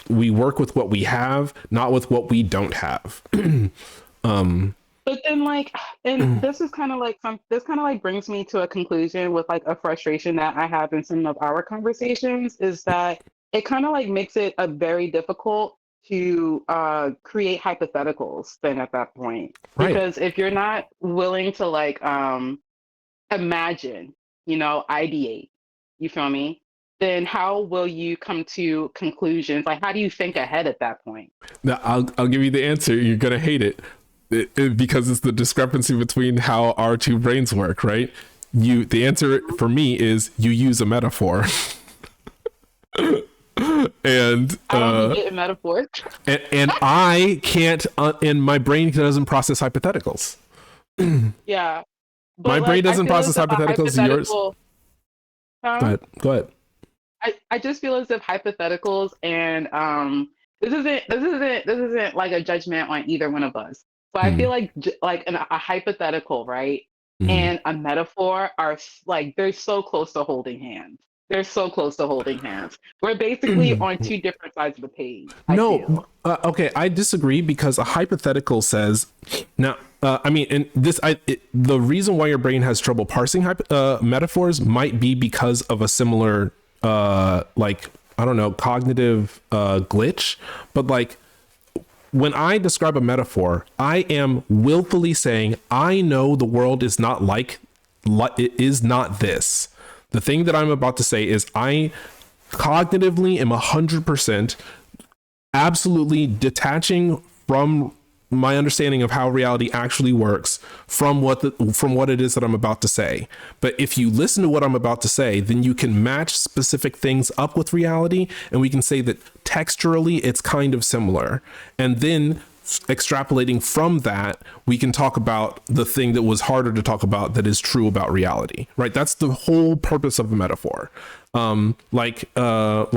we work with what we have, not with what we don't have. But then like, and this is kind of like this kind of like brings me to a conclusion with like a frustration that I have in some of our conversations, is that it kind of like makes it a very difficult to create hypotheticals then at that point. Right. Because if you're not willing to like imagine, ideate, you feel me? Then how will you come to conclusions? Like, how do you think ahead at that point? Now, I'll give you the answer. You're gonna hate it. Because it's the discrepancy between how our two brains work, right? The answer for me is you use a metaphor. And I don't get metaphors. and I can't, and my brain doesn't process hypotheticals. Yeah, but my brain doesn't process hypotheticals. Yours. Go ahead. I just feel as if hypotheticals and this isn't like a judgment on either one of us. But I feel like a hypothetical, right, and a metaphor are like they're so close to holding hands. They're so close to holding hands. We're basically on two different sides of the page. Okay, I disagree, because a hypothetical says now. The reason why your brain has trouble parsing metaphors might be because of a similar, cognitive glitch. But like, when I describe a metaphor, I am willfully saying I know the world is not it is not this. The thing that I'm about to say is I cognitively am 100% absolutely detaching from my understanding of how reality actually works from what it is that I'm about to say. But if you listen to what I'm about to say, then you can match specific things up with reality, and we can say that texturally it's kind of similar. And then extrapolating from that, we can talk about the thing that was harder to talk about that is true about reality, right? That's the whole purpose of a metaphor. Like the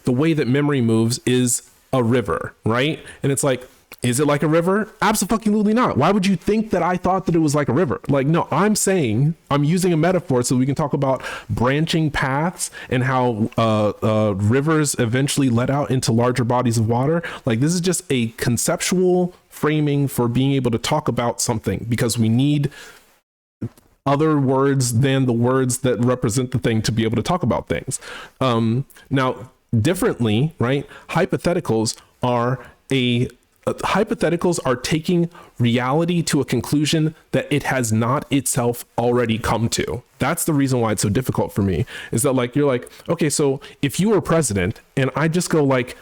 way that memory moves is a river, right? And it's like, Is it like a river? Absolutely not. Why would you think that I thought that it was like a river? Like, no, I'm saying, I'm using a metaphor so we can talk about branching paths and how rivers eventually let out into larger bodies of water. Like, this is just a conceptual framing for being able to talk about something, because we need other words than the words that represent the thing to be able to talk about things. Now, differently, right? Hypotheticals are taking reality to a conclusion that it has not itself already come to. That's the reason why it's so difficult for me, is that like, you're like, okay, so if you were president and I just go like,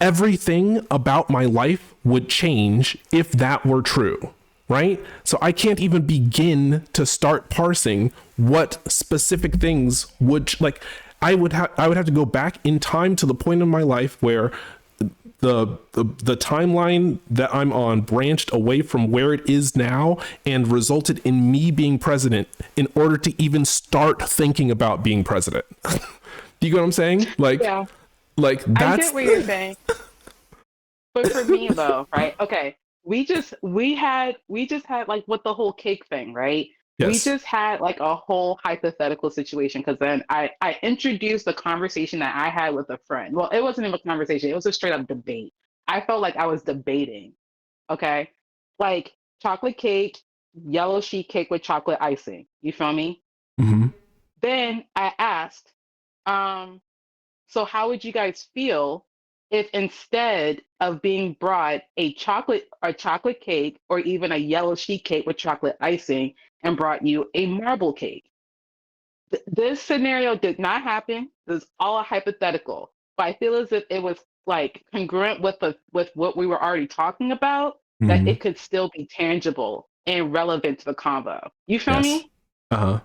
everything about my life would change if that were true, right? So I can't even begin to start parsing what specific things would, like, I would have to go back in time to the point in my life where the timeline that I'm on branched away from where it is now and resulted in me being president in order to even start thinking about being president. Do you get what I'm saying? Like, Yeah. like that's, I get what you're saying. But for me though, right? Okay. We just had like with the whole cake thing, right? We yes. just had like a whole hypothetical situation, because then I introduced the conversation that I had with a friend. Well, it wasn't even a conversation, it was a straight up debate. I felt like I was debating. Okay. Like chocolate cake, yellow sheet cake with chocolate icing. You feel me? Mm-hmm. Then I asked, so how would you guys feel if instead of being brought a chocolate cake or even a yellow sheet cake with chocolate icing and brought you a marble cake? This scenario did not happen. This is all a hypothetical. But I feel as if it was like congruent with what we were already talking about, that Mm-hmm. it could still be tangible and relevant to the convo. You feel Yes. me? Uh-huh.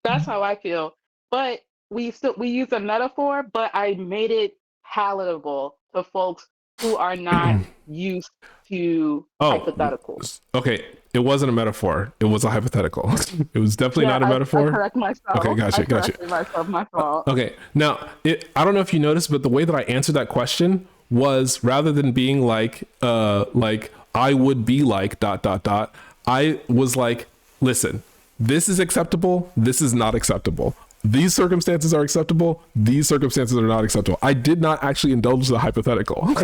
That's how I feel. But we use a metaphor, but I made it palatable to folks who are not used to Oh, hypotheticals. okay. It wasn't a metaphor. It was a hypothetical. It was definitely Yeah, not a I metaphor. correct myself. Okay, gotcha, I corrected myself, my fault. Okay, now I don't know if you noticed, but the way that I answered that question was, rather than being like I would be like ... I was like, listen, this is acceptable. This is not acceptable. These circumstances are acceptable. These circumstances are not acceptable. I did not actually indulge the hypothetical.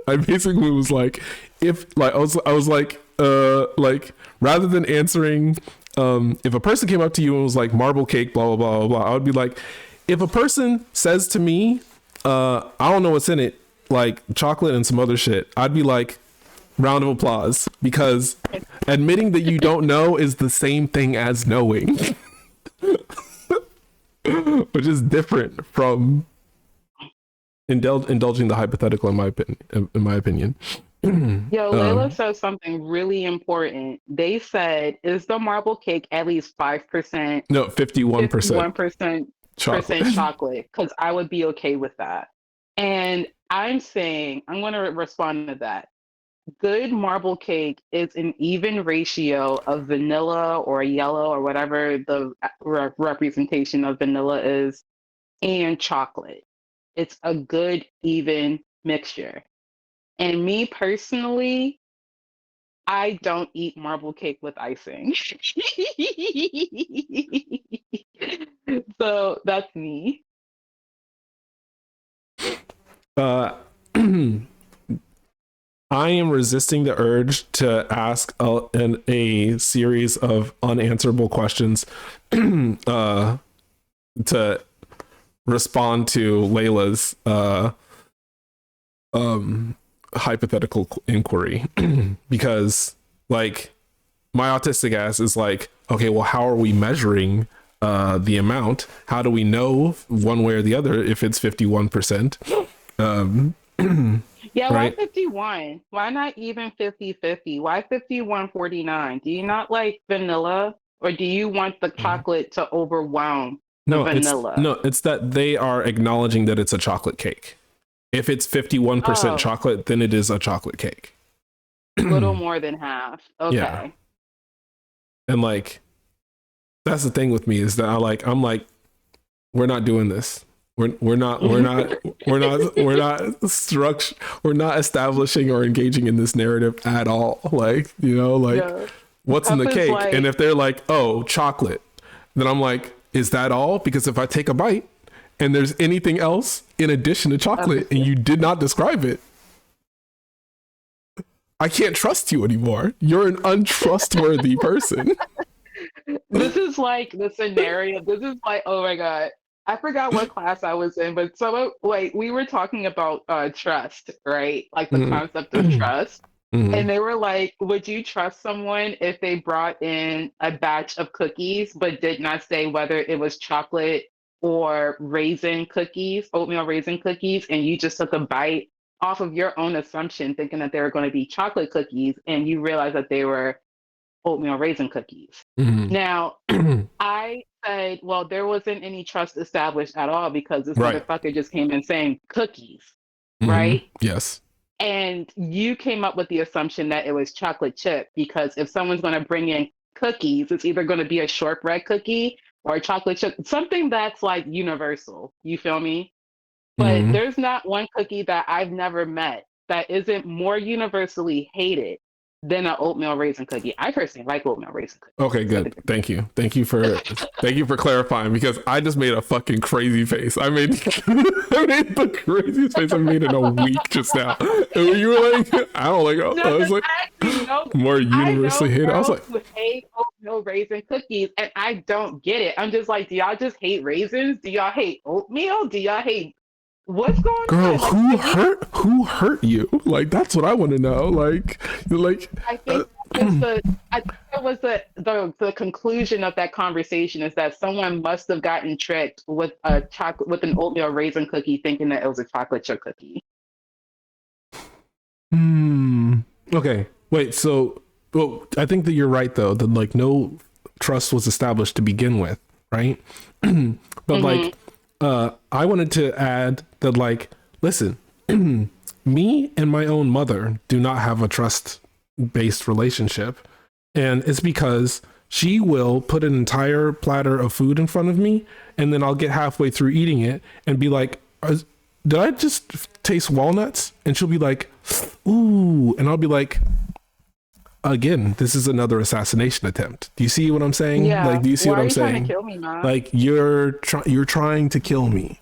I basically was like, if like I was like rather than answering, if a person came up to you and was like marble cake, blah blah blah blah blah, I would be like, if a person says to me, I don't know what's in it, like chocolate and some other shit, I'd be like, round of applause, because admitting that you don't know is the same thing as knowing. Which is different from indulging the hypothetical, in my opinion. Yo, Layla says something really important. They said, is the marble cake at least 5%? No, 51%. 51% chocolate, because I would be okay with that. And I'm saying, I'm going to respond to that. Good marble cake is an even ratio of vanilla or yellow or whatever the representation of vanilla is, and chocolate. It's a good even mixture. And me personally, I don't eat marble cake with icing. So that's me. I am resisting the urge to ask a series of unanswerable questions to respond to Layla's hypothetical inquiry. Because like my autistic ass is like, okay, well, how are we measuring the amount? How do we know one way or the other if it's 51%? Yeah, right? why 51? Why not even 50-50? Why 51-49? Do you not like vanilla, or do you want the chocolate to overwhelm the vanilla? It's that they are acknowledging that it's a chocolate cake. If it's 51% chocolate, then it is a chocolate cake. Little more than half. Okay. Yeah. And like, that's the thing with me, is that I'm like, we're not doing this. We're not establishing or engaging in this narrative at all. Like, you know, like Yeah. what's in the Cup is cake? like- And if they're like, oh, chocolate, then I'm like, is that all? Because if I take a bite and there's anything else in addition to chocolate and you did not describe it, I can't trust you anymore. You're an untrustworthy person. This is like the scenario. This is like, oh my God. I forgot what class I was in, but someone like we were talking about trust, right? Like the concept of trust. And they were like, would you trust someone if they brought in a batch of cookies but did not say whether it was chocolate or raisin cookies, oatmeal raisin cookies, and you just took a bite off of your own assumption, thinking that they were going to be chocolate cookies, and you realize that they were oatmeal raisin cookies. Now, I said, well, there wasn't any trust established at all because this Right. motherfucker just came in saying cookies, right? Yes. And you came up with the assumption that it was chocolate chip because if someone's going to bring in cookies, it's either going to be a shortbread cookie or a chocolate chip, something that's like universal. You feel me? But there's not one cookie that I've never met that isn't more universally hated than an oatmeal raisin cookie. I personally like oatmeal raisin cookies. Okay, good. Thank you for clarifying, because I just made a fucking crazy face. I made the craziest face I've made in a week just now. And you were like, I don't like. No, I was like, more universally hated. I was like, who hate oatmeal raisin cookies, and I don't get it. I'm just like, do y'all just hate raisins? Do y'all hate oatmeal? Do y'all hate what's going girl, on? Like, who hurt you? Like, that's what I want to know. Like I think that was the conclusion of that conversation is that someone must have gotten tricked with an oatmeal raisin cookie, thinking that it was a chocolate chip cookie. Okay. Wait. So, well, I think that you're right though. That like no trust was established to begin with, right? But like, I wanted to add that like, listen, me and my own mother do not have a trust-based relationship, and it's because she will put an entire platter of food in front of me, and then I'll get halfway through eating it and be like, did I just taste walnuts? And she'll be like, ooh, and I'll be like, again, this is another assassination attempt. Do you see what I'm saying? Yeah. Like, do you see Why what I'm are you trying saying? to kill me, Mom? Like, you're trying to kill me.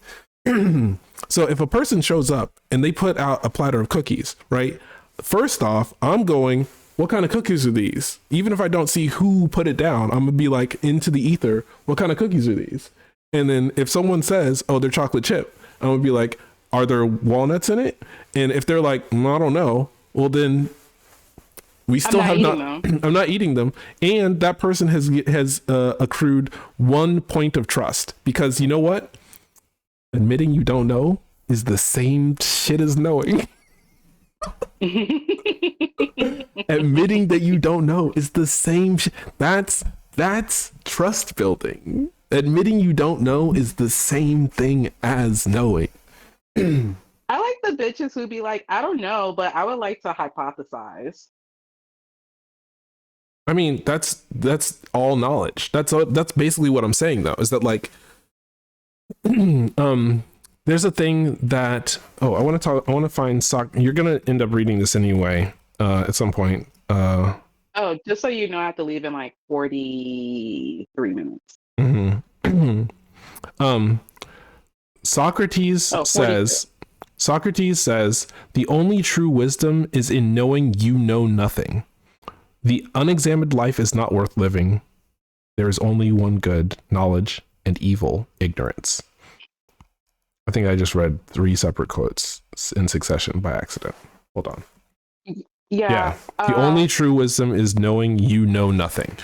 So if a person shows up and they put out a platter of cookies, right? First off, I'm going, what kind of cookies are these? Even if I don't see who put it down, I'm gonna be like into the ether, what kind of cookies are these? And then if someone says, oh, they're chocolate chip, I'm gonna be like, are there walnuts in it? And if they're like, I don't know, well then we still I'm not eating them. And that person has accrued 1 point of trust, because you know what? Admitting you don't know is the same shit as knowing. Admitting that you don't know is the same shit. That's trust building. Admitting you don't know is the same thing as knowing. I like the bitches who be like, I don't know, but I would like to hypothesize. I mean, that's all knowledge. That's basically what I'm saying though, is that like, there's a thing that, I want to find you're going to end up reading this anyway, at some point. Oh, just so you know, I have to leave in like 43 minutes. Socrates says, the only true wisdom is in knowing you know nothing. The unexamined life is not worth living. There is only one good, knowledge, and evil, ignorance. I think I just read 3 separate quotes in succession by accident. Hold on. Yeah. The only true wisdom is knowing you know nothing.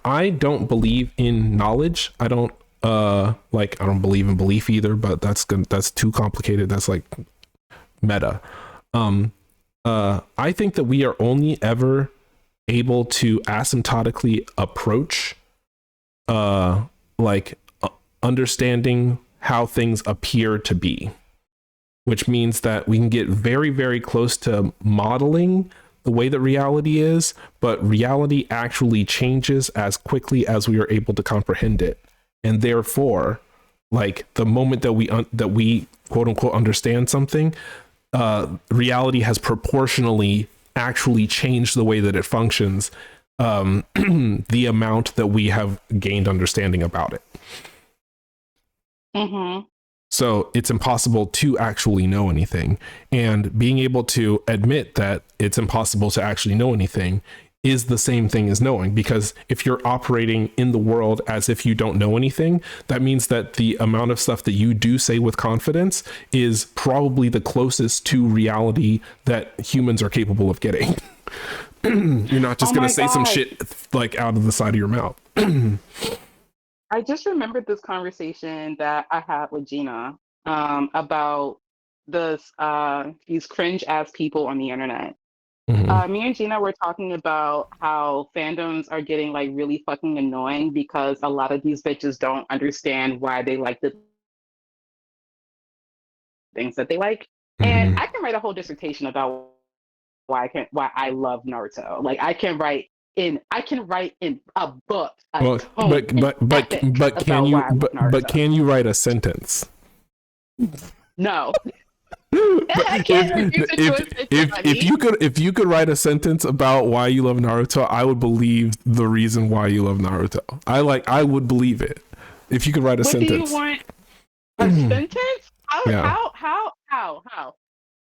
I don't believe in knowledge. I don't believe in belief either, but that's too complicated. That's like meta. I think that we are only ever able to asymptotically approach understanding how things appear to be, which means that we can get very, very close to modeling the way that reality is, but reality actually changes as quickly as we are able to comprehend it. And therefore, like the moment that we quote unquote understand something, reality has proportionally actually changed the way that it functions, the amount that we have gained understanding about it. Mm-hmm. So it's impossible to actually know anything. And being able to admit that it's impossible to actually know anything is the same thing as knowing, because if you're operating in the world as if you don't know anything, that means that the amount of stuff that you do say with confidence is probably the closest to reality that humans are capable of getting. You're not just going to say some shit like out of the side of your mouth. I just remembered this conversation that I had with Gina about these cringe ass people on the internet. Me and Gina were talking about how fandoms are getting like really fucking annoying because a lot of these bitches don't understand why they like the things that they like. And I can write a whole dissertation about why I love Naruto. Like I can write in a book, Well, but can you can you write a sentence? No. If you could write a sentence about why you love Naruto, I would believe the reason why you love Naruto. I would believe it if you could write a sentence. Do you want a sentence?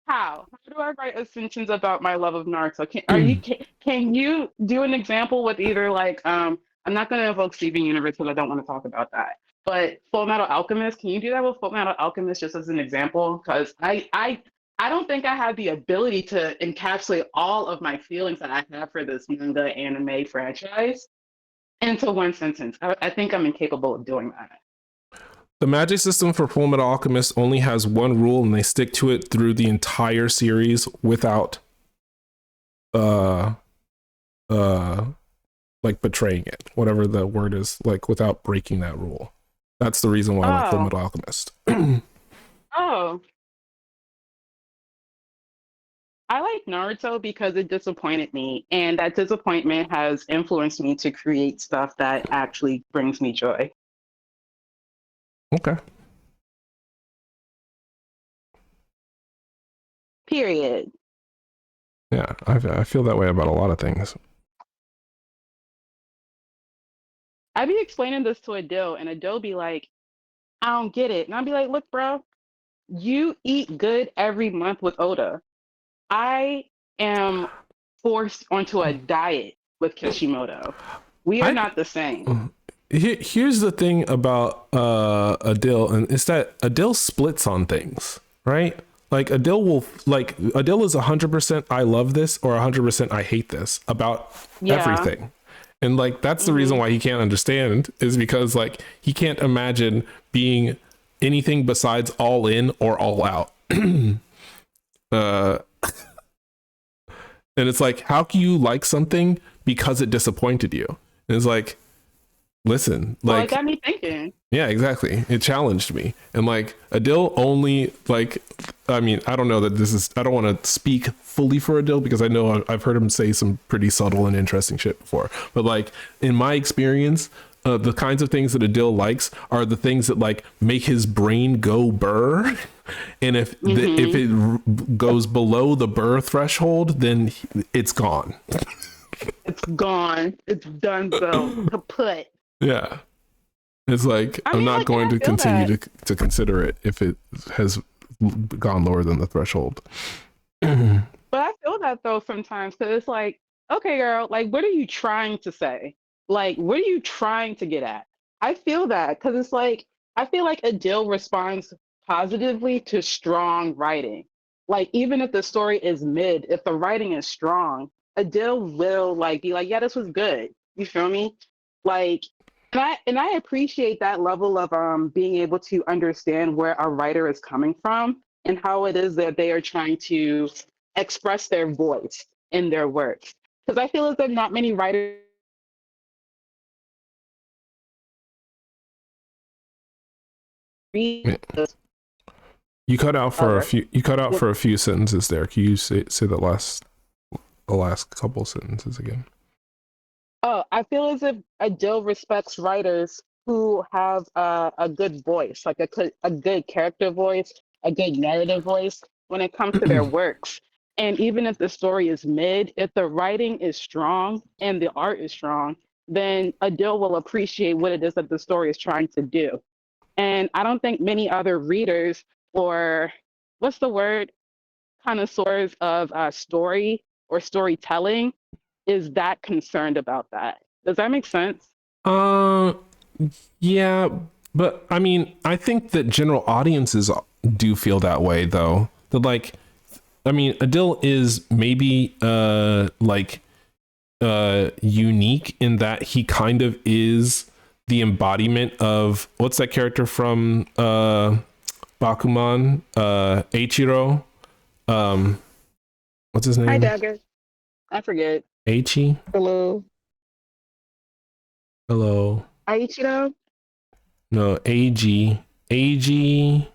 How do I write a sentence about my love of Naruto? Can you do an example with either like I'm not going to invoke Steven Universe because I don't want to talk about that. But Full Metal Alchemist, can you do that with Full Metal Alchemist just as an example? Because I don't think I have the ability to encapsulate all of my feelings that I have for this manga anime franchise into one sentence. I think I'm incapable of doing that. The magic system for Full Metal Alchemist only has one rule, and they stick to it through the entire series without like betraying it, whatever the word is, like without breaking that rule. That's the reason why I like Full Metal Alchemist. Oh. I like Naruto because it disappointed me, and that disappointment has influenced me to create stuff that actually brings me joy. Okay. Period. Yeah, I feel that way about a lot of things. I be explaining this to Adele, and Adele be like, I don't get it. And I'll be like, look, bro, you eat good every month with Oda. I am forced onto a diet with Kishimoto. We are not the same. Here's the thing about Adele, and it's that Adele splits on things, right? Like Adele is 100% I love this or 100% I hate this about everything. And like that's the reason why he can't understand, is because like he can't imagine being anything besides all in or all out. And it's like, how can you like something because it disappointed you? And it's like, listen, like, it got me thinking. Yeah, exactly. It challenged me. And like Adil only, like, I mean, I don't know that this is, I don't want to speak fully for Adil because I know I've heard him say some pretty subtle and interesting shit before. But like in my experience, the kinds of things that Adil likes are the things that like make his brain go burr. And if it goes below the burr threshold, then it's gone. It's gone. It's done so. Kaput. Yeah. It's like, I'm not going to continue to consider it if it has gone lower than the threshold. But I feel that though sometimes, because it's like, okay, girl, like, what are you trying to say? Like, what are you trying to get at? I feel that because it's like, I feel like Adil responds positively to strong writing. Like, even if the story is mid, if the writing is strong, Adil will like be like, yeah, this was good. You feel me? Like, and I appreciate that level of being able to understand where a writer is coming from and how it is that they are trying to express their voice in their works. Because I feel as though not many writers read this. You cut out for a few. You cut out for a few sentences there. Can you say that last the last couple sentences again. Oh, I feel as if Adele respects writers who have a good voice, like a good character voice, a good narrative voice when it comes to their works. And even if the story is mid, if the writing is strong and the art is strong, then Adele will appreciate what it is that the story is trying to do. And I don't think many other readers or what's the word, connoisseurs of story or storytelling is that concerned about that. Does that make sense? Uh, yeah, but I mean, I think that general audiences do feel that way, though. That like, I mean, Adil is maybe unique in that he kind of is the embodiment of what's that character from Bakuman, Eiichiro. What's his name? Hi, Dagger. I forget. Aichi. Hello. Hello. Aichiro? No, AG. AG.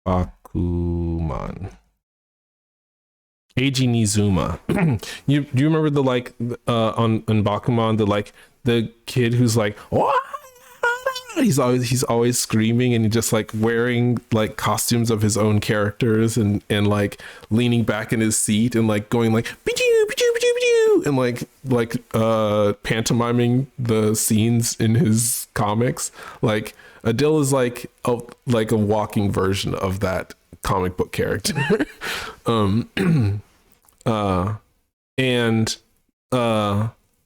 Bakuman. Eiji Nizuma. Do you remember the like on Bakuman, the like the kid who's like, what? He's always screaming, and he just like wearing like costumes of his own characters, and like leaning back in his seat and like going like "Pichu, pichu, pichu, pichu," and like pantomiming the scenes in his comics. Like Adil is like a walking version of that comic book character. And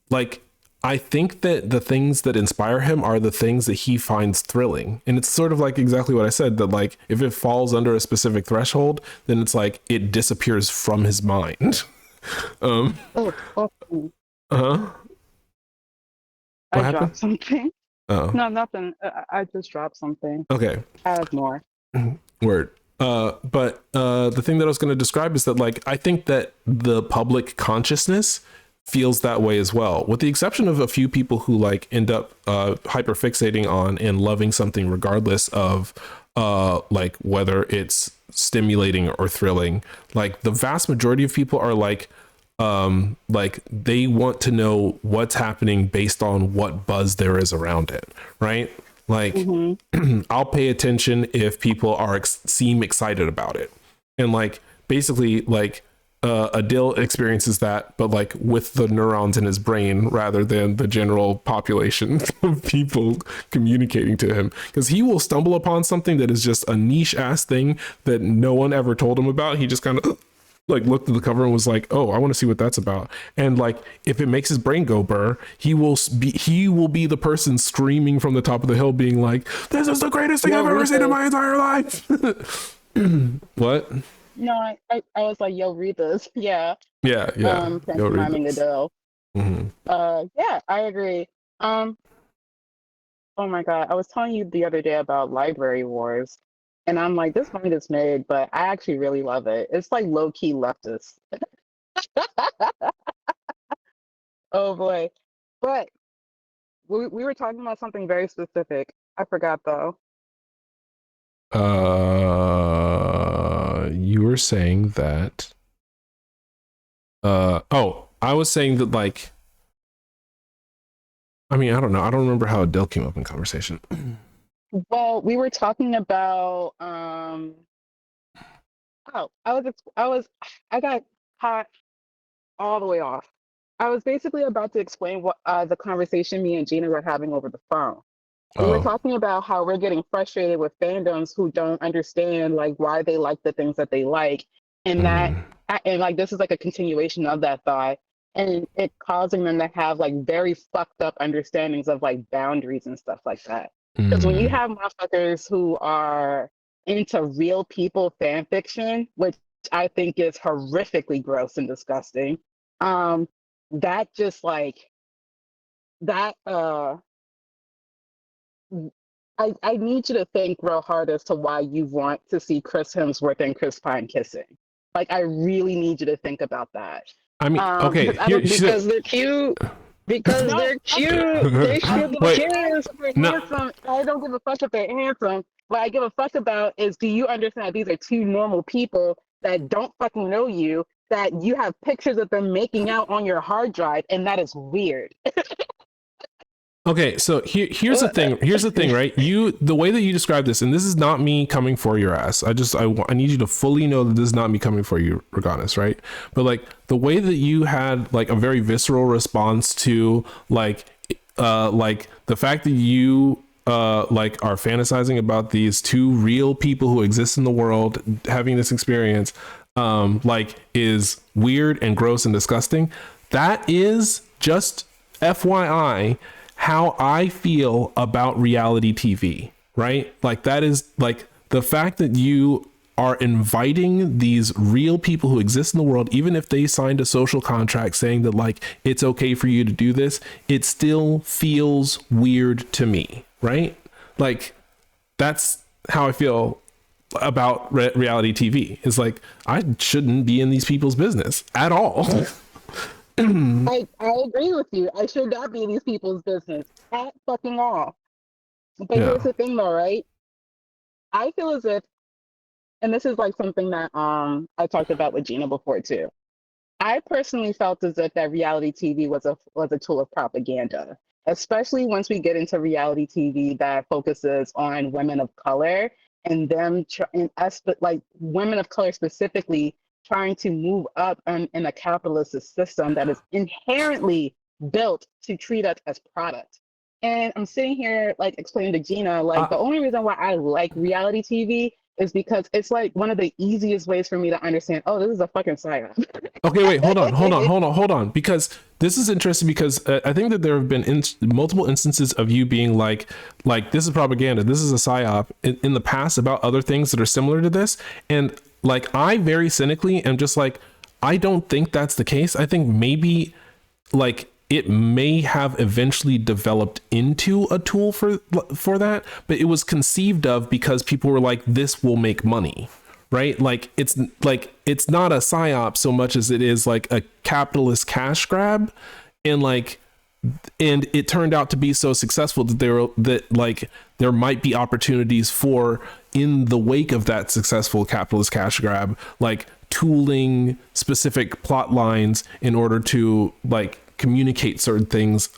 like I think that the things that inspire him are the things that he finds thrilling. And it's sort of like exactly what I said, that like if it falls under a specific threshold, then it's like it disappears from his mind. Oh, Uh-huh. I dropped something. Oh. No, nothing. I just dropped something. Okay. I have more. Word. But the thing that I was going to describe is that like I think that the public consciousness feels that way as well, with the exception of a few people who like end up hyper fixating on and loving something regardless of like whether it's stimulating or thrilling. Like the vast majority of people are like they want to know what's happening based on what buzz there is around it, right? Like I'll pay attention if people are seem excited about it, and like basically like Adil experiences that, but like with the neurons in his brain rather than the general population of people communicating to him, because he will stumble upon something that is just a niche ass thing that no one ever told him about. He just kind of like looked at the cover and was like, oh, I want to see what that's about. And like if it makes his brain go burr, he will be the person screaming from the top of the hill being like, this is the greatest thing I've ever seen in my entire life. What? No, I was like, yo, read this. Yeah. Yeah. Pantomiming Adele. Yeah, I agree. Oh my God, I was telling you the other day about Library Wars, and I'm like, this mind is made, but I actually really love it. It's like low key leftist. Oh boy, but we were talking about something very specific. I forgot though. You were saying that I was saying that like I mean, I don't know. I don't remember how Adele came up in conversation. Well, we were talking about I got caught all the way off. I was basically about to explain what the conversation me and Gina were having over the phone. We were talking about how we're getting frustrated with fandoms who don't understand like why they like the things that they like, and and like this is like a continuation of that thought, and it causing them to have like very fucked up understandings of like boundaries and stuff like that. Because when you have motherfuckers who are into real people fan fiction, which I think is horrifically gross and disgusting, that just like that I need you to think real hard as to why you want to see Chris Hemsworth and Chris Pine kissing. Like, I really need you to think about that. I mean, okay, because they're cute. Because they're cute. They should be Wait. kids. Handsome. I don't give a fuck if they're handsome. What I give a fuck about is, do you understand that these are two normal people that don't fucking know you, that you have pictures of them making out on your hard drive, and that is weird. Okay, so here's the thing. Here's the thing, right? The way that you describe this, and this is not me coming for your ass. I need you to fully know that this is not me coming for you, Reganis, right? But like the way that you had like a very visceral response to like the fact that you like are fantasizing about these two real people who exist in the world having this experience, like is weird and gross and disgusting. That is just FYI how I feel about reality TV, right? Like that is like the fact that you are inviting these real people who exist in the world, even if they signed a social contract saying that like it's okay for you to do this, it still feels weird to me, right? Like that's how I feel about reality TV. It's like I shouldn't be in these people's business at all. I agree with you. I should not be in these people's business at fucking all. But here's the thing though, right? I feel as if, and this is like something that I talked about with Gina before too. I personally felt as if that reality TV was a tool of propaganda, especially once we get into reality TV that focuses on women of color and them and us, but like women of color specifically trying to move up in a capitalist system that is inherently built to treat us as product. And I'm sitting here like explaining to Gina, like the only reason why I like reality TV is because it's like one of the easiest ways for me to understand, oh, this is a fucking psyop. Okay, wait, hold on. Because this is interesting because I think that there have been multiple instances of you being like this is propaganda, this is a psyop in the past about other things that are similar to this. And like, I very cynically am just like, I don't think that's the case. I think maybe like it may have eventually developed into a tool for that, but it was conceived of because people were like, this will make money, right? Like it's not a psyop so much as it is like a capitalist cash grab. And it turned out to be so successful that there might be opportunities for, in the wake of that successful capitalist cash grab, like tooling specific plot lines in order to like communicate certain things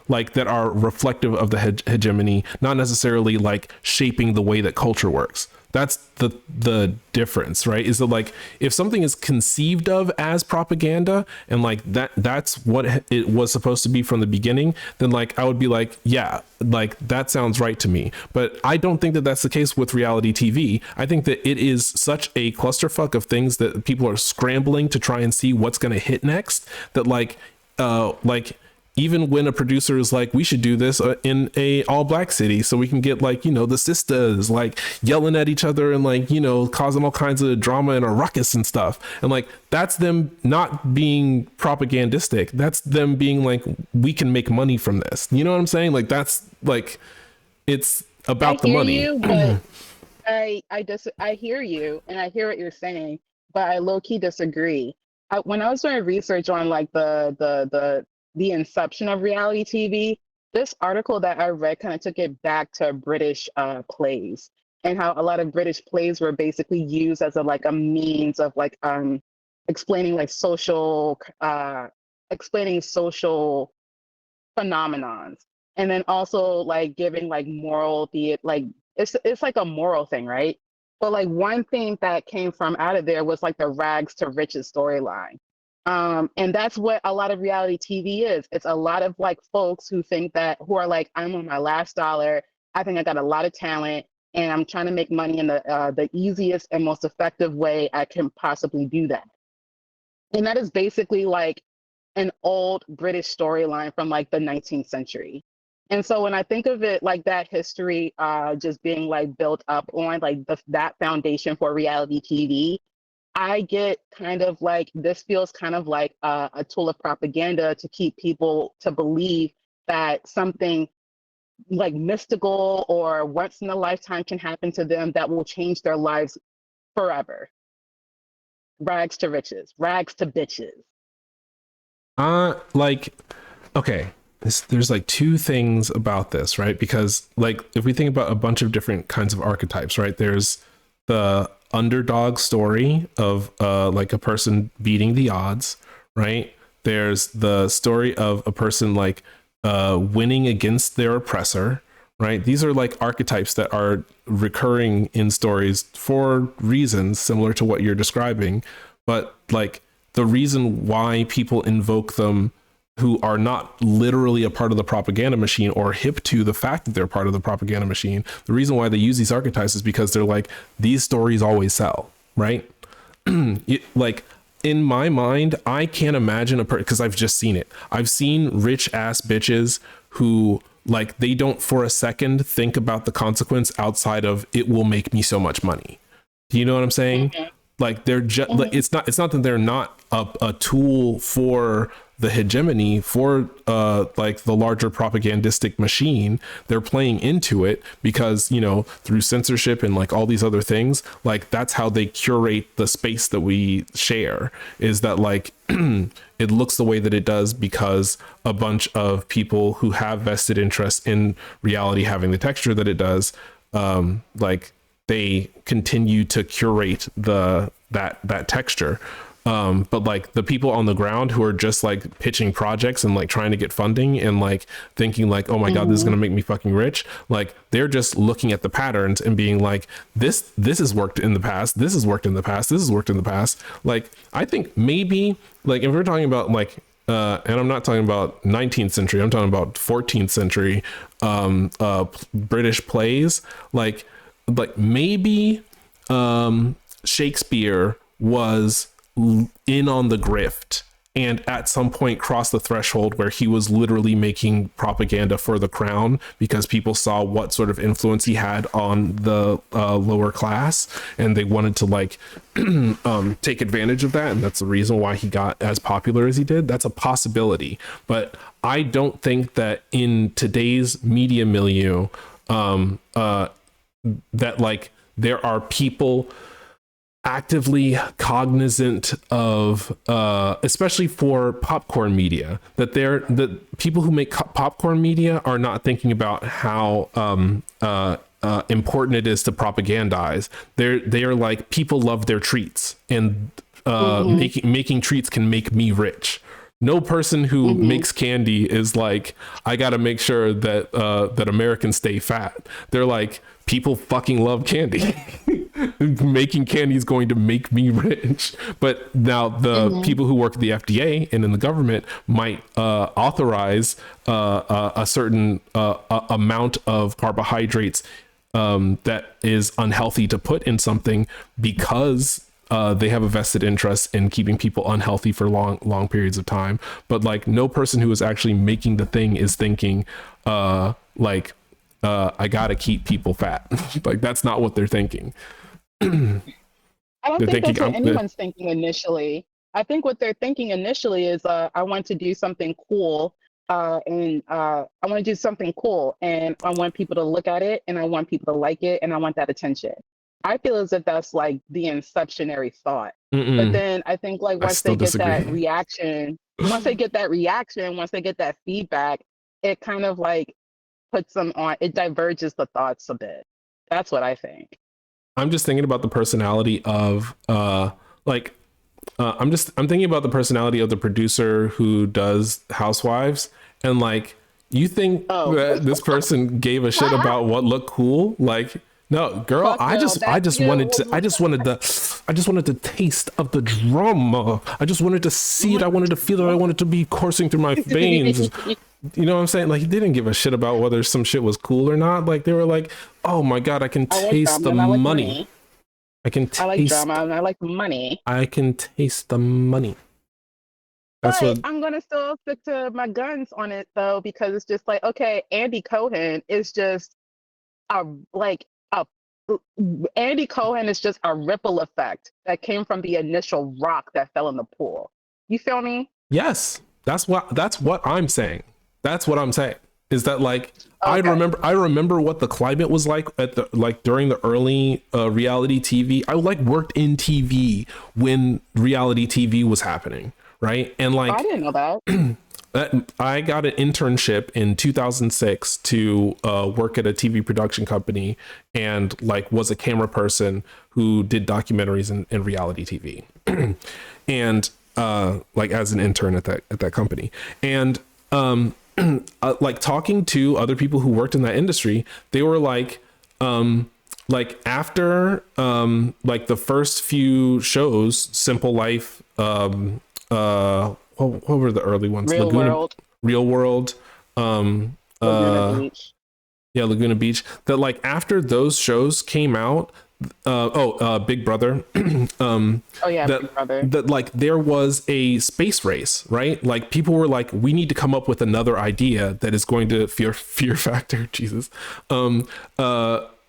like that are reflective of the hegemony, not necessarily like shaping the way that culture works. That's the difference, right? Is that like if something is conceived of as propaganda and like that's what it was supposed to be from the beginning, then like I would be like, yeah, like that sounds right to me. But I don't think that that's the case with reality TV. I think that it is such a clusterfuck of things that people are scrambling to try and see what's going to hit next, that like even when a producer is like, we should do this in a all black city so we can get like, you know, the sisters like yelling at each other and like, you know, causing all kinds of drama and a ruckus and stuff. And like, that's them not being propagandistic. That's them being like, we can make money from this. You know what I'm saying? Like, that's like, it's about the money. You, but I hear you and I hear what you're saying, but I low key disagree. When I was doing research on like the inception of reality TV, this article that I read kind of took it back to British plays, and how a lot of British plays were basically used as a means of like explaining like explaining social phenomenons, and then also like giving like moral like it's like a moral thing, right? But like one thing that came from out of there was like the rags to riches storyline. And that's what a lot of reality TV is. It's a lot of like folks who who are like, I'm on my last dollar. I think I got a lot of talent and I'm trying to make money in the easiest and most effective way I can possibly do that. And that is basically like an old British storyline from like the 19th century. And so when I think of it like that history just being like built up on like that foundation for reality TV, I get kind of like, this feels kind of like a tool of propaganda to keep people to believe that something like mystical or once in a lifetime can happen to them that will change their lives forever. Rags to riches, rags to bitches. Like, okay. there's like two things about this, right? Because like if we think about a bunch of different kinds of archetypes, right? There's the underdog story of like a person beating the odds, right? There's the story of a person like winning against their oppressor, right? These are like archetypes that are recurring in stories for reasons similar to what you're describing, but like the reason why people invoke them who are not literally a part of the propaganda machine or hip to the fact that they're part of the propaganda machine, the reason why they use these archetypes is because they're like, these stories always sell, right? Like in my mind, I can't imagine a person, because I've just seen it. I've seen rich ass bitches who like, they don't for a second think about the consequence outside of it will make me so much money. Do you know what I'm saying? Mm-hmm. Like they're just like, it's not that they're not a tool for the hegemony, for like the larger propagandistic machine. They're playing into it because, you know, through censorship and like all these other things, like that's how they curate the space that we share, is that like it looks the way that it does because a bunch of people who have vested interest in reality having the texture that it does, like they continue to curate that texture. But like the people on the ground who are just like pitching projects and like trying to get funding and like thinking like, oh my God, this is going to make me fucking rich. Like they're just looking at the patterns and being like, this has worked in the past. This has worked in the past. This has worked in the past. Like, I think maybe like if we're talking about like, and I'm not talking about 19th century, I'm talking about 14th century, British plays, like maybe, Shakespeare was in on the grift and at some point crossed the threshold where he was literally making propaganda for the crown because people saw what sort of influence he had on the lower class and they wanted to like take advantage of that, and that's the reason why he got as popular as he did. That's a possibility, but I don't think that in today's media milieu that like there are people actively cognizant of especially for popcorn media, that the people who make popcorn media are not thinking about how important it is to propagandize. They are like, people love their treats, and making treats can make me rich. No person who makes candy is like, I got to make sure that that Americans stay fat. They're like, people fucking love candy. Making candy is going to make me rich. But now the people who work at the FDA and in the government might authorize a certain amount of carbohydrates that is unhealthy to put in something because they have a vested interest in keeping people unhealthy for long periods of time. But like, no person who is actually making the thing is thinking like, I gotta keep people fat. Like, that's not what they're thinking. I don't think that's what anyone's thinking initially. I think what they're thinking initially is, I want to do something cool, and I want to do something cool, and I want people to look at it, and I want people to like it, and I want that attention. I feel as if that's like the inceptionary thought. But then I think like once they get that reaction, once they get that feedback, it kind of like puts them on, it diverges the thoughts a bit. That's what I think. I'm just thinking about the personality of I'm thinking about the personality of the producer who does Housewives, and like, you think that this person gave a shit about what looked cool? Like, no, girl, I just wanted the taste of the drama. I just wanted to see it. I wanted to feel it. I wanted to be coursing through my veins. You know what I'm saying? Like, he didn't give a shit about whether some shit was cool or not. Like, they were like, oh my God, I can taste the money. I like drama and I like money. I can taste the money. That's but I'm going to still stick to my guns on it though, because it's just like, okay, Andy Cohen is just Andy Cohen is just a ripple effect that came from the initial rock that fell in the pool. You feel me? Yes. That's what I'm saying. That's what I'm saying. Is that like, okay. I remember what the climate was like at the during the early reality TV. I worked in TV when reality TV was happening, right? And like, I didn't know that. I got an internship in 2006 to work at a TV production company and like was a camera person who did documentaries and reality TV, and like as an intern at that company, and like talking to other people who worked in that industry, they were like after like the first few shows, Simple Life, what were the early ones? Real World, Laguna Beach. Yeah, Laguna Beach. That like after those shows came out, Big Brother. Oh yeah, that, Big Brother. That like there was a space race, right? Like people were like, we need to come up with another idea that is going to fear factor. Jesus.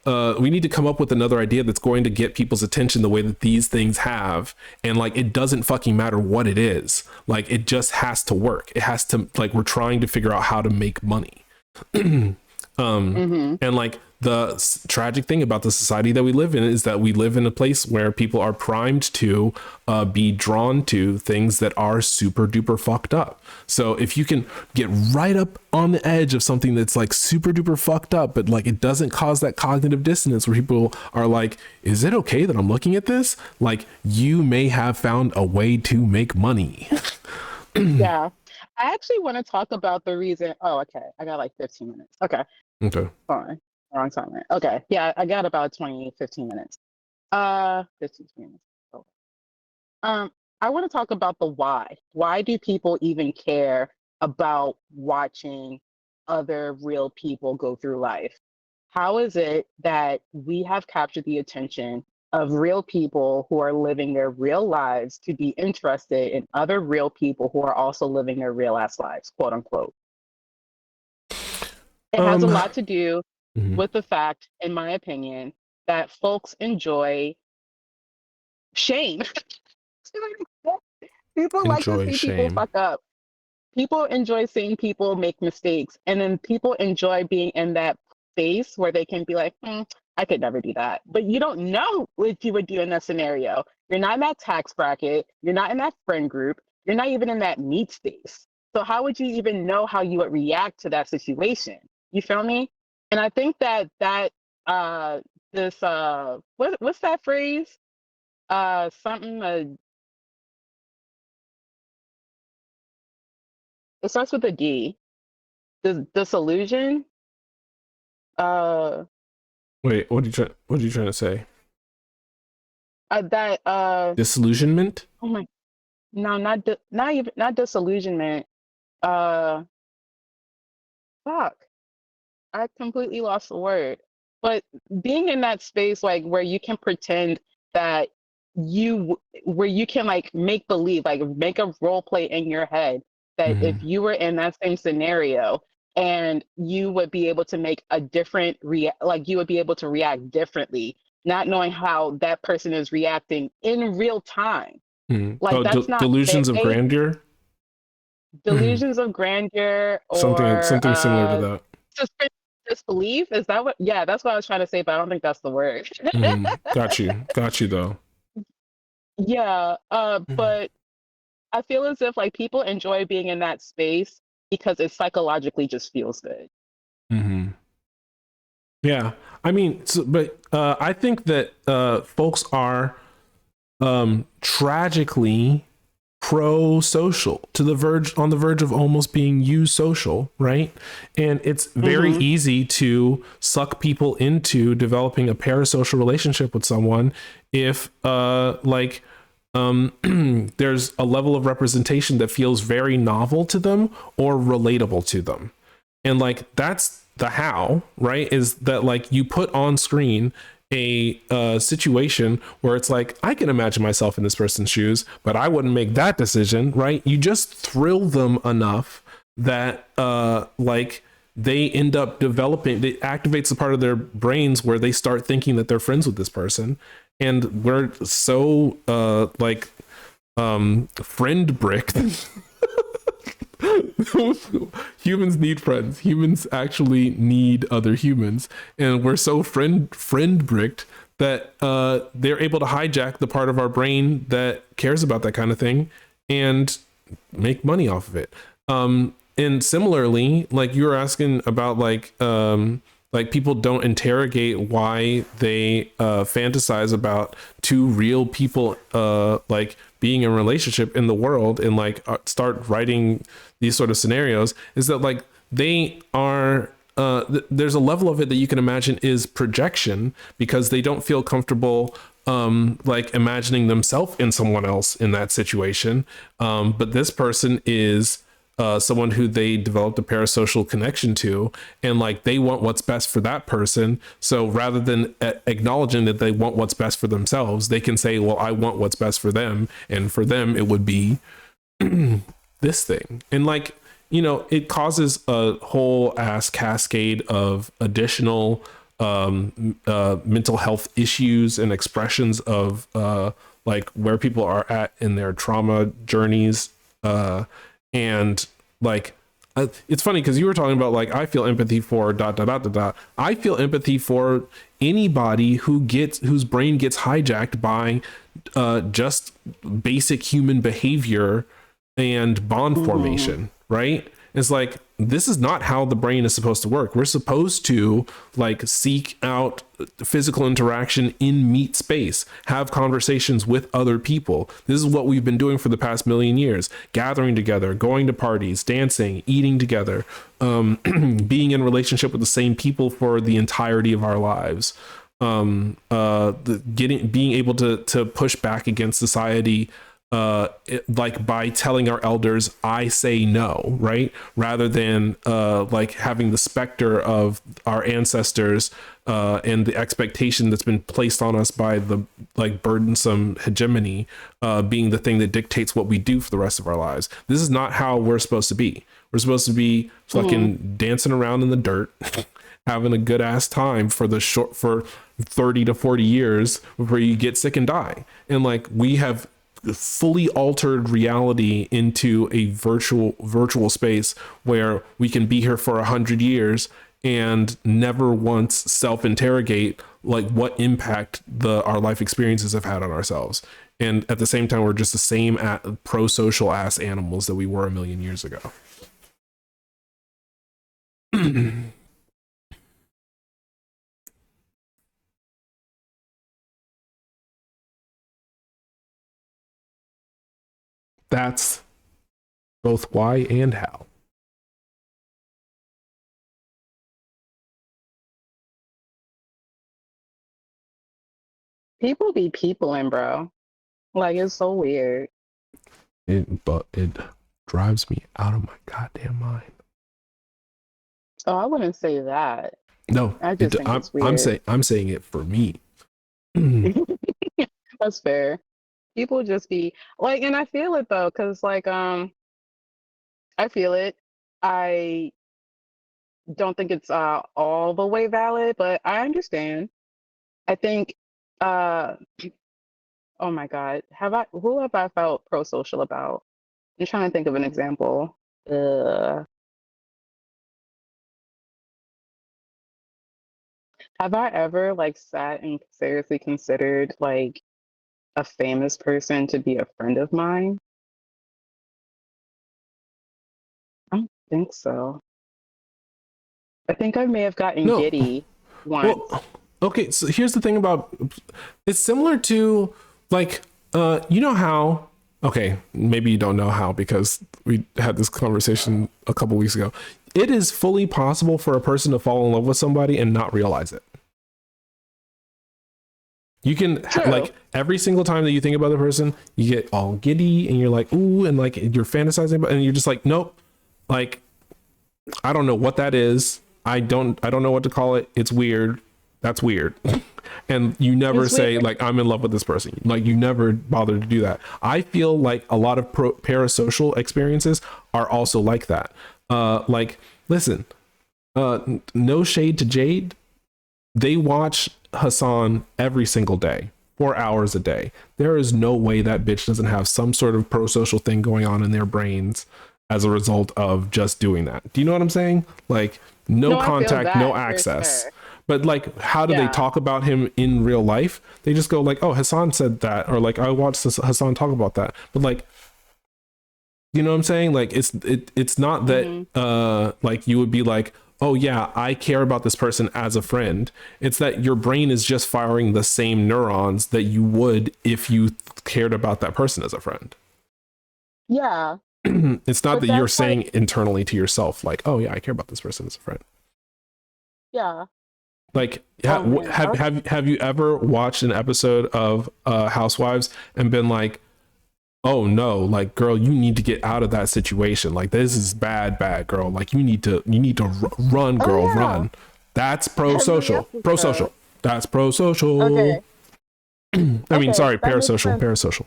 We need to come up with another idea that's going to get people's attention the way that these things have. And like, it doesn't fucking matter what it is. Like, it just has to work. It has to, like, we're trying to figure out how to make money. And like the tragic thing about the society that we live in is that we live in a place where people are primed to be drawn to things that are super duper fucked up. So if you can get right up on the edge of something that's like super duper fucked up, but like it doesn't cause that cognitive dissonance where people are like, is it okay that I'm looking at this? Like, you may have found a way to make money. Yeah. I actually want to talk about the reason. Oh, okay. I got like 15 minutes. Okay. Fine. Wrong time. Right? Okay. Yeah, I got about 15 minutes. 15 minutes. Okay. I want to talk about the why. Why do people even care about watching other real people go through life? How is it that we have captured the attention of real people who are living their real lives to be interested in other real people who are also living their real ass lives, quote unquote? It has a lot to do with the fact, in my opinion, that folks enjoy shame. People like to see people fuck up. People enjoy seeing people make mistakes. And then people enjoy being in that space where they can be like, I could never do that. But you don't know what you would do in that scenario. You're not in that tax bracket. You're not in that friend group. You're not even in that meat space. So how would you even know how you would react to that situation? You feel me? And I think that what's that phrase? It starts with a D. Disillusion. Wait, what are you trying to say? Disillusionment. Oh my, no, not disillusionment. Fuck. I completely lost the word. But being in that space, like where you can pretend that where you can like make believe, like make a role play in your head that if you were in that same scenario and you would be able to make a different you would be able to react differently, not knowing how that person is reacting in real time. Like that's not delusions of grandeur. Delusions of grandeur, or something similar to that. Disbelief, is that what? Yeah, that's what I was trying to say, but I don't think that's the word. Got you though. Yeah, but I feel as if like people enjoy being in that space because it psychologically just feels good. Yeah, I mean, but I think that folks are tragically pro-social, on the verge of almost being eusocial, right? And it's very easy to suck people into developing a parasocial relationship with someone if there's a level of representation that feels very novel to them or relatable to them. And like that's the how, right? Is that like you put on screen a situation where it's like, I can imagine myself in this person's shoes, but I wouldn't make that decision, right? You just thrill them enough that like they end up developing, it activates a part of their brains where they start thinking that they're friends with this person. And we're so friend bricked. Humans need friends. Humans actually need other humans, and we're so friend bricked that they're able to hijack the part of our brain that cares about that kind of thing and make money off of it. And similarly, like you were asking about like people don't interrogate why they fantasize about two real people like being in a relationship in the world, and like start writing these sort of scenarios, is that like they are there's a level of it that you can imagine is projection, because they don't feel comfortable like imagining themselves in someone else in that situation. But this person is someone who they developed a parasocial connection to, and like they want what's best for that person. So rather than acknowledging that they want what's best for themselves, they can say, well, I want what's best for them, and for them it would be this thing. And like, you know, it causes a whole ass cascade of additional mental health issues and expressions of like where people are at in their trauma journeys. And like, it's funny because you were talking about like, I feel empathy for ... I feel empathy for anybody whose brain gets hijacked by just basic human behavior and bond formation, right? It's like, this is not how the brain is supposed to work. We're supposed to like seek out physical interaction in meat space, have conversations with other people. This is what we've been doing for the past million years: gathering together, going to parties, dancing, eating together, being in relationship with the same people for the entirety of our lives, being able to push back against society, like by telling our elders, I say no, right? Rather than like having the specter of our ancestors and the expectation that's been placed on us by the like burdensome hegemony being the thing that dictates what we do for the rest of our lives. This is not how we're supposed to be. We're supposed to be fucking dancing around in the dirt, having a good ass time for 30 to 40 years before you get sick and die. And like, we have fully altered reality into a virtual space where we can be here for 100 years and never once self-interrogate like what impact our life experiences have had on ourselves. And at the same time, we're just the same pro-social ass animals that we were a million years ago. That's both why and how. People be peopling, bro. Like, it's so weird. But it drives me out of my goddamn mind. Oh, I wouldn't say that. No, I just think it's weird. I'm saying it for me. That's fair. People just be like, and I feel it though, because like I feel it. I don't think it's all the way valid, but I understand. I think oh my God, who have I felt pro-social about? I'm trying to think of an example. Have I ever like sat and seriously considered like a famous person to be a friend of mine? I don't think so. I think I may have gotten No. giddy once. Well, okay, so here's the thing about it's similar to like you know how, okay, maybe you don't know how because we had this conversation a couple weeks ago. It is fully possible for a person to fall in love with somebody and not realize it. You can like every single time that you think about the person, you get all giddy and you're like, ooh, and like you're fantasizing about, and you're just like, nope, like I don't know what that is. I don't know what to call it. It's weird. That's weird. And you never say like, I'm in love with this person. Like you never bother to do that. I feel like a lot of parasocial experiences are also like that. Like, listen, no shade to Jade. They watch Hassan every single day, 4 hours a day. There is no way that bitch doesn't have some sort of pro-social thing going on in their brains as a result of just doing that. Do you know what I'm saying? Like no contact, no access. Sure. But like, how do they talk about him in real life? They just go like, oh, Hassan said that. Or like, I watched Hassan talk about that. But like, You know what I'm saying? Like it's not that like you would be like, oh yeah, I care about this person as a friend. It's that your brain is just firing the same neurons that you would if you cared about that person as a friend. Yeah. It's not But that you're that's like, saying internally to yourself, like, oh yeah, I care about this person as a friend. yeah. Like, Oh man. have you ever watched an episode of Housewives and been like, oh no, like girl, you need to get out of that situation. Like this is bad, girl. Like you need to run, Oh girl, yeah. run. That's Every pro-social. episode. Pro-social. That's pro-social. Okay. I mean, Okay. sorry, That makes parasocial. sense. Parasocial.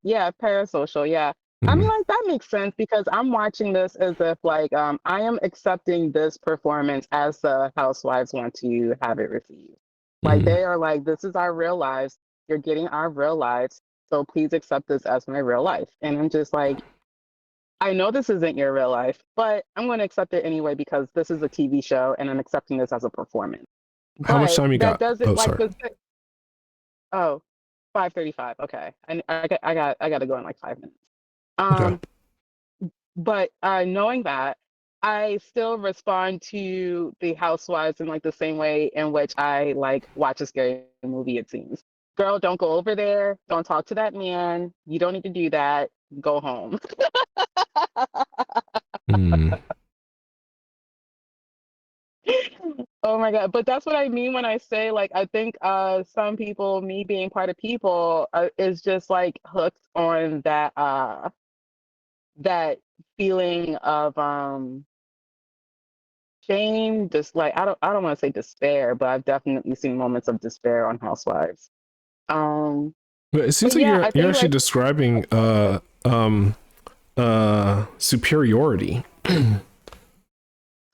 Yeah, parasocial. Yeah. I mean, Mhm. like that makes sense because I'm watching this as if like I am accepting this performance as the housewives want to have it received. Like Mhm. they are like, this is our real lives. You're getting our real lives. So please accept this as my real life. And I'm just like, I know this isn't your real life, but I'm going to accept it anyway because this is a TV show and I'm accepting this as a performance. How much But time you that got? doesn't Oh, like sorry. the oh 5:35. Okay. I got to go in like 5 minutes. Okay. Um, but knowing that, I still respond to the housewives in like the same way in which I like watch a scary movie, it seems. Girl, don't go over there. Don't talk to that man. You don't need to do that. Go home. Mm. Oh my God. But that's what I mean when I say like I think some people, me being part of people, is just like hooked on that feeling of shame, just like I don't want to say despair, but I've definitely seen moments of despair on Housewives. Um, But it seems but like yeah, you're I you're think actually like describing superiority.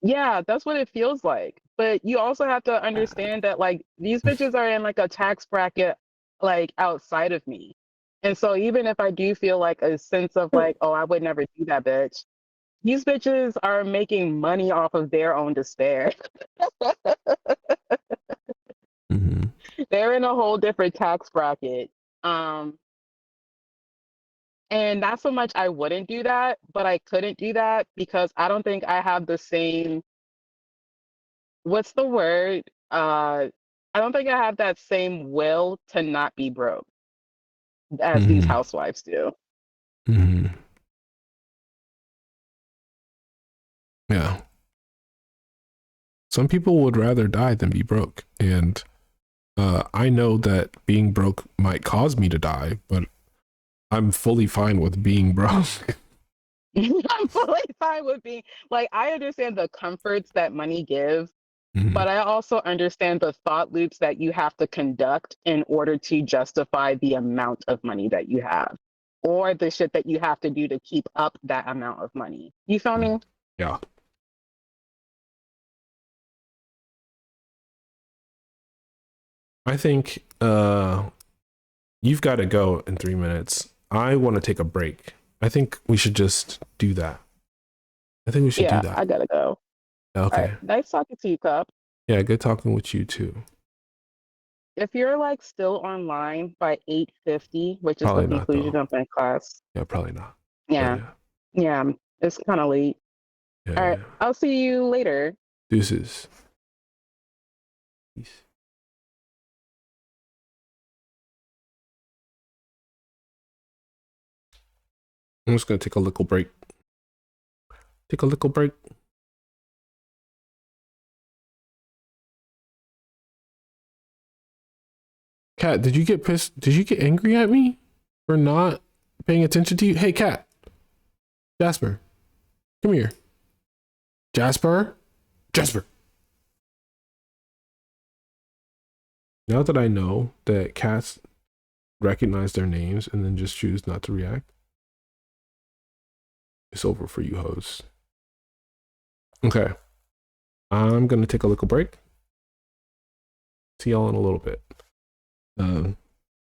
yeah, that's what it feels like. But you also have to understand that like these bitches are in like a tax bracket like outside of me. And so even if I do feel like a sense of like, oh, I would never do that bitch, these bitches are making money off of their own despair. Mhm. They're in a whole different tax bracket. Um, and not so much I wouldn't do that, but I couldn't do that because I don't think I have the same, what's the word? I don't think I have that same will to not be broke as these Mhm. housewives do. Mhm. Yeah. Some people would rather die than be broke, and I know that being broke might cause me to die, but I'm fully fine with being broke. I'm fully fine with being like, I understand the comforts that money gives, Mhm. but I also understand the thought loops that you have to conduct in order to justify the amount of money that you have or the shit that you have to do to keep up that amount of money. You feel me? Yeah. I think you've got to go in 3 minutes. I want to take a break. I think we should just do that. I think we should do Yeah, that. I gotta go. All right. Okay. Nice talking to you, Cup. Yeah, good talking with you too. If you're like still online by 8:50, which is the Probably not conclusion though. of my class, Yeah, probably not. But yeah, yeah. yeah, it's kind of late. Yeah, All yeah, right. yeah. I'll see you later. Deuces. Peace. I'm just gonna take a little break. Take a little break. Cat, did you get pissed? Did you get angry at me for not paying attention to you? Hey, Cat. Jasper, come here. Jasper? Jasper. Now that I know that cats recognize their names and then just choose not to react, it's over for you, hoes. Okay. I'm going to take a little break. See y'all in a little bit.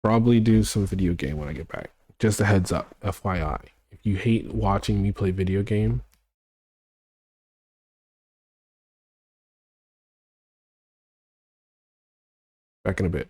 Probably do some video game when I get back. Just a heads up, FYI. If you hate watching me play video game, back in a bit.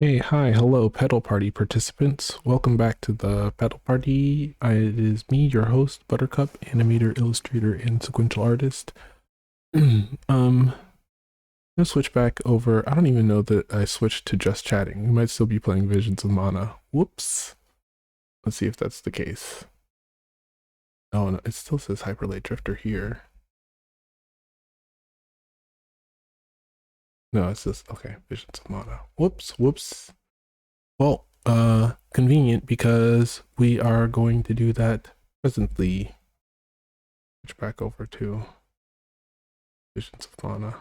Hey, hi, hello, Petal Party participants. Welcome back to the Petal Party. It is me, your host, Buttercup, animator, illustrator, and sequential artist. Let's switch back over. I don't even know that I switched to just chatting. We might still be playing Visions of Mana. Whoops. Let's see if that's the case. Oh, no, it still says Hyperlay Drifter here. No, it's just, okay, Visions of Mana. Whoops. Well, convenient because we are going to do that presently. Switch back over to Visions of Mana.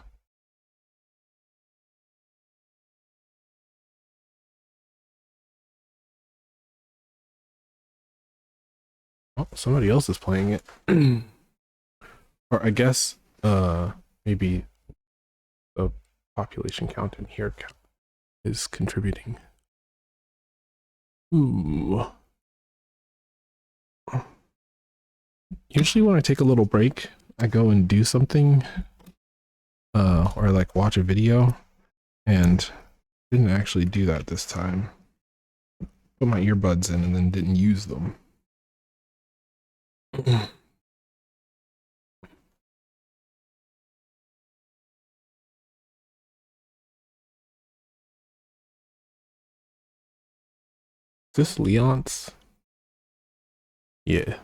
Oh, somebody else is playing it. Or I guess, maybe the population count in here is contributing. Ooh. Usually when I take a little break, I go and do something, or like watch a video, and didn't actually do that this time. Put my earbuds in and then didn't use them. Is this Leon's? Yeah.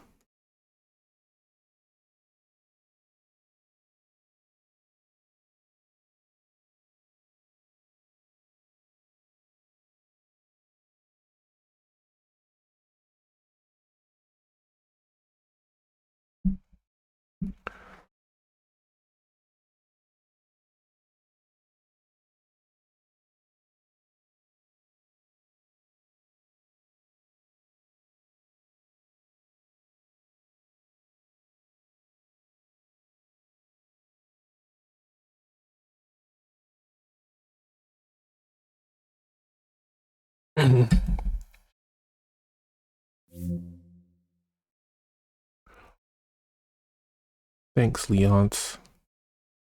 Thanks, Leonce,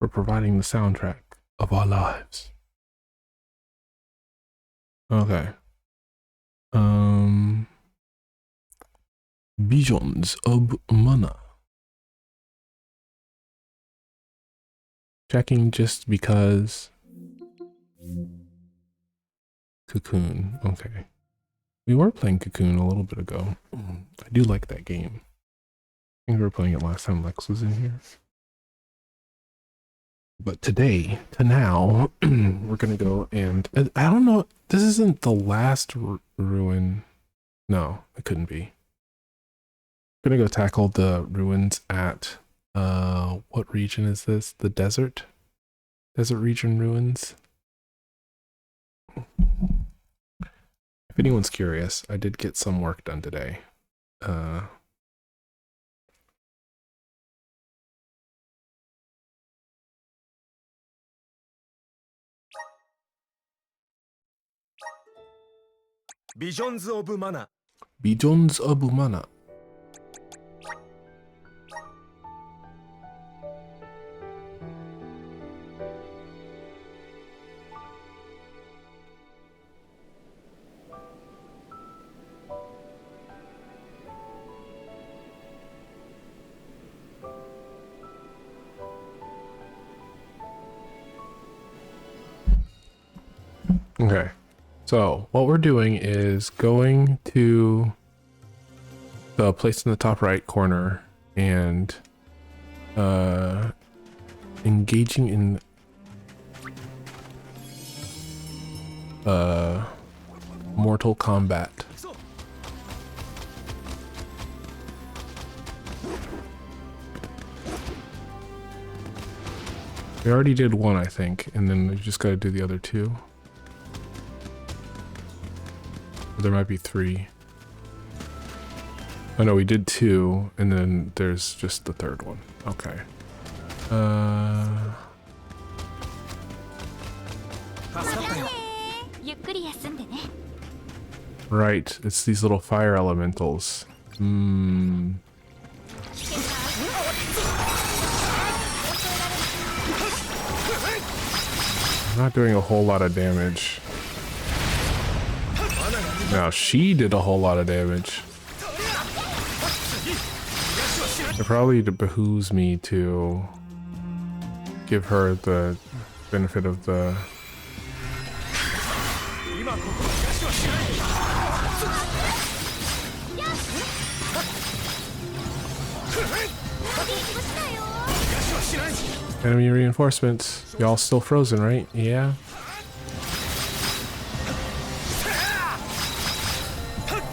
for providing the soundtrack of our lives. Okay. Visions of Mana. Checking just because. Cocoon. Okay. We were playing Cocoon a little bit ago. I do like that game. I think we were playing it last time Lex was in here. But today, to now, we're going to go and I don't know. This isn't the last ruin. No, it couldn't be. We're going to go tackle the ruins at, what region is this? The desert? Desert region ruins? If anyone's curious, I did get some work done today. Visions of Mana. Visions of Mana. Okay, so what we're doing is going to the place in the top right corner and engaging in mortal combat. We already did one, I think, and then we just got to do the other two. There might be three. Oh no, we did two, and then there's just the third one. Okay. Right, it's these little fire elementals. Not doing a whole lot of damage. Now she did a whole lot of damage. It probably behooves me to give her the benefit of the... Enemy reinforcements. Y'all still frozen, right? Yeah.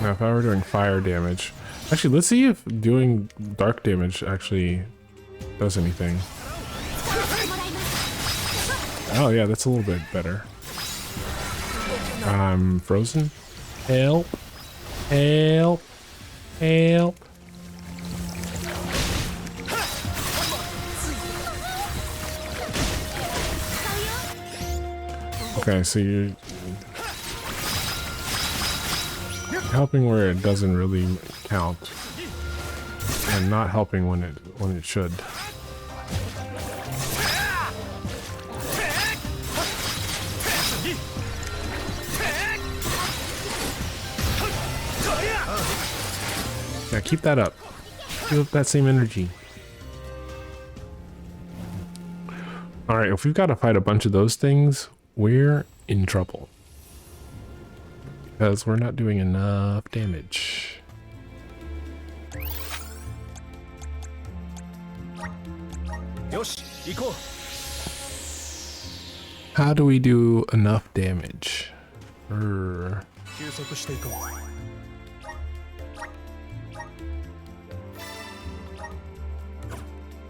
Now if I were doing fire damage... Actually, let's see if doing dark damage actually does anything. Oh yeah, that's a little bit better. I'm frozen. Help. Help. Help. Okay, so you're helping where it doesn't really count, and not helping when it should. Yeah, keep that up. Keep up that same energy. Alright, if we've got to fight a bunch of those things, we're in trouble. Because we're not doing enough damage. How do we do enough damage?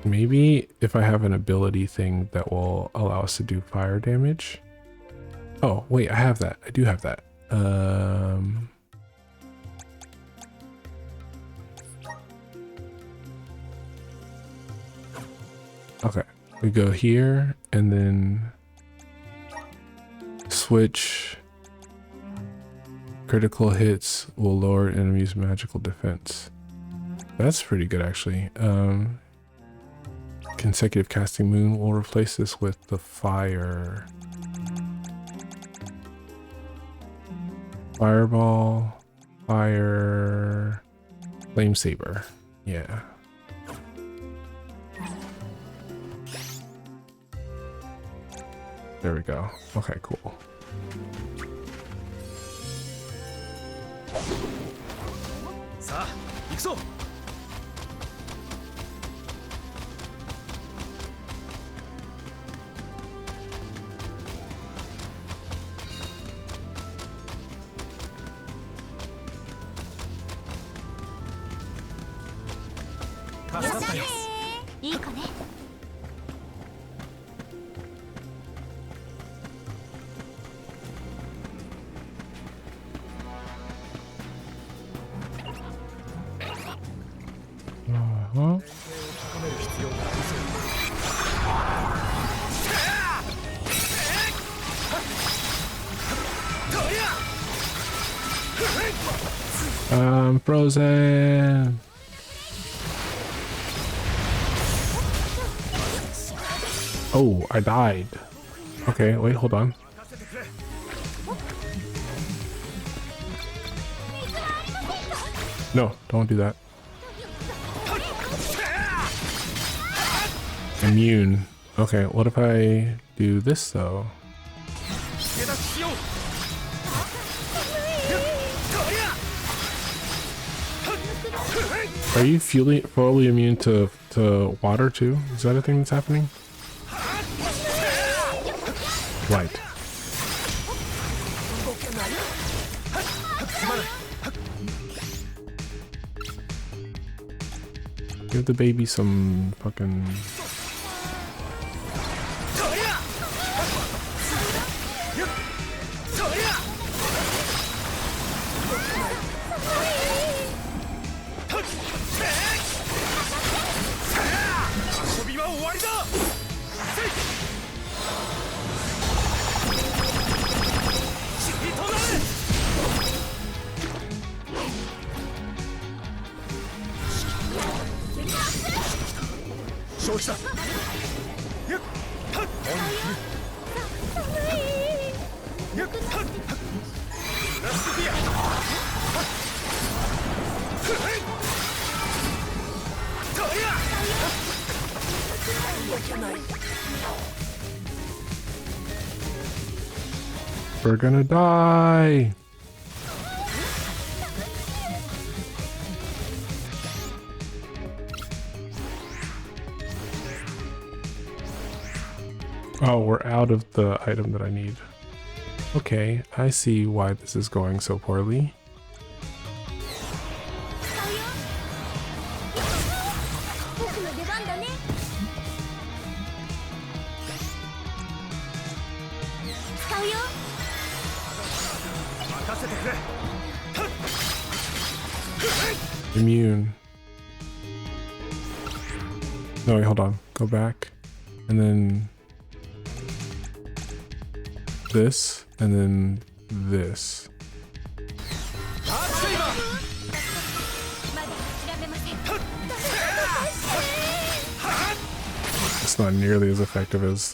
Maybe if I have an ability thing that will allow us to do fire damage. Oh, wait, I have that. I do have that. Okay, we go here and then switch. Critical hits will lower enemies' magical defense. That's pretty good, actually. Consecutive casting moon will replace this with the fire. Fireball, fire, flame saber. Yeah. There we go. Okay, cool. I'm frozen. Oh, I died. Okay, wait, hold on. No, don't do that. Immune. Okay, what if I do this though? Are you fully immune to water too? Is that a thing that's happening? Light. Give the baby some fucking... We're gonna die. Oh, we're out of the item that I need. Okay, I see why this is going so poorly. Immune. No, wait, hold on. Go back. And then this, and then this. It's not nearly as effective as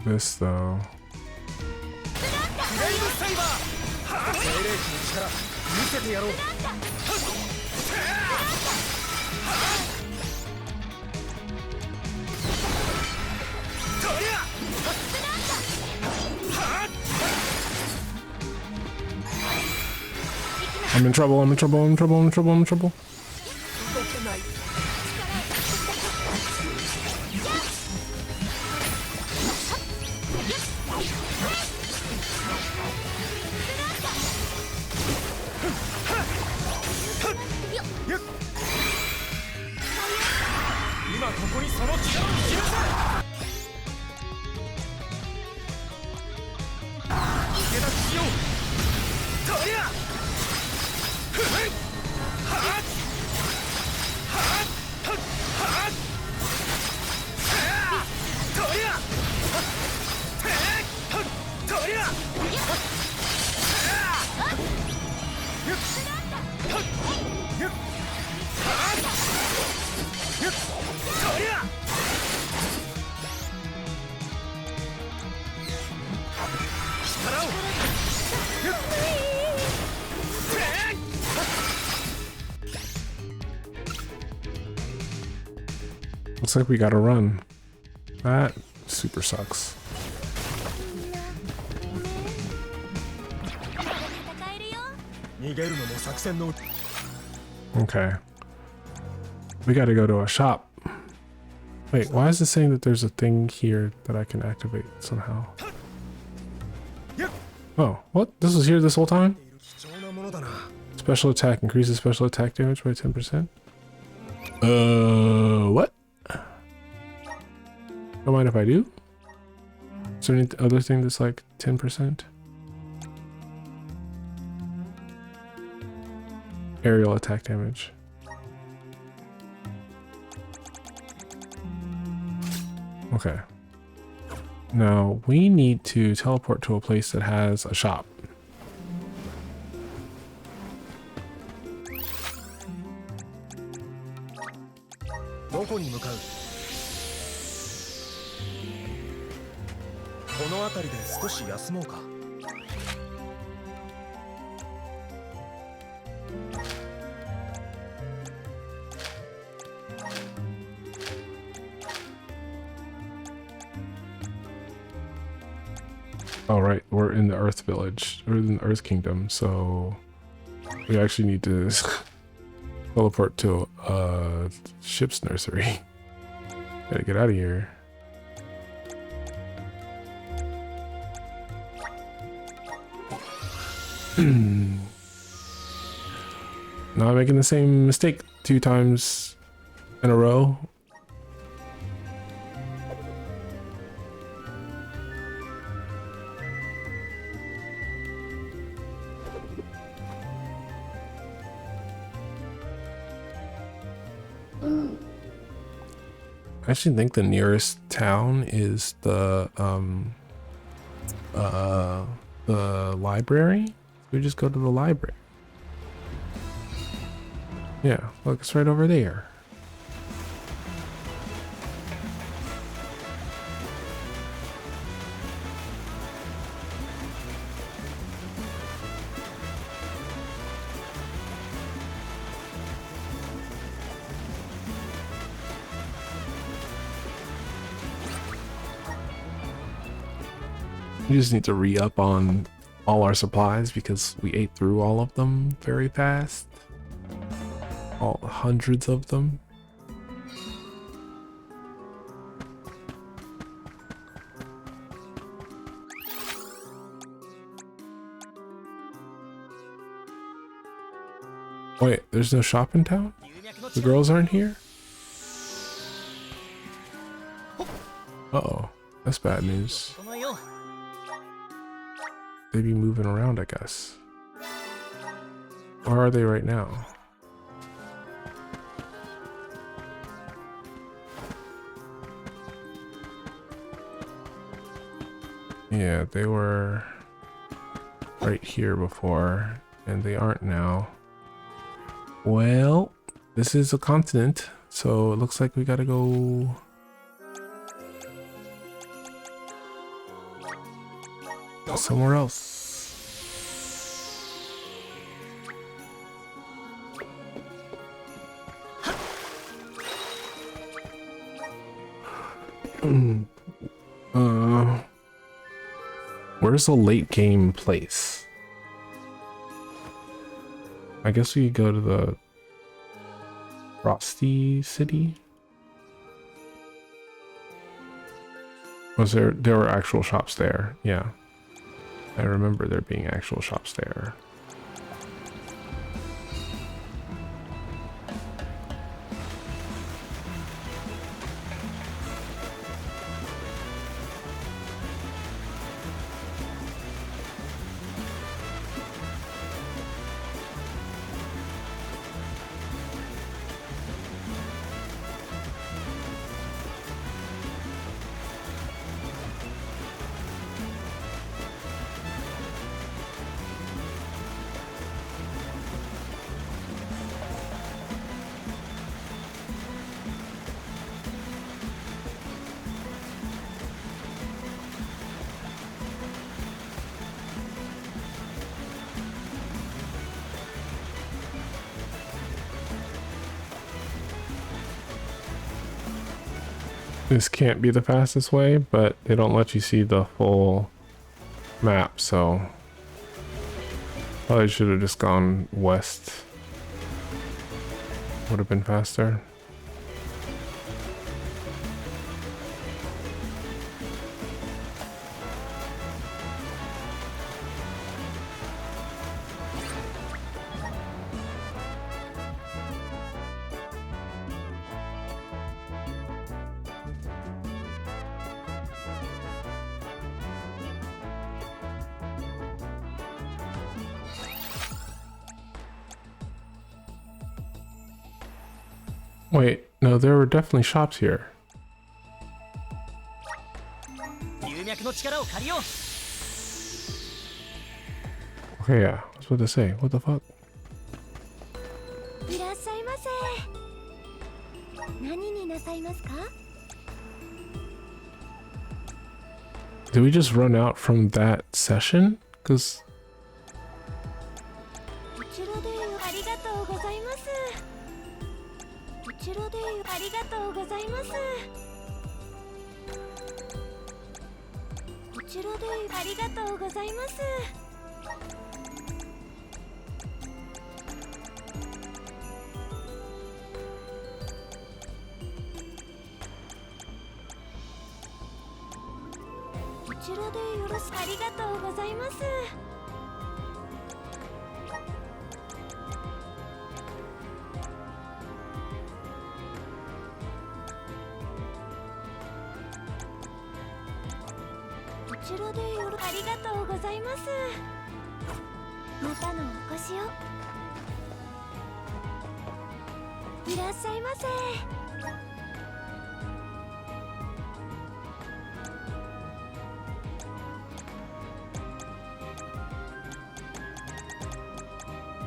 this though. I'm in trouble, I'm in trouble, I'm in trouble, I'm in trouble, I'm in trouble. Looks like we gotta run. That super sucks. Okay. We gotta go to a shop. Wait, why is it saying that there's a thing here that I can activate somehow? Oh, what? This was here this whole time? Special attack increases special attack damage by 10%. What? Don't mind if I do? Is there any other thing that's like 10%? Aerial attack damage. Okay. Now we need to teleport to a place that has a shop. Oh right, we're in the Earth Village, or in the Earth Kingdom, so we actually need to teleport to a ship's nursery. Gotta get out of here. Now I'm making the same mistake 2 times in a row. I actually think the nearest town is the library. We just go to the library. Yeah, look, it's right over there. We just need to re-up on all our supplies because we ate through all of them very fast. All hundreds of them. Wait, there's no shop in town? The girls aren't here? Uh-oh, that's bad news. They be moving around, I guess. Where are they right now? Yeah, they were right here before, and they aren't now. Well, this is a continent, so it looks like we gotta go somewhere else. Where's the late game place? I guess we could go to the Frosty City. Was there were actual shops there? Yeah. I remember there being actual shops there. This can't be the fastest way, but they don't let you see the full map, so probably should have just gone west. Would have been faster. Wait, no, there were definitely shops here. Okay, yeah, I was about to say, what the fuck? Did we just run out from that session? Because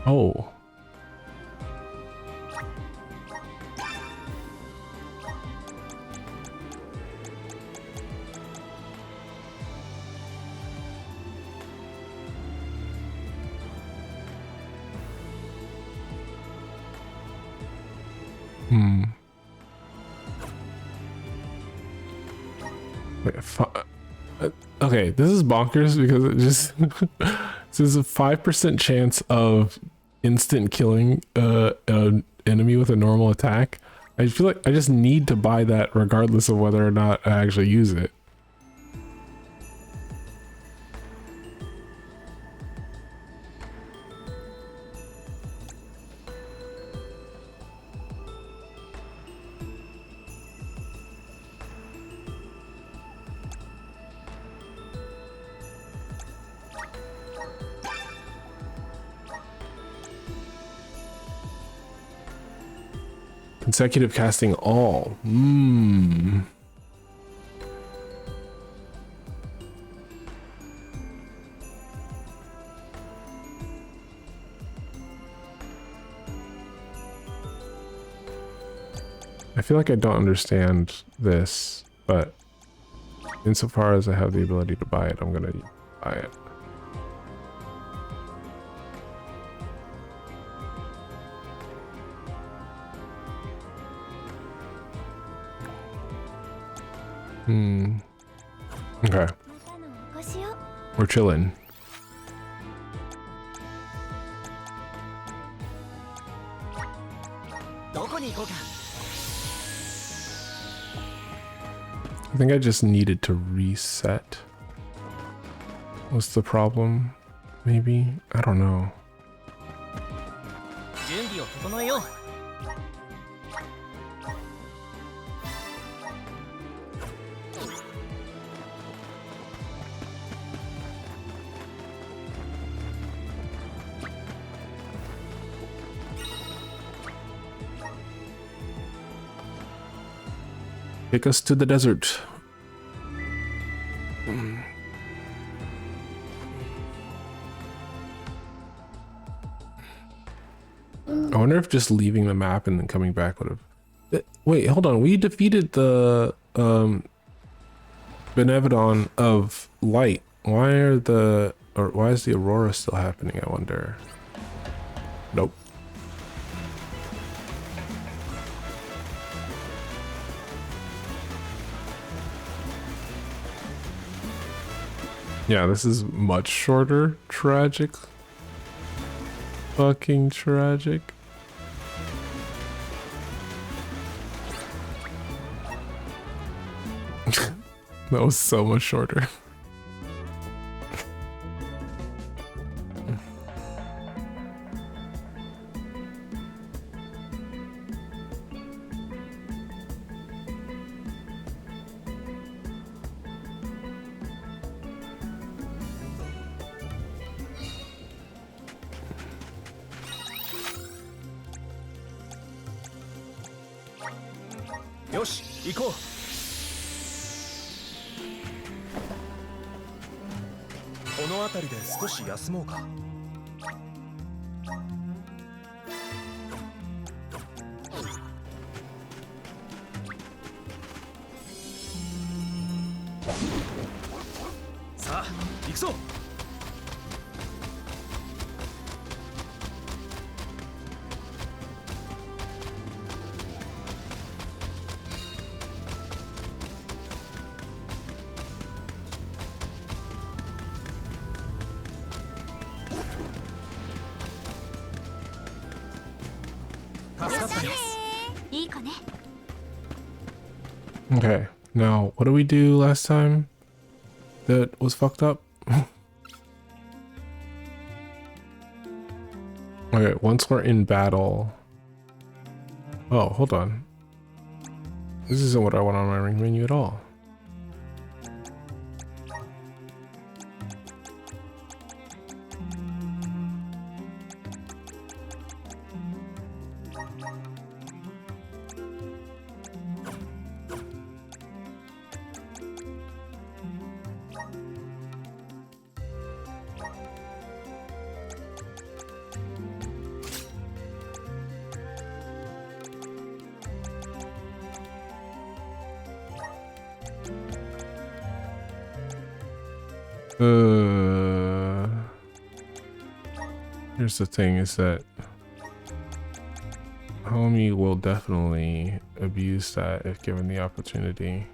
oh. Wait, Okay, this is bonkers because it just there's a 5% chance of instant killing an enemy with a normal attack. I feel like I just need to buy that regardless of whether or not I actually use it. Consecutive casting all. I feel like I don't understand this, but insofar as I have the ability to buy it, I'm gonna buy it. Okay. We're chilling. I think I just needed to reset. What's the problem? Maybe? I don't know. Take us to the desert. I wonder if just leaving the map and then coming back would have... Wait, hold on. We defeated the Benevodon of light. Why is the aurora still happening, I wonder? Nope. Yeah, this is much shorter. Tragic. Fucking tragic. That was so much shorter. Okay, now what did we do last time that was fucked up? Okay, once we're in battle... Oh, hold on. This isn't what I want on my ring menu at all. Here's the thing, is that homie will definitely abuse that if given the opportunity.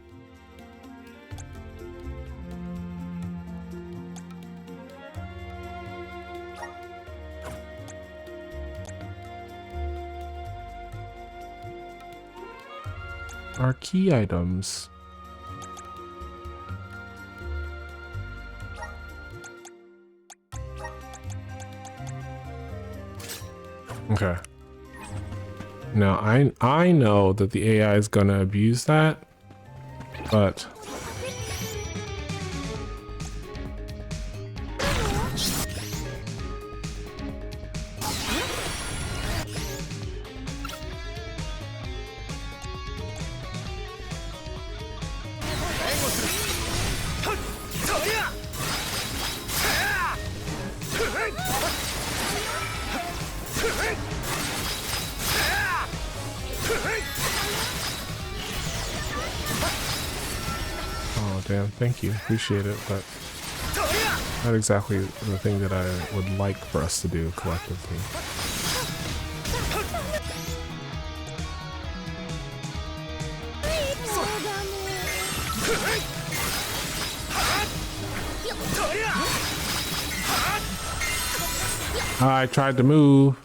our key items. Okay. Now I know that the AI is gonna abuse that, but oh damn, thank you, appreciate it, but not exactly the thing that I would like for us to do collectively. I tried to move.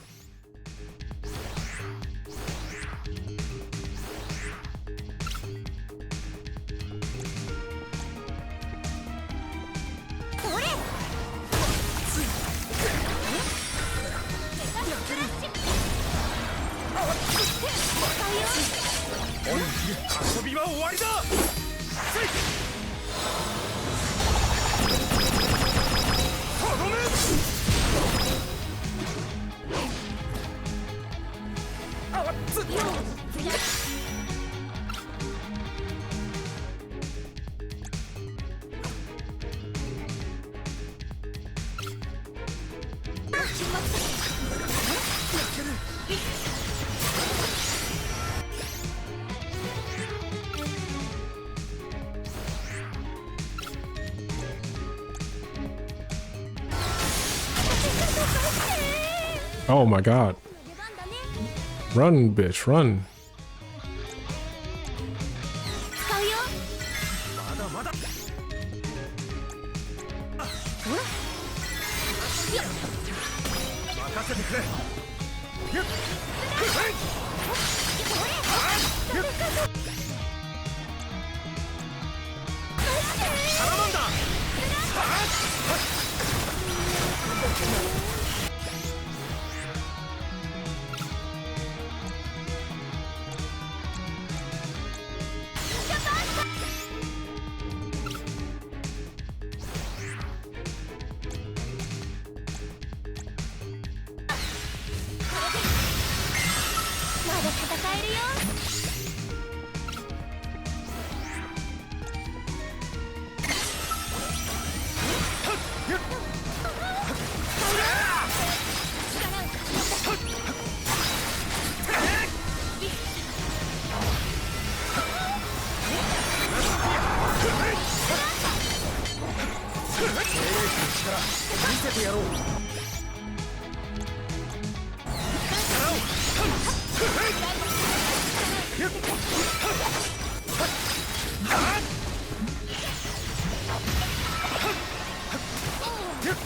Oh my god. Run, bitch, run.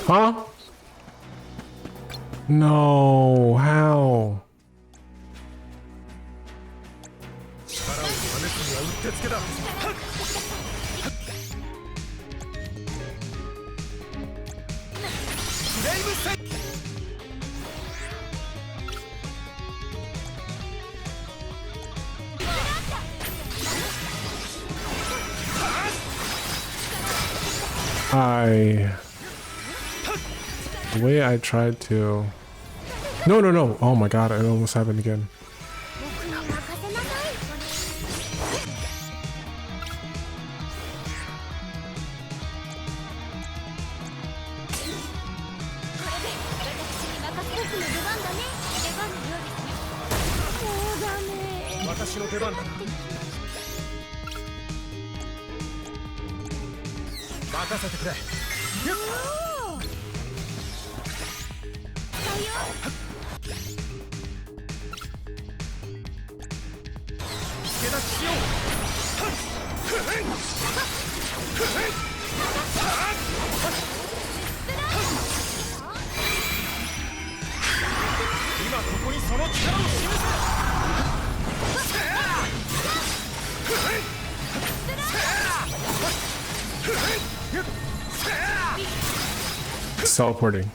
Huh? No, how? The way I tried to... No, no, no. Oh my god, it almost happened again. It's teleporting.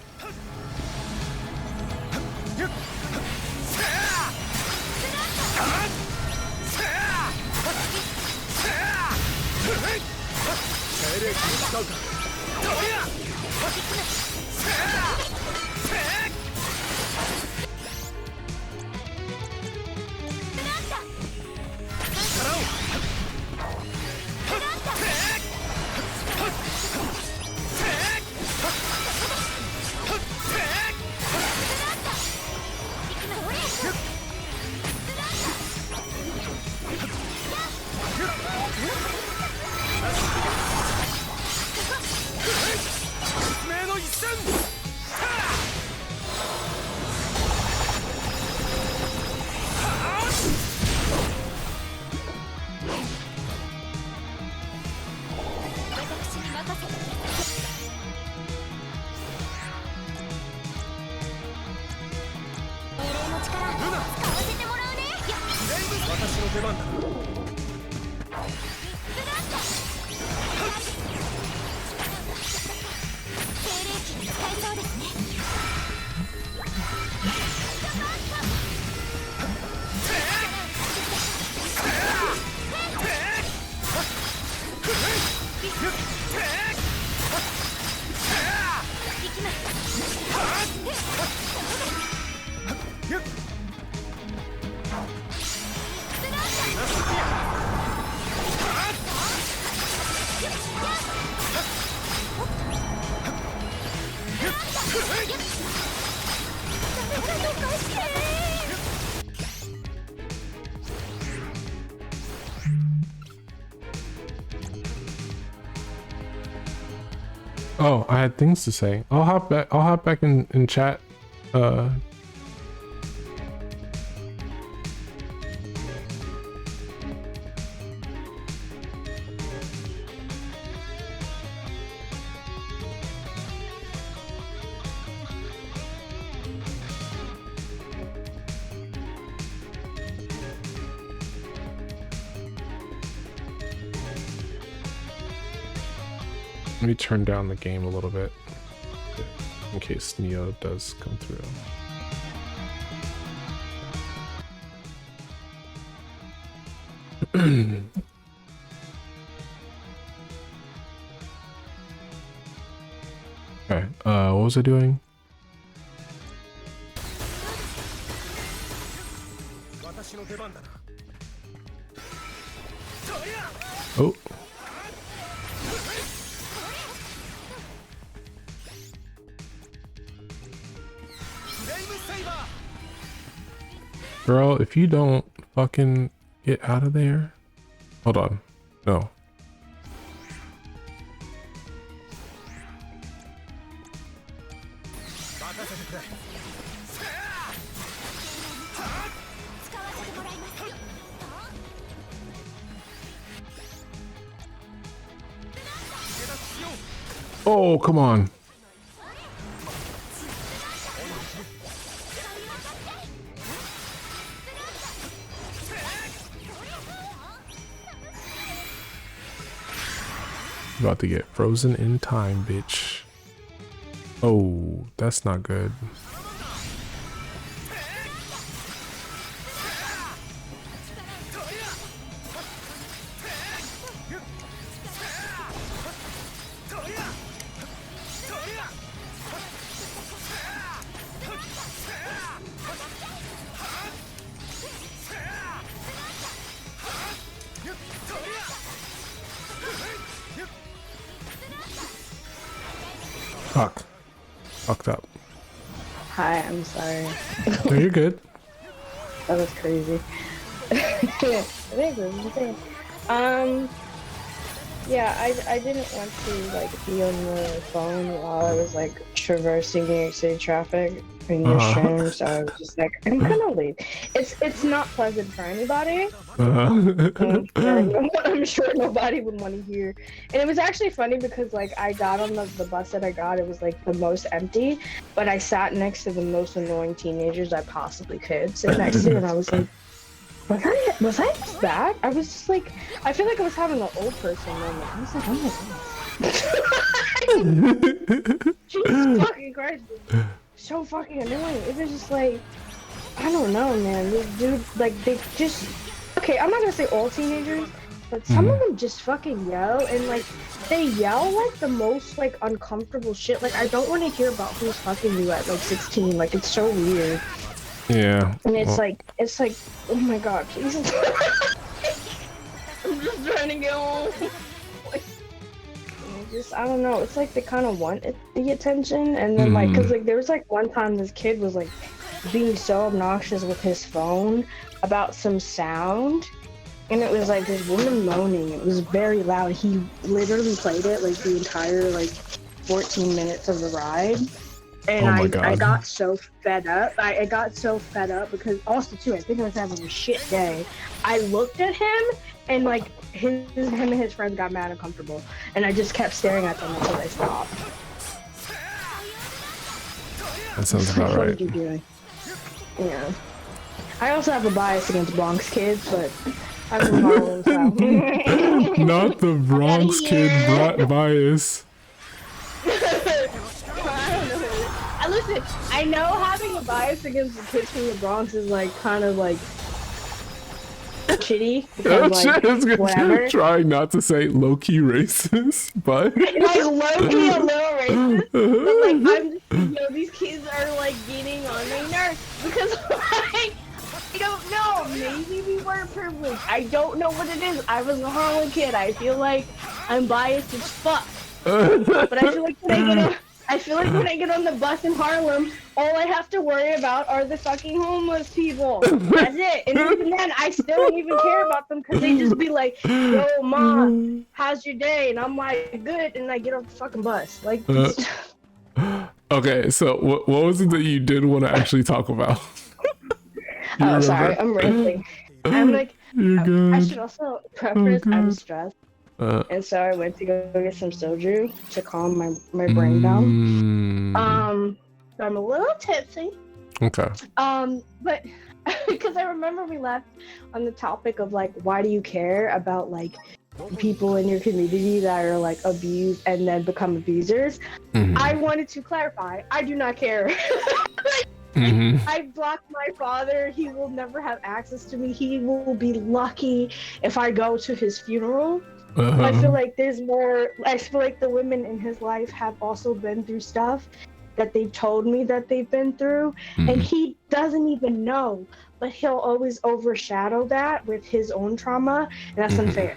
Oh, I had things to say. I'll hop back in chat. Let me turn down the game a little bit in case Neo does come through. Okay, what was I doing? Oh. Girl, if you don't fucking get out of there. Hold on. No. Oh, come on. About to get frozen in time, bitch. Oh, that's not good. Fuck. Fucked up. Hi, I'm sorry. No, you're good. That was crazy. Yeah, I didn't want to like be on the phone while I was like traversing New York City traffic in your stream, so I was just like, I'm gonna leave. It's not pleasant for anybody. I'm sure nobody would want to hear. And it was actually funny because like I got on the bus that I got, it was like the most empty, but I sat next to the most annoying teenagers I possibly could sit next to, and I was like, was I just that? I was just like, I feel like I was having an old person moment. I was like, oh my god. Jesus fucking Christ. So fucking annoying. It was just like, I don't know, man. This dude, like, they just... Okay, I'm not gonna say all teenagers, but some of them just fucking yell, and, like, they yell, like, the most, like, uncomfortable shit. Like, I don't want to hear about who's fucking you at, like, 16. Like, it's so weird. Yeah. And it's like, oh my god, please. I'm just trying to get home. I don't know, it's like they kind of want the attention, and then like, cause like there was like one time this kid was like being so obnoxious with his phone about some sound, and it was like this woman moaning. It was very loud. He literally played it like the entire like 14 minutes of the ride, and I got so fed up. I got so fed up because also too, I think I was having a shit day. I looked at him and like him and his friends got mad and uncomfortable, and I just kept staring at them until they stopped. That sounds about right. What are you doing? Yeah. I also have a bias against Bronx kids, but I'm from Harlem, so. Not the Bronx kid bias. Listen, I know having a bias against the kids from the Bronx is like kind of like shitty, because, like, whatever. Trying not to say low-key racist, but like low-key a little racist, but like I'm just, you know, these kids are like getting on my nerves because like I don't know, maybe we were privileged. I don't know what it is. I was a Harlem kid. I feel like I'm biased as fuck, but I feel like when I get on the bus in Harlem, all I have to worry about are the fucking homeless people. That's it. And even then, I still don't even care about them because they just be like, yo, Ma, how's your day? And I'm like, good. And I get off the fucking bus. Like, okay, so what was it that you did want to actually talk about? Oh, sorry. I'm ranting. I'm like, You're good. I should also preface, I'm stressed. And so I went to go get some soju to calm my brain down. So I'm a little tipsy. Okay. But because I remember we left on the topic of like, why do you care about like people in your community that are like abused and then become abusers? I wanted to clarify, I do not care. I blocked my father. He will never have access to me. He will be lucky if I go to his funeral. I feel like there's more. I feel like the women in his life have also been through stuff that they've told me that they've been through, and he doesn't even know, but he'll always overshadow that with his own trauma, and that's unfair.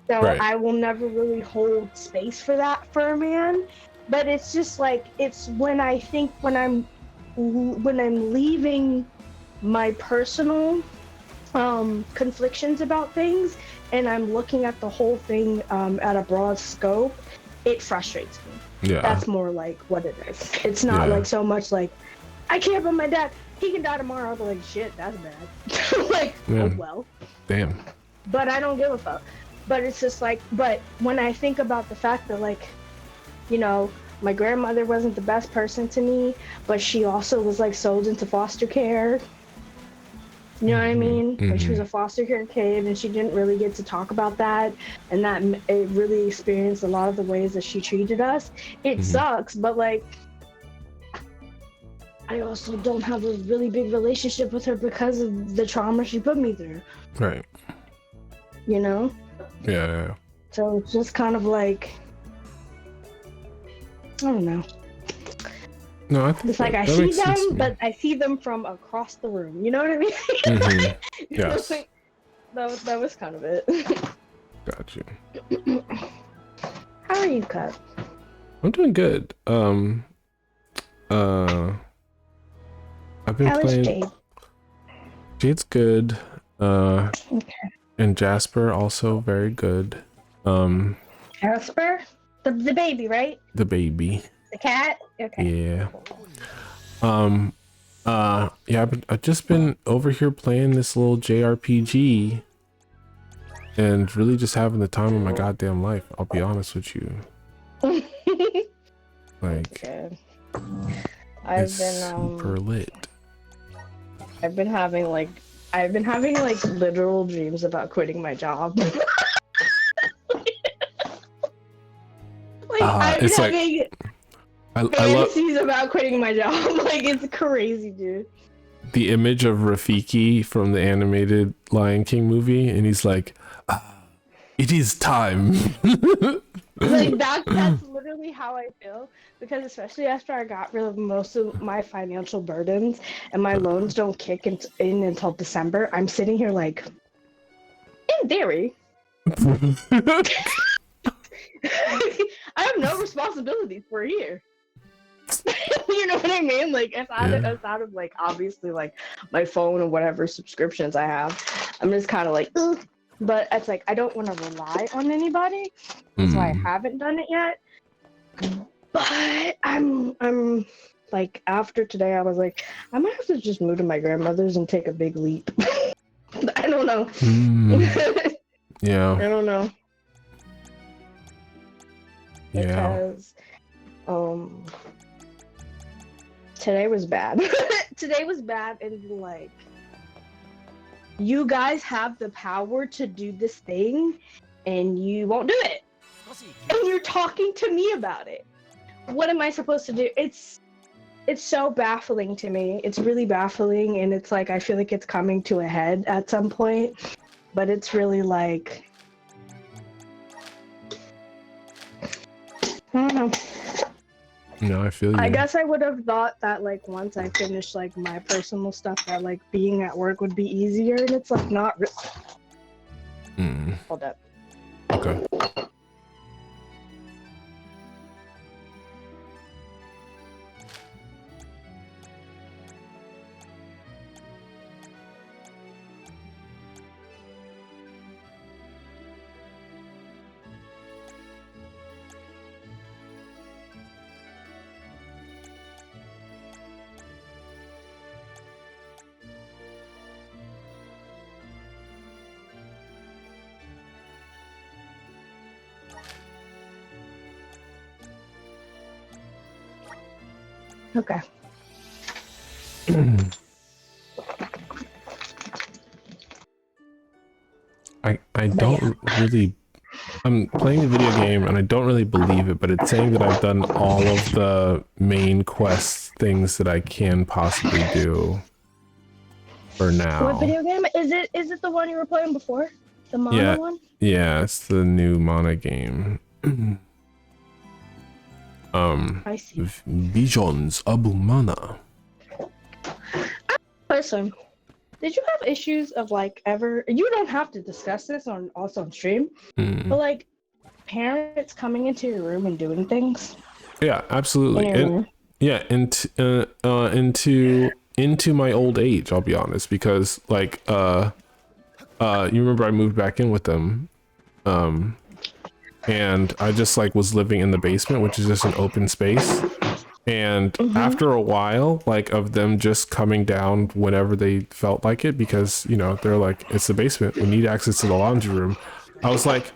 So I will never really hold space for that for a man, but it's just like, it's when I think when I'm leaving my personal conflictions about things, and I'm looking at the whole thing at a broad scope, it frustrates me. Yeah. That's more like what it is. It's not like so much like, I care about my dad, he can die tomorrow. I'll be like, shit, that's bad. Like, oh well. Damn. But I don't give a fuck. But it's just like, but when I think about the fact that like, you know, my grandmother wasn't the best person to me, but she also was like sold into foster care. You know what I mean? Like, she was a foster care kid, and she didn't really get to talk about that, and that it really experienced a lot of the ways that she treated us. It sucks, but like, I also don't have a really big relationship with her because of the trauma she put me through. Right. You know? Yeah. So it's just kind of like, I don't know. No, I think it's like I see them, but I see them from across the room. You know what I mean? Yes. Like, that was kind of it. Got you. How are you, Cut? I'm doing good. I've been playing. Jade? Jade's good. Okay. And Jasper also very good. Jasper, the baby, right? The baby. The cat? Okay. Yeah. Yeah, I've just been over here playing this little JRPG and really just having the time of my goddamn life, I'll be honest with you. Like, I've been super lit. I've been having like literal dreams about quitting my job. Like, it's like I love fantasies about quitting my job. Like, it's crazy, dude. the image of Rafiki from the animated Lion King movie, and he's like, "It is time." Like, that's literally how I feel, because especially after I got rid of most of my financial burdens and my loans don't kick in until December, I'm sitting here like, in theory, I have no responsibilities for a year. You know what I mean? Like, aside of like obviously like my phone or whatever subscriptions I have, I'm just kind of like, ugh. But it's like I don't want to rely on anybody, so I haven't done it yet. But I'm like, after today, I was like, I might have to just move to my grandmother's and take a big leap. I don't know. Yeah. I don't know. Yeah. Because today was bad. Today was bad, and like, you guys have the power to do this thing, and you won't do it. And you're talking to me about it. What am I supposed to do? It's so baffling to me. It's really baffling, and it's like I feel like it's coming to a head at some point. But it's really like, I don't know. No, I feel you. I guess I would have thought that like once I finished like my personal stuff that like being at work would be easier, and it's like not. Hold up. Okay. Okay. I don't really. I'm playing the video game and I don't really believe it, but it's saying that I've done all of the main quest things that I can possibly do for now. What video game is it? Is it the one you were playing before? The Mana one? Yeah, it's the new Mana game. I see. Visions Abu Mana. Person, did you have issues of like ever? You don't have to discuss this on stream, but like parents coming into your room and doing things. Yeah, absolutely. And, yeah, into my old age, I'll be honest, because like you remember I moved back in with them, and I just like was living in the basement, which is just an open space. And after a while, like of them just coming down whenever they felt like it, because you know they're like, it's the basement, we need access to the laundry room. I was like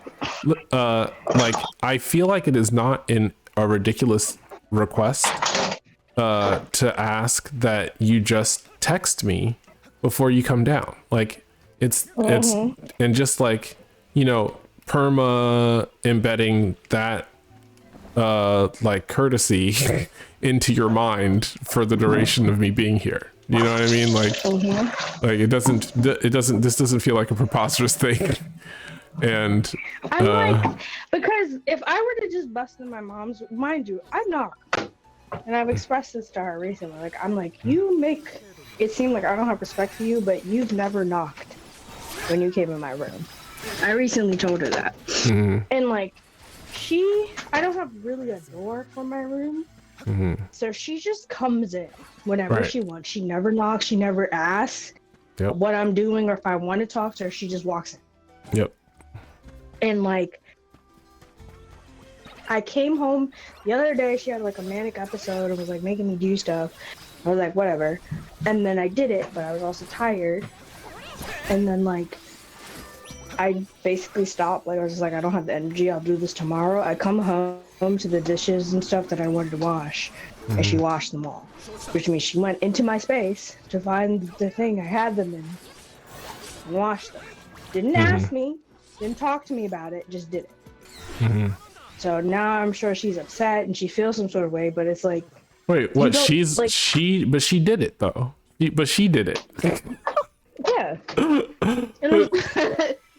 I feel like it is not a ridiculous request to ask that you just text me before you come down. Like it's and just like, you know, perma embedding that like courtesy into your mind for the duration of me being here. You know what I mean? Like this doesn't feel like a preposterous thing. And I'm like, because if I were to just bust in my mom's, mind you, I knock, and I've expressed this to her recently. Like, I'm like, you make it seem like I don't have respect for you, but you've never knocked when you came in my room. I recently told her that, and like, I don't have really a door for my room, so she just comes in whenever she wants. She never knocks. She never asks what I'm doing or if I want to talk to her. She just walks in. Yep. And like, I came home the other day, she had like a manic episode and was like making me do stuff. I was like, whatever. And then I did it, but I was also tired. And then like, I basically stopped. Like, I was just like, I don't have the energy. I'll do this tomorrow. I come home to the dishes and stuff that I wanted to wash, and she washed them all. Which means she went into my space to find the thing I had them in and washed them. Didn't ask me. Didn't talk to me about it, just did it. So now I'm sure she's upset and she feels some sort of way, but it's like, wait, what? But she did it though. But she did it. yeah.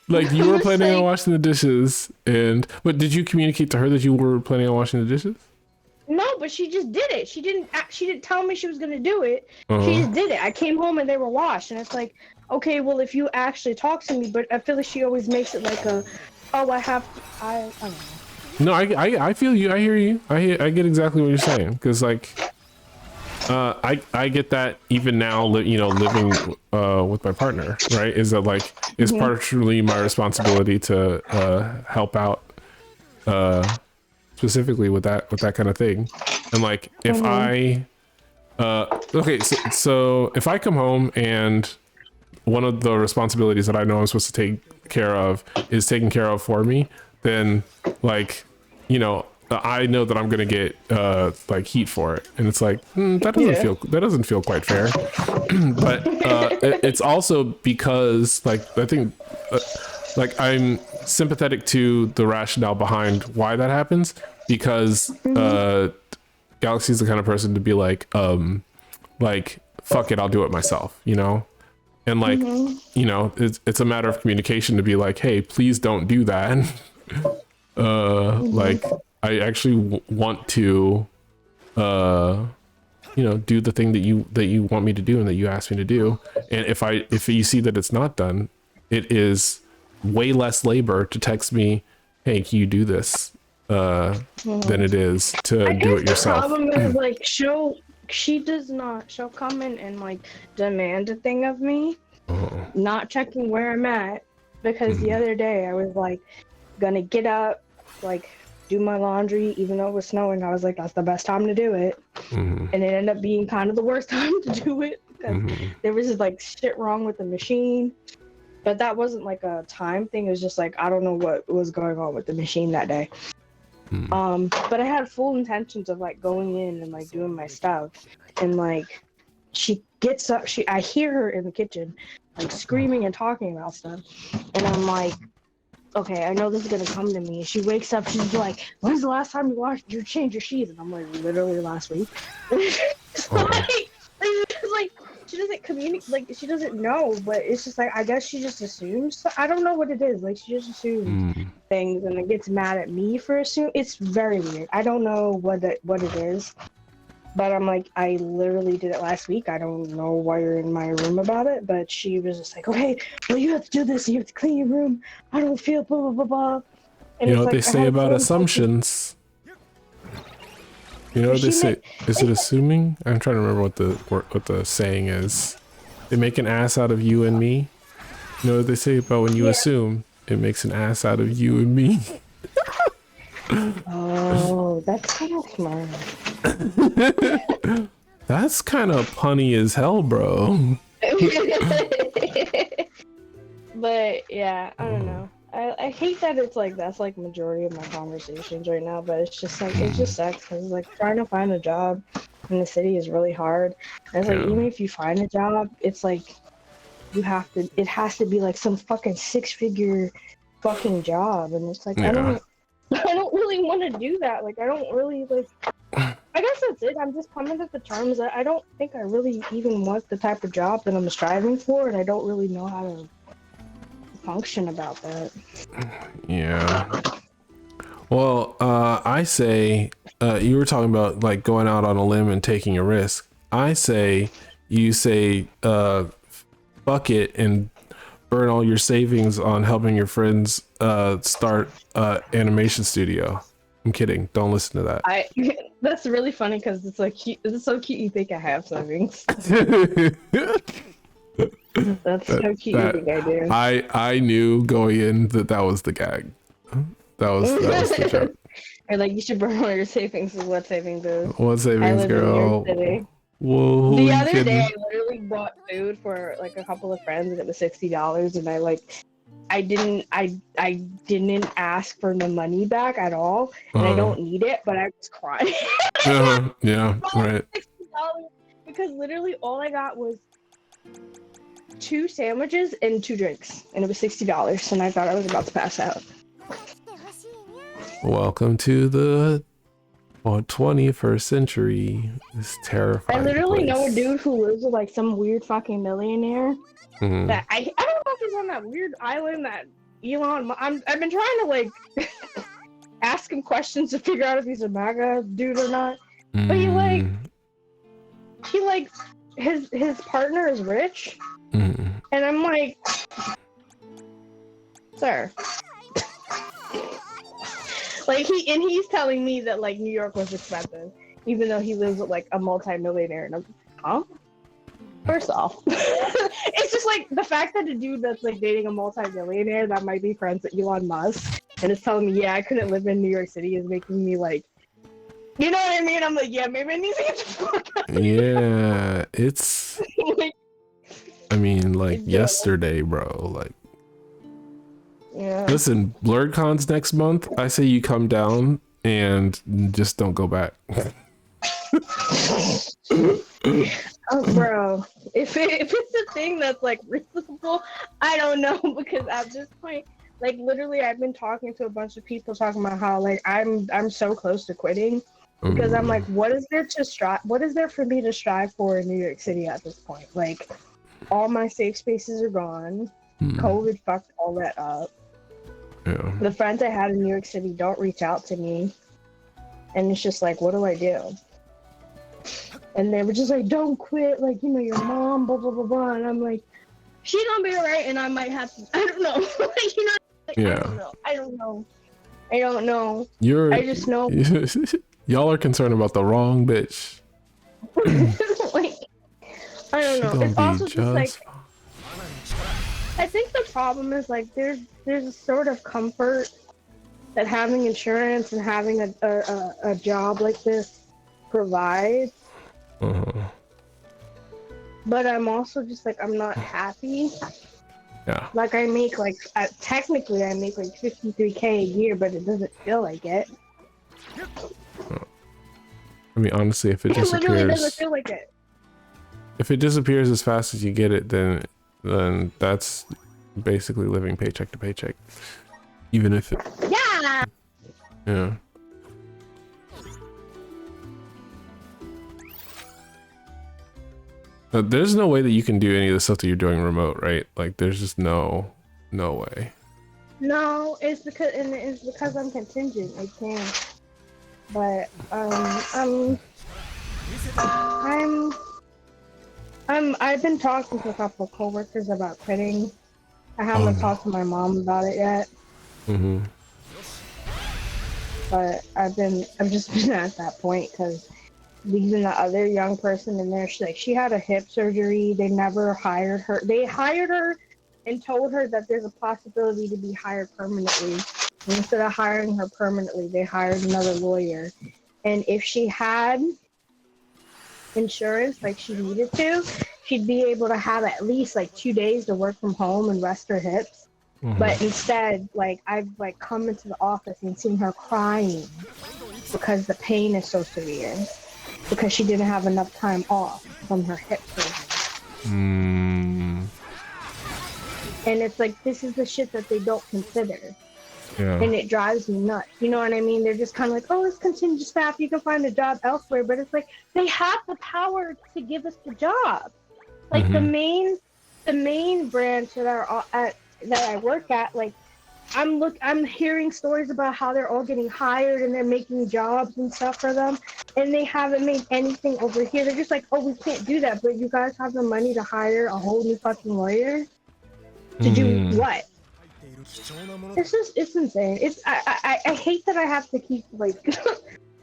Like you were planning on like, washing the dishes, but did you communicate to her that you were planning on washing the dishes? no, but she just did it. She didn't tell me she was gonna do it. She just did it. I came home and they were washed, and it's like, okay, well, if you actually talk to me, but I feel like she always makes it like a, oh, I have to, I don't know. No, I feel you. I hear you. I get exactly what you're saying. Because like, I get that even now. Living with my partner, right? Is that like it's partially my responsibility to help out, specifically with that kind of thing. And like, if I, okay, so if I come home and one of the responsibilities that I know I'm supposed to take care of is taken care of for me, then like, I know that I'm gonna get like heat for it, and it's like that doesn't feel quite fair. But it's also because like I think like I'm sympathetic to the rationale behind why that happens, because Galaxy's the kind of person to be like fuck it, I'll do it myself, and like it's a matter of communication to be like, hey, please don't do that. Like I actually want to do the thing that you want me to do and that you asked me to do, and if you see that it's not done, it is way less labor to text me, hey, can you do this, than it is to do it yourself. The problem is like she'll come in and like demand a thing of me, not checking where I'm at, because the other day I was like gonna get up, like do my laundry, even though it was snowing. I was like, that's the best time to do it, and it ended up being kind of the worst time to do it because there was just like shit wrong with the machine. But that wasn't like a time thing. It was just like, I don't know what was going on with the machine that day. But I had full intentions of like going in and like doing my stuff, and like she gets up, I hear her in the kitchen like screaming and talking about stuff, and I'm like, okay, I know this is gonna come to me. She wakes up, she's like, when's the last time you changed your sheets? And I'm like, literally last week. like she doesn't communicate, like she doesn't know, but it's just like, I guess she just assumes. I don't know what it is, like she just assumes things and then gets mad at me for assuming. It's very weird. I don't know what it is, but I'm like, I literally did it last week. I don't know why you're in my room about it, but she was just like, okay, well, you have to do this, you have to clean your room, I don't feel blah blah blah blah. And you know what like, they say about assumptions. You know what they say? Is it assuming? I'm trying to remember what the saying is. They make an ass out of you and me. You know what they say about when you assume? It makes an ass out of you and me. Oh, that's kind of smart. That's kind of punny as hell, bro. But yeah, I don't know. I hate that it's like that's like majority of my conversations right now, but it's just like it just sucks because like trying to find a job in the city is really hard. And it's like even if you find a job, it's like it has to be like some fucking 6-figure fucking job, and it's like I don't really want to do that. Like I don't really like. I guess that's it. I'm just coming to the terms that I don't think I really even want the type of job that I'm striving for, and I don't really know how to function about that. Yeah. Well, I say you were talking about like going out on a limb and taking a risk. I say you say fuck it and burn all your savings on helping your friends start animation studio. I'm kidding. Don't listen to that. That's really funny because it's like it's so cute. You think I have savings? That's so cute. You think I do? I knew going in that was the gag. That was the joke. Or like you should burn all your savings. Is what savings is. What savings, girl? Whoa. The other day, I literally bought food for like a couple of friends, and it was $60. And I didn't ask for the money back at all, and I don't need it, but I was crying. Yeah, right. $60 because literally all I got was 2 sandwiches and 2 drinks, and it was $60, and I thought I was about to pass out. Welcome to the 21st century. This terrifying I literally know a place. dude who lives with like some weird fucking millionaire. Mhm. That I don't know if he's on that weird island that I've been trying to like ask him questions to figure out if he's a MAGA dude or not. But Mm. he like his partner is rich, Mm. and I'm like, sir. Like he's telling me that like New York was expensive, even though he lives with like a multi-millionaire, and I'm like, huh? First off, it's just like the fact that a dude that's like dating a multi-millionaire that might be friends with Elon Musk and is telling me, yeah, I couldn't live in New York City is making me like, you know what I mean? I'm like, yeah, maybe I need to get the fuck out. Yeah, it's. Like, I mean, like yeah. yesterday, bro. Like, Yeah. listen, BlurredCon's next month. I say you come down and just don't go back. Oh, bro, if it's a thing that's like reasonable, I don't know, because at this point, like literally, I've been talking to a bunch of people talking about how like I'm so close to quitting because I'm like, what is there to strive? What is there for me to strive for in New York City at this point? Like, all my safe spaces are gone. COVID fucked all that up. Yeah. The friends I had in New York City don't reach out to me, and it's just like, what do I do? And they were just like, don't quit, like, you know, your mom, blah, blah, blah, blah. And I'm like, she gonna be alright, and I might have to, I don't know. Like, you know, like, Yeah. I don't know. You're. I just know. Y'all are concerned about the wrong bitch. Like, I don't know. It's also just like, I think the problem is like, there's a sort of comfort that having insurance and having a job like this provides. But I'm also just like, I'm not happy. Yeah. Like I make like technically I make like 53K a year, but it doesn't feel like it. I mean, honestly, if it It literally doesn't disappears, feel like it. if it disappears as fast as you get it, then that's basically living paycheck to paycheck. Even if it. Yeah. Yeah. There's no way that you can do any of the stuff that you're doing remote, right? Like, there's just no way. No, it's because I'm contingent. I can't. But I've been talking to a couple of coworkers about quitting. I haven't talked to my mom about it yet. But I've just been at that point because leaving the other young person in there, she had a hip surgery. They never hired her. They hired her and told her that there's a possibility to be hired permanently. And instead of hiring her permanently, they hired another lawyer. And if she had insurance like she needed to, she'd be able to have at least like 2 days to work from home and rest her hips. But instead, like I've like come into the office and seen her crying because the pain is so severe. Because she didn't have enough time off from her hip surgery. And it's like, this is the shit that they don't consider. Yeah. And it drives me nuts. You know what I mean? They're just kind of like, oh, it's contingent staff. You can find a job elsewhere. But it's like, they have the power to give us the job. Like the main branch that I work at, like, I'm hearing stories about how they're all getting hired and they're making jobs and stuff for them, and they haven't made anything over here. They're just like, oh, we can't do that, but you guys have the money to hire a whole new fucking lawyer to do what? It's insane. I hate that I have to keep like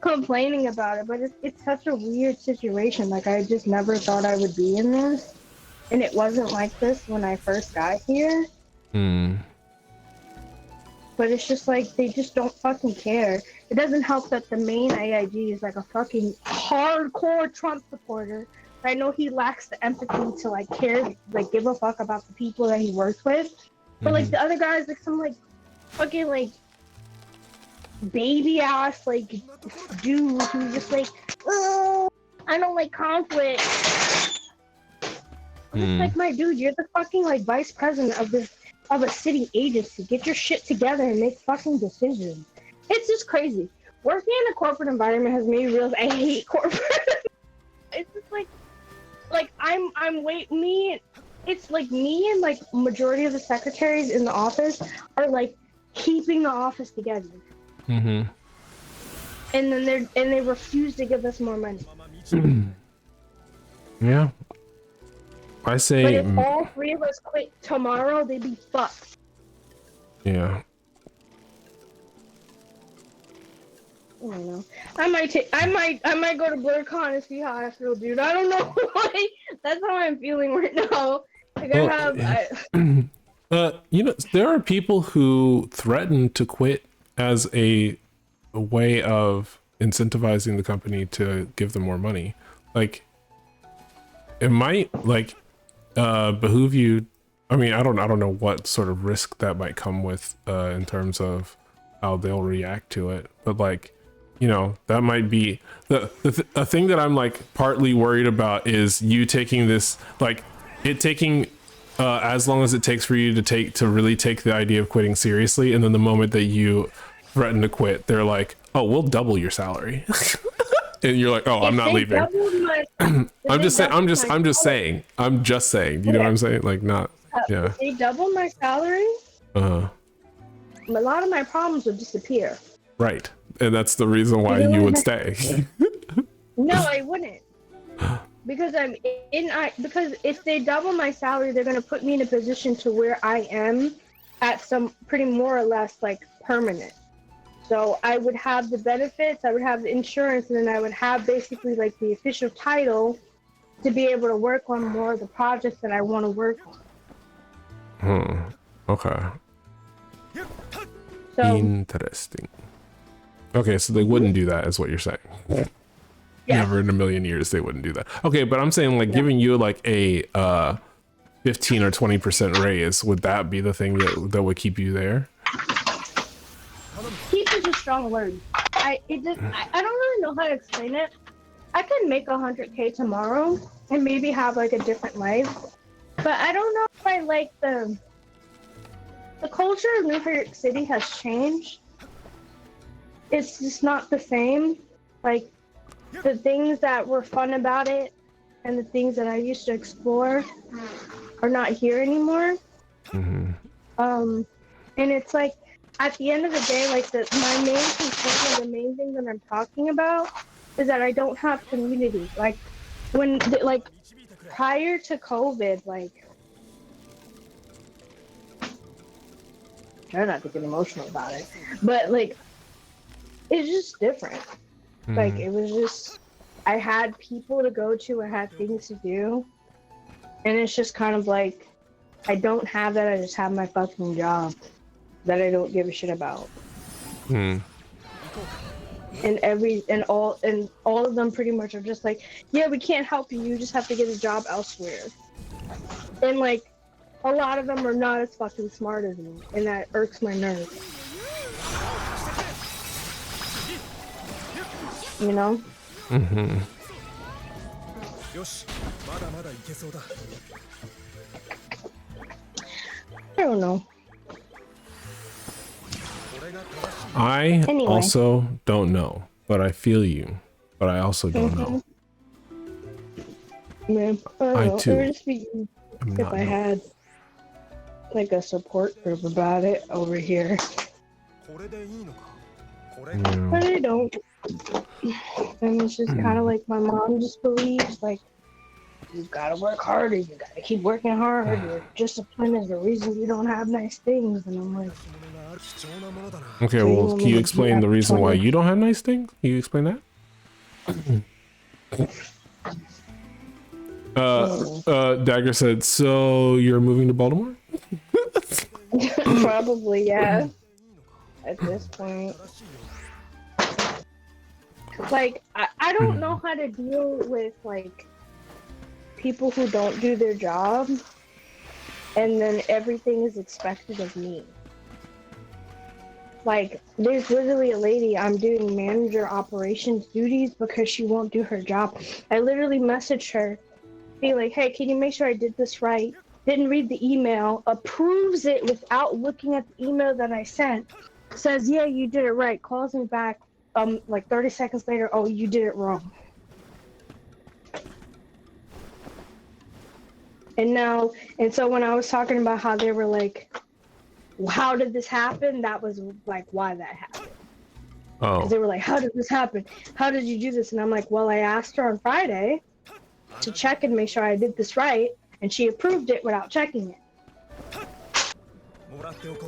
complaining about it, but it's such a weird situation. Like I just never thought I would be in this, and it wasn't like this when I first got here. But it's just like, they just don't fucking care. It doesn't help that the main AIG is like a fucking hardcore Trump supporter. I know he lacks the empathy to like care, like give a fuck about the people that he works with. But like the other guys, like some like fucking like baby ass like dude who's just like, oh, I don't like conflict. It's like, my dude, you're the fucking like vice president of a city agency. Get your shit together and make fucking decisions. it's just crazy. Working in a corporate environment has made me realize I hate corporate. It's just like I'm wait me. It's like me and like majority of the secretaries in the office are like keeping the office together. Mm-hmm. And then they refuse to give us more money. Yeah. I say. But if all three of us quit tomorrow, they'd be fucked. Yeah. I don't know. I might go to BlurCon and see how I feel, dude. I don't know why. That's how I'm feeling right now. Like you know, there are people who threaten to quit as a way of incentivizing the company to give them more money. Like, it might behoove you. I mean, I don't know what sort of risk that might come with in terms of how they'll react to it, but like, you know, that might be the thing that I'm like partly worried about is you taking this, like it taking as long as it takes for you to really take the idea of quitting seriously, and then the moment that you threaten to quit, they're like, oh, we'll double your salary. And you're like, oh, I'm not leaving. I'm just saying. You know what I'm saying? Like, not, yeah. If they double my salary, a lot of my problems would disappear. Right. And that's the reason why you would stay. No, I wouldn't. Because because if they double my salary, they're going to put me in a position to where I am at some pretty more or less like permanent. So I would have the benefits, I would have the insurance, and then I would have basically like the official title to be able to work on more of the projects that I want to work on. Okay. So, interesting. Okay, so they wouldn't do that, is what you're saying. Yeah. Never in a million years they wouldn't do that. Okay, but I'm saying like giving you like a 15 or 20% raise, would that be the thing that would keep you there? Keep is a strong word. I don't really know how to explain it. I could make 100K tomorrow and maybe have like a different life, but I don't know if I like the culture of New York City has changed. It's just not the same. Like, the things that were fun about it and the things that I used to explore are not here anymore. Mm-hmm. And it's like, at the end of the day, like my main concern and the main thing that I'm talking about is that I don't have community. Like, prior to COVID, like, try not to get emotional about it, but like, it's just different. Like, it was just, I had people to go to, I had things to do, and it's just kind of like, I don't have that, I just have my fucking job that I don't give a shit about. And all of them pretty much are just like, yeah, we can't help you, you just have to get a job elsewhere. And like, a lot of them are not as fucking smart as me, and that irks my nerves. You know? Mm-hmm. I don't know. Anyway. Also don't know, but I feel you. But I also don't know. Man, I too. It would just be if I had like a support group about it over here. Yeah. But I don't. And it's just kind of like my mom just believes, like, you've got to work harder, you got to keep working hard, your discipline is the reason you don't have nice things. And I'm like, okay, well, can you explain the reason why you don't have nice things? Can you explain that? Dagger said, so you're moving to Baltimore? Probably, yeah. At this point. Like, I don't know how to deal with, like, people who don't do their job, and then everything is expected of me. Like, there's literally a lady, I'm doing manager operations duties because she won't do her job. I literally messaged her, being like, hey, can you make sure I did this right? Didn't read the email, approves it without looking at the email that I sent, says, yeah, you did it right. Calls me back, like 30 seconds later, oh, you did it wrong. And so when I was talking about how they were like, how did this happen? That was like why that happened. Oh. Because they were like, how did this happen? How did you do this? And I'm like, well, I asked her on Friday to check and make sure I did this right, and she approved it without checking it.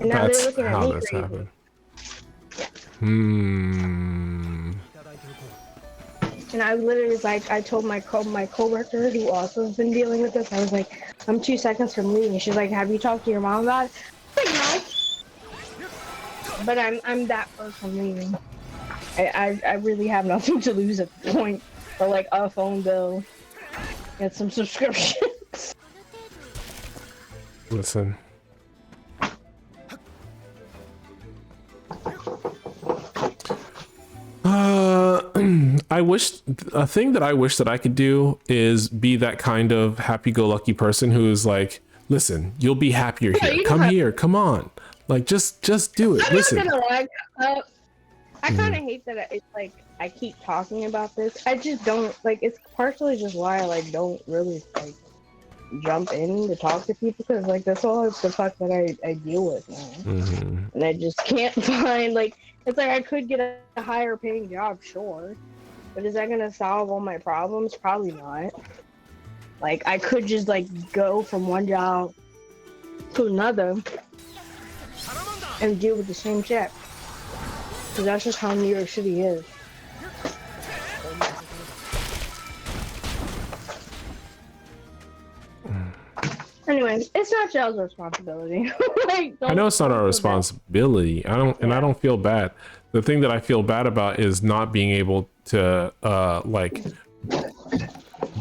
And now That's they're looking at how me this crazy. happened. Yeah. And I literally was like, I told my coworker who also has been dealing with this, I was like, I'm 2 seconds from leaving. She's like, have you talked to your mom about it? I was like, no. But I'm that close from leaving. I really have nothing to lose at this point, but like a phone bill and some subscriptions. Listen. I wish a thing that I wish that I could do is be that kind of happy-go-lucky person who is like, listen, you'll be happier here. Come here, come on. Like just do it. Listen. I'm not gonna lie. I kind of hate that it's like I keep talking about this. I just don't like. It's partially just why I like don't really like jump in to talk to people because like that's all the fuck that I deal with now, and I just can't find like. It's like I could get a higher paying job, sure, but is that gonna solve all my problems? Probably not. Like I could just like go from one job to another and deal with the same shit. Because that's just how New York City is. Anyway, it's not y'all's responsibility. Like, I know it's not our responsibility. I don't feel bad. The thing that I feel bad about is not being able to like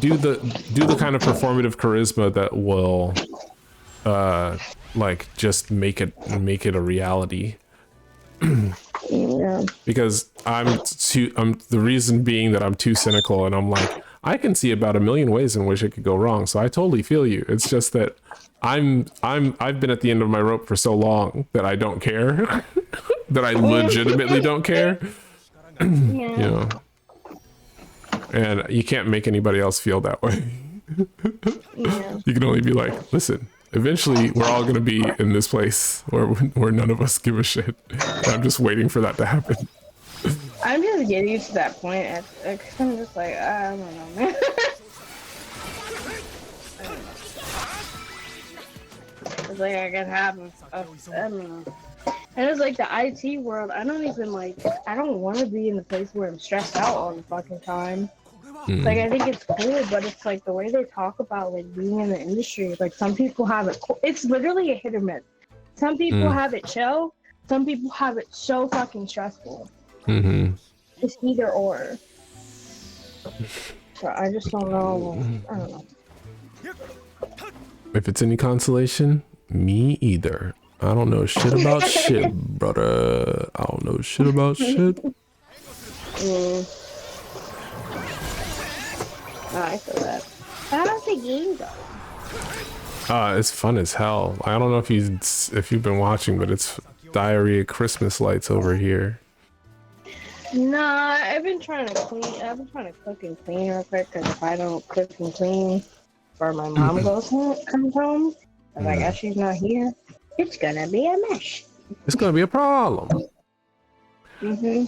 do the kind of performative charisma that will like just make it a reality. Yeah. Because the reason being that I'm too cynical, and I'm like, I can see about a million ways in which it could go wrong. So I totally feel you. It's just that I've been at the end of my rope for so long that I don't care. That I legitimately don't care. You know. And you can't make anybody else feel that way. Yeah. You can only be like, listen, eventually we're all gonna be in this place where none of us give a shit. I'm just waiting for that to happen. I'm just getting to that point. I'm just like, I don't know, man. It's like I can happen. I don't know. And it's like the IT world. I don't want to be in a place where I'm stressed out all the fucking time. Like I think it's cool, but it's like the way they talk about like being in the industry. Like some people have it. It's literally a hit or miss. Some people have it chill. Some people have it so fucking stressful. It's either or. So I just don't know. I don't know. If it's any consolation, me either. I don't know shit about shit, brother. I don't know shit about shit. I feel that. How's the game go? It's fun as hell. I don't know if you've been watching, but it's diarrhea Christmas lights over here. Nah, I've been trying to cook and clean real quick because if I don't cook and clean or my mom comes home, and I guess she's not here, it's gonna be a mess. It's gonna be a problem. Yeah.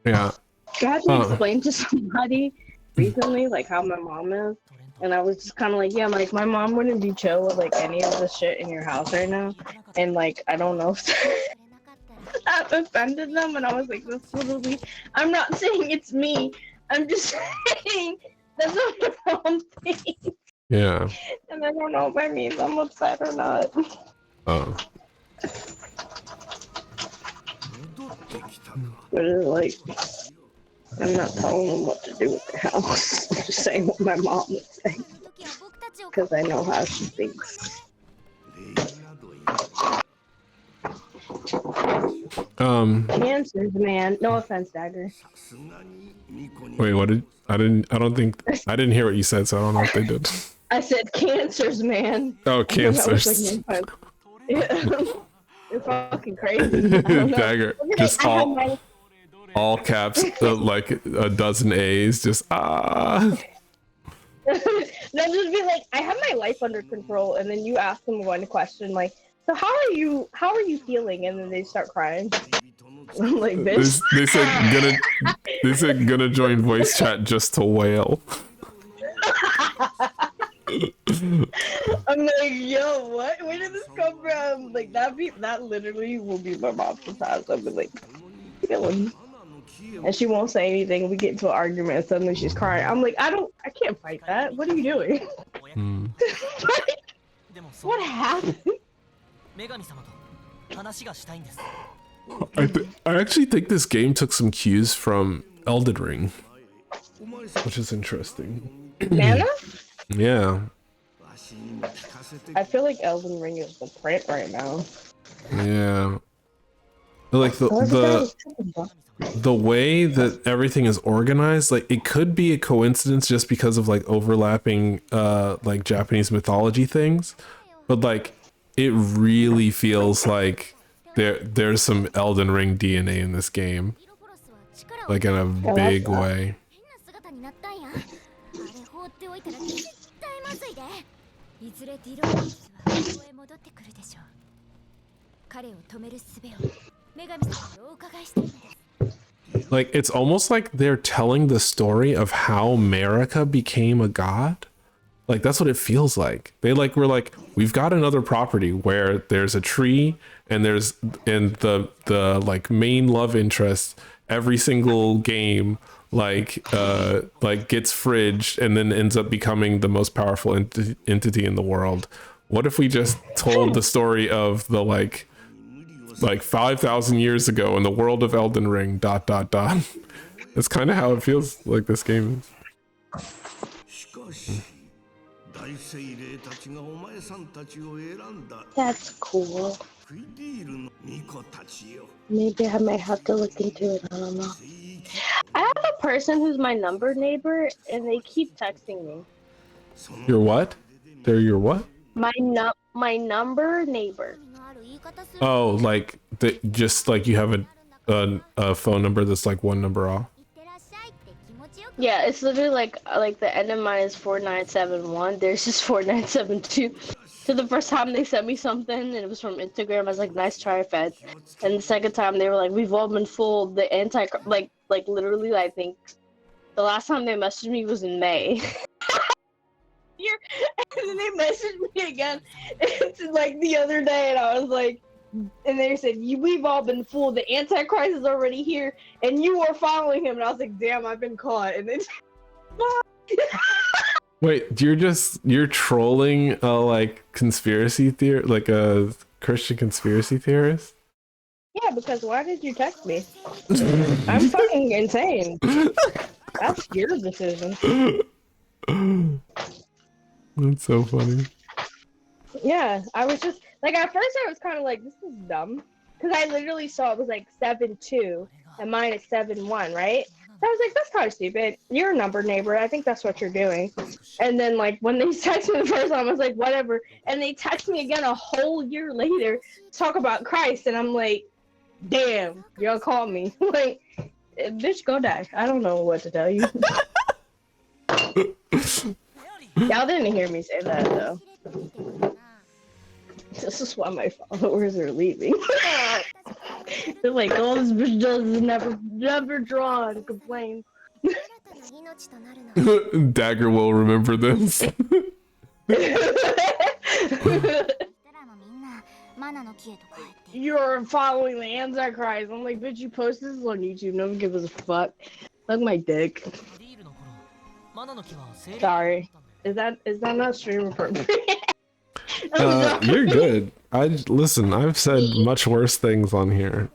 I had to explain to somebody recently like how my mom is, and I was just kind of like, yeah, like my mom wouldn't be chill with like any of the shit in your house right now, and like I don't know if that offended them, and I was like, that's literally, I'm not saying it's me, I'm just saying that's what my mom thinks. Yeah. And I don't know if that means I'm upset or not. Oh. But it's like, I'm not telling them what to do with the house. I'm just saying what my mom would say. Because I know how she thinks. Cancers, man. No offense, Dagger. Wait, what did I didn't hear what you said, so I don't know if they did. I said cancers, man. Oh, cancers. Yeah. You're fucking crazy. I don't know. Dagger, just all caps, like a dozen A's, just They'll just be like, I have my life under control, and then you ask them one question like, so how are you feeling? And then they start crying. I'm like, bitch. They said gonna join voice chat just to wail. I'm like, yo, what? Where did this come from? Like that literally will be my mom's house. I'll be like, feeling. And she won't say anything. We get into an argument and suddenly she's crying. I'm like, I can't fight that. What are you doing? What happened? I actually think this game took some cues from Elden Ring, which is interesting. Mana? Yeah. I feel like Elden Ring is the print right now. Yeah. Like the way that everything is organized, like it could be a coincidence just because of like overlapping like Japanese mythology things, but like it really feels like there's some Elden Ring DNA in this game, like in a big way. Like it's almost like they're telling the story of how America became a god. Like that's what it feels like. They like were like, we've got another property where there's a tree and there's the like main love interest every single game like gets fridged and then ends up becoming the most powerful entity in the world. What if we just told the story of the like 5,000 years ago in the world of Elden Ring ... That's kind of how it feels like this game is. That's cool. Maybe I might have to look into it. I don't know. I have a person who's my number neighbor, and they keep texting me. Your what? They're your what? My number neighbor. Oh, like just like you have a phone number that's like one number off. Yeah, it's literally like the end of mine is 4971. There's just 4972. So the first time they sent me something and it was from Instagram, I was like, nice try, Fed. And the second time they were like, we've all been fooled. The like literally, I think the last time they messaged me was in May. And then they messaged me again like the other day, and I was like, and they said, we've all been fooled. The Antichrist is already here, and you are following him. And I was like, damn, I've been caught. And then Wait, you're trolling a like conspiracy theory, like a Christian conspiracy theorist? Yeah, because why did you text me? I'm fucking insane. That's your decision. That's so funny. Yeah, I was just like, at first I was kind of like, this is dumb, because I literally saw it was like 7-2 and mine is 7-1, right? So I was like, that's kind of stupid. You're a number neighbor. I think that's what you're doing. And then like when they texted me the first time, I was like, whatever. And they text me again a whole year later to talk about Christ, and I'm like, damn, y'all called me. Like, bitch, go die. I don't know what to tell you. Y'all didn't hear me say that though. This is why my followers are leaving. They're like, oh, this bitch does never draw and complain. Dagger will remember this. You're following the Antichrist. I'm like, bitch, you post this on YouTube. No one gives a fuck. Suck my dick. Sorry. Is that not stream appropriate? You're good. Listen, I've said much worse things on here.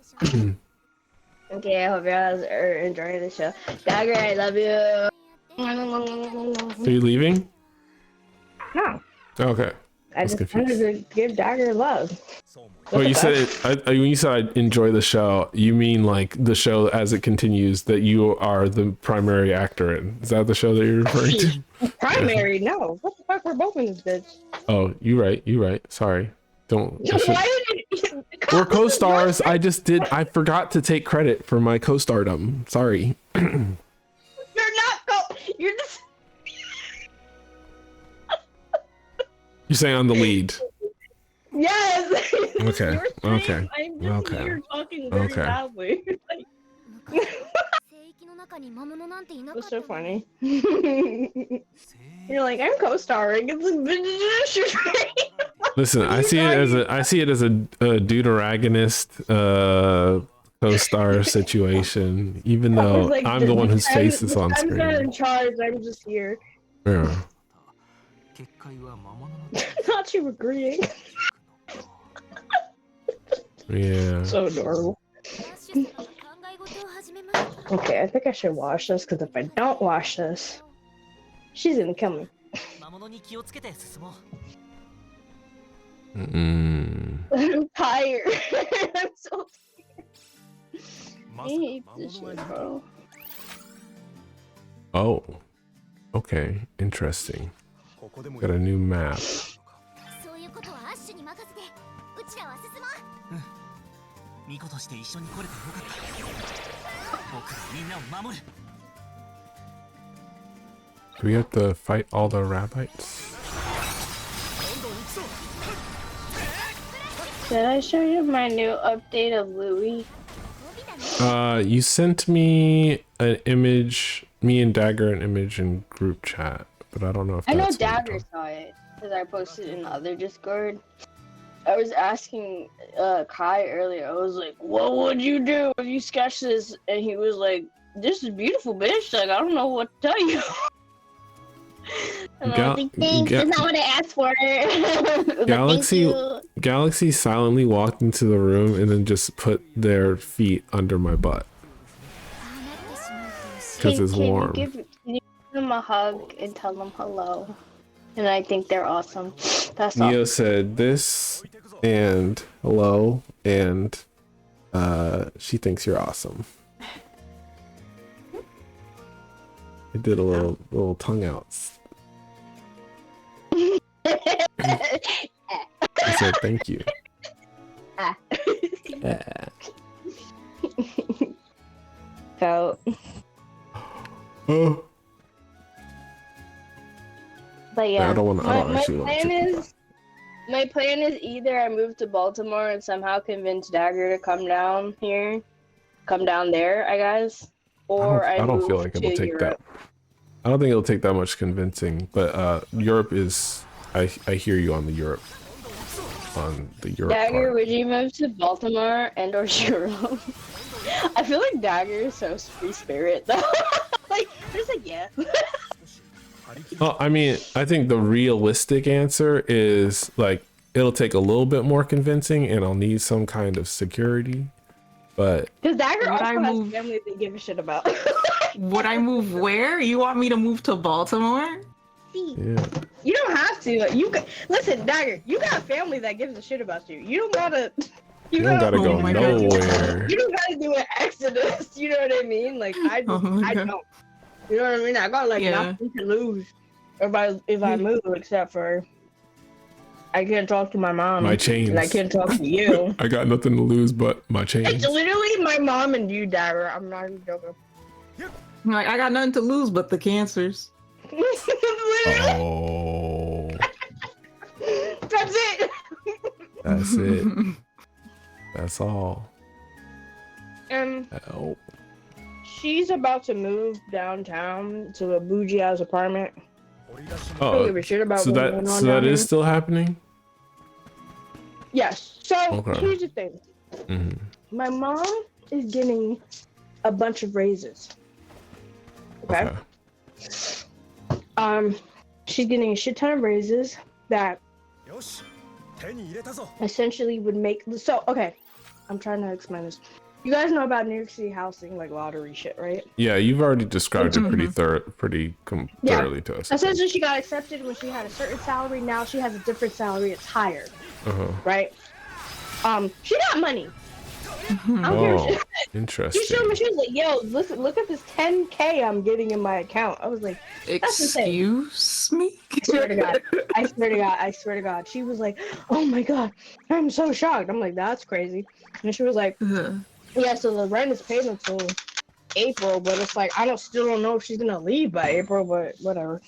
Okay, I hope you guys are enjoying the show. Dagger, I love you. Are you leaving? No. Okay. I just wanted to give Dagger love. Oh, you said when you said I enjoy the show, you mean like the show as it continues that you are the primary actor in? Is that the show that you're referring to? Primary? No. What the fuck? We're both in this bitch. Oh, you right. Sorry. Don't. Why did it? We're co-stars. I forgot to take credit for my co-stardom. Sorry. You're not you're just You're saying I'm the lead. yes. Okay. You're Okay. I'm just Okay. here talking very Okay. loudly. That's so funny. You're like, I'm co-starring. Listen, I see it as a deuteragonist co-star situation, even though Like, I'm the one whose face is on I'm not in screen. charge. I'm just here. Yeah. Not you agreeing. Yeah. So adorable. Okay, I think I should wash this because if I don't wash this, she's gonna kill me. I'm tired. I'm so tired. I hate this shit, bro. Oh. Okay. Interesting. Got a new map. Do we have to fight all the rabbits? Did I show you my new update of Louis? You sent me an image, me and Dagger an image in group chat, but I don't know if I know that's what you're Dagger talking- saw it because I posted in the other Discord. I was asking Kai earlier. I was like, "What would you do if you sketch this?" And he was like, "This is beautiful, bitch. Like, I don't know what to tell you." And I was like, "Thanks. That's not what I asked for." Galaxy silently walked into the room and then just put their feet under my butt because it's warm. Can you give them a hug and tell them hello? And I think they're awesome. That's all. Neo said this and hello, and she thinks you're awesome. I did a little tongue outs. I said thank you. So, Oh. but yeah, I don't my actually want to. My plan is either I move to Baltimore and somehow convince Dagger to come down here, come down there, I guess, or I don't move feel like it'll to take Europe. that. I don't think it'll take that much convincing, but Europe is. I hear you on the Europe. On the Europe Dagger, part. would you move to Baltimore and or Europe? I feel like Dagger is so free spirit though. Like, just like yeah. Well, I mean, I think the realistic answer is like it'll take a little bit more convincing, and I'll need some kind of security. But Because Dagger Would also I has move- family they give a shit about. Would I move where? You want me to move to Baltimore? yeah, You don't have to. You can listen, Dagger. You got family that gives a shit about you. You don't gotta. you don't gotta go Oh my God. nowhere. You don't gotta do an exodus. You know what I mean? Like I Oh my I God. don't. You know what I mean? I got like Yeah. nothing to lose if I move, except for I can't talk to my mom. My chains. And I can't talk to you. I got nothing to lose but my It's chains. literally my mom and you, Dagger. I'm not even joking. Like, I got nothing to lose but the cancers. Oh, That's it. that's it. That's all. And Oh, she's about to move downtown to a bougie ass apartment. I don't give a shit about so what's going on that down is here. still happening. Yes. So Okay. here's the thing. Mhm. My mom is getting a bunch of raises. Okay. She's getting a shit ton of raises that essentially would make okay. I'm trying to explain this. You guys know about New York City housing, like lottery shit, right? Yeah, you've already described it pretty Yeah. thoroughly to us. Essentially, she got accepted when she had a certain salary. Now she has a different salary. It's higher, Uh-huh. right? She got money. I don't care. Oh, She interesting. showed me. She was like, "Yo, listen, look at this 10K I'm getting in my account." I was like, "That's insane." Excuse me? I swear to God. I swear to God. I swear to God. She was like, "Oh my God, I'm so shocked." I'm like, "That's crazy." And she was like, "Yeah, so the rent is paid until April, but it's like I still don't know if she's gonna leave by April, but whatever."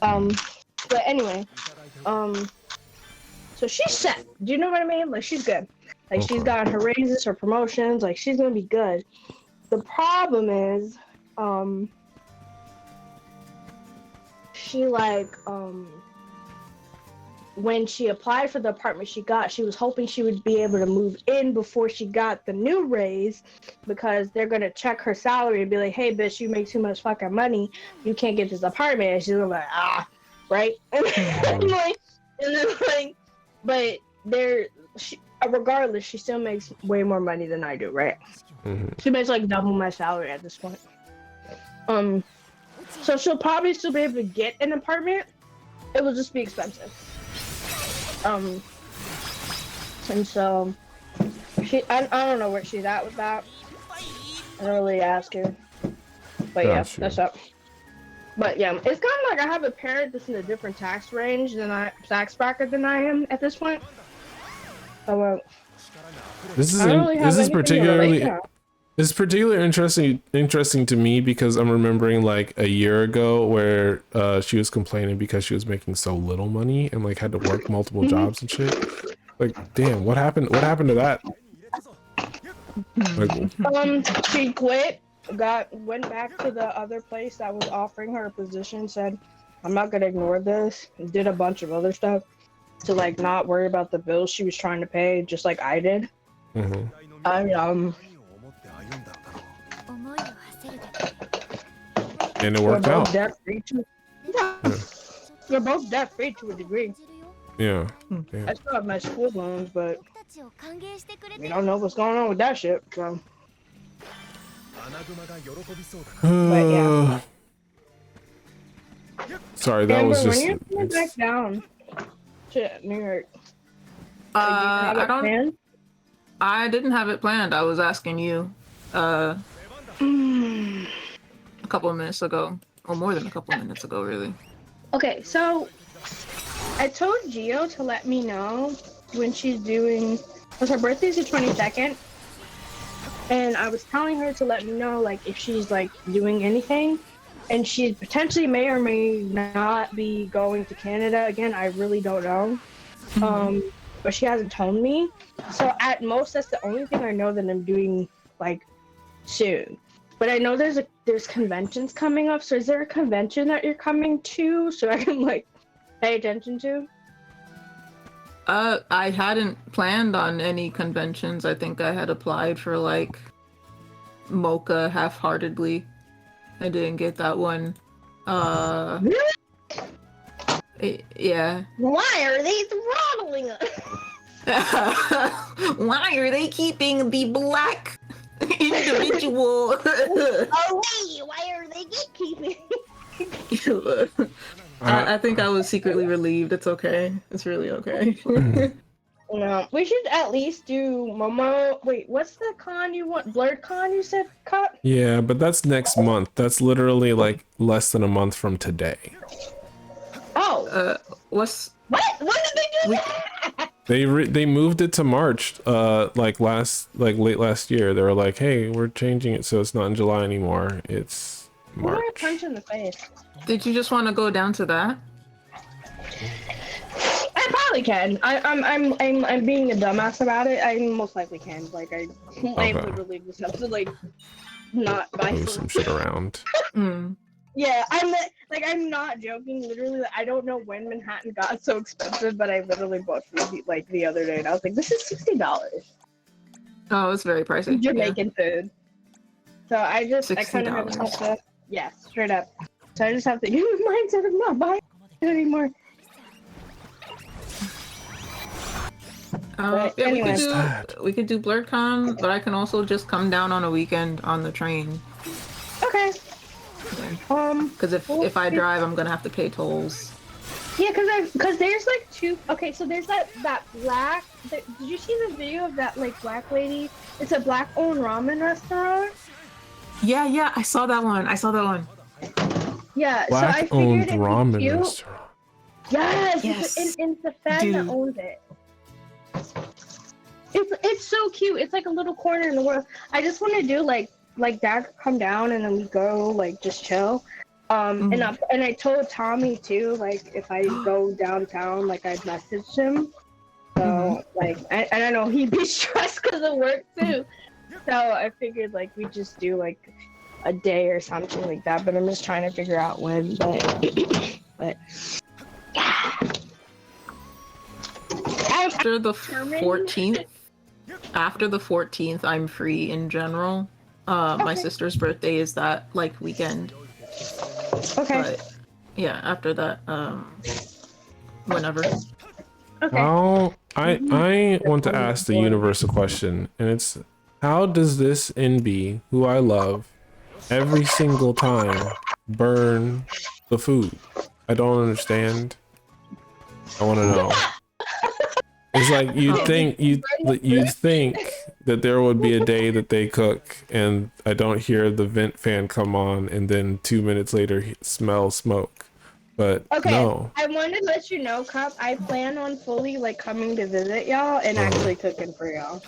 But anyway, so she's set. Do you know what I mean? Like she's good. Like she's Okay. got her raises, her promotions. Like she's gonna be good. The problem is, she when she applied for the apartment she got, she was hoping she would be able to move in before she got the new raise, because they're gonna check her salary and be like, "Hey, bitch, you make too much fucking money. You can't get this apartment." And she's like, "Ah, right." And then but regardless, she still makes way more money than I do, right? She makes like double my salary at this point. So she'll probably still be able to get an apartment. It will just be expensive. And so I don't know where she's at with that. I don't really ask her. But yeah, that's up. But yeah, it's kind of like I have a parent that's in a different tax bracket than I am at this point. So This is I don't really have anything to relate to. It's particularly interesting to me because I'm remembering like a year ago where she was complaining because she was making so little money and like had to work multiple jobs and shit. Like, damn, what happened? What happened to that? Like, she quit, went back to the other place that was offering her a position, said, "I'm not gonna ignore this," and did a bunch of other stuff to like not worry about the bills she was trying to pay, just like I did. And it worked out. We're both debt free to a degree. Yeah. I still have my school loans, but we don't know what's going on with that shit. So. But yeah. Sorry, that was just. When you're coming back down to New York, I didn't have it planned. I was asking you a couple of minutes ago, or more than a couple of minutes ago, really. Okay, so I told Gio to let me know when she's doing, because her birthday's the 22nd, and I was telling her to let me know like if she's like doing anything, and she potentially may or may not be going to Canada again. I really don't know. But she hasn't told me. So at most, that's the only thing I know that I'm doing like soon. But I know there's conventions coming up. So is there a convention that you're coming to so I can like pay attention to? I hadn't planned on any conventions. I think I had applied for like Mocha half-heartedly. I didn't get that one. Yeah. Why are they throttling us? Why are they keeping the black individual? Oh wait, why are they gatekeeping? I think I was secretly relieved. It's okay. It's really okay. No, we should at least do Momo. Wait, what's the con you want? BlurredCon, you said, Cut? Yeah, but that's next month. That's literally like less than a month from today. Oh. What? When did they do that? They moved it to March, late last year. They were like, "Hey, we're changing it so it's not in July anymore. It's March." What a punch in the face. Did you just want to go down to that? I probably can. I'm being a dumbass about it. I most likely can. Like I literally just have to like not buy move some shit around. Yeah, I'm not joking. Literally, I don't know when Manhattan got so expensive, but I literally bought food like the other day, and I was like, "This is $60." Oh, it's very pricey. Jamaican food. So I kind of have to, straight up. So I just have to get my mindset of not buying it anymore. Anyway. We could do BlurredCon, but I can also just come down on a weekend on the train. Okay. Because if I drive, I'm gonna have to pay tolls. Yeah, cause there's like two. Okay, so there's that black. Did you see the video of that like black lady? It's a black-owned ramen restaurant. Yeah, I saw that one. Yeah, so I Black-owned figured it'd be ramen cute. restaurant. Yes, and it's the fan that Dude. owns it. It's so cute. It's like a little corner in the world. I just want to do like Dad come down and then we go like just chill. And I told Tommy too, like if I go downtown, like I'd message him. So like I don't know, he'd be stressed because of work too. So I figured like we just do like a day or something like that. But I'm just trying to figure out when. But After the 14th, I'm free in general. My sister's birthday is that like weekend. Okay. But yeah, after that, whenever. Okay. How I want to ask the universal question, and it's how does this NB, who I love, every single time burn the food? I don't understand. I want to know. It's like you'd think that there would be a day that they cook and I don't hear the vent fan come on and then 2 minutes later smell smoke. But okay, no. I wanted to let you know, Cup, I plan on fully like coming to visit y'all and actually cooking for y'all.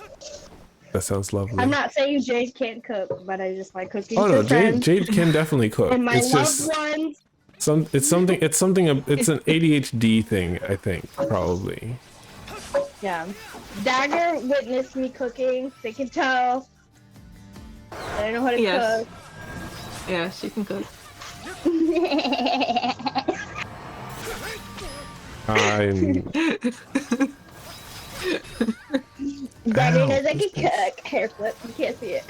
That sounds lovely. I'm not saying Jade can't cook, but I just like cooking. Oh no, for friends. Jade can definitely cook. And my it's loved just ones. it's an ADHD thing, I think, probably. Yeah. Dagger witnessed me cooking. They can tell. I know how to cook. Yeah, she can cook. Dagger knows I can cook. Hair flip. You can't see it.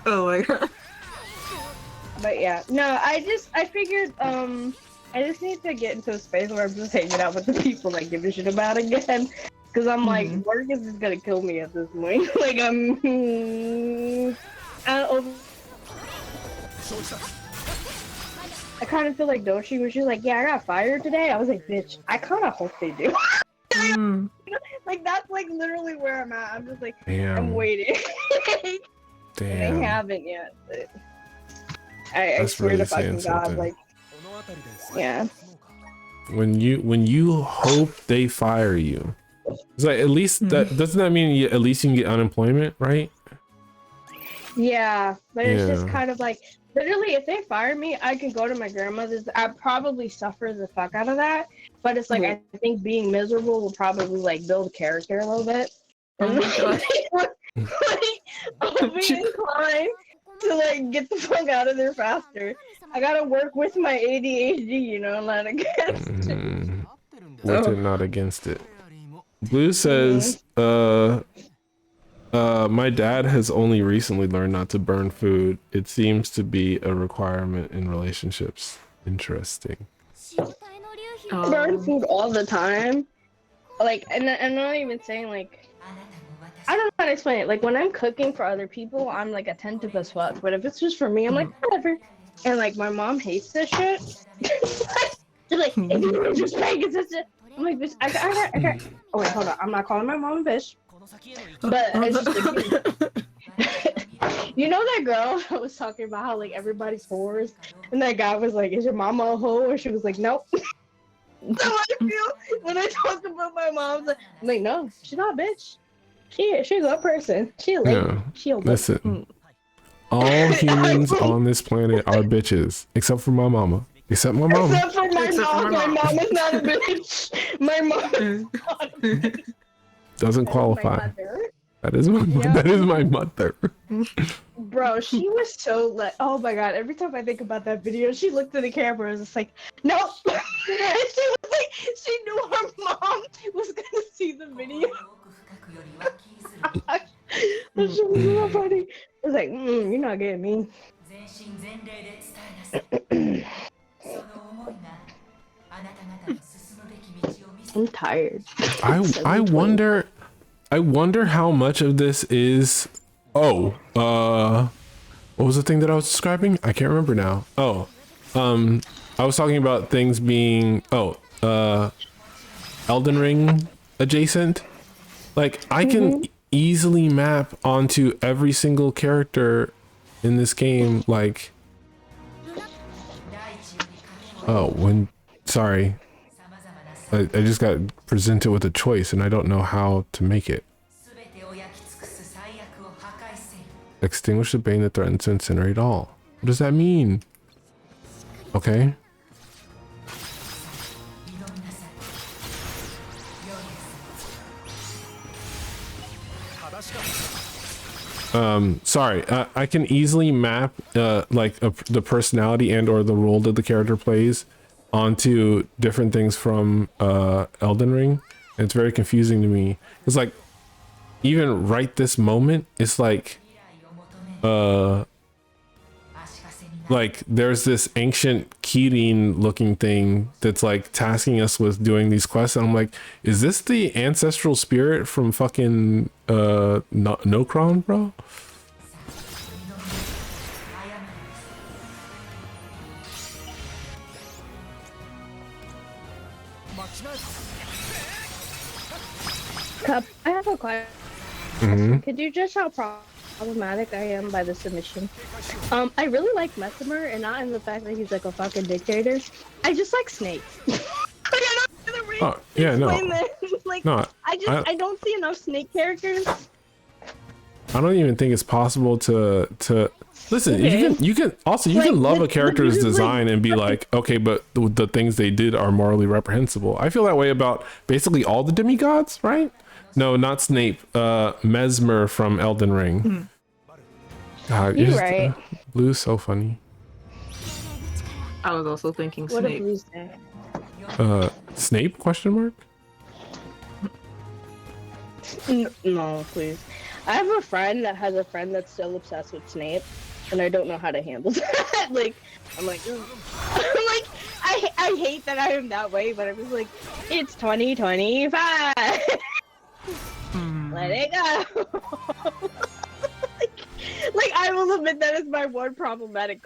Oh my god. But yeah, no, I figured, I just need to get into a space where I'm just hanging out with the people that give a shit about again. Cause I'm like, work is just gonna kill me at this point. Like I kind of feel like Doshi when she was like, yeah, I got fired today. I was like, bitch, I kind of hope they do. Like that's like literally where I'm at. I'm just like, damn. I'm waiting. Damn. They haven't yet. But I swear really to fucking God, something. like, yeah. When you hope they fire you, it's like at least that doesn't that mean at least you can get unemployment, right? Yeah, but it's just kind of like literally if they fire me, I can go to my grandmother's. I'd probably suffer the fuck out of that. But it's like I think being miserable will probably like build character a little bit. Oh my god. I'll be inclined to like get the fuck out of there faster. I gotta work with my ADHD, you know, not against it. With it, not against it. Blue says, my dad has only recently learned not to burn food. It seems to be a requirement in relationships. Interesting. I burn food all the time. Like, and I'm not even saying like, I don't know how to explain it. Like when I'm cooking for other people, I'm like attentive as fuck. But if it's just for me, I'm like whatever. And like my mom hates this shit. She's like, if you were just paying attention, I'm like, bitch, I got. Oh wait, hold on. I'm not calling my mom a bitch. But it's just like, you know that girl that was talking about how like everybody's whores, and that guy was like, "Is your mama a hoe?" And she was like, "Nope." So I feel when I talk about my mom, I'm like, "No, she's not a bitch. She's a good person. She a lady. Yeah. She a Listen, all humans on this planet are bitches, except for my mama. Except my mama. Except for my mom. My mom is not a bitch. My mom is not a bitch. Doesn't qualify. That is my that is my mother. Bro, she was so like, oh my god! Every time I think about that video, she looked at the camera and was just like, nope. She was like, she knew her mom was gonna see the video. That shit was so funny. I was like, you're not getting me. I'm tired. I wonder how much of this is what was the thing that I was describing? I can't remember now. I was talking about things being Elden Ring adjacent. Like I can easily map onto every single character in this game. Like, oh, sorry, I just got presented with a choice and I don't know how to make it. Extinguish the bane that threatens to incinerate all. What does that mean? Okay. Sorry, I can easily map the personality and or the role that the character plays onto different things from Elden Ring. And it's very confusing to me. It's like, even right this moment, it's like there's this ancient Kirin looking thing that's like tasking us with doing these quests, and I'm like, is this the ancestral spirit from fucking Nokron, bro? Cup, I have a question. Could you just how problematic I am by the submission? I really like Mesmer, and not in the fact that he's like a fucking dictator. I just like Snape. Oh, yeah, no. Like, no, I don't see enough Snape characters. I don't even think it's possible to listen. Okay. You can love a character's design and be like, okay, but the things they did are morally reprehensible. I feel that way about basically all the demigods, right? No, not Snape. Mesmer from Elden Ring. God, You're right. Blue's so funny. I was also thinking What Snape. did you say? Snape? Question mark. No, please. I have a friend that has a friend that's still obsessed with Snape, and I don't know how to handle that. Like, I'm like, ugh. I'm like, I hate that I am that way, but I was like, it's 2025. Let it go. like, I will admit that is my one problematic.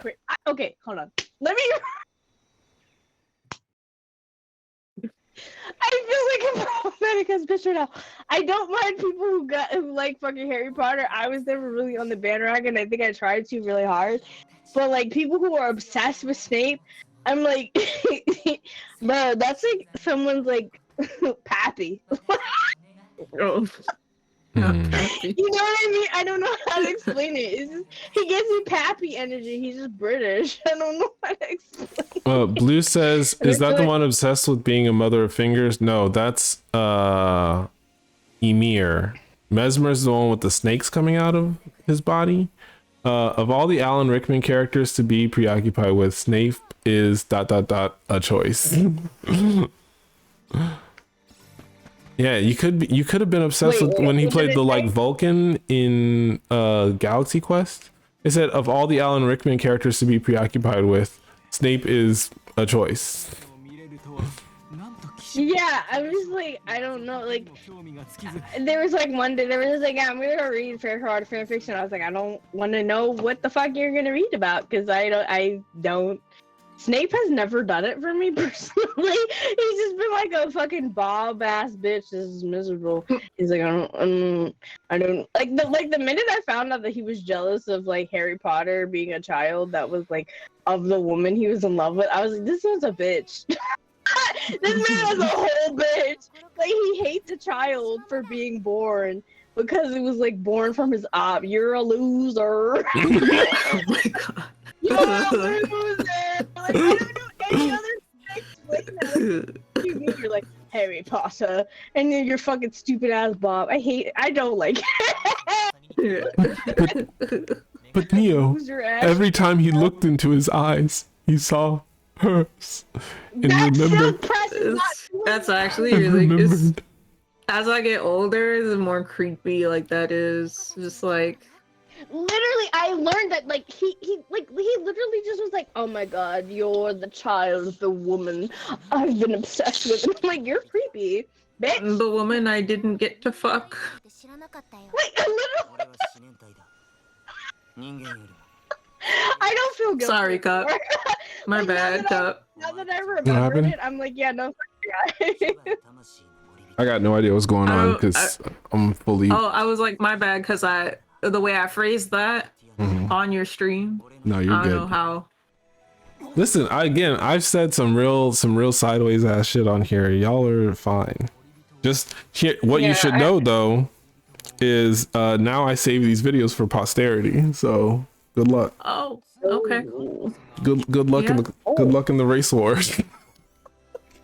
Okay, hold on. Let me. I feel like a problematic as bitch right now. I don't mind people who like fucking Harry Potter. I was never really on the bandwagon. I think I tried to really hard, but like people who are obsessed with Snape, I'm like, bro, that's like someone's like pappy. Oh. You know what I mean? I don't know how to explain it. It's just, he gives me pappy energy. He's just British. I don't know how to explain. Blue says, is that the one obsessed with being a mother of fingers? No, that's Emir. Mesmer's the one with the snakes coming out of his body. Of all the Alan Rickman characters to be preoccupied with, Snape is ... a choice. Yeah, you could have been obsessed with when he played the like Vulcan in Galaxy Quest. It said of all the Alan Rickman characters to be preoccupied with, Snape is a choice. Yeah, I was like, I don't know, like, there was like one day, there was like, yeah, I'm gonna read Fair Hard fan fiction. I was like, I don't want to know what the fuck you're gonna read about, because I don't. Snape has never done it for me personally. He's just been like a fucking Bob ass bitch. This is miserable. He's like, I don't like the minute I found out that he was jealous of like Harry Potter being a child that was like of the woman he was in love with, I was like, this one's a bitch. This man is a whole bitch. Like he hates a child for being born because it was like born from his op. You're a loser. Oh my god. You're a loser. Like, I don't know any other explain that. You're like Harry Potter, and then you're fucking stupid ass Bob. I don't like it. But Neo, every time he looked into his eyes, he saw hers. And That's actually really good. As I get older, the more creepy like that is. Just like literally, I learned that like he literally just was like, oh my god, you're the child, the woman I've been obsessed with. And I'm like, you're creepy, bitch. The woman I didn't get to fuck. Wait, literally. I don't feel guilty. Sorry, Cup. anymore. My Like, bad, Cup. Now that I remembered happened? it, I'm like, yeah, no, fuck yeah. I got no idea what's going on because I'm fully. Oh, I was like, my bad, because the way I phrased that on your stream. No, you're I don't good. know how. Listen, I've said some real sideways ass shit on here. Y'all are fine. Just here, what you should know though is now I save these videos for posterity. So good luck. Oh, okay. Good luck in the good luck in the race wars.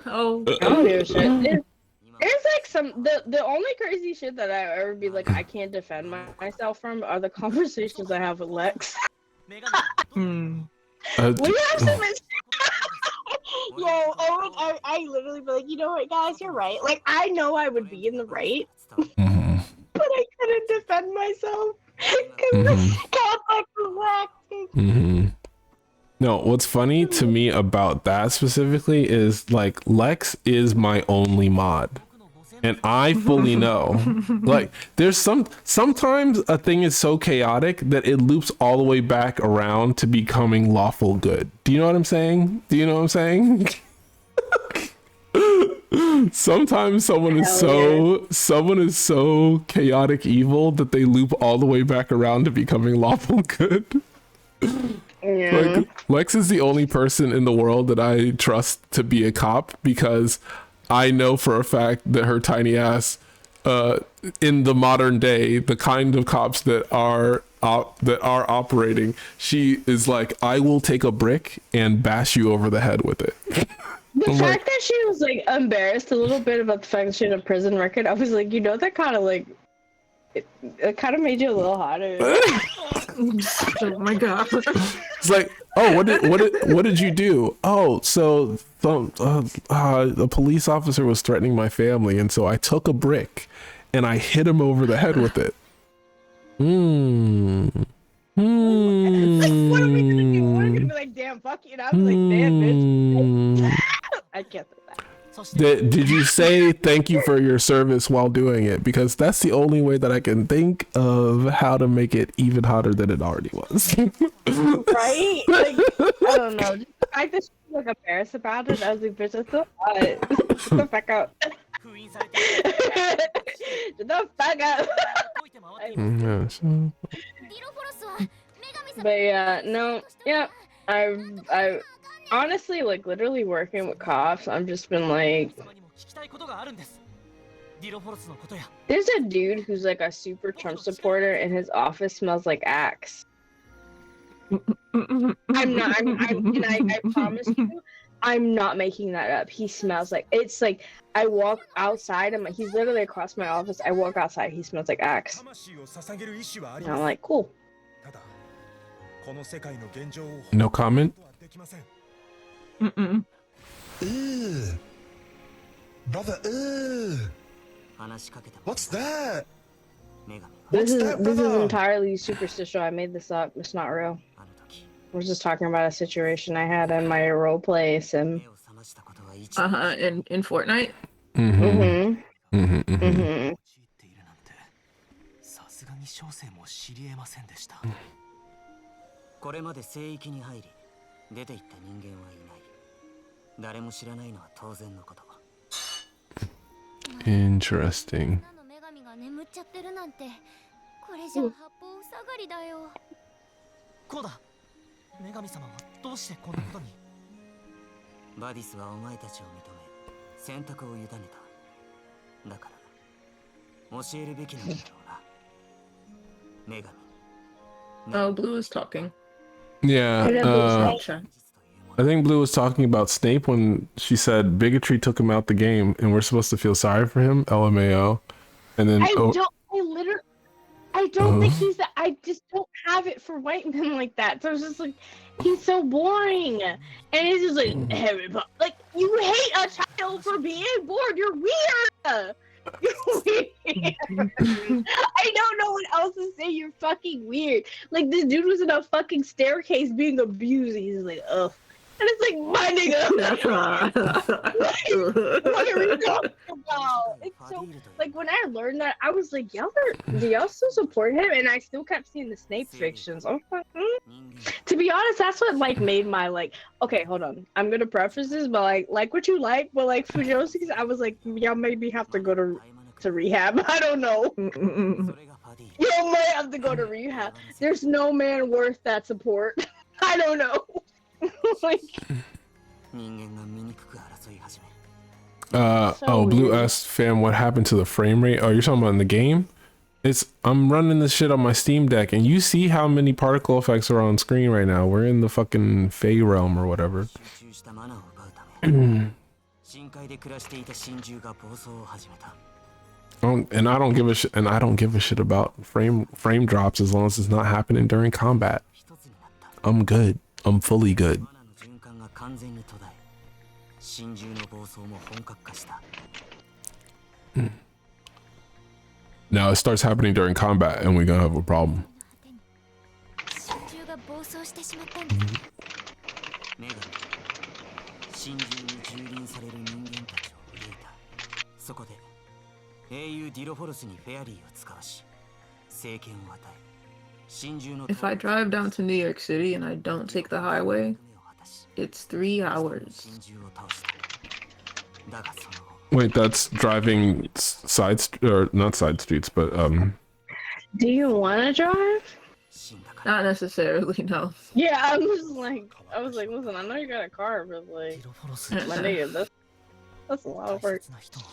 Oh. I don't give a shit. There's like the only crazy shit that I ever be like I can't defend myself from are the conversations I have with Lex. Hmm. We have some. I literally be like, you know what, guys, you're right. Like I know I would be in the right, but I couldn't defend myself because the complex was lacking. No, what's funny to me about that specifically is like Lex is my only mod. And I fully know, like, there's sometimes a thing is so chaotic that it loops all the way back around to becoming lawful good. Do you know what I'm saying? Do you know what I'm saying? Sometimes someone is so chaotic evil that they loop all the way back around to becoming lawful good. Like, Lex is the only person in the world that I trust to be a cop because I know for a fact that her tiny ass, in the modern day, the kind of cops that are operating, she is like, I will take a brick and bash you over the head with it. The fact that she was like embarrassed a little bit about the fact that she had a prison record, I was like, you know, that kind of like it kind of made you a little hotter. Oh my god. It's like, oh, what did you do? Oh, so a police officer was threatening my family, and so I took a brick and I hit him over the head with it. What are we gonna do? We're gonna be like, damn, fuck you. And I'm like, damn, bitch. I can't say that. Did you say thank you for your service while doing it? Because that's the only way that I can think of how to make it even hotter than it already was. Right? Like, I don't know. Just the fact that she was like embarrassed about it, I was like, bitch, that's so hot. Get the fuck out. Get the fuck out. But yeah, no, yeah. I honestly, like, literally working with cops, I've just been like, there's a dude who's like a super Trump supporter and his office smells like Axe. I promise you, I'm not making that up. He smells like, it's like, I walk outside, he's literally across my office, I walk outside, he smells like Axe. And I'm like, cool. No comment? Ugh. Brother, ugh. What's that? This is entirely superstitial. I made this up. It's not real. I was just talking about a situation I had in my role play sim. In Fortnite? Interesting. Oh, Blue is talking. Yeah, I think Blue was talking about Snape when she said bigotry took him out the game and we're supposed to feel sorry for him, LMAO. And then I don't think he's that. I just don't have it for white men like that. So it's just like, he's so boring. And it's just like, Harry Potter. Like, you hate a child for being bored. You're weird. You're weird. I don't know what else to say. You're fucking weird. Like, this dude was in a fucking staircase being abused. He's like, ugh. And it's like, my nigga. What are we talking Wow, it's so like when I learned that, I was like, do y'all still support him? And I still kept seeing the Snape fictions. I was like, To be honest, that's what like made my like. Okay, hold on. I'm gonna preface this, but like what you like, but like Fujosi's, I was like, y'all maybe have to go to rehab. I don't know. Y'all might have to go to rehab. There's no man worth that support. I don't know. Like. Blue weird. S fam, what happened to the frame rate? Oh, you're talking about in the game? I'm running this shit on my Steam Deck, and you see how many particle effects are on screen right now. We're in the fucking Fey realm or whatever. And I don't give a shit. And I don't give a shit about frame drops as long as it's not happening during combat. I'm good. I'm fully good. Now it starts happening during combat and we're gonna have a problem. If I drive down to New York City and I don't take the highway, it's 3 hours. Wait, that's driving or not side streets, but Do you want to drive? Not necessarily, no. Yeah, I was like, listen, I know you got a car, but like, my nigga, that's a lot of work.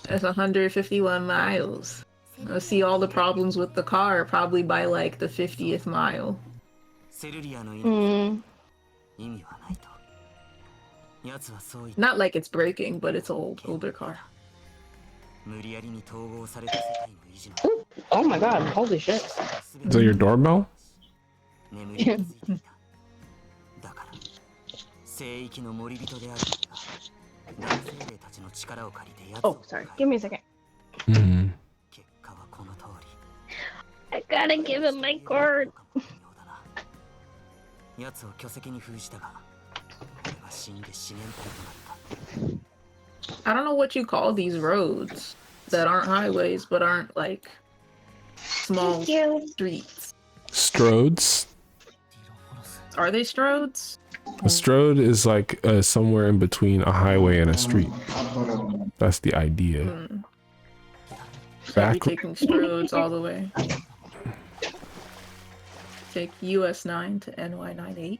That's 151 miles. I'll see all the problems with the car probably by like the 50th mile. Not like it's breaking, but it's an older car. Oh my god, holy shit. Is that your doorbell? Oh, sorry. Give me a second. I gotta give him my card. I don't know what you call these roads that aren't highways but aren't like small streets. Stroads? Are they stroads? A strode is like somewhere in between a highway and a street. That's the idea. I'll be taking stroads all the way. Take US 9 to NY 9H.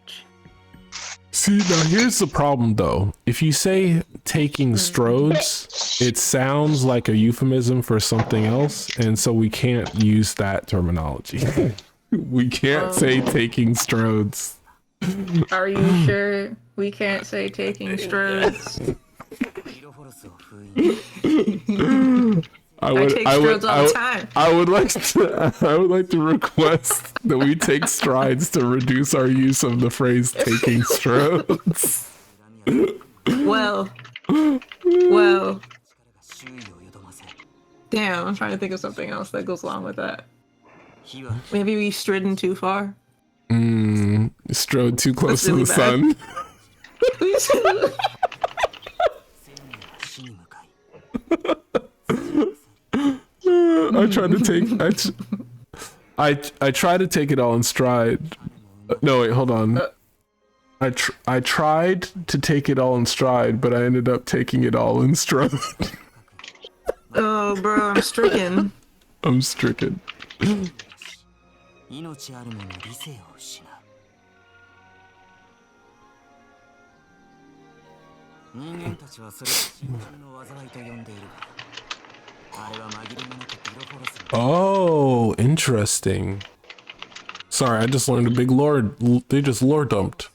See, now here's the problem though. If you say taking stroads, it sounds like a euphemism for something else, and so we can't use that terminology. We can't say taking stroads. Are you sure we can't say taking stroads? I take stroads all the time. I would like to request that we take strides to reduce our use of the phrase taking stroads. Well. Damn, I'm trying to think of something else that goes along with that. Maybe we stridden too far. Strode too close to the sun. I tried to take I try to take it all in stride. No, wait, hold on. I tried to take it all in stride, but I ended up taking it all in stride. Oh, bro, I'm stricken. I'm stricken. Oh, interesting. Sorry, I just learned a big lore. They just lore dumped.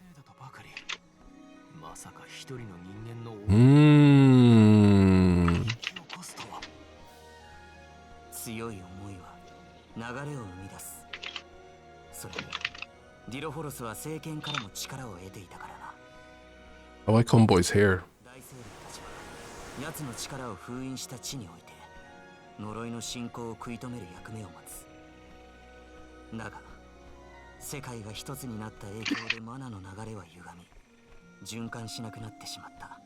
I like Homeboy's hair. 呪いの進行を食い止める役目を待つ。だが、世界が一つになった影響でマナの流れは歪み、循環しなくなってしまった。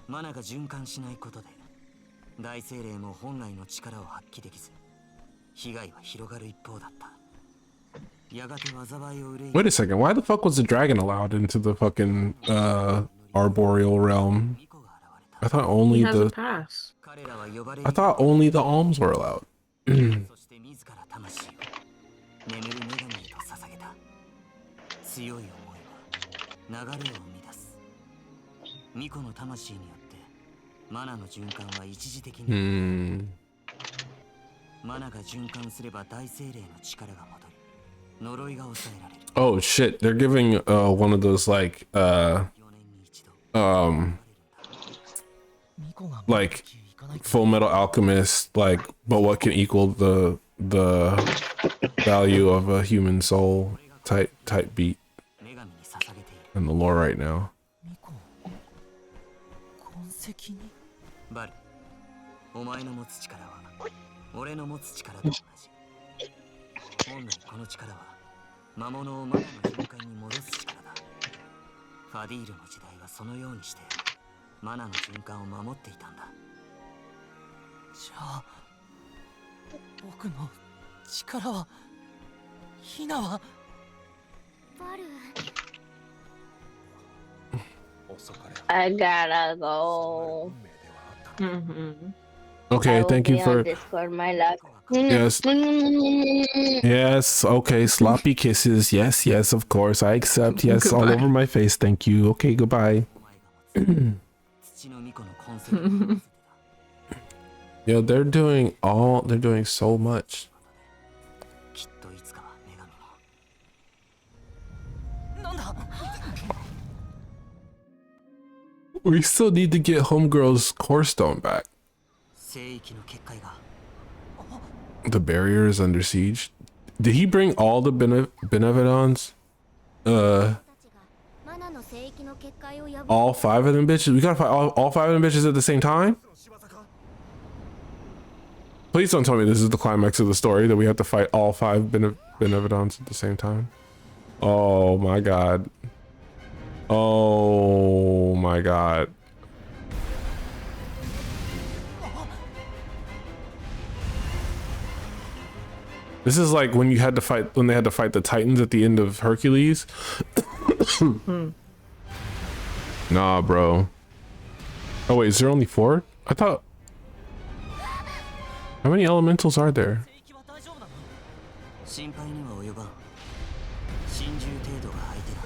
マナが循環しないことで、大精霊も本来の力を発揮できず、被害は広がる一方だった。やがて災いを憂い Wait a second, why the fuck was the dragon allowed into the fucking arboreal realm? I thought only He has a the pass. I thought only the alms were allowed. そして自ら魂を眠る女神へと捧げた。強い思いは流れを生み出す。巫女の魂によってマナの循環は一時的に、マナが循環すれば大精霊の力が戻り、呪いが抑えられる。 Oh shit, they're giving one of those like like Full Metal Alchemist, like, but what can equal the value of a human soul type beat in the lore right now. バル、お前の持つ力は俺の持つ力と同じ。本来この力は魔物をマナの循環に戻す力だ。ファディールの時代はそのようにしてマナの循環を守っていたんだ。じゃあ僕の力は、ヒナはバル I gotta go. Okay, thank you for Discord, my love. yes. Yes, okay, sloppy kisses. Yes, yes, of course. I accept. Yes, all over my face. Thank you. Okay, goodbye. Yo, they're doing so much. We still need to get Homegirl's core stone back. The barrier is under siege. Did he bring all the Benevolons? All 5 of them bitches? We gotta fight all 5 of them bitches at the same time? Please don't tell me this is the climax of the story, that we have to fight all 5 Benevolons at the same time. Oh my god. Oh my god. This is like when they had to fight the Titans at the end of Hercules. Nah, bro. Oh wait, is there only 4? I thought. How many elementals are there?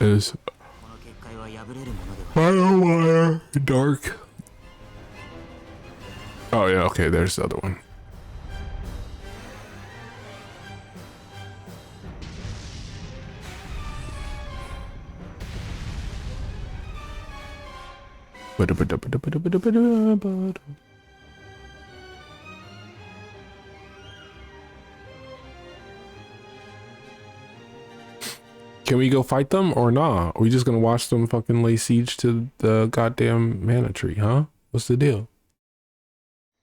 Is Firewire dark? Oh yeah, okay, there's the other one. Can we go fight them or nah? Are we just gonna watch them fucking lay siege to the goddamn mana tree, huh? What's the deal?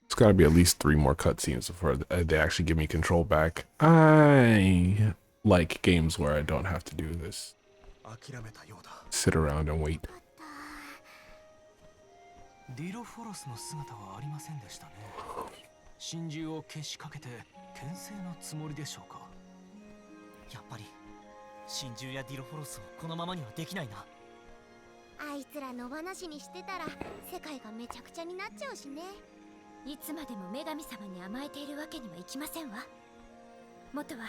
It's gotta be at least 3 more cutscenes before they actually give me control back. I like games where I don't have to do this. Sit around and wait. ディロフォロスの姿はありませんでしたね。心中をけしかけて牽制のつもりでしょうか。やっぱり心中やディロフォロスをこのままにはできないな。あいつら野放しにしてたら世界がめちゃくちゃになっちゃうしね。いつまでも女神様に甘えているわけにはいきませんわ。元は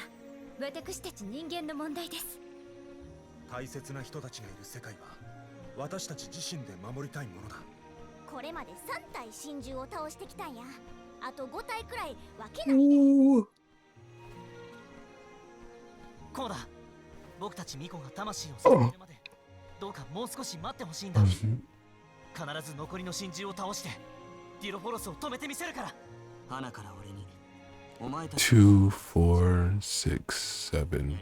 私たち人間の問題です。大切な人たちがいる世界は私たち自身で守りたいものだ。これまで3体心中を倒してきたんや。あと5体くらい分けないで。こうだ。僕たち巫女が魂を捧げるまでどうかもう少し待ってほしいんだ。必ず残りの心中を倒してディロフォロスを止めてみせるから。花から俺にお前たち2, 4, 6, 7,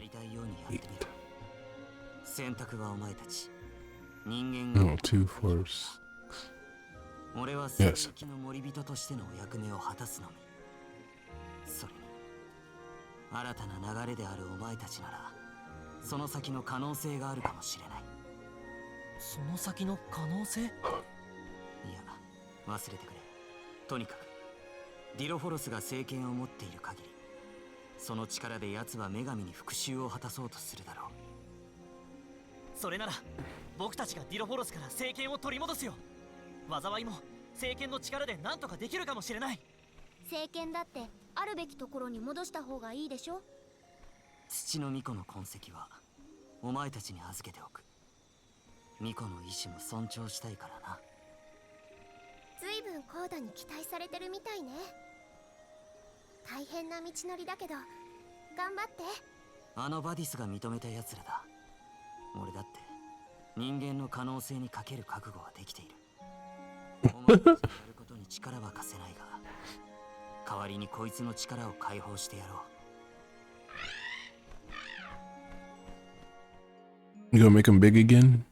8. 選択はお前たち。人間が No, 2, 4, 6. 俺は聖域の森人としてのお役目を果たすのみ。それに新たな流れであるお前たちならその先の可能性があるかもしれない。その先の可能性？いや、忘れてくれ。とにかくディロフォロスが聖剣を持っている限り、その力で奴は女神に復讐を果たそうとするだろう。それなら僕たちがディロフォロスから聖剣を取り戻すよ。災いも聖剣の力で何とかできるかもしれない。聖剣だってあるべきところに戻した方がいいでしょ。土の巫女の痕跡はお前たちに預けておく。巫女の意志も尊重したいからな。ずいぶん高度に期待されてるみたいね。大変な道のりだけど頑張って。あのバディスが認めた奴らだ。俺だって人間の可能性にかける覚悟はできている。お前たちがやることに力は貸せないが、代わりにこいつの力を解放してやろう。 You gonna make him big again?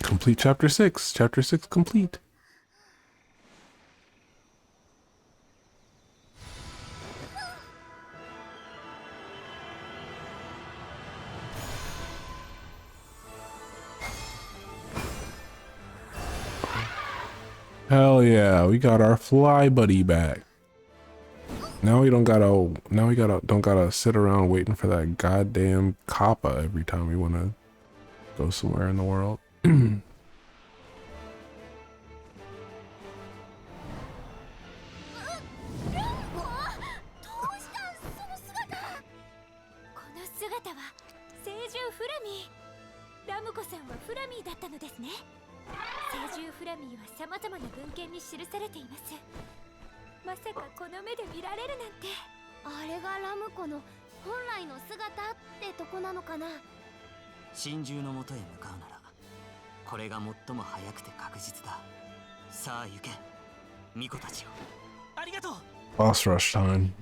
Complete chapter 6. Chapter 6 complete. Hell yeah, we got our fly buddy back. Now we don't gotta sit around waiting for that goddamn kappa every time we wanna go somewhere in the world. ラムコさんはフラミーだったのですね。聖獣フラミーは様々な文献に記されています。まさかこの目で見られるなんて。あれがラムコの本来の姿ってとこなのかな。真珠の元へ向かうならこれが最も早くて確実だ。さあ行け、巫女たちよ。ありがとう。 Boss rush time.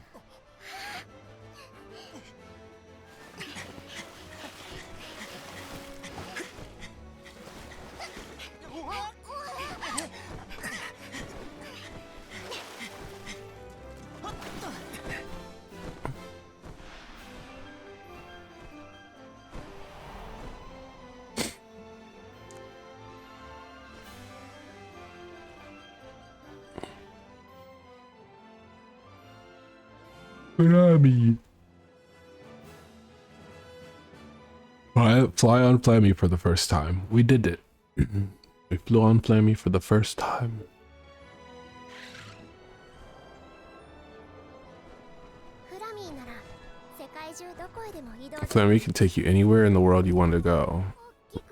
Flammy. Fly on Flammy for the first time. We did it. We flew on Flammy for the first time. Flammy can take you anywhere in the world you want to go.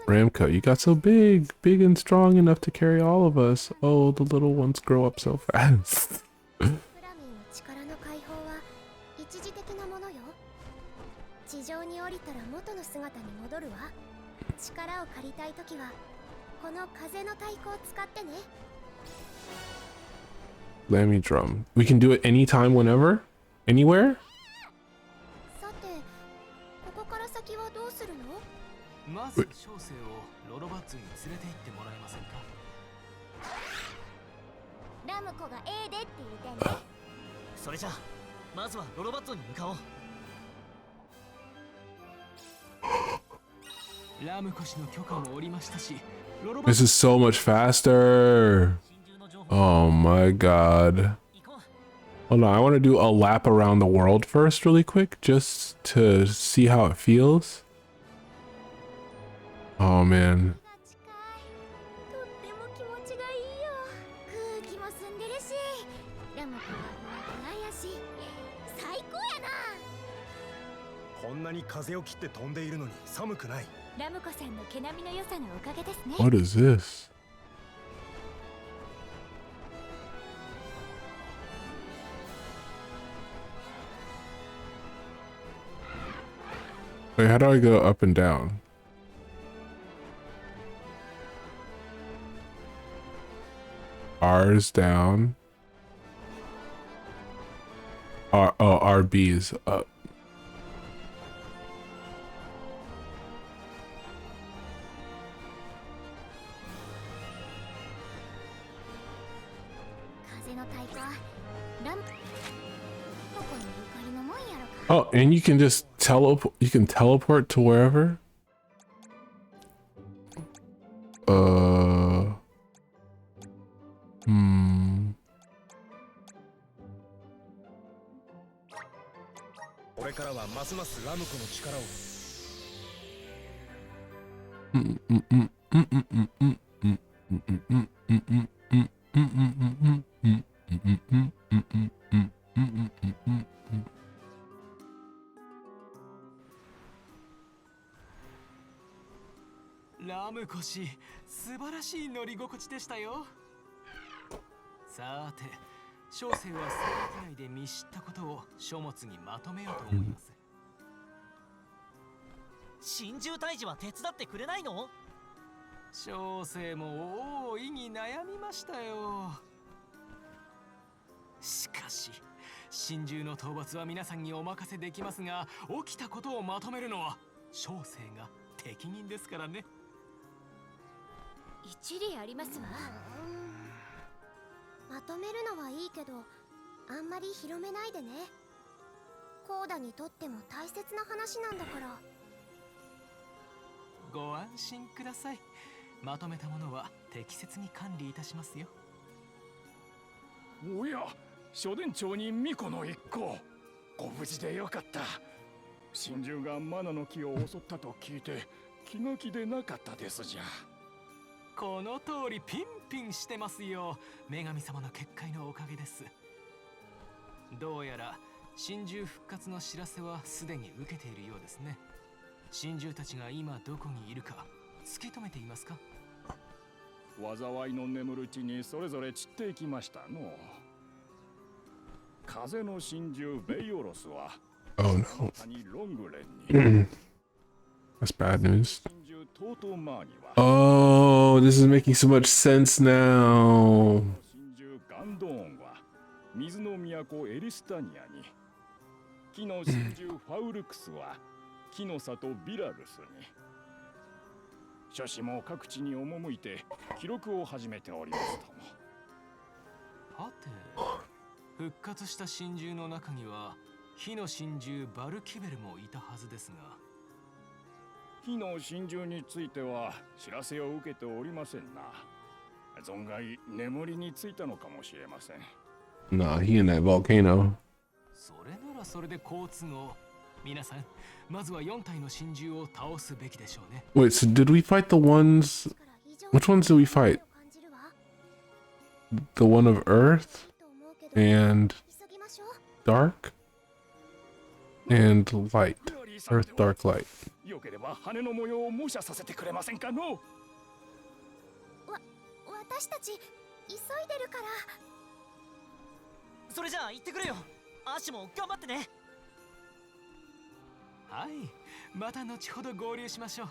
Ramco, you got so big and strong enough to carry all of us. Oh, the little ones grow up so fast. 地上に降りたら元の姿に戻るわ。力を借りたいときはこの風の太鼓を使ってね。 Lammy drum. We can do it anytime, whenever, anywhere. さて、ここから先はどうするの？まず小生をロロバッツに連れて行ってもらえませんか？ラムコがええでって言ってね。それじゃあまずはロロバッツに向かおう。 This is so much faster. Oh my god. Hold on, I want to do a lap around the world first really quick, just to see how it feels. Oh man. What is this? Wait, how do I go up and down? R is down. RB is up. Oh, and you can just teleport. You can teleport to wherever. Hmm. これからはますますラムコの力を。ラムコ氏、素晴らしい乗り心地でしたよ。さて、小生は聖域内で見知ったことを書物にまとめようと思います。神獣退治は手伝ってくれないの？小生も大いに悩みましたよ。しかし、神獣の討伐は皆さんにお任せできますが、起きたことをまとめるのは小生が適任ですからね。一理ありますわ。まとめるのはいいけど、あんまり広めないでね。コーダにとっても大切な話なんだから。ご安心ください。まとめたものは適切に管理いたしますよ。おや、書伝長に巫女の一行、ご無事でよかった。神獣がマナの木を襲ったと聞いて気が気でなかったですじゃ。この通りピンピンしてますよ。女神様の結界のおかげです。どうやら神獣復活の知らせはすでに受けているようですね。神獣たちが今どこにいるか突き止めていますか？災いの眠る地にそれぞれ散っていきましたの。風の神獣ベイオロスは Oh no. 谷ロングレンに That's bad news. 神獣トートーマーには Oh, this is making so much sense now. 神獣ガンドーンは水の都エリスタニアに、木の神獣ファウルクスは木の里ビラルスに。諸子も各地に赴いて記録を始めておりますとも。はて、復活した神獣の中には火の神獣バルキベルもいたはずですが。火の神獣については知らせを受けておりませんな。存外眠りについたのかもしれません。Nah, he in that volcano. それならそれで好都合。皆さん、まずは4体の神獣を倒すべきでしょうね。Wait, so did we fight the ones? Which ones did we fight? The one of Earth and Dark and Light. Earth, Dark, Light. よければ羽の模様を模写させてくれませんかの。私たち急いでるから。それじゃあ行ってくれよ。アシも頑張ってね。はい、また後ほど合流しましょう。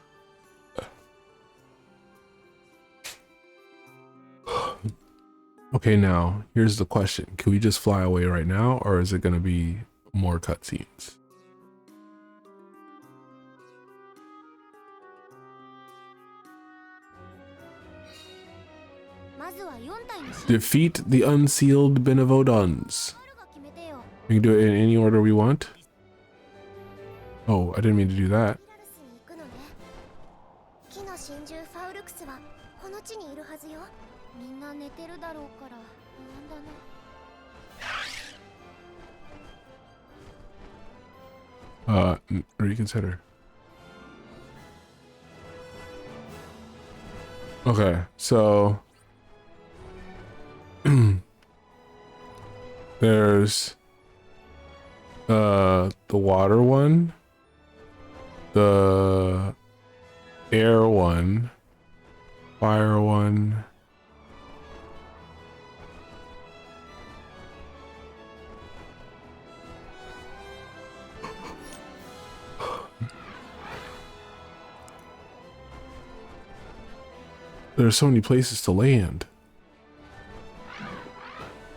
Okay, now here's the question: can we just fly away right now, or is it going to be more cutscenes? Defeat the unsealed Benevodons. We can do it in any order we want. Oh, I didn't mean to do that. Reconsider. Okay, so there's the water one, the air one, fire one, there's so many places to land.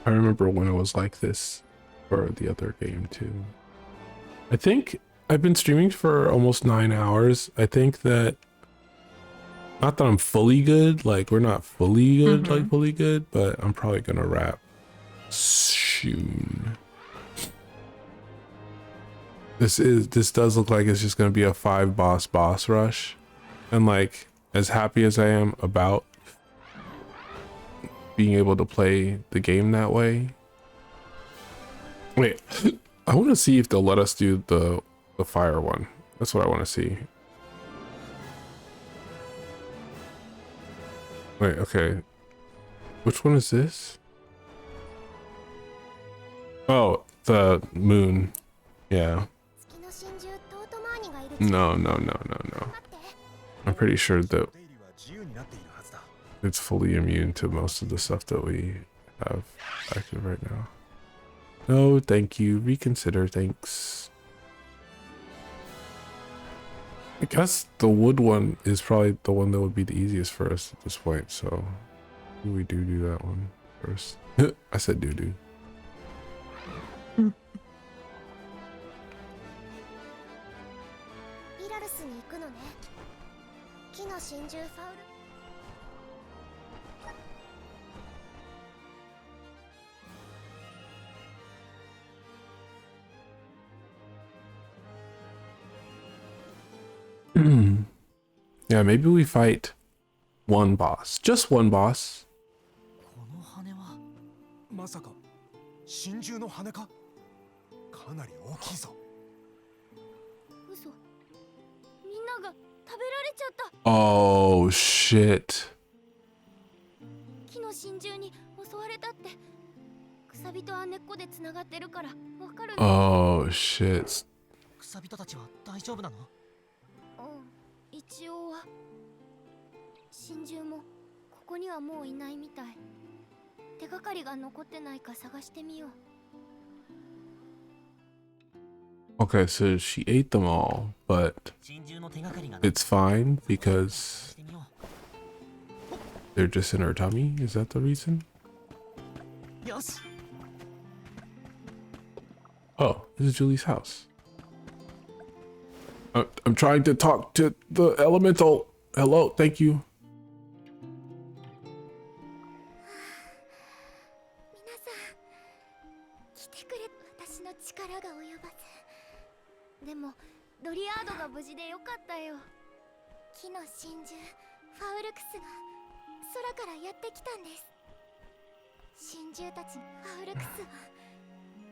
I remember when it was like this for the other game too. I think I've been streaming for almost 9 hours. I think that, not that I'm fully good, like we're not fully good, like fully good, but I'm probably gonna wrap soon. This does look like it's just gonna be a 5 boss rush, and like as happy as I am about being able to play the game that way. Wait, I want to see if they'll let us do the fire one. That's what I want to see. Wait, okay. Which one is this? Oh, the moon. Yeah. No. I'm pretty sure that it's fully immune to most of the stuff that we have active right now. No, thank you. Reconsider, thanks. I guess the wood one is probably the one that would be the easiest for us at this point, so we do that one first. I said do. Yeah, maybe we fight one boss. Just one boss. この羽はまさか真珠の羽か？かなり大きいぞ。嘘。みんなが食べられちゃった。 Oh shit. 木の真珠に襲われたって。くさびと姉っこでつながってるからわかるの。 Oh shit. くさびとたちは大丈夫なの？一応は真珠もここにはもういないみたい。手がかりが残ってないか探してみよう。 Okay, so she ate them all, but it's fine because they're just in her tummy? Is that the reason? Oh, this is Julie's house. I'm trying to talk to the elemental. Hello, thank you. 皆さん来てくれ。私の力が及ばず。でもドリアードが無事でよかったよ。木の真珠ファウルクスが空からやってきたんです。真珠たちファウルクスは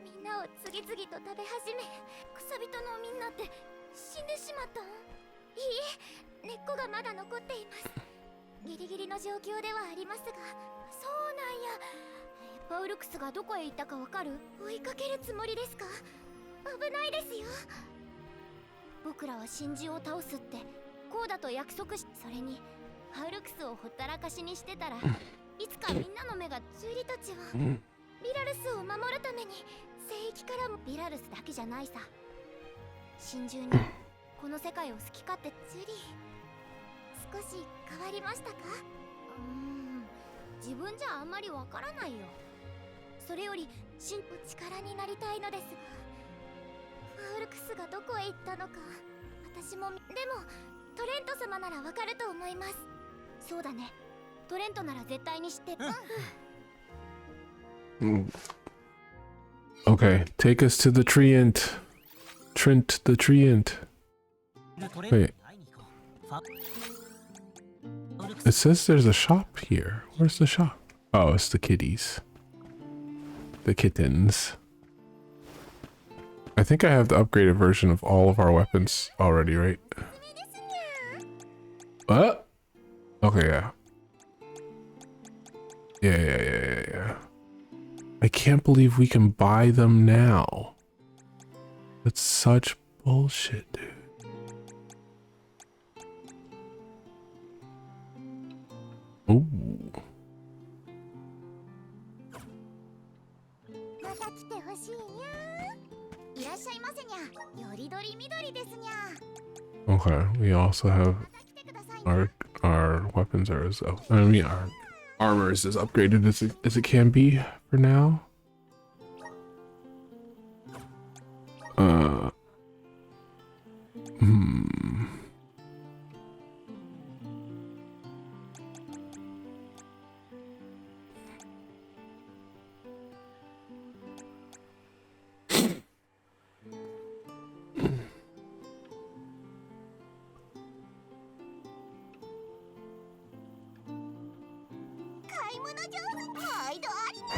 みんなを次々と食べ始め、草人のみんなって死んでしまったん？いいえ、根っこがまだ残っています。ギリギリの状況ではありますが。そうなんや。ファウルクスがどこへ行ったかわかる？追いかけるつもりですか？危ないですよ。僕らは真珠を倒すってこうだと約束し、それにファウルクスをほったらかしにしてたらいつかみんなの目がジュリたちはビラルスを守るために聖域からも。ビラルスだけじゃないさ。真珠にこの世界を好き勝手。ジュリ少し変わりましたか？自分じゃあんまりわからないよ。それより真の力になりたいのですが、ファウルクスがどこへ行ったのか私も。でもトレント様ならわかると思います。そうだね、トレントなら絶対に知ってる。Okay, take us to the treant. Trent the treant. Wait. It says there's a shop here. Where's the shop? Oh, it's the kitties. The kittens. I think I have the upgraded version of all of our weapons already, right? What? Okay, yeah. Yeah. I can't believe we can buy them now. That's such bullshit, dude. Ooh. また来てほしいにゃ。いらっしゃいませにゃ。よりどりみどりですにゃ。 Okay, we also have our weapons are as I mean our armor is as upgraded as it can be for now. 買い物上手毎度ありな。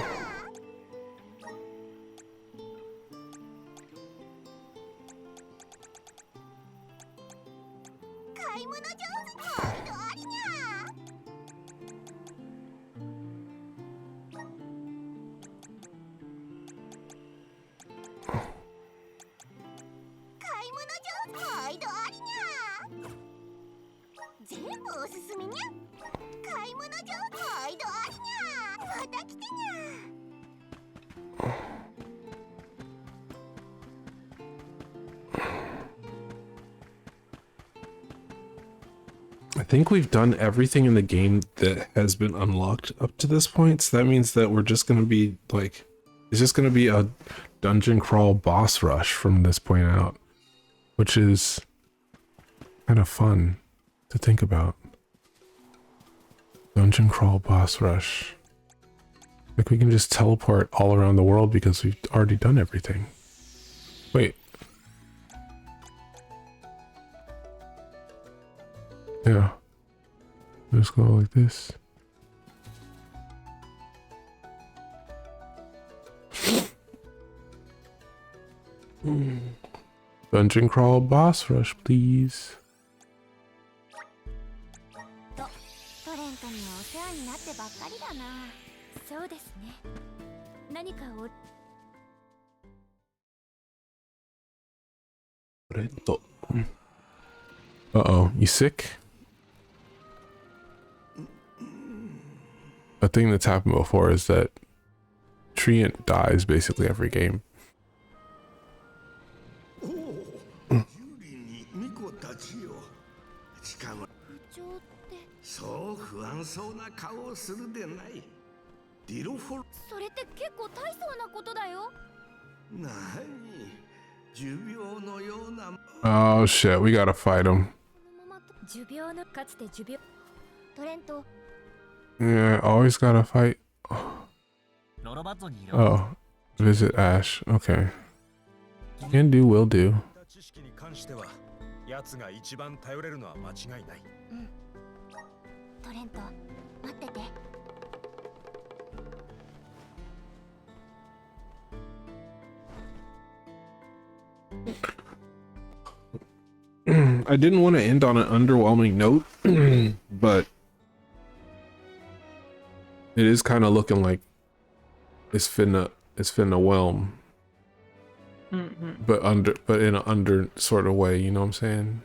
買い物上手毎度ありにゃ。買い物上手毎度ありにゃ。全部おすすめにゃ。買い物上手毎度ありにゃ。また来てにゃ。I think we've done everything in the game that has been unlocked up to this point. So that means that we're just going to be like, it's just going to be a dungeon crawl boss rush from this point out, which is kind of fun to think about. Dungeon crawl boss rush. Like we can just teleport all around the world because we've already done everything. Wait. Yeah. Just go like this. Dungeon crawl boss rush, please. トレントにお世話になってばっかりだな。そうですね。何かを Uh-oh, you sick? A thing that's happened before is that Treant dies basically every game. そう不安そうな顔をするでない。ディロフォル。それって結構大層なことだよ。なに、重病のような。Oh shit, we gotta fight him. 重病のかつて重病。トレント。Yeah, always gotta fight. Oh, visit Ash. Okay. Can do, will do. 知識に関しては、奴が一番頼れるのは間違いない。うん。トレント、待ってて。I didn't want to end on an underwhelming note, but it is kind of looking like it's finna whelm. But in an under sort of way, you know what I'm saying?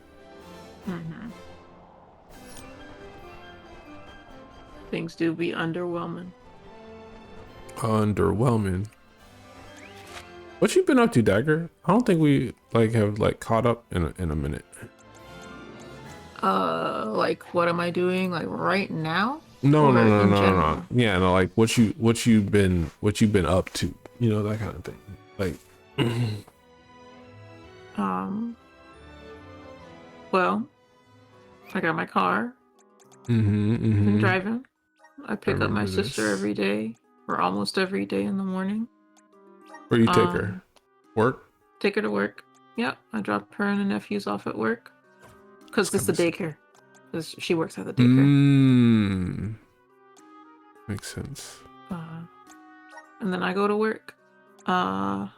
Things do be underwhelming. Underwhelming. What you been up to, Dagger? I don't think we have caught up in a minute. Like what am I doing like right now? No. Yeah, no, like what you been up to, you know, that kind of thing. Like well, I got my car. I'm driving. I pick up my sister every day, or almost every day in the morning. Where you take her? Work? Take her to work. Yep, I drop her and the nephews off at work. Because it's the daycare. Because she works at the daycare. Makes sense. And then I go to work. I've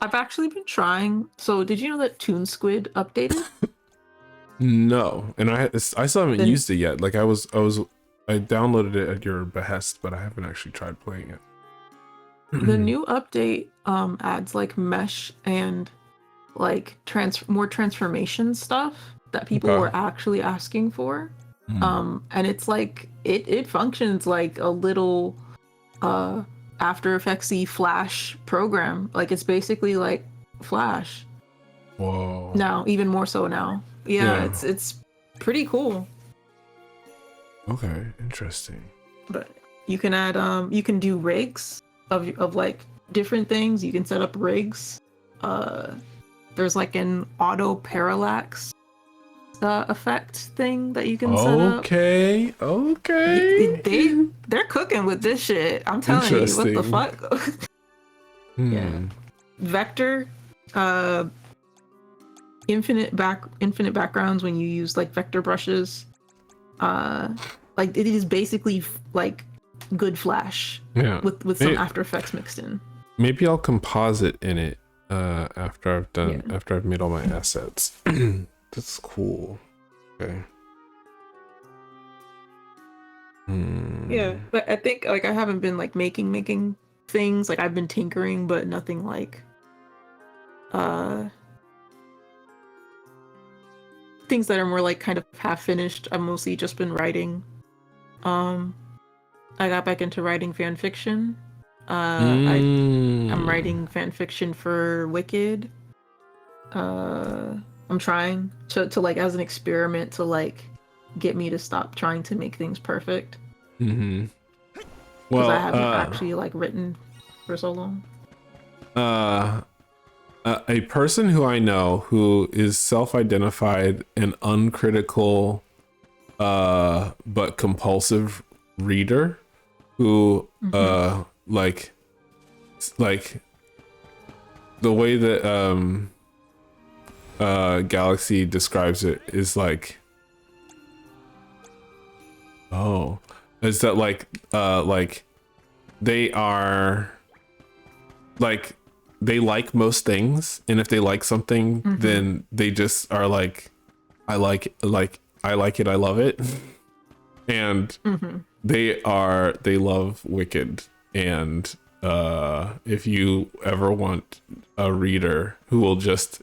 actually been trying. So did you know that Toon Squid updated? No, and I still haven't used it yet. Like I downloaded it at your behest, but I haven't actually tried playing it. The new update adds like mesh and like more transformation stuff that people were actually asking for. And it's like it functions like a little After Effects-y Flash program. Like it's basically like Flash. Whoa. Now, even more so now. Yeah. It's pretty cool. Okay, interesting. But you can add you can do rigs of like different things. You can set up rigs. There's like an auto parallax effect thing that you can set up. Okay. They're cooking with this shit. I'm telling you, what the fuck? Yeah. Vector, infinite backgrounds when you use like vector brushes. like it is basically like good Flash. Yeah. With some After Effects mixed in. Maybe I'll composite in it after I've made all my assets. That's cool. Okay. Yeah, but I think like I haven't been like making things. Like I've been tinkering, but nothing like things that are more like kind of half finished. I've mostly just been writing. I got back into writing fan fiction. I'm writing fan fiction for Wicked. I'm trying to like as an experiment to like get me to stop trying to make things perfect. Mm-hmm. Because I haven't actually like written for so long. A person who I know who is self-identified an uncritical but compulsive reader who like the way that Galaxy describes it is like is that like they are like they like most things, and if they like something then they just are like I like it, I love it. And they love Wicked, and if you ever want a reader who will just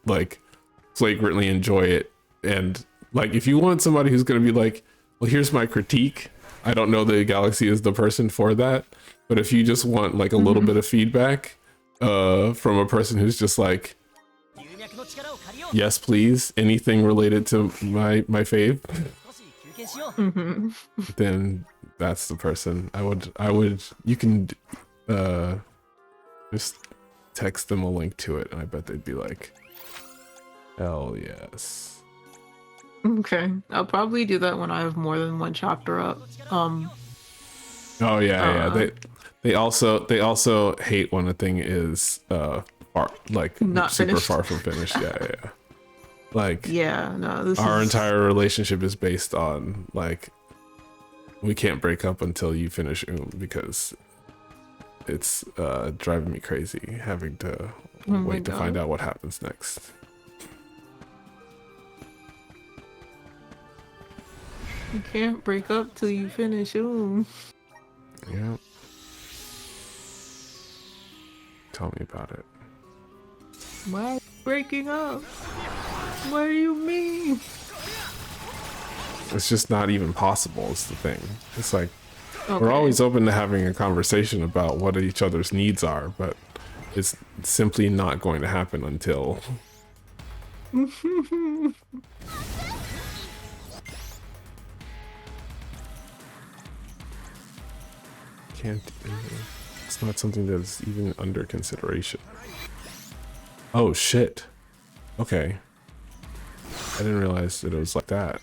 like flagrantly enjoy it, and like if you want somebody who's going to be like, well, here's my critique, I don't know that Galaxy is the person for that. But if you just want like a little bit of feedback from a person who's just like, yes please, anything related to my fave, then that's the person. I would you can just text them a link to it, and I bet they'd be like, hell yes. Okay, I'll probably do that when I have more than one chapter up. Oh yeah. They also hate when a thing is far, like not super finished. far from finished. Yeah. Like our entire relationship is based on like we can't break up until you finish because it's driving me crazy having to wait to find out what happens next. You can't break up till you finish. Ooh. Yeah. Tell me about it. Why are you breaking up? What do you mean? It's just not even possible, is the thing. It's like we're always open to having a conversation about what each other's needs are, but it's simply not going to happen until it's not something that's even under consideration. Oh shit. Okay. I didn't realize that it was like that.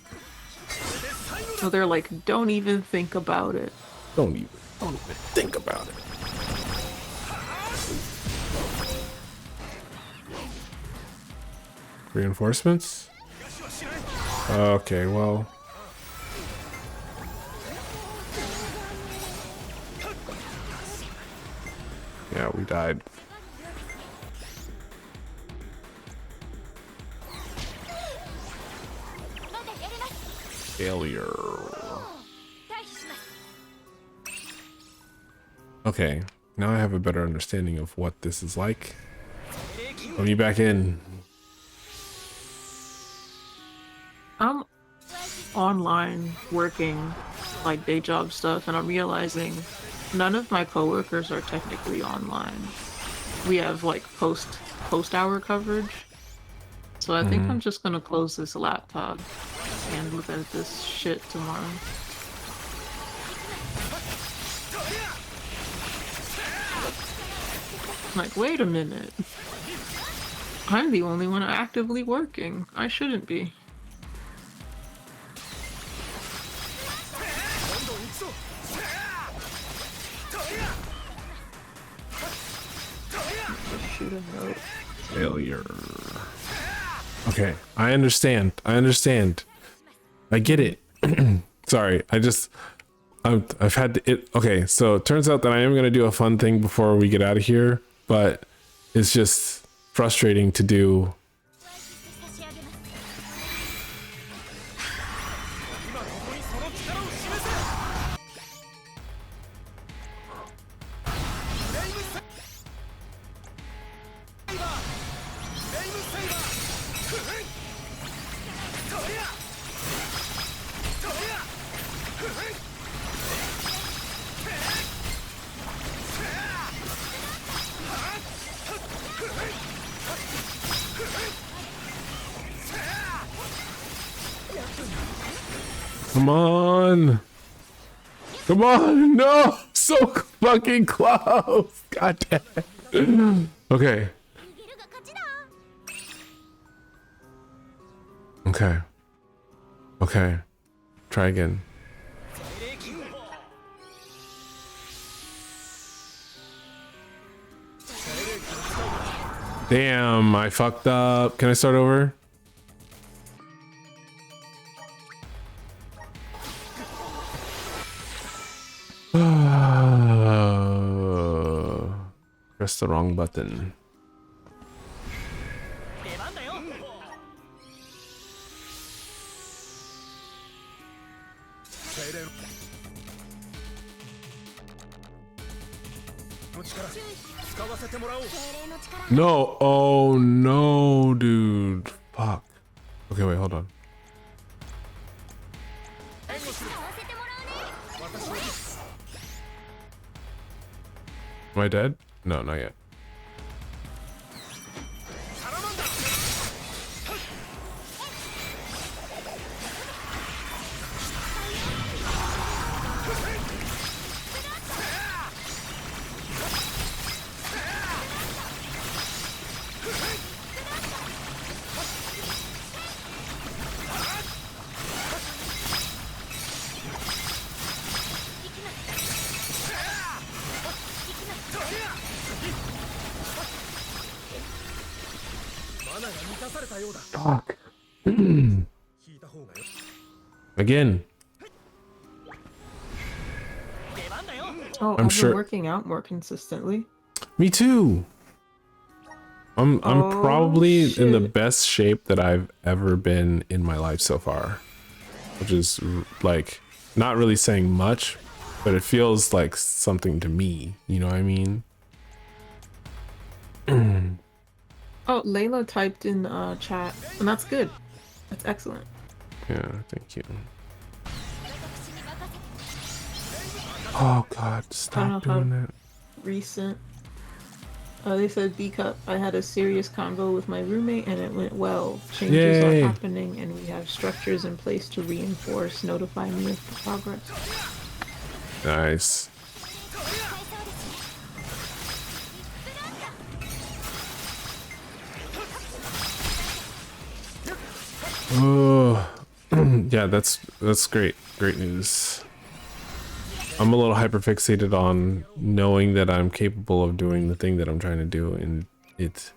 So they're like, don't even think about it. Don't even think about it. Reinforcements? Okay, well. Yeah, we died. Failure. Okay, now I have a better understanding of what this is like. Let me back in. I'm online working like day job stuff, and I'm realizing none of my coworkers are technically online. We have like post hour coverage. So I think I'm just gonna close this laptop and look at this shit tomorrow. Like, wait a minute. I'm the only one actively working. I shouldn't be. Shoot a note. Failure. Okay, I understand. I get it. Sorry, I've had to, okay, so it turns out that I am going to do a fun thing before we get out of here, but it's just frustrating to do. Come on. Come on. No. So fucking close. God damn it. Okay. Okay. Okay. Try again. Damn, I fucked up. Can I start over? Press the wrong button. No, oh no, dude. Fuck. Okay, wait, hold on. Am I dead? No, not yet. Fuck. Again. Oh, I'm I've sure been working out more consistently. Me too. I'm probably in the best shape that I've ever been in my life so far, which is like not really saying much, but it feels like something to me. You know what I mean? Oh, Layla typed in chat, and that's good. That's excellent. Yeah, thank you. Oh God, stop doing that. Recent. They said B cup. I had a serious convo with my roommate, and it went well. Changes Yay. are happening, and we have structures in place to reinforce. Notify me of the progress. Nice. Oh, yeah, that's great. Great news. I'm a little hyperfixated on knowing that I'm capable of doing the thing that I'm trying to do, and it's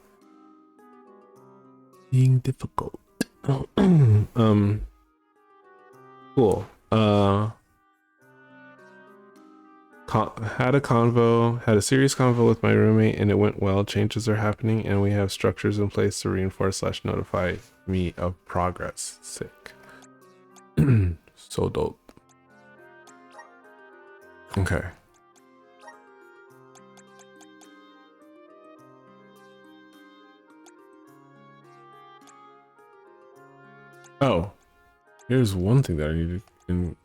being difficult. Cool. Had a serious convo with my roommate, and it went well. Changes are happening, and we have structures in place to reinforce / notify me of progress. Sick. So dope. Okay. Oh, here's one thing that I needed in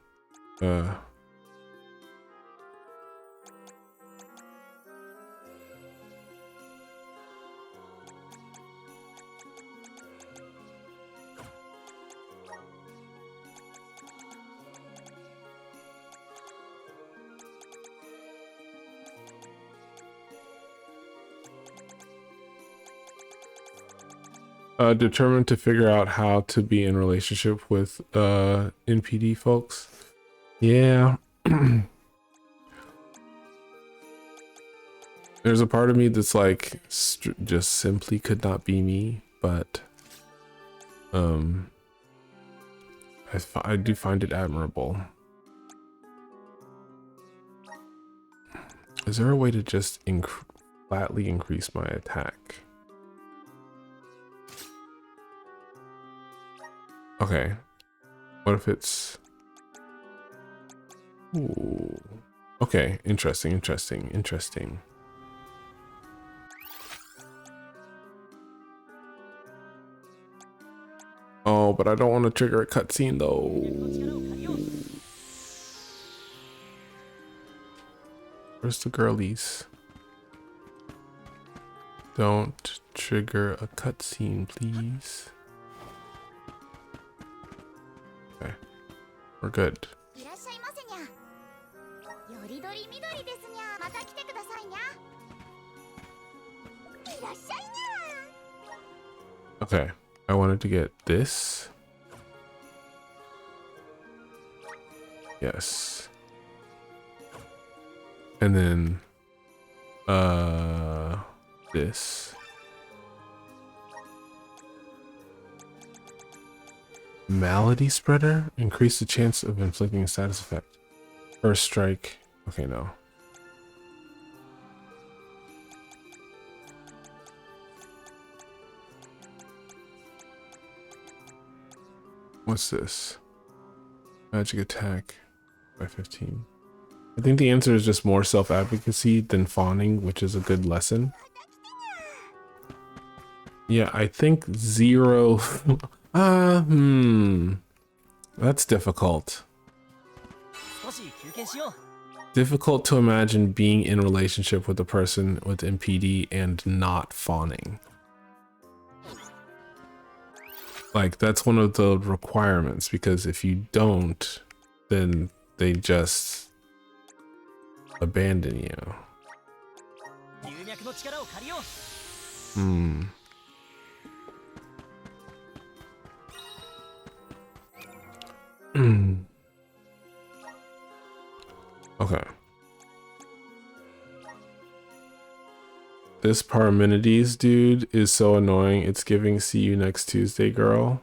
determined to figure out how to be in relationship with NPD folks. Yeah. There's a part of me that's like just simply could not be me, but I do find it admirable. Is there a way to just flatly increase my attack? Okay. What if it's... Ooh. Okay, interesting, interesting, interesting. Oh, but I don't want to trigger a cutscene though. Where's the girlies? Don't trigger a cutscene, please. Okay, we're good. Okay, I wanted to get this. Yes. And then this. Malady spreader? Increase the chance of inflicting a status effect. First strike. Okay, no. What's this? Magic attack by 15. I think the answer is just more self-advocacy than fawning, which is a good lesson. Yeah, I think 0. That's difficult. Difficult to imagine being in a relationship with a person with MPD and not fawning. Like, that's one of the requirements, because if you don't, then they just abandon you. Okay. This Parmenides dude is so annoying. It's giving see you next Tuesday, girl.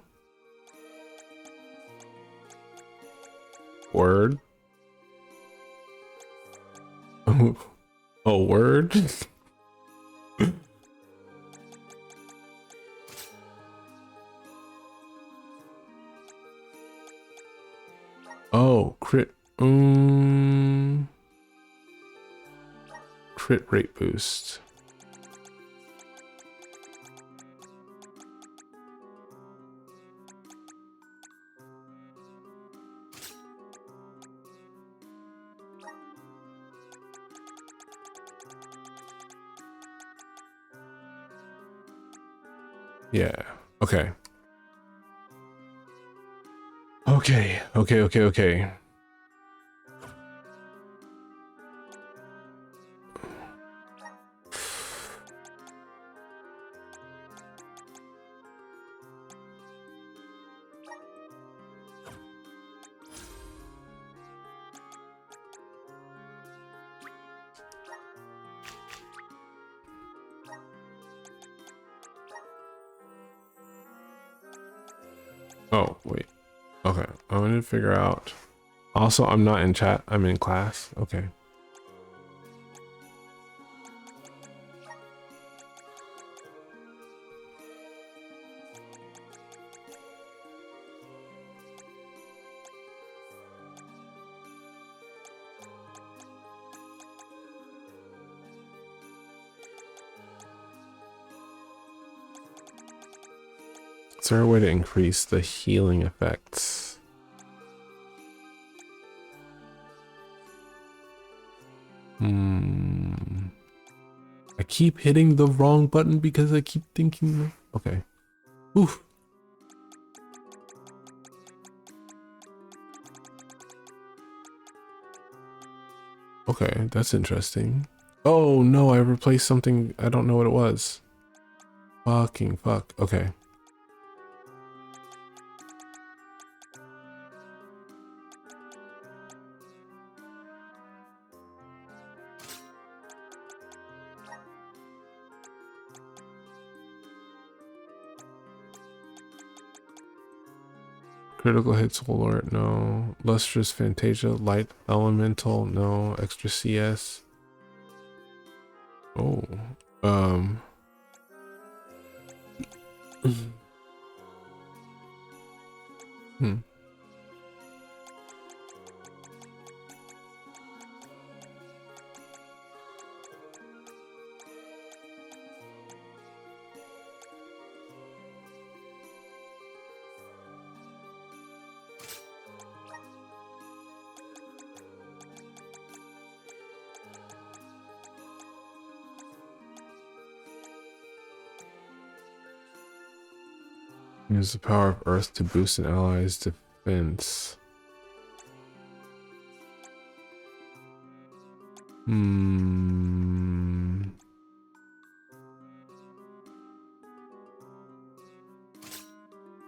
Word. Oh, word. Oh, crit. Crit rate boost. Yeah. Okay. Okay. Oh, wait. Okay. I want to figure out. Also, I'm not in chat. I'm in class. Okay. Is there a way to increase the healing effects? I keep hitting the wrong button because I keep thinking. Okay. Oof. Okay, that's interesting. Oh no, I replaced something. I don't know what it was. Fucking fuck. Okay. Critical hits alert, no. Lustrous Fantasia, Light Elemental, no. Extra CS. Oh. Hmm. Use the power of Earth to boost an ally's defense.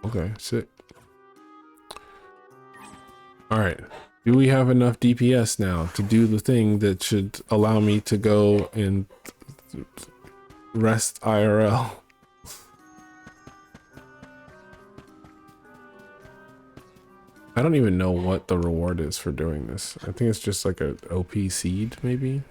Okay, sick. Alright. Do we have enough DPS now to do the thing that should allow me to go and rest IRL? I don't even know what the reward is for doing this. I think it's just like a OP seed, maybe?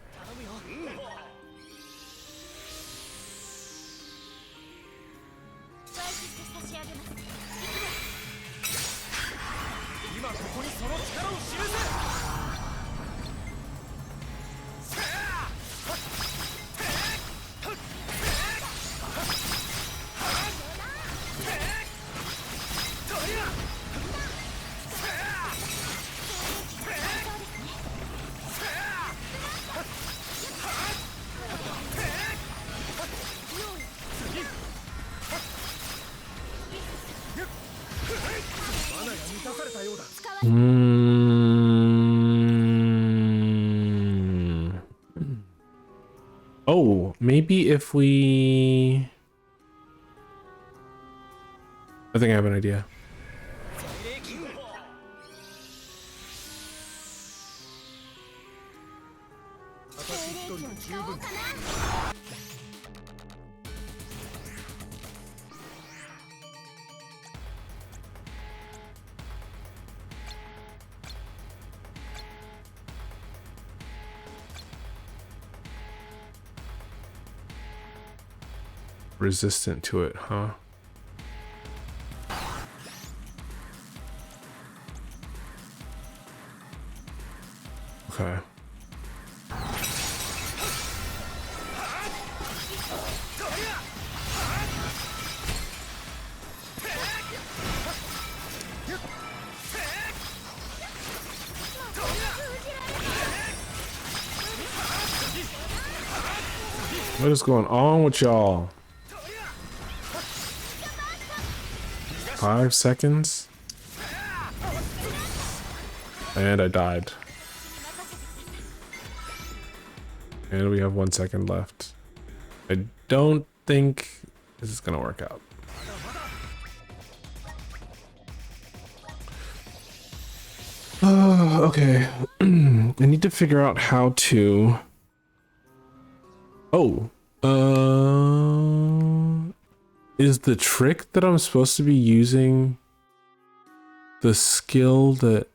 Oh, maybe if we... I think I have an idea. Resistant to it, huh? Okay. What is going on with y'all? 5 seconds? And I died. And we have 1 second left. I don't think this is gonna work out. Okay. I need to figure out how to... Oh. Is the trick that I'm supposed to be using the skill that...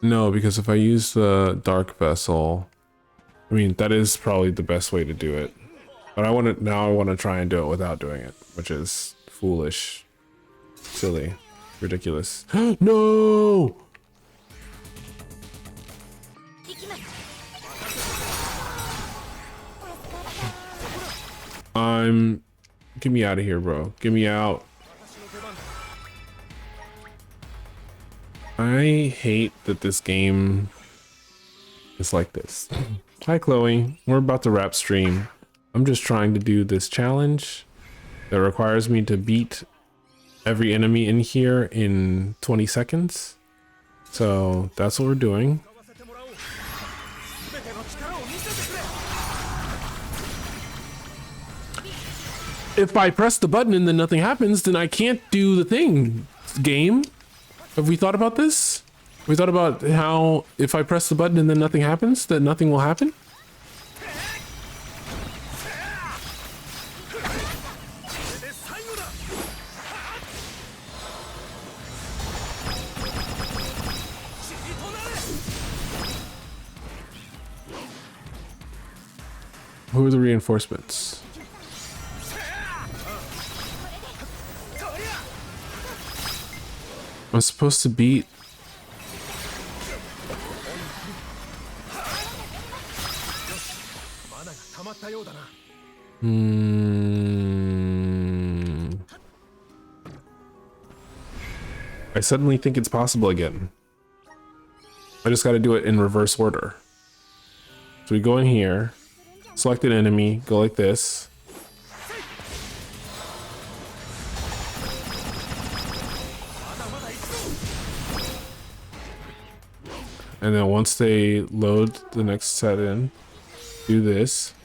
No, because if I use the dark vessel, I mean, that is probably the best way to do it. But I want to try and do it without doing it, which is foolish, silly, ridiculous. No! Get me out of here, bro. Get me out. I hate that this game is like this. Hi, Chloe. We're about to wrap stream. I'm just trying to do this challenge that requires me to beat every enemy in here in 20 seconds. So that's what we're doing. If I press the button and then nothing happens, then I can't do the thing. Game? Have we thought about this? We thought about how if I press the button and then nothing happens, that nothing will happen? Who are the reinforcements? I'm supposed to beat... I suddenly think it's possible again. I just got to do it in reverse order. So we go in here, select an enemy, go like this. And then once they load the next set in, do this.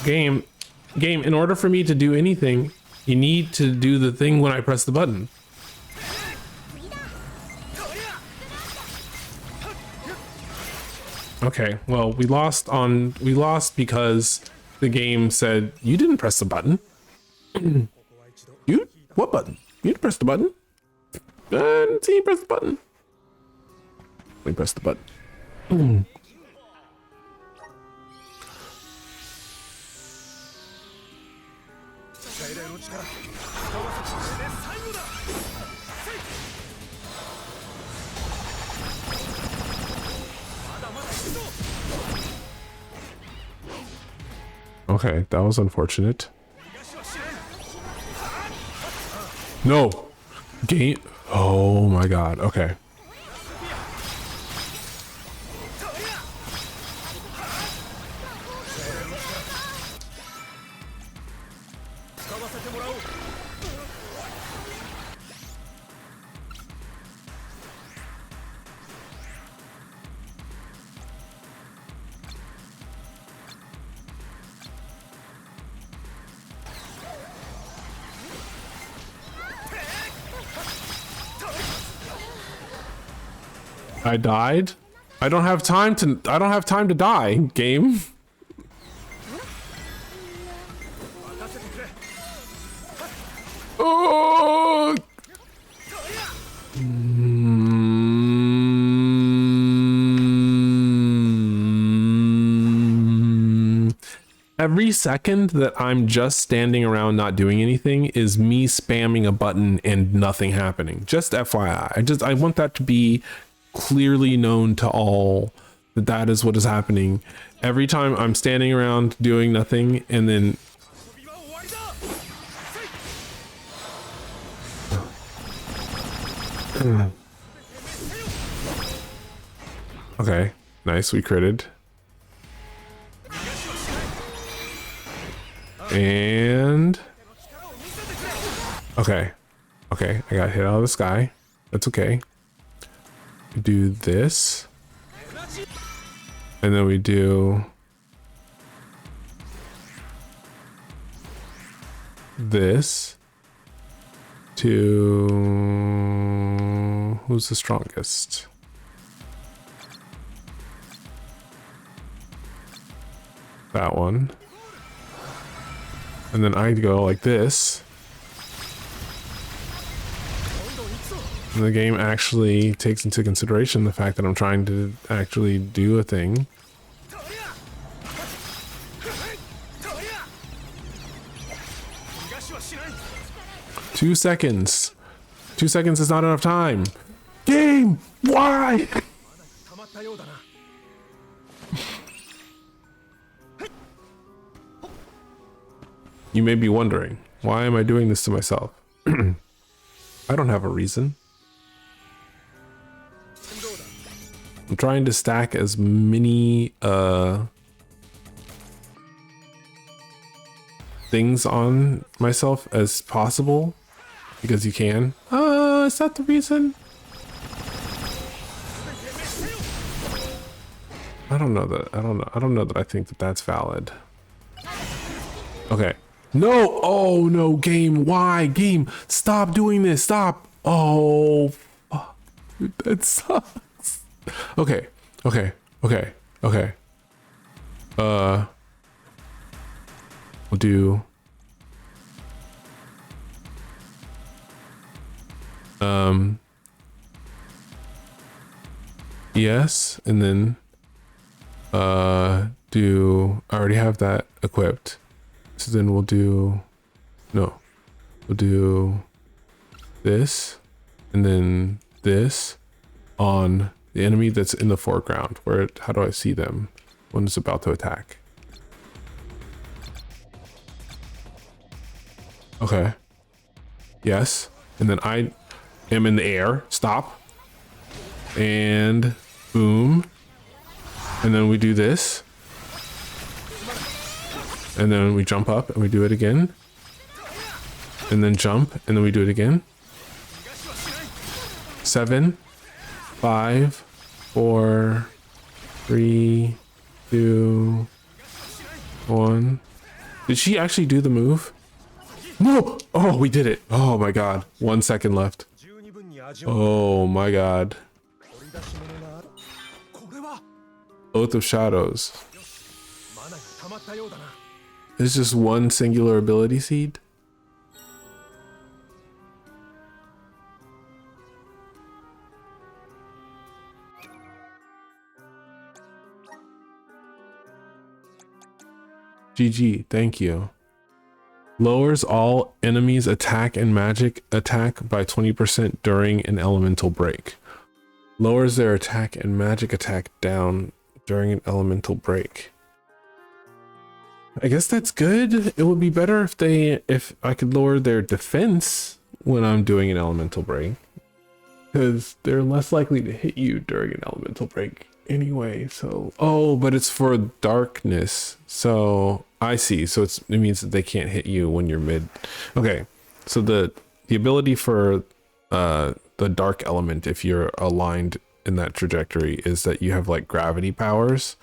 Game, in order for me to do anything, you need to do the thing when I press the button. Okay, well, we lost because the game said, you didn't press the button. You? What button? You didn't press the button? I didn't see you press the button. Let me press the button. Okay, that was unfortunate. No! Game. Oh my god, okay. I died? I don't have time to die, game. Oh! Every second that I'm just standing around not doing anything is me spamming a button and nothing happening. Just FYI. I want that to be clearly known to all that that is what is happening. Every time I'm standing around doing nothing and then okay, nice, we critted. And okay, I got hit out of the sky. That's okay. We do this, and then we do this to who's the strongest? That one. And then I go like this. And the game actually takes into consideration the fact that I'm trying to actually do a thing. Two seconds. 2 seconds is not enough time. Game, why? You may be wondering, why am I doing this to myself? I don't have a reason. I'm trying to stack as many things on myself as possible because you can. Is that the reason? I don't know that. I don't know that I think that that's valid. Okay. No! Oh no, game. Why? Game. Stop doing this. Stop. Oh, fuck. That sucks. Okay. we'll do yes, and then do, I already have that equipped, so then we'll do, no, we'll do this and then this on the enemy that's in the foreground. Where, how do I see them when it's about to attack? Okay, yes, and then I am in the air, stop, and boom, and then we do this, and then we jump up and we do it again, and then jump and then we do it again. 7, 5, 4, 3, 2, 1. Did she actually do the move? No! Oh, we did it. Oh my god. 1 second left. Oh my god. Oath of Shadows. It's just one singular ability seed? GG, thank you. Lowers all enemies' attack and magic attack by 20% during an elemental break. Lowers their attack and magic attack down during an elemental break. I guess that's good. It would be better if I could lower their defense when I'm doing an elemental break, because they're less likely to hit you during an elemental break anyway. So, oh, but it's for darkness. So I see. So it means that they can't hit you when you're mid. Okay. So the ability for the dark element, if you're aligned in that trajectory, is that you have like gravity powers,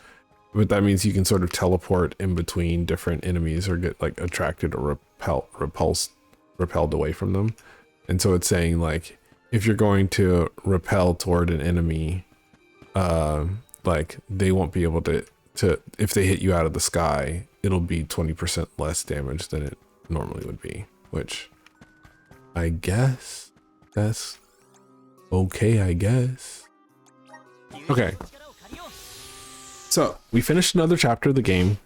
but that means you can sort of teleport in between different enemies or get like attracted or repelled away from them. And so it's saying like, if you're going to repel toward an enemy, like they won't be able to if they hit you out of the sky, it'll be 20% less damage than it normally would be, which I guess that's okay, I guess. Okay. So we finished another chapter of the game.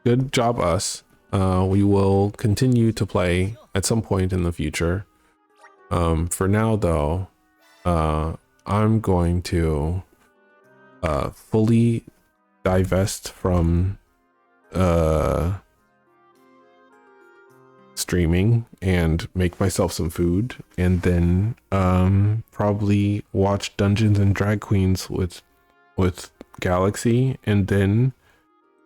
Good job, us. We will continue to play at some point in the future. For now, though, I'm going to fully divest from streaming and make myself some food, and then probably watch Dungeons and Drag Queens with Galaxy, and then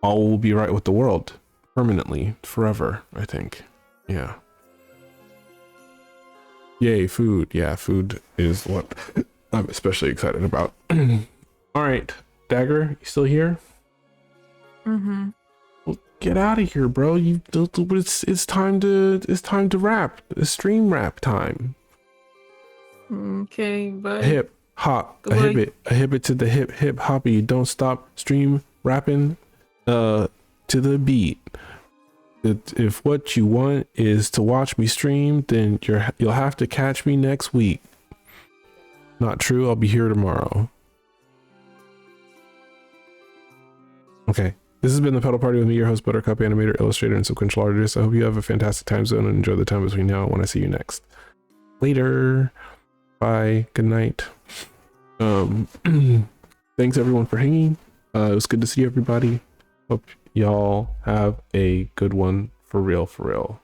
all will be right with the world permanently, forever, I think. Yeah. Yay, food. Yeah, food is what I'm especially excited about. All right, Dagger, you still here? Mm-hmm. Well, get out of here, bro. It's time to wrap. It's stream wrap time. Okay, but Hip hop, a hip it to the hip hoppy. Don't stop stream rapping to the beat. If what you want is to watch me stream, then you'll have to catch me next week. Not true, I'll be here tomorrow. Okay, this has been the Petal Party with me, your host Buttercup, animator, illustrator, and sequential artist. I hope you have a fantastic time zone and enjoy the time between now and when I see you next. Later. Bye. Good night. Thanks everyone for hanging. It was good to see everybody. Hope y'all have a good one, for real, for real.